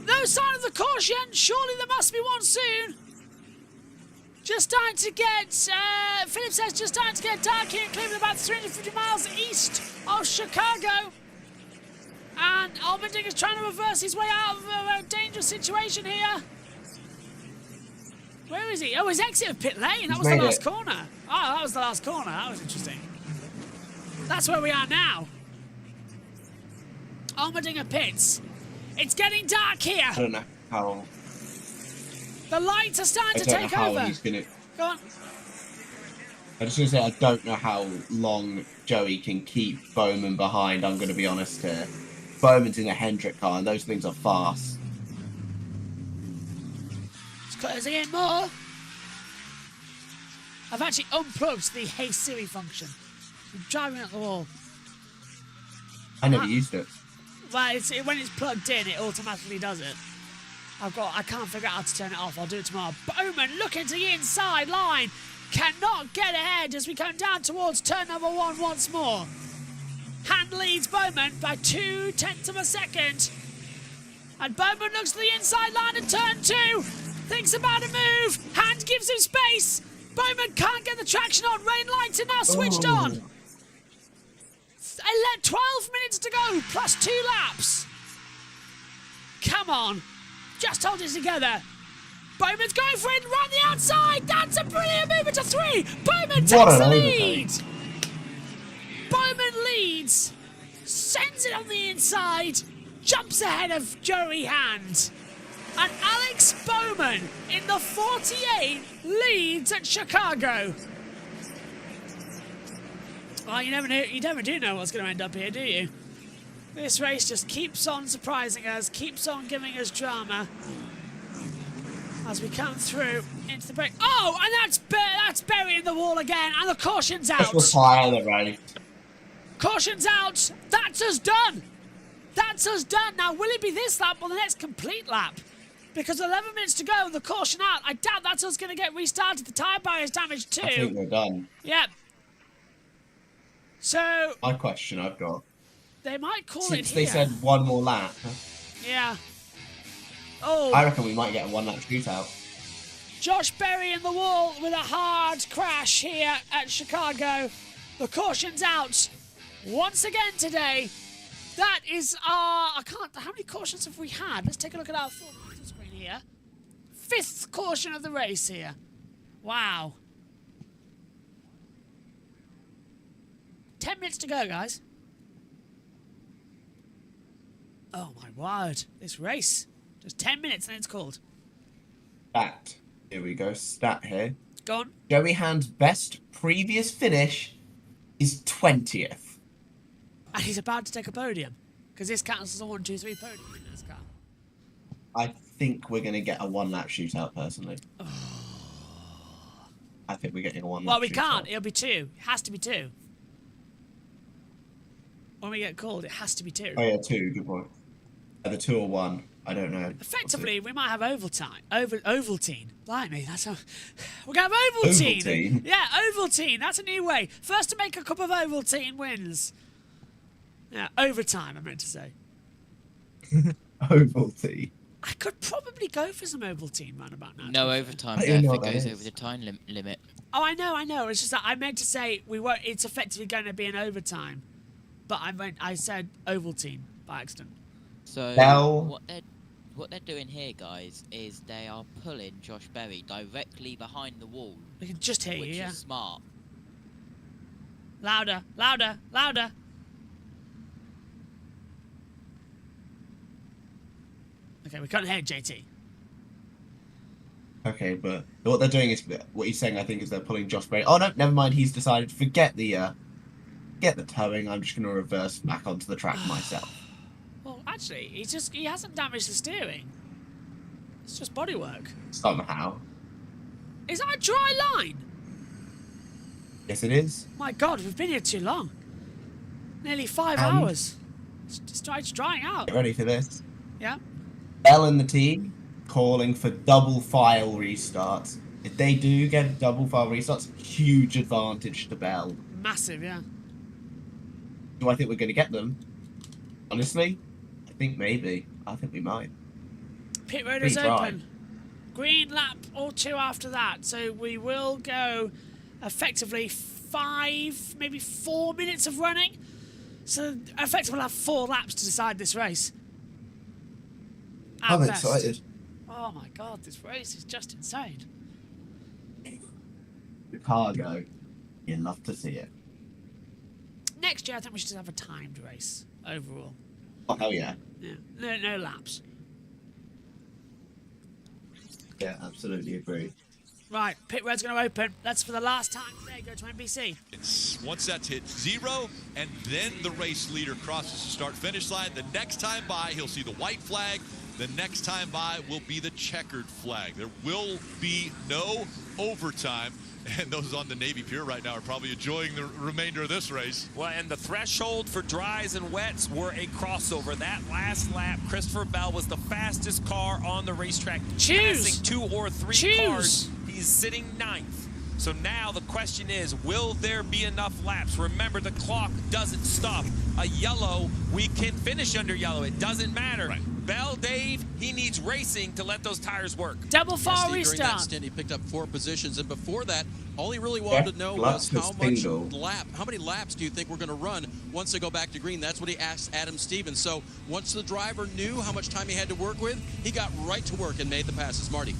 No sign of the caution! Surely there must be one soon! Just starting to get, Philip says just starting to get dark here in Cleveland, about 350 miles east of Chicago. And Allmendinger's trying to reverse his way out of a dangerous situation here. Where is he? Oh, his exit of pit lane. That was the last corner. Oh, that was the last corner. That was interesting. That's where we are now. Allmendinger pits. It's getting dark here. I don't know how. The lights are starting to take over. He's gonna... Go on. I just going to say I don't know how long Joey can keep Bowman behind, I'm going to be honest here. Bowman's in a Hendrick car, and those things are fast. It's closing in more. I've actually unplugged the Hey Siri function. I'm driving at the wall. I never used it. Well, when it's plugged in, it automatically does it. I can't figure out how to turn it off. I'll do it tomorrow. Bowman looking to the inside line. Cannot get ahead as we come down towards turn number 1 once more. Hand leads Bowman by 0.2 of a second. And Bowman looks to the inside line at turn 2. Thinks about a move. Hand gives him space. Bowman can't get the traction on. Rain lights are now switched on. 12 minutes to go, plus 2 laps. Come on. Just hold it together. Bowman's going for it around the outside. That's a brilliant movement to 3. Bowman takes the lead. Bowman leads. Sends it on the inside. Jumps ahead of Joey Hand. And Alex Bowman in the 48 leads at Chicago. Well, you never do know what's going to end up here, do you? This race just keeps on surprising us, keeps on giving us drama as we come through into the break. Oh, and that's burying the wall again, and the caution's out. Just retire the race. Caution's out. That's us done. That's us done. Now, will it be this lap or the next complete lap? Because 11 minutes to go and the caution out. I doubt that's us going to get restarted. The tyre barrier's damaged too. I think we're done. Yep. So... My question I've got. They might call Since it they here. said one more lap, Yeah. Oh. I reckon we might get a 1 lap shootout. Josh Berry in the wall with a hard crash here at Chicago. The caution's out once again today. That is how many cautions have we had? Let's take a look at our full screen here. 5th caution of the race here. Wow. 10 minutes to go, guys. Oh my word. This race. Just 10 minutes and it's called. Stat. Here we go. Stat here. Go on. Joey Hand's best previous finish is 20th. And he's about to take a podium. Because this counts as a 1, 2, 3 podium in NASCAR. I think we're going to get a 1 lap shootout, personally. I think we're getting a 1 lap Well, we shootout. can't. It'll be 2. It has to be 2. When we get called, it has to be 2. Oh, yeah, 2. Good point. Either 2 or 1. I don't know. Effectively, we might have Ovaltine. Ovaltine. Blimey, that's how... We're going to have Ovaltine. Ovaltine? Yeah, Ovaltine. That's a new way. First to make a cup of Ovaltine wins. Yeah, overtime, I meant to say. Ovaltine. I could probably go for some Ovaltine round about now. No overtime I there don't if know it what that goes is. over the time limit. Oh, I know. It's just that I meant to say it's effectively going to be an overtime. But I said Ovaltine by accident. So Bell. what they're doing here, guys, is they are pulling Josh Berry directly behind the wall. We can just hear you, which yeah. is smart. Louder, louder, louder. Okay, we can't hear JT. Okay, but what they're doing is, what he's saying, I think, is they're pulling Josh Berry. Oh, no, never mind. He's decided to forget the towing. I'm just going to reverse back onto the track myself. Well, actually, he hasn't damaged the steering. It's just bodywork. Somehow. Is that a dry line? Yes, it is. My God, we've been here too long. Nearly 5 And- hours. It's drying out. Get ready for this. Yeah. Bell and the team calling for double file restarts. If they do get double file restarts, huge advantage to Bell. Massive, yeah. Do I think we're going to get them? Honestly, I think maybe. I think we might. Pit road is Pretty dry. open. Green lap or 2 after that. So we will go effectively 5, maybe 4 minutes of running. So effectively we'll have 4 laps to decide this race. At I'm best. excited. Oh my God, this race is just insane. Chicago. You'd love to see it. Next year I think we should have a timed race overall. Oh, hell yeah. Yeah. No laps. Yeah, absolutely agree. Right, pit road's going to open. That's for the last time today. Go to NBC. Once that's hit 0, and then the race leader crosses the start-finish line. The next time by, he'll see the white flag. The next time by will be the checkered flag. There will be no overtime. And those on the Navy Pier right now are probably enjoying the remainder of this race. Well, and the threshold for dries and wets were a crossover. That last lap, Christopher Bell was the fastest car on the racetrack. Passing 2 or 3 cars. He's sitting 9th. So now the question is, will there be enough laps? Remember, the clock doesn't stop. A yellow, we can finish under yellow. It doesn't matter. Right. Bell, Dave, he needs racing to let those tires work. Double file During restart. that stint, he picked up 4 positions, and before that, all he really wanted to know was how many laps do you think we're going to run once they go back to green? That's what he asked Adam Stevens. So once the driver knew how much time he had to work with, he got right to work and made the passes. Marty.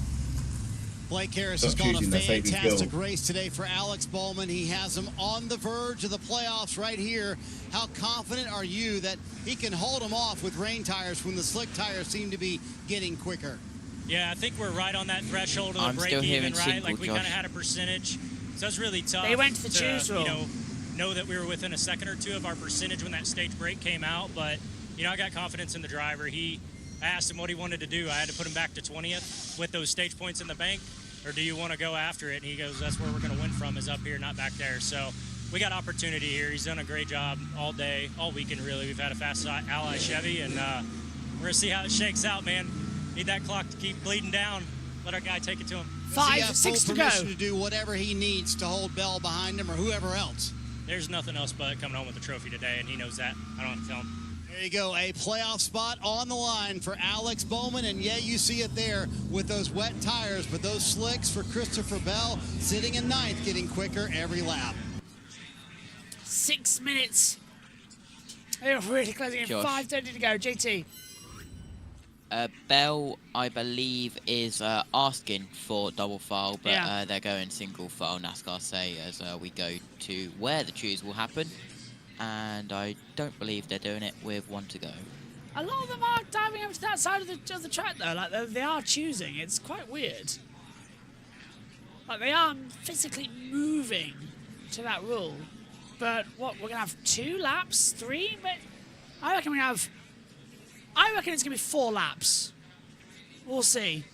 Blake Harris has called a fantastic race today for Alex Bowman. He has him on the verge of the playoffs right here. How confident are you that he can hold him off with rain tires when the slick tires seem to be getting quicker? Yeah, I think we're right on that threshold of the break-even, right? Like we kind of had a percentage. So it's really tough. They went to the choose rule. Know that we were within a second or two of our percentage when that stage break came out. But, I got confidence in the driver. I asked him what he wanted to do. I had to put him back to 20th with those stage points in the bank. Or do you want to go after it? And he goes, that's where we're going to win from, is up here, not back there. So we got opportunity here. He's done a great job all day, all weekend, really. We've had a fast Ally Chevy, and we're going to see how it shakes out, man. Need that clock to keep bleeding down. Let our guy take it to him. 5, 6 to go. To do whatever he needs to hold Bell behind him or whoever else. There's nothing else but coming home with the trophy today, and he knows that. I don't have to tell him. There you go, a playoff spot on the line for Alex Bowman, and yeah, you see it there with those wet tires, but those slicks for Christopher Bell sitting in 9th, getting quicker every lap. 6 minutes. They're really closing in. 5:30 to go. JT. Bell, I believe, is asking for double file, but they're going single file, NASCAR say, as we go to where the choose will happen. And I don't believe they're doing it with 1 to go. A lot of them are diving over to that side of the track, though. Like, they are choosing. It's quite weird. Like, they are physically moving to that rule. But, what, we're going to have 2 laps? 3? But I reckon it's going to be 4 laps. We'll see.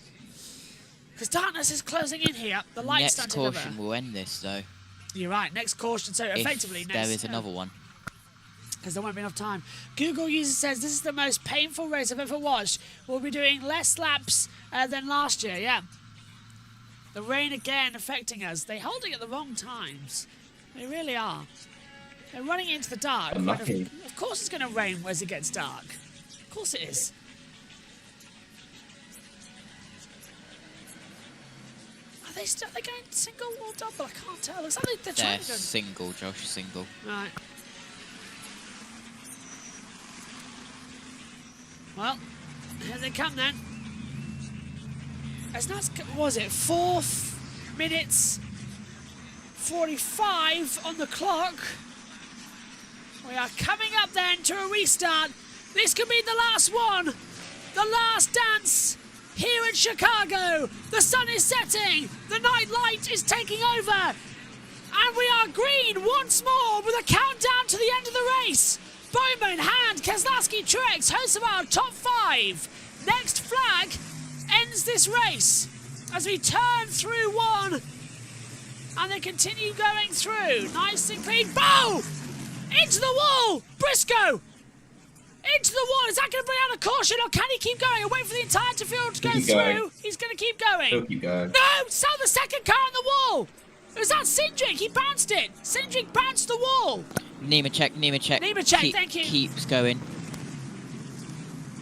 Because darkness is closing in here. The light's starting to cover. Next caution will end this, though. You're right. Next caution. So, effectively, there is another one. Because there won't be enough time. Google user says, this is the most painful race I've ever watched. We'll be doing less laps than last year, yeah. The rain again affecting us. They're holding at the wrong times. They really are. They're running into the dark. Of course it's going to rain as it gets dark. Of course it is. Are they still going single or double? I can't tell. Looks like they're trying to go... single, Josh, single. Right. Well, here they come then. As nice, was it 4 minutes 45 on the clock? We are coming up then to a restart. This could be the last one. The last dance here in Chicago. The sun is setting. The night light is taking over. And we are green once more with a countdown to the end of the race. Bowman, Hand, Keselowski, Truex, hosts of our top 5. Next flag ends this race as we turn through 1 and they continue going through. Nice and clean. Bow! Into the wall! Briscoe! Into the wall. Is that going to bring out a caution or can he keep going and wait for the entire field to go through? He's going to keep going. He'll keep going. No! Saw the second car on the wall! Was that Cindric? He bounced it. Cindric bounced the wall. Nemechek. Thank you. Keeps going.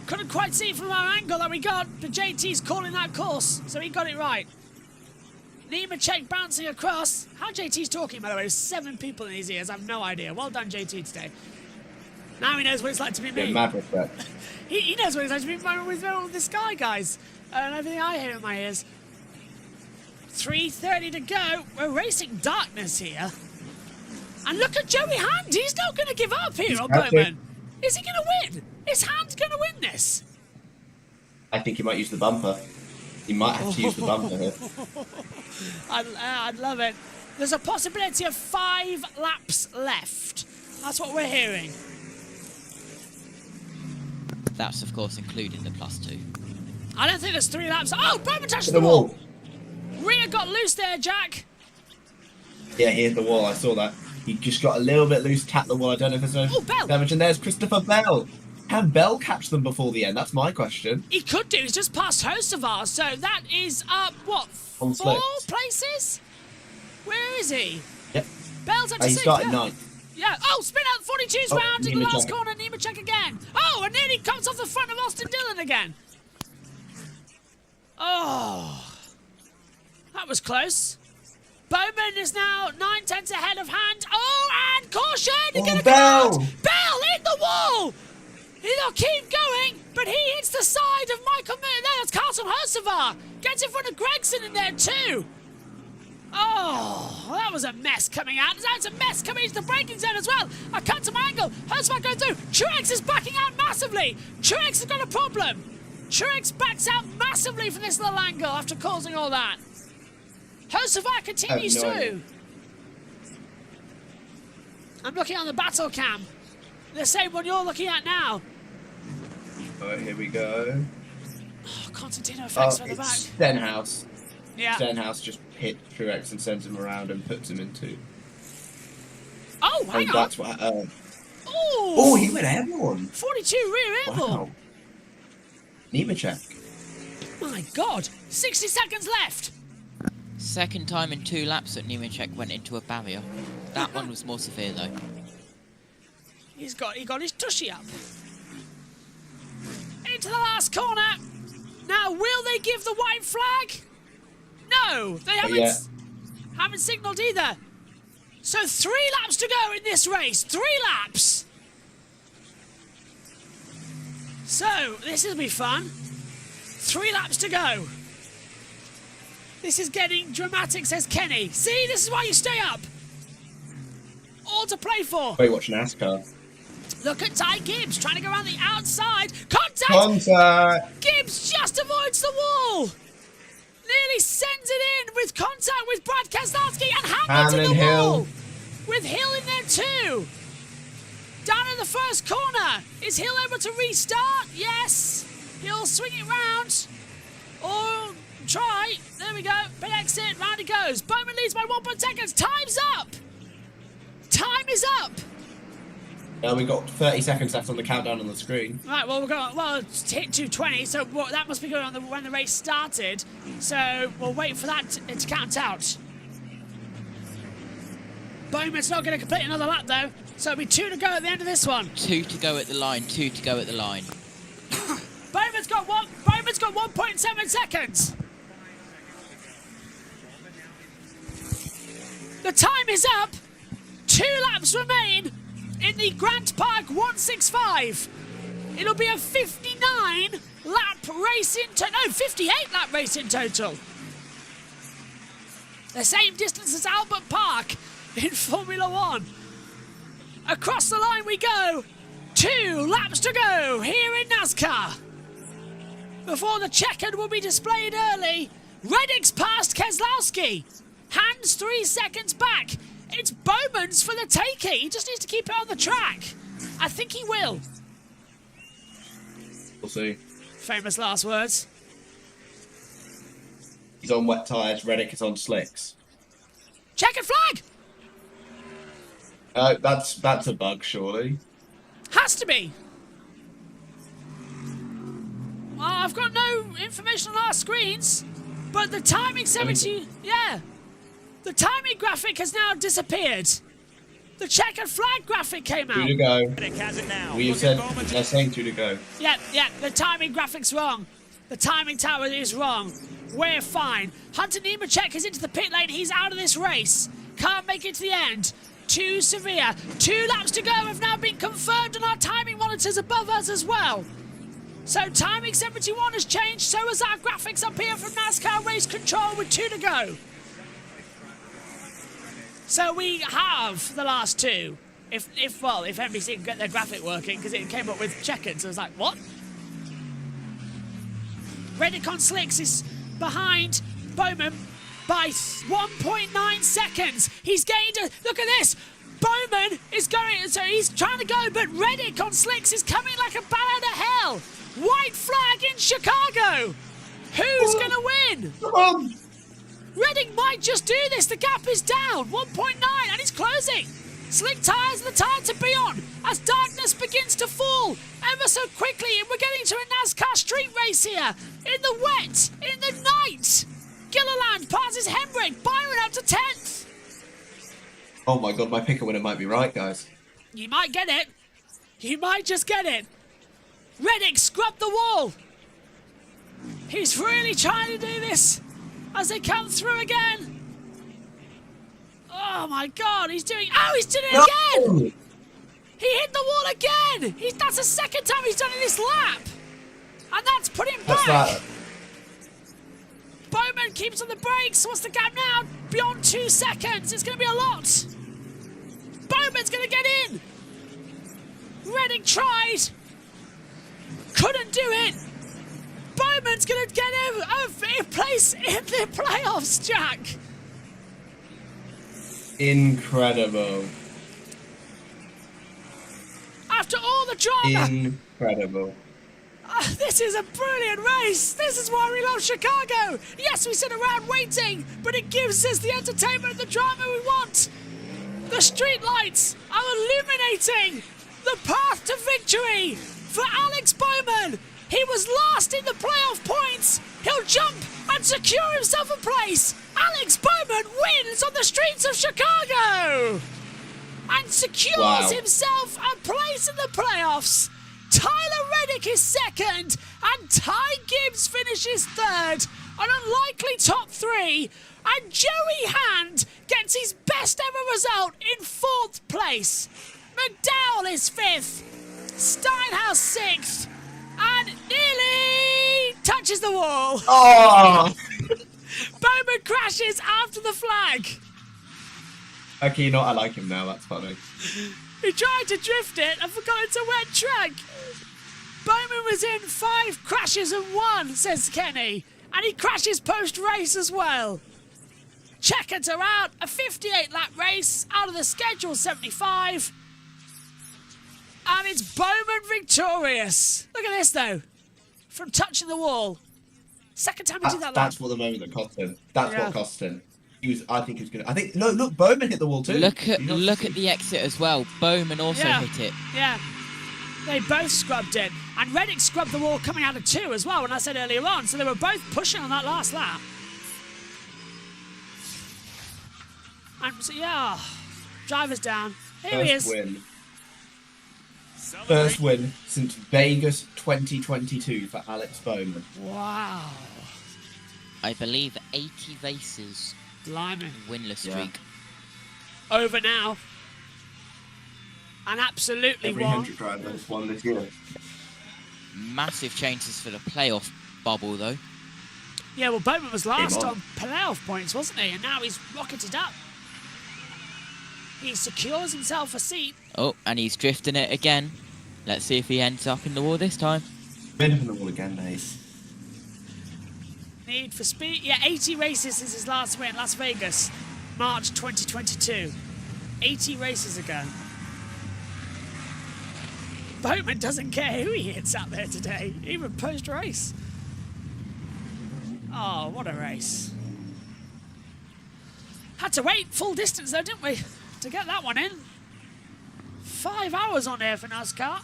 Couldn't quite see from our angle that we got, but JT's calling that course, so he got it right. Nemechek bouncing across. How JT's talking, by the way, there's 7 people in his ears. I have no idea. Well done, JT, today. Now he knows what it's like to be me. Mad respect. He knows what it's like to be with all this guy, guys. And everything I hear in my ears. 3:30 to go. We're racing darkness here. And look at Joey Hand. He's not going to give up here on Bowman. Is he going to win? Is Hand going to win this? I think he might use the bumper. He might have to use the bumper here. I'd love it. There's a possibility of 5 laps left. That's what we're hearing. That's, of course, including the +2. I don't think there's 3 laps. Oh, Bowman touched Hit the wall. wall. Rhea got loose there, Jack. Yeah, he hit the wall. I saw that. He just got a little bit loose, tapped the wall. I don't know if there's no Bell. damage. And there's Christopher Bell. Can Bell catch them before the end? That's my question. He could do. He's just past Hocevar, so that is up, what, On 4 slicks. places? Where is he? Yep. Bell's up to He 6. started yeah. 9th. Yeah. Oh, spin out 42's Oh, round in the last Nemechek. corner. Nemechek again. Oh, and nearly comes off the front of Austin Dillon again. Oh, that was close. Bowman is now 9/10 ahead of hand. Oh, and caution! He's going to come out. Bell hit the wall. He'll keep going, but he hits the side of Michael Miller. That's Carlton Hocevar. Gets in front of Gregson in there too. Oh, that was a mess coming out. That's a mess coming into the braking zone as well. I cut to my angle. Hocevar going through. Truex is backing out massively. Truex has got a problem. Truex backs out massively from this little angle after causing all that. Hocevar continues I have no through. idea. I'm looking on the battle cam. The same one you're looking at now. Alright, here we go. Oh, Constantino effects from the back. It's Stenhouse. Yeah. Stenhouse just hit Truex and sends him around and puts him into. Oh, hang on. That's what. Oh, he went airborne. 42 rear airborne. Wow. Nemechek. My God. 60 seconds left. Second time in 2 laps that Nemechek went into a barrier. That one was more severe though. He got his tushy up. Into the last corner. Now, will they give the white flag? No, they haven't signalled either. So 3 laps to go in this race. 3 laps. So this will be fun. 3 laps to go. This is getting dramatic, says Kenny. See, this is why you stay up. All to play for. Wait, watch NASCAR. Look at Ty Gibbs trying to go around the outside. Contact! Contact! Gibbs just avoids the wall. Nearly sends it in with contact with Brad Keselowski and Hamilton in the wall. With Hill in there too. Down in the first corner. Is Hill able to restart? Yes. He'll swing it round. Or try. There we go. Big exit. Round he goes. Bowman leads by 1 seconds. Time's up. Time is up. We got 30 seconds left on the countdown on the screen. Right, well, it's hit 2:20, so that must be going on when the race started. So we'll wait for that to count out. Bowman's not going to complete another lap, though, so it'll be 2 to go at the end of this one. 2 to go at the line, 2 to go at the line. Bowman's got 1.7 seconds. The time is up. 2 laps remain in the Grant Park 165. It'll be a 59 lap race in total. No, 58 lap race in total. The same distance as Albert Park in Formula 1. Across the line we go. 2 laps to go here in NASCAR. Before the checkered will be displayed early. Reddick's past Keselowski. Hands 3 seconds back. It's Bowman's for the taking. He just needs to keep it on the track. I think he will. We'll see. Famous last words. He's on wet tyres. Reddick is on slicks. Checkered flag! That's a bug, surely. Has to be. Well, I've got no information on our screens, but the timing 70... Yeah. The timing graphic has now disappeared. The checkered flag graphic came out. 2 to go. Has it now. You said they're saying 2 to go. Yeah, the timing graphic's wrong. The timing tower is wrong. We're fine. Hunter Nemechek is into the pit lane. He's out of this race. Can't make it to the end. Too severe. 2 laps to go have now been confirmed on our timing monitors above us as well. So timing 71 has changed. So has our graphics up here from NASCAR Race Control with 2 to go. So we have the last 2. If NBC can get their graphic working, because it came up with checkered, so I was like, what? Reddick on slicks is behind Bowman by 1.9 seconds. He's getting to, look at this. Bowman is going, so he's trying to go, but Reddick on slicks is coming like a bat out of hell. White flag in Chicago. Who's going to win? Come on. Reddick might just do this. The gap is down, 1.9, and it's closing. Slick tyres are the tyre to be on as darkness begins to fall ever so quickly, and we're getting to a NASCAR street race here. In the wet, in the night. Gilliland passes Hemrick, Byron up to 10th. Oh my god, my picker winner might be right, guys. You might get it. You might just get it. Reddick scrubbed the wall. He's really trying to do this as they come through again. Oh my god, he's doing... Oh, he's doing it again! He hit the wall again! That's the second time he's done it this lap. And that's put him back. Bowman keeps on the brakes. What's the gap now? Beyond 2 seconds. It's going to be a lot. Bowman's going to get in. Reddick tried. Couldn't do it. Bowman's going to get a place in the playoffs, Jack. Incredible. After all the drama. Incredible. This is a brilliant race. This is why we love Chicago. Yes, we sit around waiting, but it gives us the entertainment and the drama we want. The street lights are illuminating the path to victory for Alex Bowman. He was last in the playoff points. He'll jump and secure himself a place. Alex Bowman wins on the streets of Chicago and secures himself a place in the playoffs. Tyler Reddick is second, and Ty Gibbs finishes third, an unlikely top three, and Joey Hand gets his best ever result in fourth place. McDowell is fifth, Steinhaus sixth, and nearly touches the wall. Oh! Bowman crashes after the flag. Okay, you know what? I like him now. That's funny. He tried to drift it and forgot it's a wet track. Bowman was in 5 crashes and 1, says Kenny. And he crashes post-race as well. Checkers are out. A 58-lap race out of the schedule 75. And it's Bowman victorious. Look at this, though. From touching the wall. Second time he did that lap. That's what the moment that cost him. That's what cost him. I think he was gonna. I think no. Look, Bowman hit the wall too. Look at the exit as well. Bowman also hit it. Yeah, they both scrubbed it, and Reddick scrubbed the wall coming out of 2 as well. When I said earlier on, so they were both pushing on that last lap. And so yeah, drivers down. Here he is. First win since Vegas 2022 for Alex Bowman. Wow. I believe 80 races. Blimey. Winless streak. Over now. And absolutely Every won. 100 driver has won this year. Massive changes for the playoff bubble, though. Yeah, well, Bowman was last on playoff points, wasn't he? And now he's rocketed up. He secures himself a seat. Oh, and he's drifting it again. Let's see if he ends up in the wall this time. Been in the wall again, mate. Need for speed. Yeah, 80 races since his last win, Las Vegas, March 2022. 80 races ago. Bowman doesn't care who he hits out there today, even post-race. Oh, what a race. Had to wait full distance though, didn't we, to get that one in. 5 hours on air for NASCAR.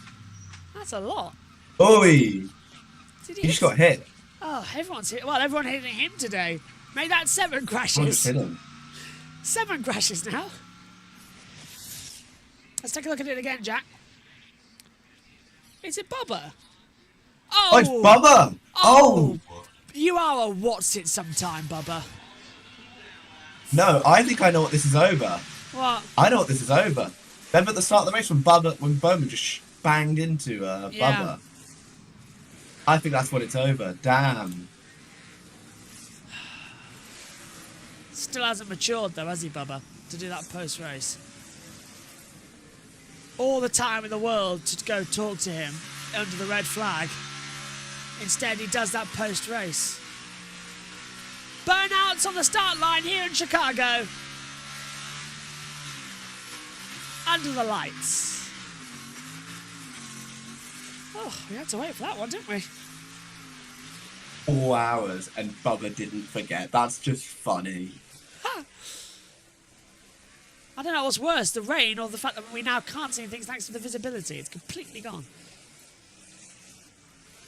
That's a lot. Oi! He just got hit. Oh, everyone's hit. Well, everyone hitting him today. Made that 7 crashes. 7 crashes now. Let's take a look at it again, Jack. Is it Bubba? Oh, it's Bubba! Oh! You are a what's it sometime, Bubba. No, I think I know what this is over. What? I know what this is over. Remember at the start of the race when Bowman just banged into Bubba? I think that's what it's over. Damn. Still hasn't matured though, has he, Bubba? To do that post-race. All the time in the world to go talk to him under the red flag. Instead, he does that post-race. Burnouts on the start line here in Chicago. Under the lights. Oh, we had to wait for that one, didn't we? 4 hours and Bubba didn't forget. That's just funny. I don't know what's worse, the rain or the fact that we now can't see things thanks to the visibility. It's completely gone.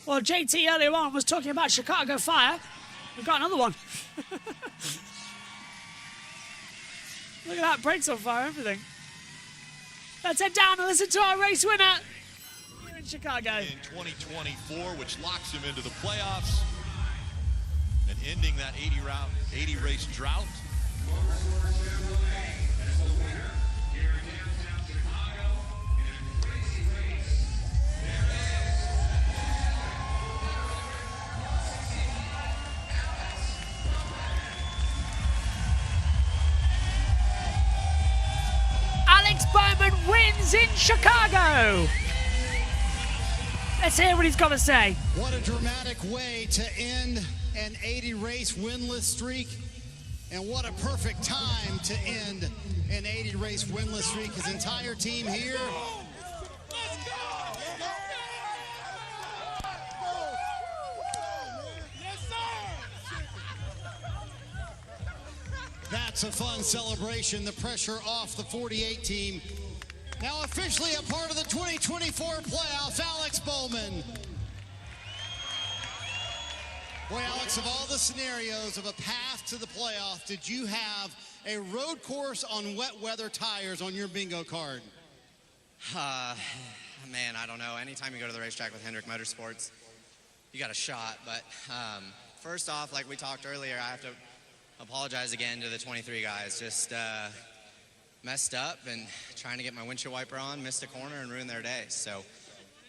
Well, JT earlier on was talking about Chicago Fire. We've got another one. Look at that, brakes on fire, everything. Let's head down and listen to our race winner here in Chicago. In 2024, which locks him into the playoffs and ending that 80 race drought. Alex Bowman wins in Chicago. Let's hear what he's got to say. What a dramatic way to end an 80-race winless streak. And what a perfect time to end an 80-race winless streak. His entire team here. That's a fun celebration. The pressure off the 48 team. Now officially a part of the 2024 playoffs, Alex Bowman. Boy, Alex, of all the scenarios of a path to the playoff, did you have a road course on wet weather tires on your bingo card? Man, I don't know. Anytime you go to the racetrack with Hendrick Motorsports, you got a shot. But first off, like we talked earlier, I have to apologize again to the 23 guys. Just messed up and trying to get my windshield wiper on, missed a corner and ruined their day. So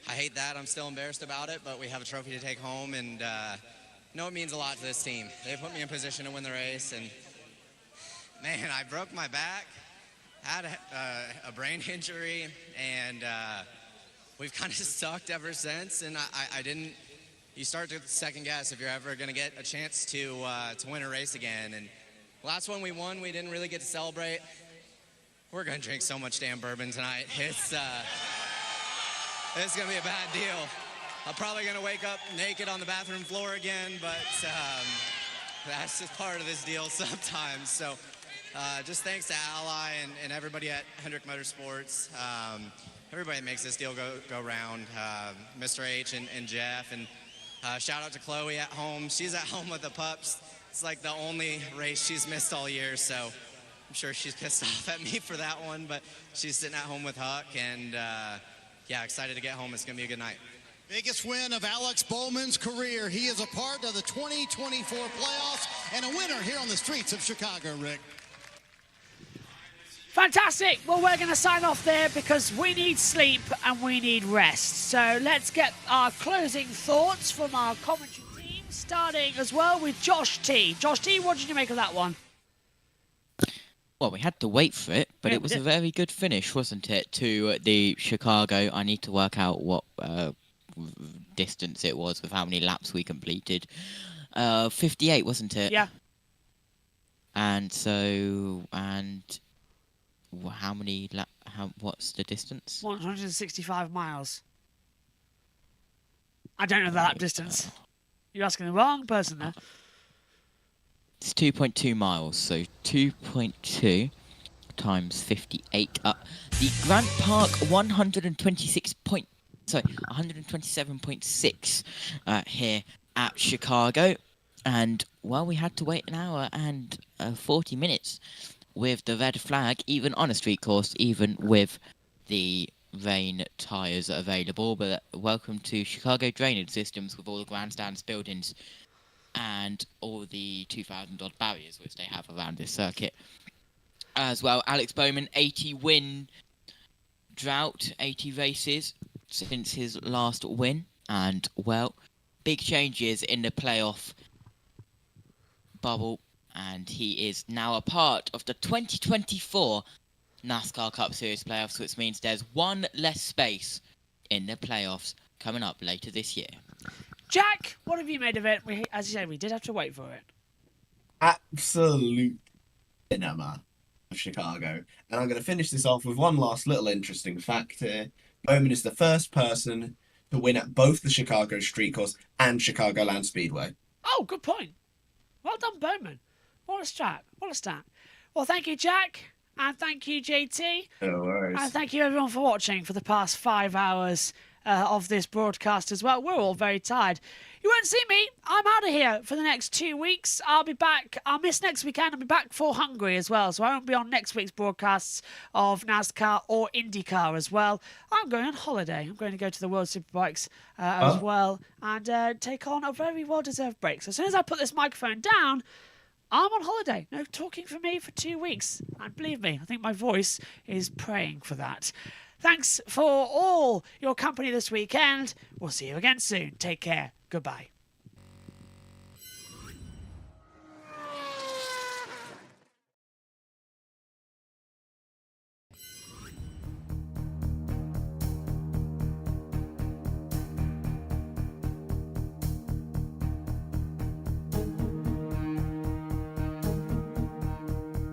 I hate that. I'm still embarrassed about it, but we have a trophy to take home, and know it means a lot to this team. They put me in position to win the race, and man, I broke my back, had a brain injury, and we've kind of sucked ever since. And I didn't. You start to second guess if you're ever going to get a chance to win a race again. And last one we won, we didn't really get to celebrate. We're going to drink so much damn bourbon tonight. It's going to be a bad deal. I'm probably going to wake up naked on the bathroom floor again, but that's just part of this deal sometimes. So just thanks to Ally and everybody at Hendrick Motorsports. Everybody that makes this deal go round. Mr. H and Jeff, and shout out to Chloe at home. She's at home with the pups. It's like the only race she's missed all year, so I'm sure she's pissed off at me for that one, but she's sitting at home with Huck, and yeah, excited to get home. It's going to be a good night. Biggest win of Alex Bowman's career. He is a part of the 2024 playoffs and a winner here on the streets of Chicago, Rick. Fantastic. Well, we're going to sign off there because we need sleep and we need rest. So let's get our closing thoughts from our commentary team, starting as well with Josh T. Josh T, what did you make of that one? Well, we had to wait for it, but it was a very good finish, wasn't it, to the Chicago. I need to work out what distance it was with how many laps we completed. 58, wasn't it? Yeah. And so, how many what's the distance? 165 miles. I don't know the lap distance. You're asking the wrong person there. It's 2.2 miles, so 2.2 times 58. The Grant Park 127.6 here at Chicago, and well, we had to wait an hour and 40 minutes with the red flag, even on a street course, even with the rain tyres available. But welcome to Chicago drainage systems with all the grandstands, buildings, and all the 2,000 odd barriers which they have around this circuit as well. Alex Bowman, 80 win drought, 80 races since his last win, and well, big changes in the playoff bubble, and he is now a part of the 2024 NASCAR Cup Series playoffs, which means there's one less space in the playoffs coming up later this year. Jack, what have you made of it? As you said, we did have to wait for it. absolute cinema of Chicago. And I'm going to finish this off with one last little interesting fact here. Bowman is the first person to win at both the Chicago Street Course and Chicagoland Speedway. Oh, good point. Well done, Bowman. What a stat. What a stat. Well, thank you, Jack. And thank you, JT. No worries. And thank you, everyone, for watching for the past 5 hours of this broadcast as well. We're all very tired. You won't see me. I'm out of here for the next 2 weeks. I'll be back. I'll miss next weekend. I'll be back for Hungary as well. So I won't be on next week's broadcasts of NASCAR or IndyCar as well. I'm going on holiday. I'm going to go to the World Superbikes as well and take on a very well-deserved break. So as soon as I put this microphone down, I'm on holiday. No talking for me for 2 weeks. And believe me, I think my voice is praying for that. Thanks for all your company this weekend. We'll see you again soon. Take care. Goodbye.